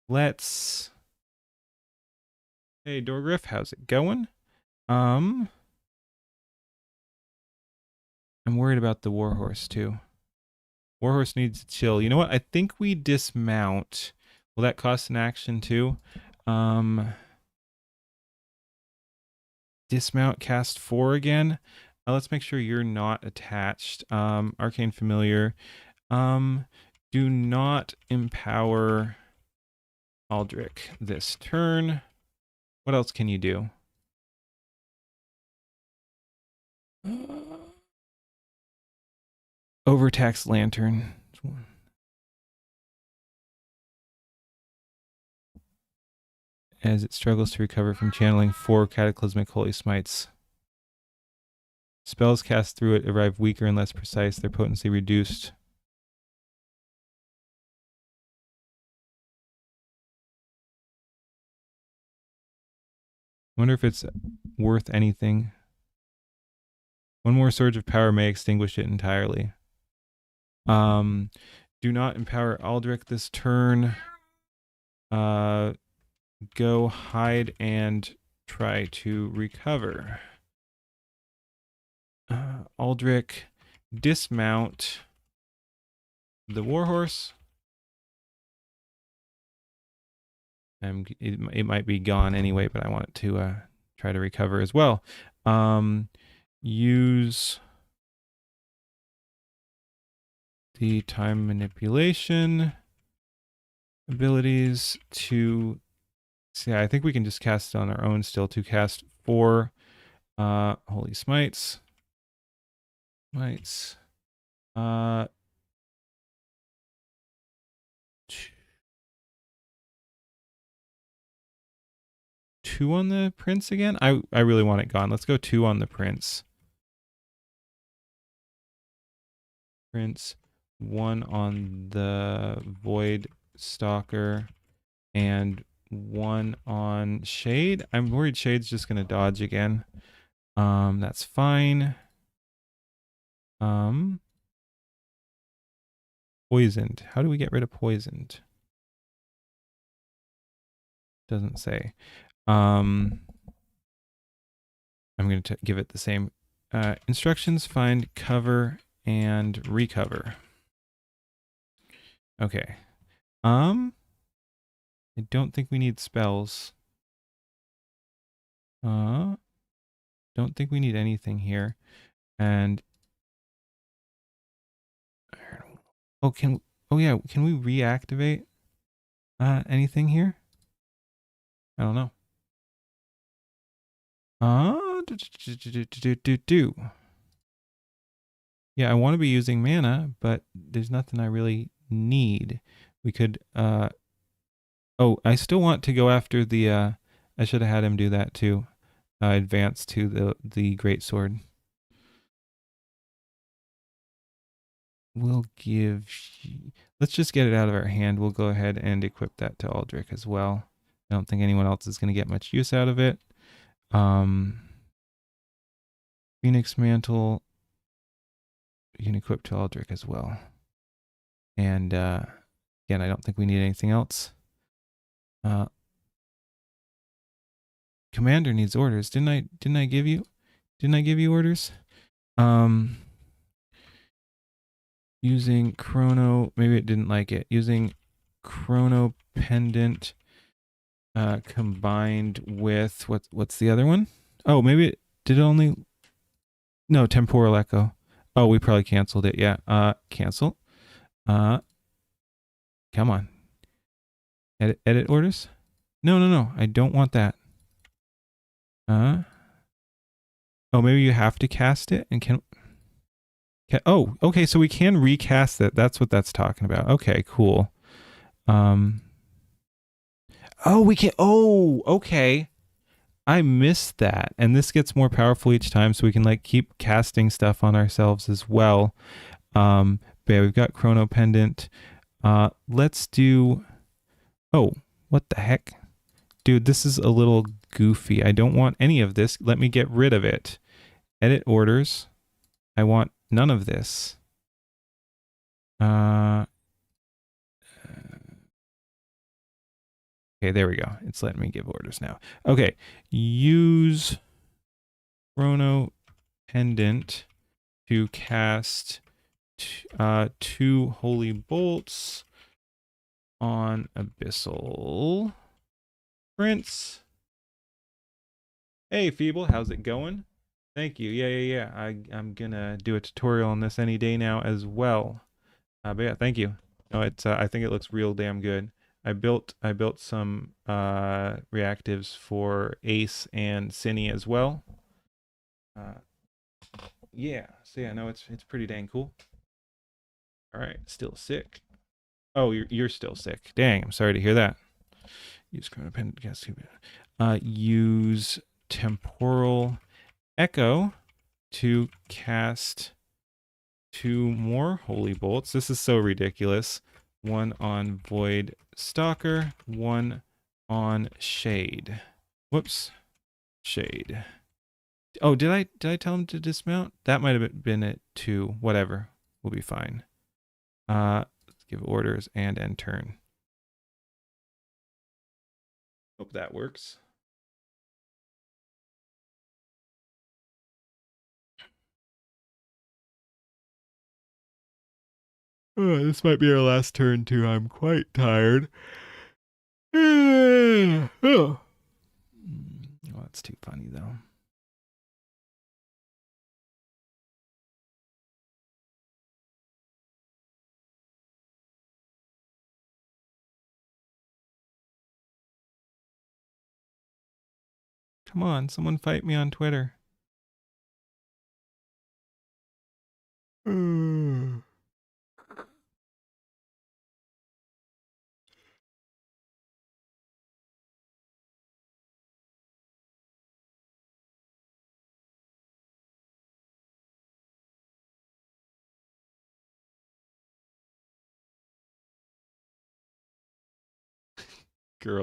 Let's. Hey, Dorgriff, how's it going? I'm worried about the Warhorse too. Warhorse needs to chill. You know what? I think we dismount. Will that cost an action too? Dismount, cast 4 again. Let's make sure you're not attached. Arcane Familiar. Do not empower Aldrich this turn. What else can you do? Overtaxed Lantern. As it struggles to recover from channeling 4 cataclysmic holy smites. Spells cast through it arrive weaker and less precise, their potency reduced. Wonder if it's worth anything. 1 more surge of power may extinguish it entirely. Do not empower Aldrich this turn. Go hide and try to recover. Aldrich, dismount the Warhorse. It might be gone anyway, but I want it to try to recover as well. Use the time manipulation abilities to... See, I think we can just cast it on our own still to cast 4 Holy smites. Smites. Two on the prince again? I really want it gone. Let's go 2 on the prince. Prince, 1 on the void stalker, and 1 on shade. I'm worried shade's just gonna dodge again. That's fine. Poisoned. How do we get rid of poisoned? Doesn't say. I'm going to give it the same instructions: find, cover, and recover. Okay. I don't think we need spells. Don't think we need anything here. And oh yeah, can we reactivate anything here? I don't know. Yeah, I want to be using mana, but there's nothing I really need. We could oh, I still want to go after the I should have had him do that too. Advance to the great sword. We'll give let's just get it out of our hand. We'll go ahead and equip that to Aldrich as well. I don't think anyone else is going to get much use out of it. Phoenix Mantle, you can equip to Aldrich as well. And again, I don't think we need anything else. Commander needs orders. Didn't I give you orders? Using Chrono, maybe it didn't like it. Using Chrono Pendant combined with what's the other one? Oh, maybe it did only. No, Temporal Echo. Oh, we probably canceled it. Yeah. Cancel. Come on. Edit orders? No. I don't want that. Oh, maybe you have to cast it and can. Oh, okay. So we can recast it. That's what that's talking about. Okay, cool. Oh, we can. Oh, okay. I missed that. And this gets more powerful each time, so we can like keep casting stuff on ourselves as well. But yeah, we've got Chrono Pendant. Let's do. Oh, what the heck? Dude, this is a little goofy. I don't want any of this. Let me get rid of it. Edit orders. I want none of this. Okay, there we go. It's letting me give orders now. Okay, use Chrono Pendant to cast 2 Holy Bolts on Abyssal Prince. Hey, Feeble, how's it going? Thank you. Yeah. I'm gonna do a tutorial on this any day now as well. But yeah, thank you. No, it's I think it looks real damn good. I built some reactives for Ace and Cine as well. Yeah. So yeah, no, it's pretty dang cool. All right, still sick. Oh, you're still sick. Dang, I'm sorry to hear that. Use Chrono Pendant. Use Temporal Echo to cast 2 more Holy Bolts. This is so ridiculous. 1 on Void Stalker, 1 on Shade. Whoops. Shade. Oh, did I tell him to dismount? That might have been it too. Whatever. We'll be fine. Let's give orders and end turn. Hope that works. This might be our last turn too. I'm quite tired. Oh, that's too funny though. Come on, someone fight me on Twitter. Girl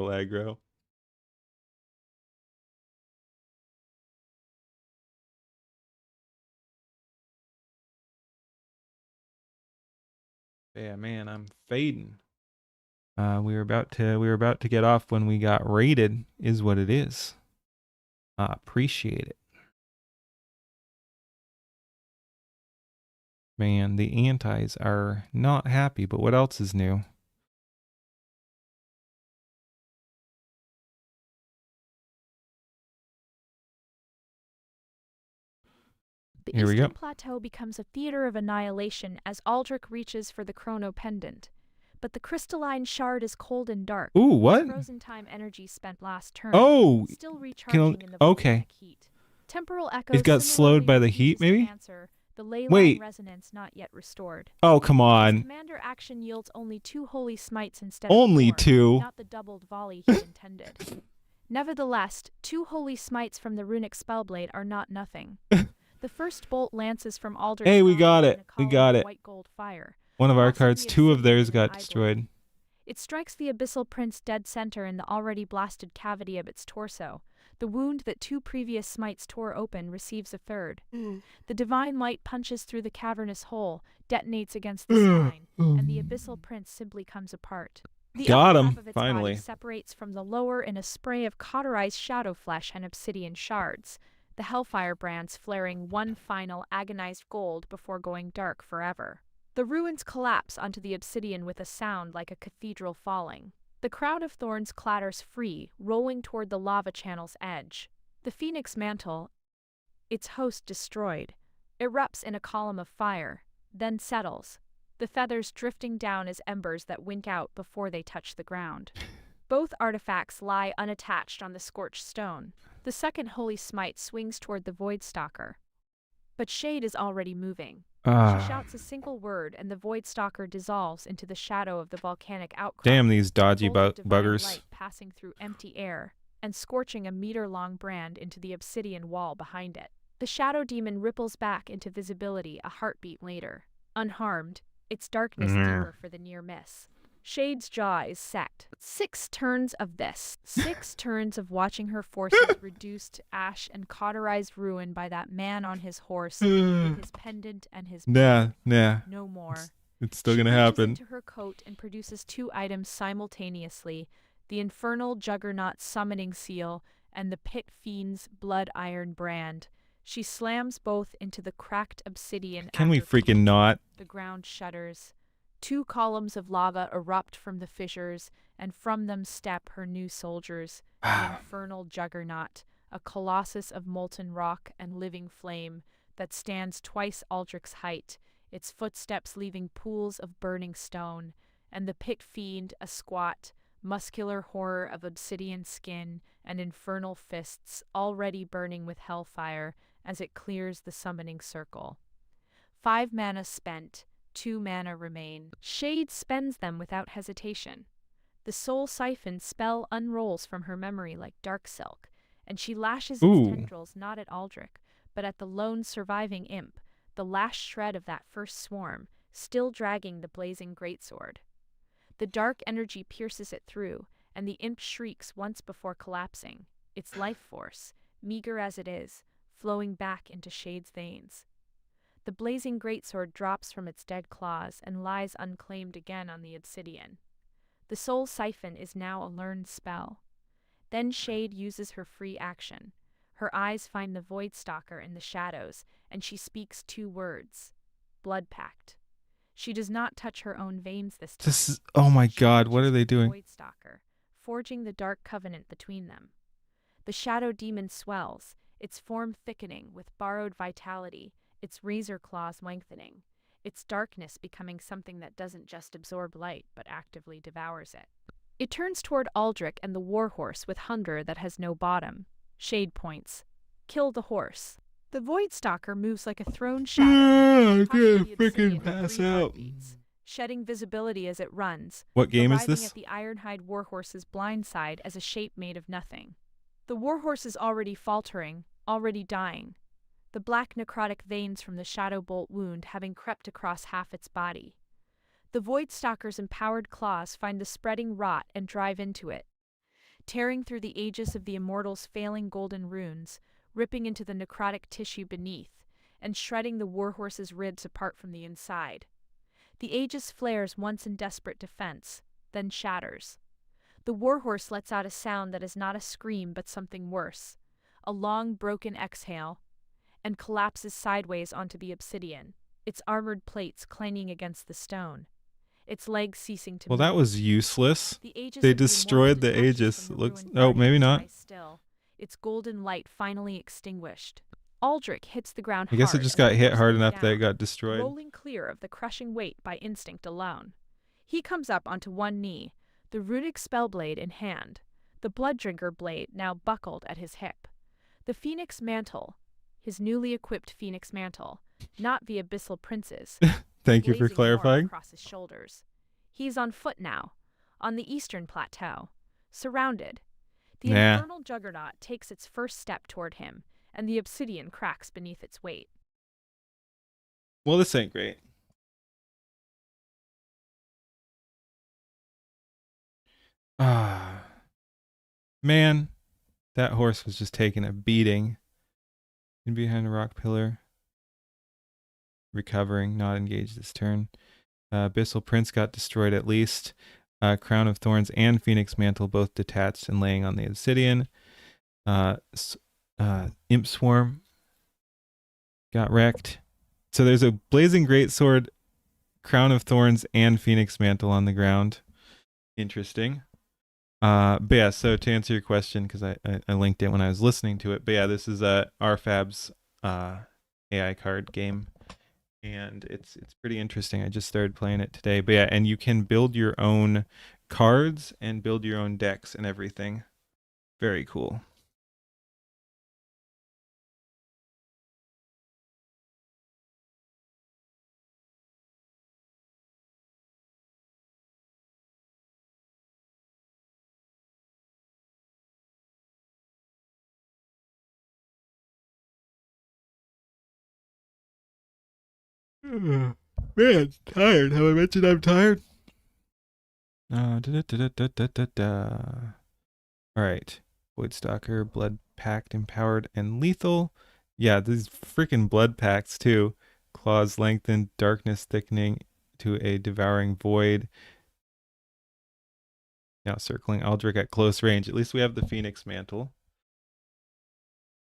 aggro. Yeah, man, I'm fading. We were about to get off when we got raided, is what it is. I appreciate it. Man, the antis are not happy, but what else is new? The Here we Eastern go. Plateau becomes a theater of annihilation as Aldrich reaches for the chrono pendant. But the crystalline shard is cold and dark. Ooh, what? Its frozen time energy spent last turn. Oh, Still recharging in the okay. volcanic heat. Temporal echoes It got slowed by the heat, maybe? Answer, the ley line Wait. resonance not yet restored. Oh, come on. Commander action yields only 2 holy smites instead Only of 4, 2? not the doubled volley he intended. Nevertheless, 2 holy smites from the runic spellblade are not nothing. The first bolt lances from Aldrich's Hey, we arm got in it. a We column got of it. white gold fire. One of our crossing cards, the 2 of obsidian theirs in got an eye destroyed. blade. It strikes the abyssal prince dead center in the already blasted cavity of its torso. The wound that 2 previous smites tore open receives a third. The divine light punches through the cavernous hole, detonates against the spine, and the abyssal prince simply comes apart. The Got upper him, half of its finally. body separates from the lower in a spray of cauterized shadow flesh and obsidian shards, the hellfire brands flaring one final agonized gold before going dark forever. The ruins collapse onto the obsidian with a sound like a cathedral falling. The crown of thorns clatters free, rolling toward the lava channel's edge. The phoenix mantle, its host destroyed, erupts in a column of fire, then settles, the feathers drifting down as embers that wink out before they touch the ground. Both artifacts lie unattached on the scorched stone. The second holy smite swings toward the Voidstalker. But Shade is already moving. She shouts a single word and the Voidstalker dissolves into the shadow of the volcanic outcrop. Damn these dodgy a bolt of divine buggers. light passing through empty air and scorching a meter-long brand into the obsidian wall behind it. The shadow demon ripples back into visibility a heartbeat later. Unharmed, its darkness deeper for the near miss. Shade's jaw is set. 6 turns of this. 6 turns of watching her forces reduced to ash and cauterized ruin by that man on his horse with his pendant and his Nah. no more. It's still She gonna reaches happen. into her coat and produces 2 items simultaneously: the infernal juggernaut summoning seal and the pit fiend's blood iron brand. She slams both into the cracked obsidian. Can we after freaking not? the ground shudders. 2 columns of lava erupt from the fissures, and from them step her new soldiers, the infernal juggernaut, a colossus of molten rock and living flame that stands twice Aldrich's height, its footsteps leaving pools of burning stone, and the pit fiend, a squat, muscular horror of obsidian skin and infernal fists already burning with hellfire as it clears the summoning circle. 5 mana spent, 2 mana remain. Shade spends them without hesitation. The soul siphon spell unrolls from her memory like dark silk, and she lashes its tendrils not at Aldrich, but at the lone surviving imp, the last shred of that first swarm, still dragging the blazing greatsword. The dark energy pierces it through, and the imp shrieks once before collapsing, its life force, meager as it is, flowing back into Shade's veins. The blazing greatsword drops from its dead claws and lies unclaimed again on the obsidian. The soul siphon is now a learned spell. Then Shade uses her free action. Her eyes find the Voidstalker in the shadows, and she speaks 2 words: Blood Pact. She does not touch her own veins this time. This is, oh my god, what are they doing? Voidstalker, forging the dark covenant between them. The shadow demon swells, its form thickening with borrowed vitality, its razor claws lengthening, its darkness becoming something that doesn't just absorb light but actively devours it. It turns toward Aldrich and the warhorse with hunger that has no bottom. Shade points. Kill the horse. The Void Stalker moves like a thrown shadow, I'm crossing gonna the freaking obsidian in pass 3 out. heartbeats, shedding visibility as it runs. What game is arriving this? at the Ironhide Warhorse's blind side as a shape made of nothing. The Warhorse is already faltering, already dying, the black necrotic veins from the shadow bolt wound having crept across half its body. The Void Stalker's empowered claws find the spreading rot and drive into it, tearing through the aegis of the Immortal's failing golden runes, ripping into the necrotic tissue beneath, and shredding the Warhorse's ribs apart from the inside. The aegis flares once in desperate defense, then shatters. The Warhorse lets out a sound that is not a scream but something worse, a long broken exhale, and collapses sideways onto the obsidian, its armored plates clanging against the stone, its legs ceasing to move. Well, that was useless. The aegis They of the destroyed the Immortal detaches Aegis. from It the looks. ruined Oh, body maybe and not. lies still, its golden light finally extinguished. Aldrich hits the ground I guess it hard just as got the hit horse hard goes enough that it down, got destroyed. rolling clear of the crushing weight by instinct alone. He comes up onto one knee, the runic spellblade in hand, the blood drinker blade now buckled at his hip. The Phoenix Mantle, his newly equipped Phoenix Mantle, not the Abyssal Prince's, Thank you for blazing warm clarifying. across his shoulders. He is on foot now, on the eastern plateau, surrounded. The Nah. infernal juggernaut takes its first step toward him, and the obsidian cracks beneath its weight. Well, this ain't great. Ah, man, that horse was just taking a beating. In behind a rock pillar. Recovering, not engaged this turn. Abyssal Prince got destroyed at least. Crown of Thorns and Phoenix Mantle both detached and laying on the obsidian. Imp Swarm got wrecked. So there's a Blazing Greatsword, Crown of Thorns, and Phoenix Mantle on the ground. Interesting. But yeah, so to answer your question, because I linked it when I was listening to it, but yeah, this is RFAB's AI card game. And it's pretty interesting. I just started playing it today. But yeah, and you can build your own cards and build your own decks and everything. Very cool. Man, tired. Have I mentioned I'm tired? All right. Voidstalker, Blood Pact, Empowered, and Lethal. Yeah, these freaking Blood Pacts too. Claws lengthened, darkness thickening to a devouring void. Now circling Aldrich at close range. At least we have the Phoenix Mantle.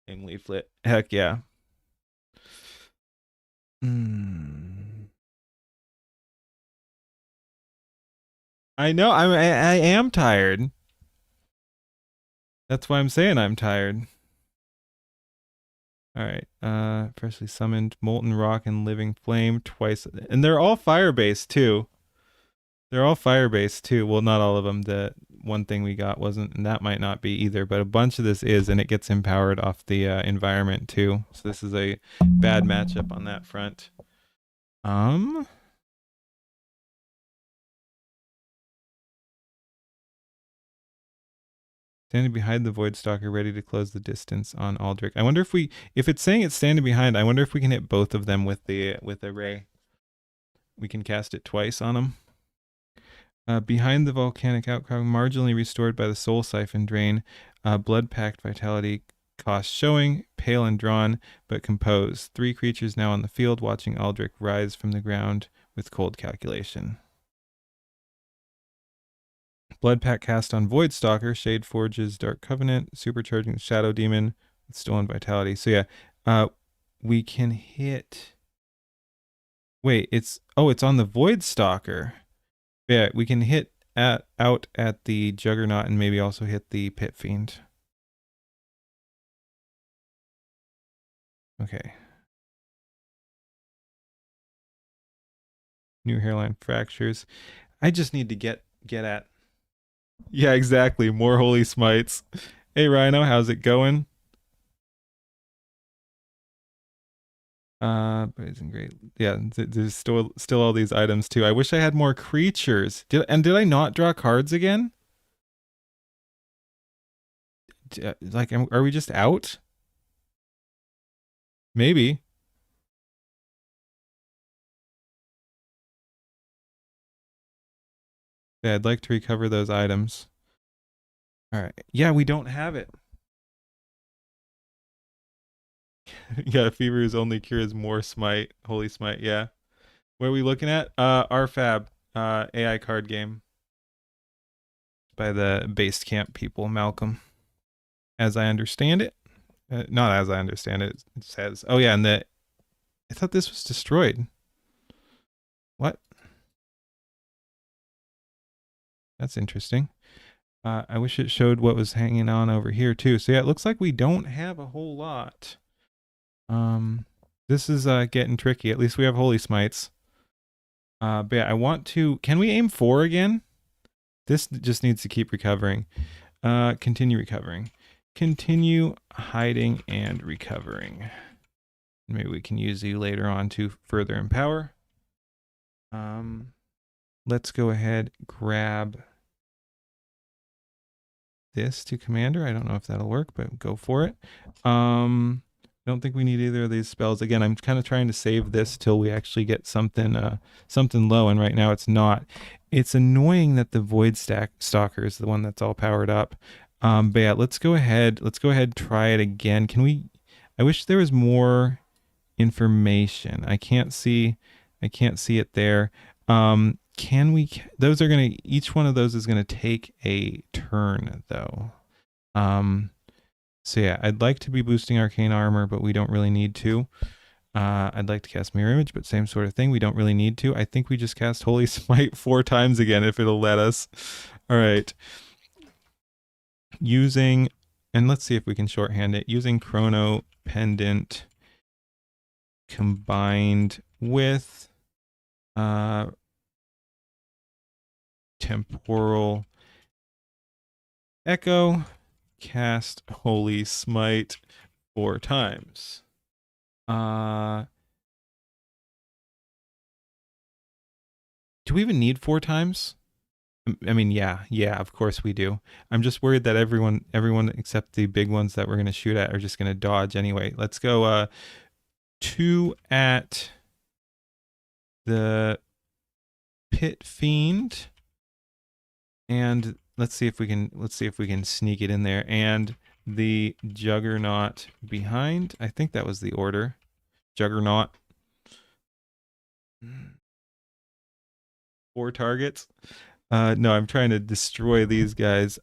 Name leaflet. Heck yeah. I know. I am tired. That's why I'm saying I'm tired. All right. Freshly summoned Molten Rock and Living Flame twice, and they're all fire based too. They're all fire based too. Well, not all of them. The one thing we got wasn't, and that might not be either. But a bunch of this is, and it gets empowered off the environment too. So this is a bad matchup on that front. Standing behind the Voidstalker, ready to close the distance on Aldrich. I wonder if it's saying it's standing behind, I wonder if we can hit both of them with a ray. We can cast it twice on them. Behind the volcanic outcrop, marginally restored by the Soul Siphon Drain. Blood Pact Vitality cost showing, pale and drawn, but composed. 3 creatures now on the field, watching Aldrich rise from the ground with cold calculation. Blood Pact cast on Voidstalker, Shade Forge's Dark Covenant, supercharging the Shadow Demon with Stolen Vitality. So yeah, we can hit... Wait, it's on the Voidstalker. Yeah, we can hit out at the Juggernaut and maybe also hit the Pit Fiend. Okay. New hairline fractures. I just need to get at... Yeah, exactly. More Holy Smites. Hey, Rhino, how's it going? But isn't great. Yeah, there's still all these items too. I wish I had more creatures. Did I not draw cards again? Like, are we just out? Maybe. Yeah, I'd like to recover those items. All right. Yeah, we don't have it. Yeah, Fever's only cure is more smite. Holy smite, yeah. What are we looking at? RFAB, AI card game. By the Based Camp people, Malcolm. As I understand it. Not as I understand it. It says, oh yeah, and I thought this was destroyed. What? That's interesting. I wish it showed what was hanging on over here too. So yeah, it looks like we don't have a whole lot. This is getting tricky. At least we have Holy Smites. But yeah, I want to. Can we aim 4 again? This just needs to keep recovering. Continue recovering. Continue hiding and recovering. Maybe we can use you later on to further empower. Let's go ahead, grab this to commander. I don't know if that'll work, but go for it. I don't think we need either of these spells. Again, I'm kind of trying to save this till we actually get something low, and right now it's not. It's annoying that the Void Stalker is the one that's all powered up. But yeah, let's go ahead, try it again. Can we? I wish there was more information. I can't see it there. Can we? Those are gonna. Each one of those is gonna take a turn, though. So yeah, I'd like to be boosting Arcane Armor, but we don't really need to. I'd like to cast Mirror Image, but same sort of thing. We don't really need to. I think we just cast Holy Smite 4 times again, if it'll let us. All right. And let's see if we can shorthand it. Using Chrono Pendant combined with Temporal Echo, cast Holy Smite 4 times. Do we even need 4 times? I mean, yeah, of course we do. I'm just worried that everyone except the big ones that we're going to shoot at are just going to dodge anyway. Let's go 2 at the Pit Fiend, and let's see if we can sneak it in there, and the Juggernaut behind. I think that was the order. Juggernaut. 4 targets. No, I'm trying to destroy these guys.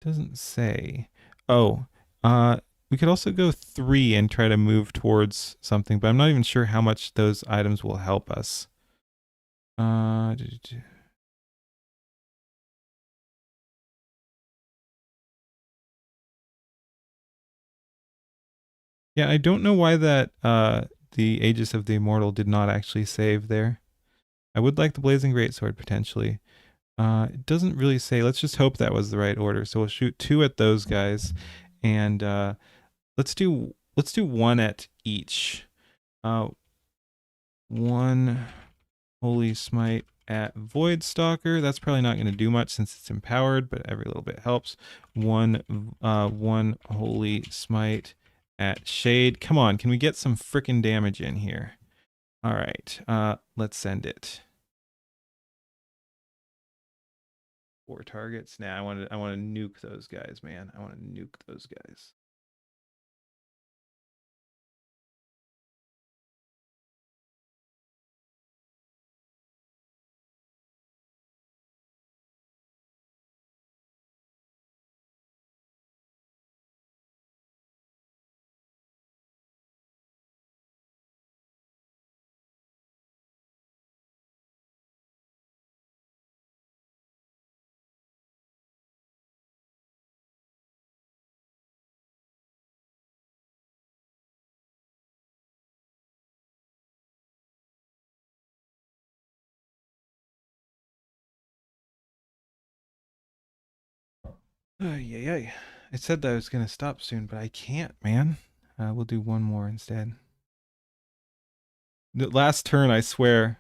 Doesn't say. Oh, we could also go 3 and try to move towards something, but I'm not even sure how much those items will help us. Yeah, I don't know why that the Aegis of the Immortal did not actually save there. I would like the Blazing Greatsword potentially. It doesn't really say. Let's just hope that was the right order. So we'll shoot 2 at those guys, and let's do 1 at each. 1 Holy Smite at Void Stalker. That's probably not going to do much since it's empowered, but every little bit helps. 1 Holy Smite at Shade. Come on, can we get some frickin' damage in here? All right, let's send it. 4 targets. Nah, I want to nuke those guys, man. I want to nuke those guys. Yeah. I said that I was going to stop soon, but I can't, man. We'll do one more instead. The last turn, I swear.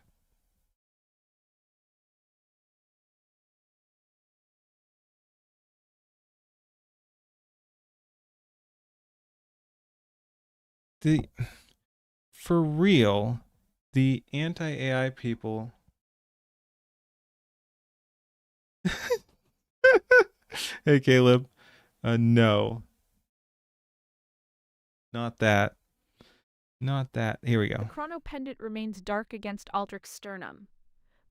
For real, the anti-AI people. Hey, Caleb. No. Not that. Not that. Here we The go. chrono pendant remains dark against Aldrich's sternum.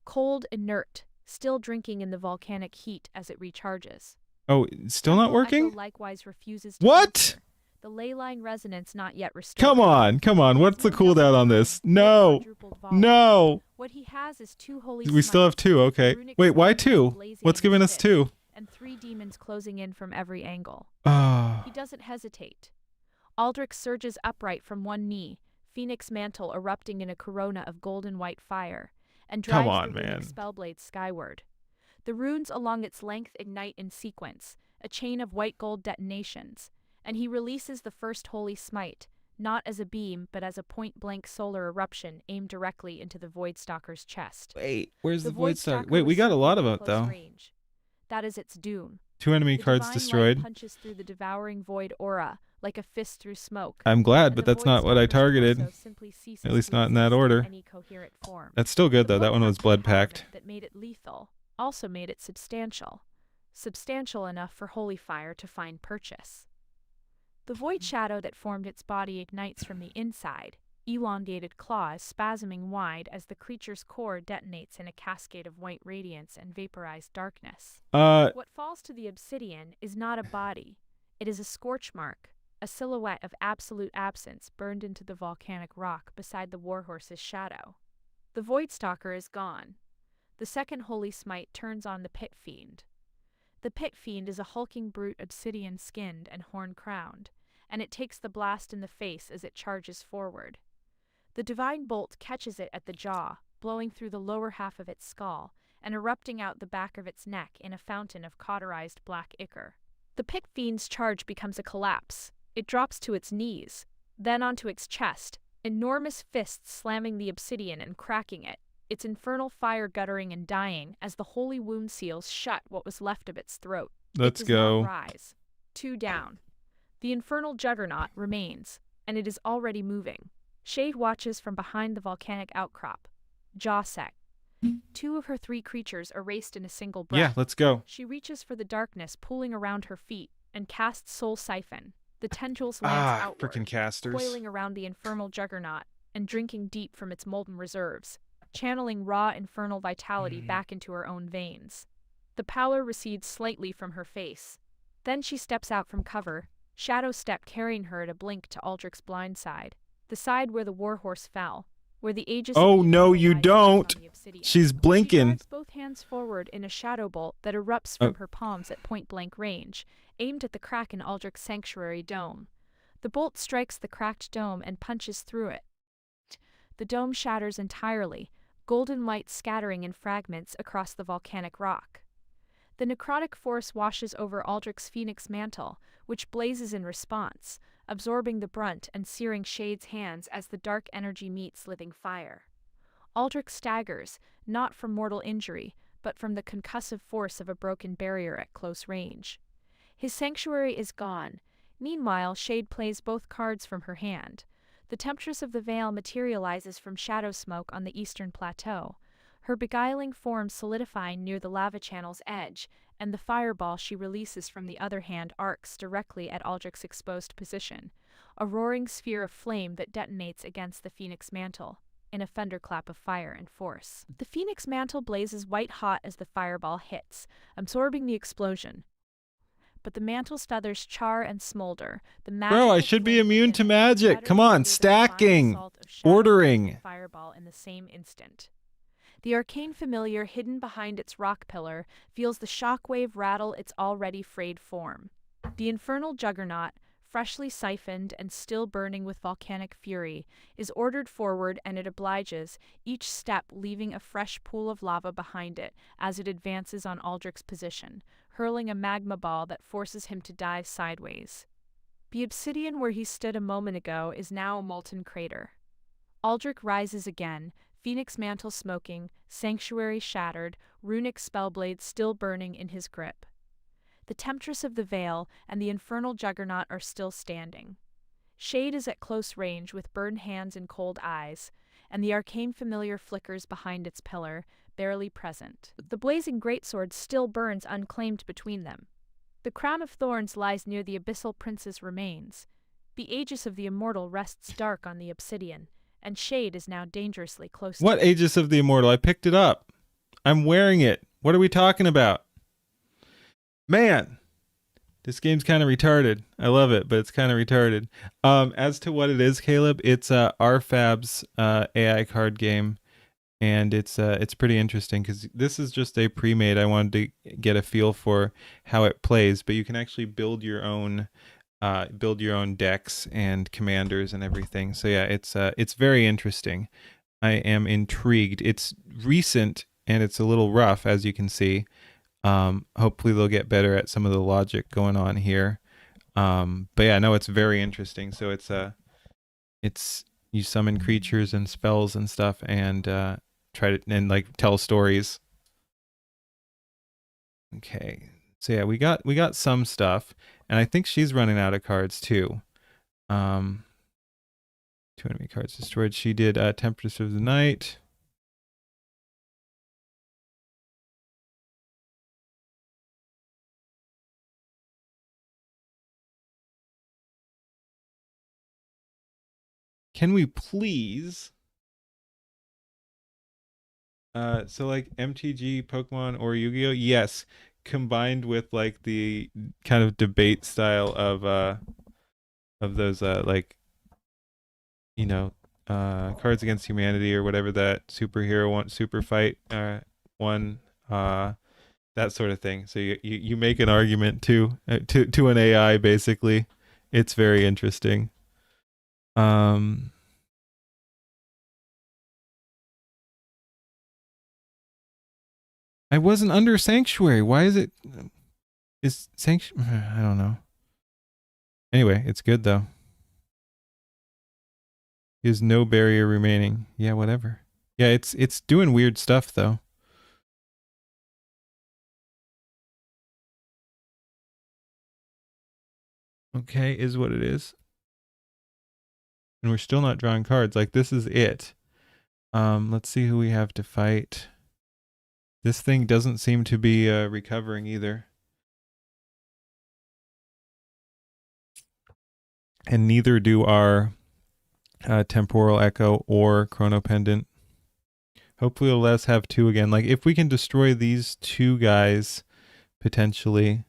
Cold, inert, still drinking in the volcanic heat as it recharges. Oh, it's still not Echo working? likewise refuses to What? answer. The ley line resonance not yet restored. Come on, come on. What's the cooldown on this? No. No. What he has is 2 holy We still have smites, 2. a Okay. runic Wait, why slime 2? blazing What's in giving his us 2? fist, and 3 demons closing in from every angle. Ah. He doesn't hesitate. Aldrich surges upright from one knee, phoenix mantle erupting in a corona of golden white fire, and drives Come on, the runic man. spellblade skyward. The runes along its length ignite in sequence, a chain of white gold detonations, and he releases the first holy smite, not as a beam but as a point-blank solar eruption aimed directly into the Voidstalker's chest. Wait, where's the Voidstalker Voidstalker? Wait, we was got a lot of summoned it, at close though. range. That is its doom. 2 enemy The cards divine destroyed. light punches through the devouring void aura like a fist through smoke. I'm glad, and but the that's not what I Voidstalker's targeted. torso simply ceases At least to not in that exist order. any coherent form. That's still good, The though. That one was bloodthirsty blood packed. element that made it lethal also made it substantial. Substantial enough for holy fire to find purchase. The void shadow that formed its body ignites from the inside, elongated claws spasming wide as the creature's core detonates in a cascade of white radiance and vaporized darkness. What falls to the obsidian is not a body. It is a scorch mark, a silhouette of absolute absence burned into the volcanic rock beside the warhorse's shadow. The Voidstalker is gone. The second holy smite turns on the Pit Fiend. The Pit Fiend is a hulking brute obsidian-skinned and horn-crowned, and it takes the blast in the face as it charges forward. The divine bolt catches it at the jaw, blowing through the lower half of its skull, and erupting out the back of its neck in a fountain of cauterized black ichor. The Pit Fiend's charge becomes a collapse. It drops to its knees, then onto its chest, enormous fists slamming the obsidian and cracking it, its infernal fire guttering and dying as the holy wound seals shut what was left of its throat. Let's it does go. Not rise. 2 down. The infernal juggernaut remains, and it is already moving. Shade watches from behind the volcanic outcrop, jaw set. 2 of her 3 creatures erased in a single breath. Yeah, let's go. She reaches for the darkness pooling around her feet and casts Soul Siphon. The tendrils lance outward, Frickin' casters. coiling around the infernal juggernaut and drinking deep from its molten reserves, channeling raw infernal vitality back into her own veins. The pallor recedes slightly from her face. Then she steps out from cover, shadow step carrying her at a blink to Aldrich's blind side, the side where the warhorse fell, where the Aegis of Oh, the no, Eternal you lies don't. on the obsidian. She's She blinking. drives both hands forward in a shadow bolt that erupts from her palms at point-blank range, aimed at the crack in Aldrich's sanctuary dome. The bolt strikes the cracked dome and punches through it. The dome shatters entirely, golden light scattering in fragments across the volcanic rock. The necrotic force washes over Aldrich's phoenix mantle, which blazes in response, absorbing the brunt and searing Shade's hands as the dark energy meets living fire. Aldrich staggers, not from mortal injury, but from the concussive force of a broken barrier at close range. His sanctuary is gone. Meanwhile, Shade plays both cards from her hand. The Temptress of the Veil materializes from shadow smoke on the eastern plateau, her beguiling form solidifying near the lava channel's edge, and the fireball she releases from the other hand arcs directly at Aldrich's exposed position, a roaring sphere of flame that detonates against the Phoenix Mantle, in a thunderclap of fire and force. The Phoenix Mantle blazes white-hot as the fireball hits, absorbing the explosion. But the mantle's feathers char and smolder. The Bro, I should be immune to magic. Come on, stacking, ordering. Fireball in the same instant. The arcane familiar hidden behind its rock pillar feels the shockwave rattle its already frayed form. The infernal juggernaut, freshly siphoned and still burning with volcanic fury, is ordered forward, and it obliges, each step leaving a fresh pool of lava behind it as it advances on Aldrich's position, hurling a magma ball that forces him to dive sideways. The obsidian where he stood a moment ago is now a molten crater. Aldrich rises again, phoenix mantle smoking, sanctuary shattered, runic spellblade still burning in his grip. The temptress of the veil and the infernal juggernaut are still standing. Shade is at close range with burned hands and cold eyes, and the arcane familiar flickers behind its pillar, barely present. The blazing greatsword still burns unclaimed between them. The crown of thorns lies near the abyssal prince's remains. The aegis of the immortal rests dark on the obsidian, and Shade is now dangerously close to What it. Aegis of the Immortal? I picked it up. I'm wearing it. What are we talking about? Man, this game's kind of retarded. I love it, but it's kind of retarded. As to what it is, Caleb, it's RFab's AI card game, and it's pretty interesting because this is just a pre-made. I wanted to get a feel for how it plays, but you can actually build your own decks and commanders and everything. So yeah, it's very interesting. I am intrigued. It's recent and it's a little rough, as you can see. Hopefully they'll get better at some of the logic going on here. But yeah, no, it's very interesting. So it's you summon creatures and spells and stuff and try to and like tell stories. Okay. So yeah, we got some stuff, and I think she's running out of cards too. 2 enemy cards destroyed. She did Temptress of the Night. Can we please? So like MTG, Pokemon, or Yu-Gi-Oh? Yes, combined with like the kind of debate style of those like Cards Against Humanity or whatever that superhero one, super fight one, that sort of thing. So you make an argument to an AI basically. It's very interesting. I wasn't under Sanctuary. Why is it? Is Sanctuary? I don't know. Anyway, it's good though. There's no barrier remaining. Yeah, whatever. Yeah, it's doing weird stuff though. Okay, is what it is. And we're still not drawing cards. Like this is it. Let's see who we have to fight. This thing doesn't seem to be recovering either. And neither do our Temporal Echo or Chrono Pendant. Hopefully it'll let us have 2 again. Like if we can destroy these 2 guys, potentially.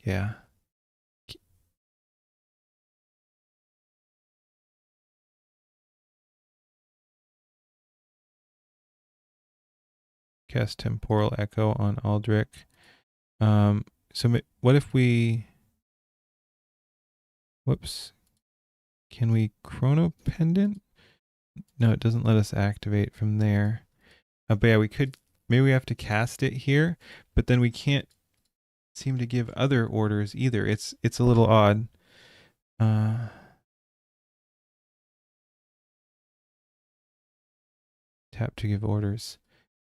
Yeah. Cast Temporal Echo on Aldrich. So what if we... Whoops. Can we Chrono Pendant? No, it doesn't let us activate from there. But yeah, we could... Maybe we have to cast it here, but then we can't seem to give other orders either. It's a little odd. Tap to give orders.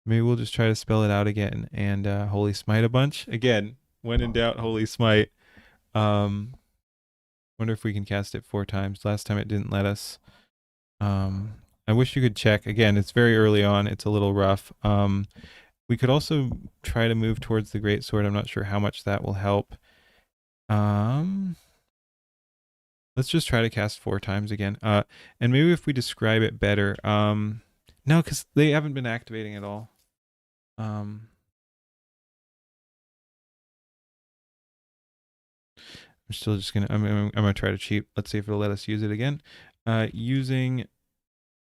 Maybe we'll just try to spell it out again and Holy Smite a bunch. Again, when in doubt, Holy Smite. Wonder if we can cast it 4 times. Last time it didn't let us. I wish you could check. Again, it's very early on. It's a little rough. We could also try to move towards the Greatsword. I'm not sure how much that will help. Let's just try to cast 4 times again. And maybe if we describe it better. No, because they haven't been activating at all. I'm still just gonna. I'm gonna try to cheat. Let's see if it'll let us use it again. Using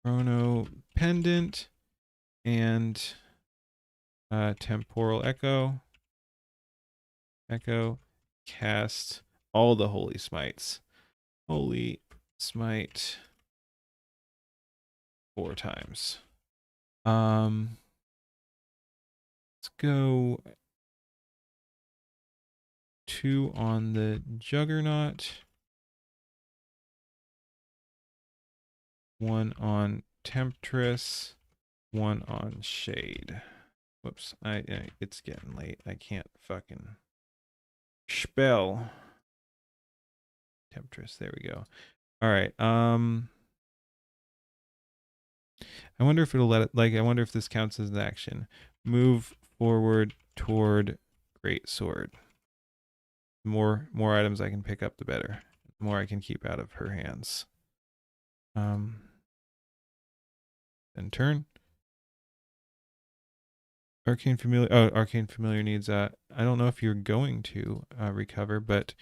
Chrono Pendant and Temporal Echo. Cast all the Holy Smites. Holy Smite 4 times. Let's go 2 on the Juggernaut, 1 on Temptress, 1 on Shade. Whoops, it's getting late. I can't fucking spell. Temptress, there we go. All right. I wonder if it'll let it, like, I wonder if this counts as an action. Move forward toward Greatsword. The more items I can pick up, the better. The more I can keep out of her hands. Then turn. Arcane Familiar. Oh, Arcane Familiar needs I don't know if you're going to recover, but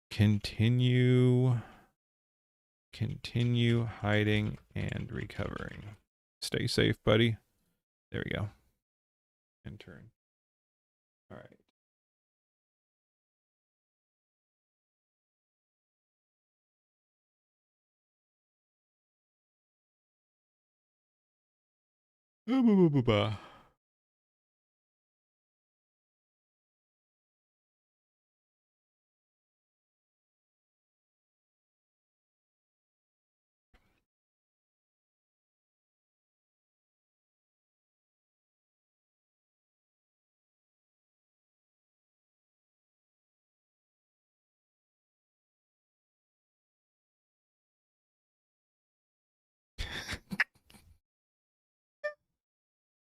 continue hiding and recovering. Stay safe, buddy. There we go. And turn. All right.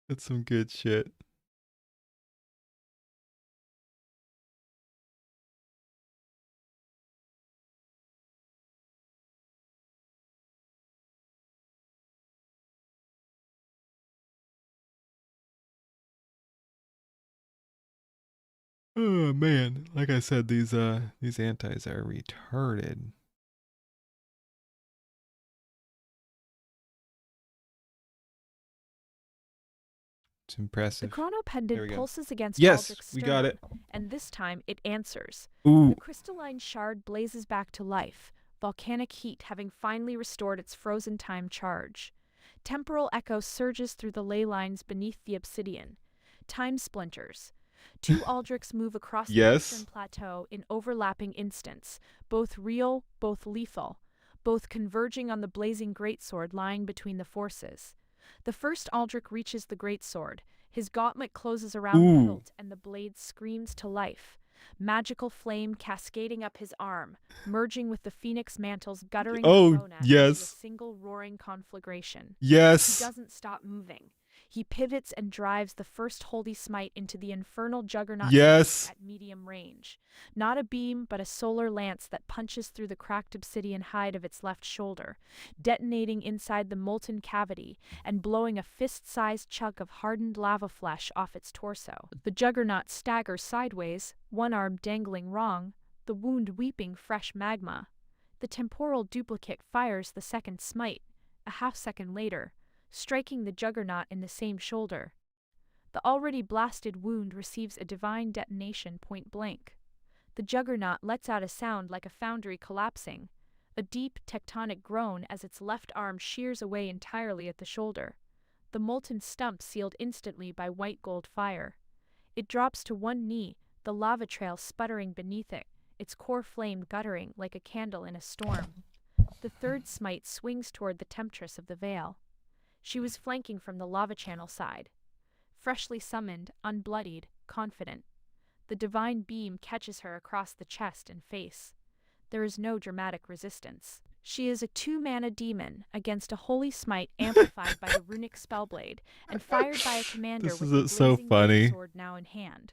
That's some good shit. Oh man, like I said, these antis are retarded. It's impressive. The chrono There we pendant go. pulses against Yes, Aldrich's we got sternum, it. and this time it answers. Ooh. The crystalline shard blazes back to life, volcanic heat having finally restored its frozen time charge. Temporal echo surges through the ley lines beneath the obsidian. Time splinters. 2 Aldrichs move across the eastern plateau in overlapping instants, both real, both lethal, both converging on the blazing greatsword lying between the forces. The first Aldrich reaches the greatsword. His gauntlet closes around the hilt, and the blade screams to life. Magical flame cascading up his arm, merging with the phoenix mantle's guttering corona into a single roaring conflagration. Yes. He doesn't stop moving. He pivots and drives the first holy smite into the infernal juggernaut at medium range. Not a beam, but a solar lance that punches through the cracked obsidian hide of its left shoulder, detonating inside the molten cavity and blowing a fist-sized chunk of hardened lava flesh off its torso. The juggernaut staggers sideways, one arm dangling wrong, the wound weeping fresh magma. The temporal duplicate fires the second smite, a half-second later, striking the juggernaut in the same shoulder. The already blasted wound receives a divine detonation point blank. The juggernaut lets out a sound like a foundry collapsing, a deep tectonic groan as its left arm shears away entirely at the shoulder, the molten stump sealed instantly by white gold fire. It drops to one knee, the lava trail sputtering beneath it, its core flame guttering like a candle in a storm. The third smite swings toward the temptress of the veil. She was flanking from the lava channel side. Freshly summoned, unbloodied, confident. The divine beam catches her across the chest and face. There is no dramatic resistance. She is a 2-mana demon against a holy smite amplified by the runic spellblade and fired by a commander with the blazing sword now in hand.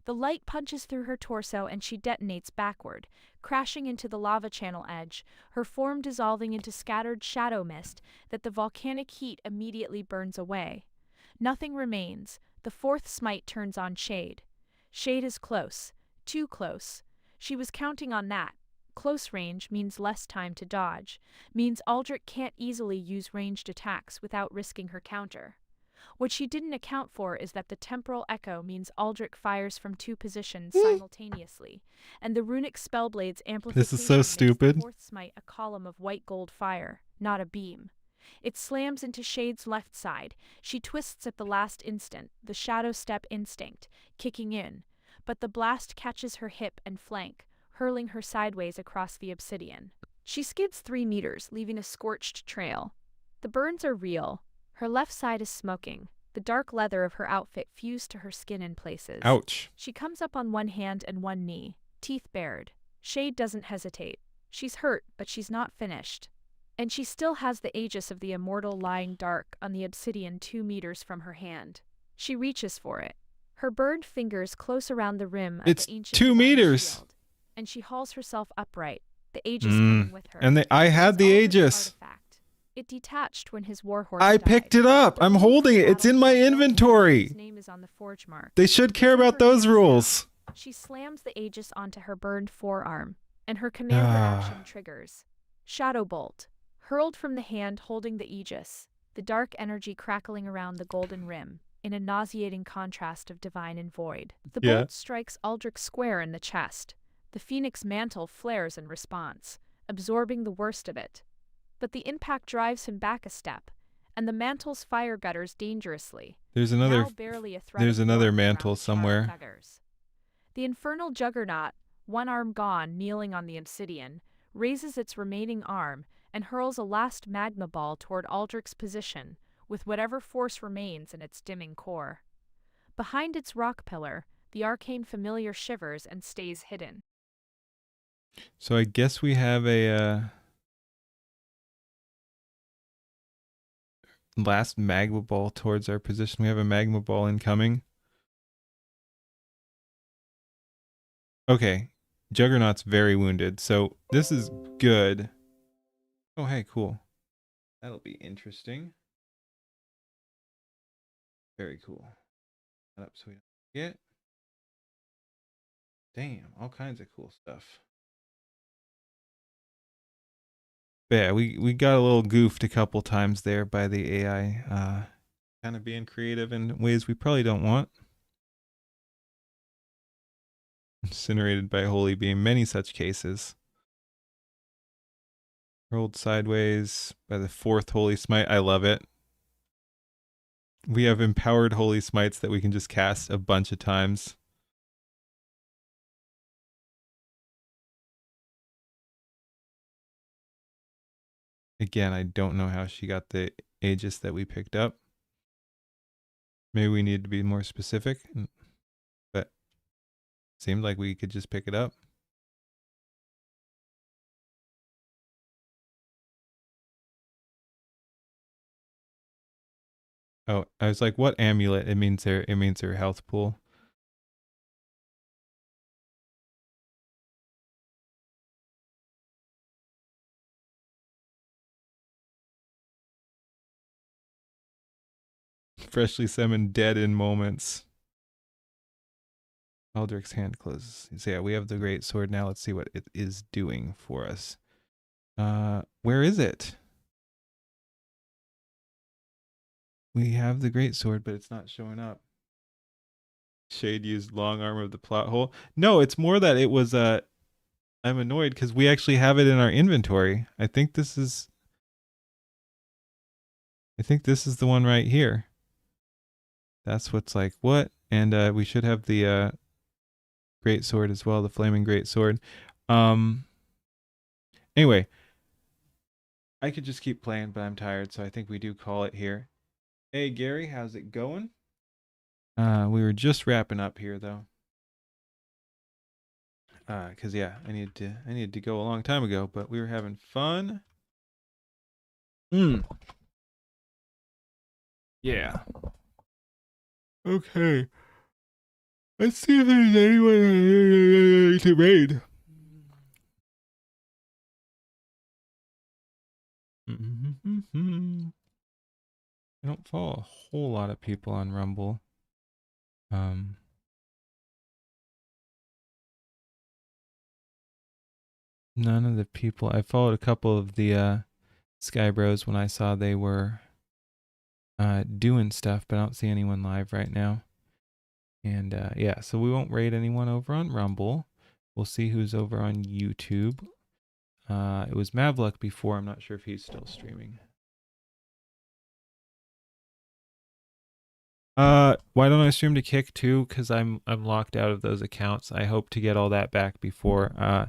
The light punches through her torso and she detonates backward, crashing into the lava channel edge, her form dissolving into scattered shadow mist that the volcanic heat immediately burns away. Nothing remains. The fourth smite turns on Shade. Shade is close. Too close. She was counting on that. Close range means less time to dodge, means Aldrich can't easily use ranged attacks without risking her counter. What she didn't account for is that the temporal echo means Aldrich fires from 2 positions simultaneously, and the runic spellblade's amplification This is so stupid. makes the fourth smite a column of white gold fire, not a beam. It slams into Shade's left side. She twists at the last instant, the shadow step instinct, kicking in. But the blast catches her hip and flank, hurling her sideways across the obsidian. She skids 3 meters, leaving a scorched trail. The burns are real. Her left side is smoking. The dark leather of her outfit fused to her skin in places. Ouch. She comes up on one hand and one knee, teeth bared. Shade doesn't hesitate. She's hurt, but she's not finished. And she still has the aegis of the immortal lying dark on the obsidian 2 meters from her hand. She reaches for it. Her burned fingers close around the rim of It's the ancient 2 divine meters. shield, and she hauls herself upright, the aegis coming with her. And I had the aegis. It detached when his warhorse I died. picked it up. I'm holding it. It's in my inventory. His name is on the forge mark. They should care about those rules. She slams the aegis onto her burned forearm, and her commander action triggers. Shadow Bolt, hurled from the hand holding the aegis, the dark energy crackling around the golden rim, in a nauseating contrast of divine and void. The bolt strikes Aldrich square in the chest. The phoenix mantle flares in response, absorbing the worst of it. But the impact drives him back a step, and the mantle's fire gutters dangerously. There's another. Now barely a threat There's of another warmth mantle around somewhere. Thuggers. The infernal juggernaut, one arm gone, kneeling on the obsidian, raises its remaining arm and hurls a last magma ball toward Aldrich's position, with whatever force remains in its dimming core. Behind its rock pillar, the arcane familiar shivers and stays hidden. So I guess we have a last magma ball towards our position. We have a magma ball incoming. Okay. Juggernaut's very wounded, so this is good. Oh, hey, cool. That'll be interesting. Very cool. That up so we don't forget. Damn, all kinds of cool stuff. But yeah, we got a little goofed a couple times there by the AI, kind of being creative in ways we probably don't want. Incinerated by Holy Beam, many such cases. Rolled sideways by the 4th Holy Smite. I love it. We have empowered Holy Smites that we can just cast a bunch of times. Again, I don't know how she got the Aegis that we picked up. Maybe we need to be more specific, but it seemed like we could just pick it up. Oh, I was like, what amulet? It means their health pool. Freshly summoned dead in moments. Aldrich's hand closes. So yeah, we have the great sword now. Let's see what it is doing for us. Where is it? We have the great sword, but it's not showing up. Shade used long arm of the plot hole. No, it's more that it was I'm annoyed because we actually have it in our inventory. I think this is the one right here. That's what's like, what? And we should have the great sword as well, the flaming great sword. Anyway, I could just keep playing, but I'm tired, so I think we do call it here. Hey Gary, how's it going? We were just wrapping up here though. Cause yeah, I needed to go a long time ago, but we were having fun. Yeah. Okay. Let's see if there's anyone to raid. I don't follow a whole lot of people on Rumble. None of the people. I followed a couple of the Sky Bros when I saw they were doing stuff, but I don't see anyone live right now. And yeah, so we won't raid anyone over on Rumble. We'll see who's over on YouTube. It was Mavluck before. I'm not sure if he's still streaming. Why don't I stream to Kick too? Because I'm locked out of those accounts. I hope to get all that back before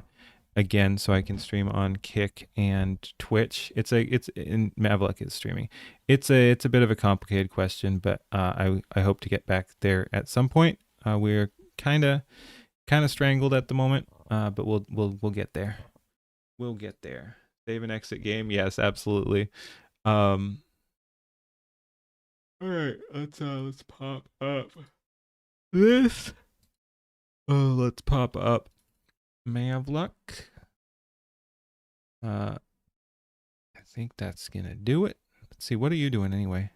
again, so I can stream on Kick and Twitch. It's in Mavluck is streaming. It's a bit of a complicated question, but I hope to get back there at some point. We're kind of strangled at the moment, but we'll get there. We'll get there. Save and exit game. Yes, absolutely. All right, let's pop up this. Oh, let's pop up Mavluck. I think that's gonna do it. Let's see, what are you doing anyway?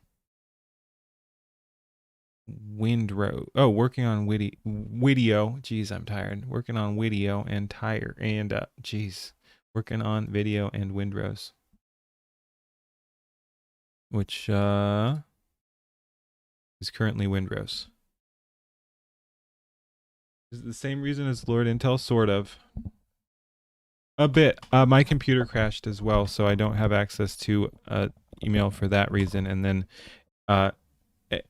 Windrow. Oh, working on Widio. Jeez, I'm tired. Working on Widio and jeez, working on video and Windrows. Which is currently Windrows. Is it the same reason as Lord Intel? Sort of. A bit. My computer crashed as well, so I don't have access to email for that reason. And then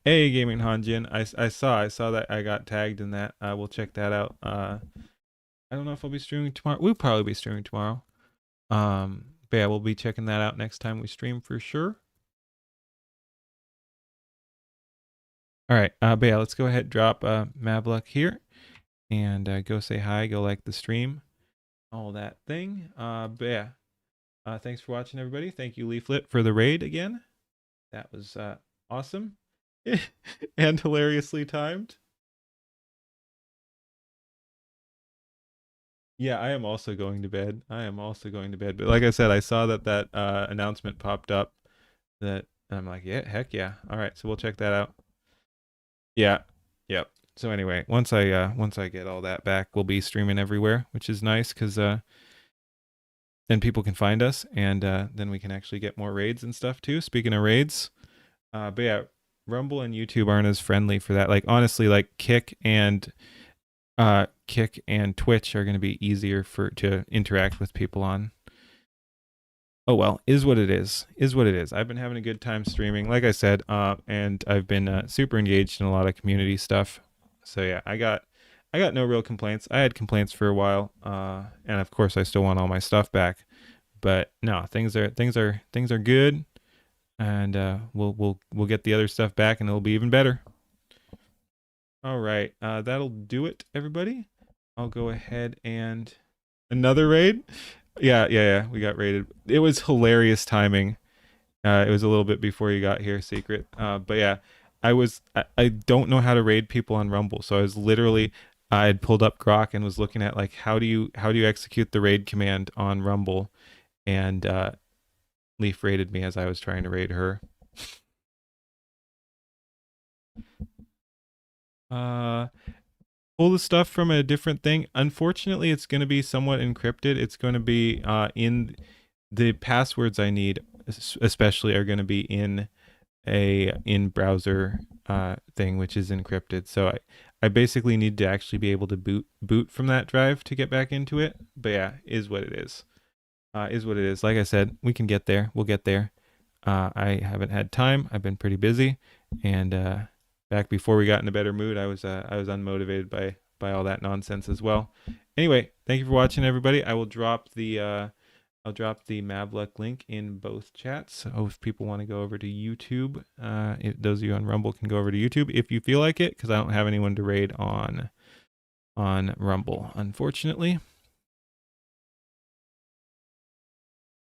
Gaming Hanjin, I saw that I got tagged in that. We'll check that out. I don't know if I'll be streaming tomorrow. We'll probably be streaming tomorrow. But yeah, we'll be checking that out next time we stream for sure. All right, but yeah, let's go ahead and drop Mavluck here and go say hi, go like the stream, all that thing. But yeah, thanks for watching, everybody. Thank you, Leaflet, for the raid again. That was awesome and hilariously timed. Yeah, I am also going to bed. But like I said, I saw that announcement popped up that I'm like, yeah, heck yeah. All right, so we'll check that out. Yeah. Yep. So anyway, once I get all that back, we'll be streaming everywhere, which is nice because then people can find us, and then we can actually get more raids and stuff too. Speaking of raids, but yeah, Rumble and YouTube aren't as friendly for that. Like honestly, like Kick and Twitch are going to be easier to interact with people on. Oh well, is what it is. I've been having a good time streaming, like I said, and I've been super engaged in a lot of community stuff. So yeah, I got no real complaints. I had complaints for a while, and of course I still want all my stuff back. But no, things are good, and we'll get the other stuff back, and it'll be even better. All right, that'll do it, everybody. I'll go ahead and another raid. Yeah, we got raided. It was hilarious timing. It was a little bit before you got here, Secret. But yeah, I don't know how to raid people on Rumble, so I had pulled up Grok and was looking at like how do you execute the raid command on Rumble, and Leaf raided me as I was trying to raid her. Pull the stuff from a different thing. Unfortunately, it's going to be somewhat encrypted. It's going to be in the passwords I need, especially, are going to be in a in-browser thing, which is encrypted. So I basically need to actually be able to boot from that drive to get back into it. But yeah, is what it is. Like I said, we can get there. We'll get there. I haven't had time. I've been pretty busy, and back before we got in a better mood, I was unmotivated by all that nonsense as well. Anyway, thank you for watching, everybody. I will drop the Mavluck link in both chats. So if people want to go over to YouTube, those of you on Rumble can go over to YouTube if you feel like it, because I don't have anyone to raid on Rumble, unfortunately.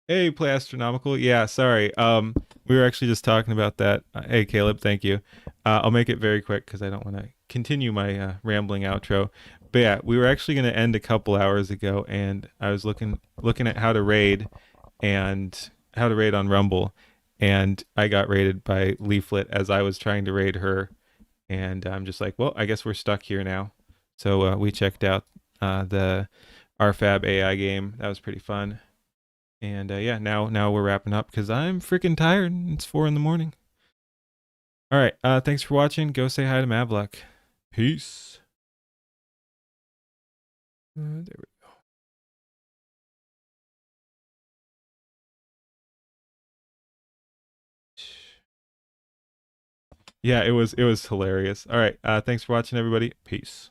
Hey, Play Astronomical. Yeah, sorry. We were actually just talking about that. Hey, Caleb, thank you. I'll make it very quick because I don't want to continue my rambling outro. But yeah, we were actually going to end a couple hours ago, and I was looking at how to raid on Rumble, and I got raided by Leaflet as I was trying to raid her, and I'm just like, well, I guess we're stuck here now. So we checked out the RFAB AI game. That was pretty fun. And yeah, now we're wrapping up because I'm freaking tired. It's 4 a.m. All right, thanks for watching. Go say hi to Mavluck. Peace. There we go. Yeah, it was hilarious. All right, thanks for watching, everybody. Peace.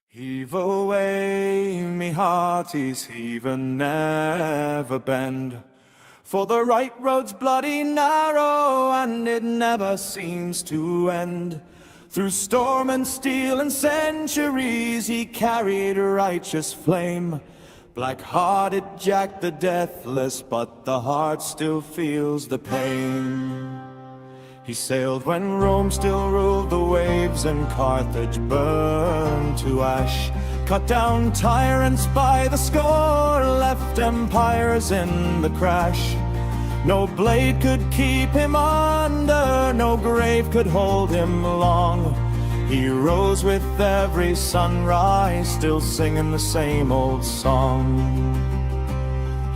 Heave away, me hearties, heave and never bend. For the right road's bloody narrow, and it never seems to end. Through storm and steel and centuries, he carried a righteous flame. Black-hearted Jack the Deathless, but the heart still feels the pain. He sailed when Rome still ruled the waves and Carthage burned to ash. Cut down tyrants by the score, left empires in the crash. No blade could keep him under, no grave could hold him long. He rose with every sunrise, still singing the same old song.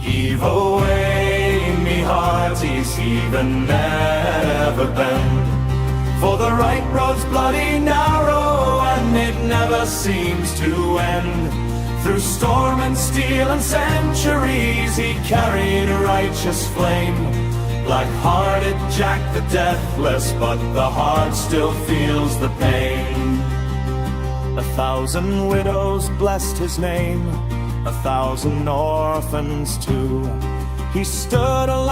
Heave away, me hearties, heave and never bend. For the right road's bloody narrow, and it never seems to end. Through storm and steel and centuries, he carried a righteous flame. Black-hearted Jack the Deathless, but the heart still feels the pain. 1,000 widows blessed his name, 1,000 orphans too. He stood alone.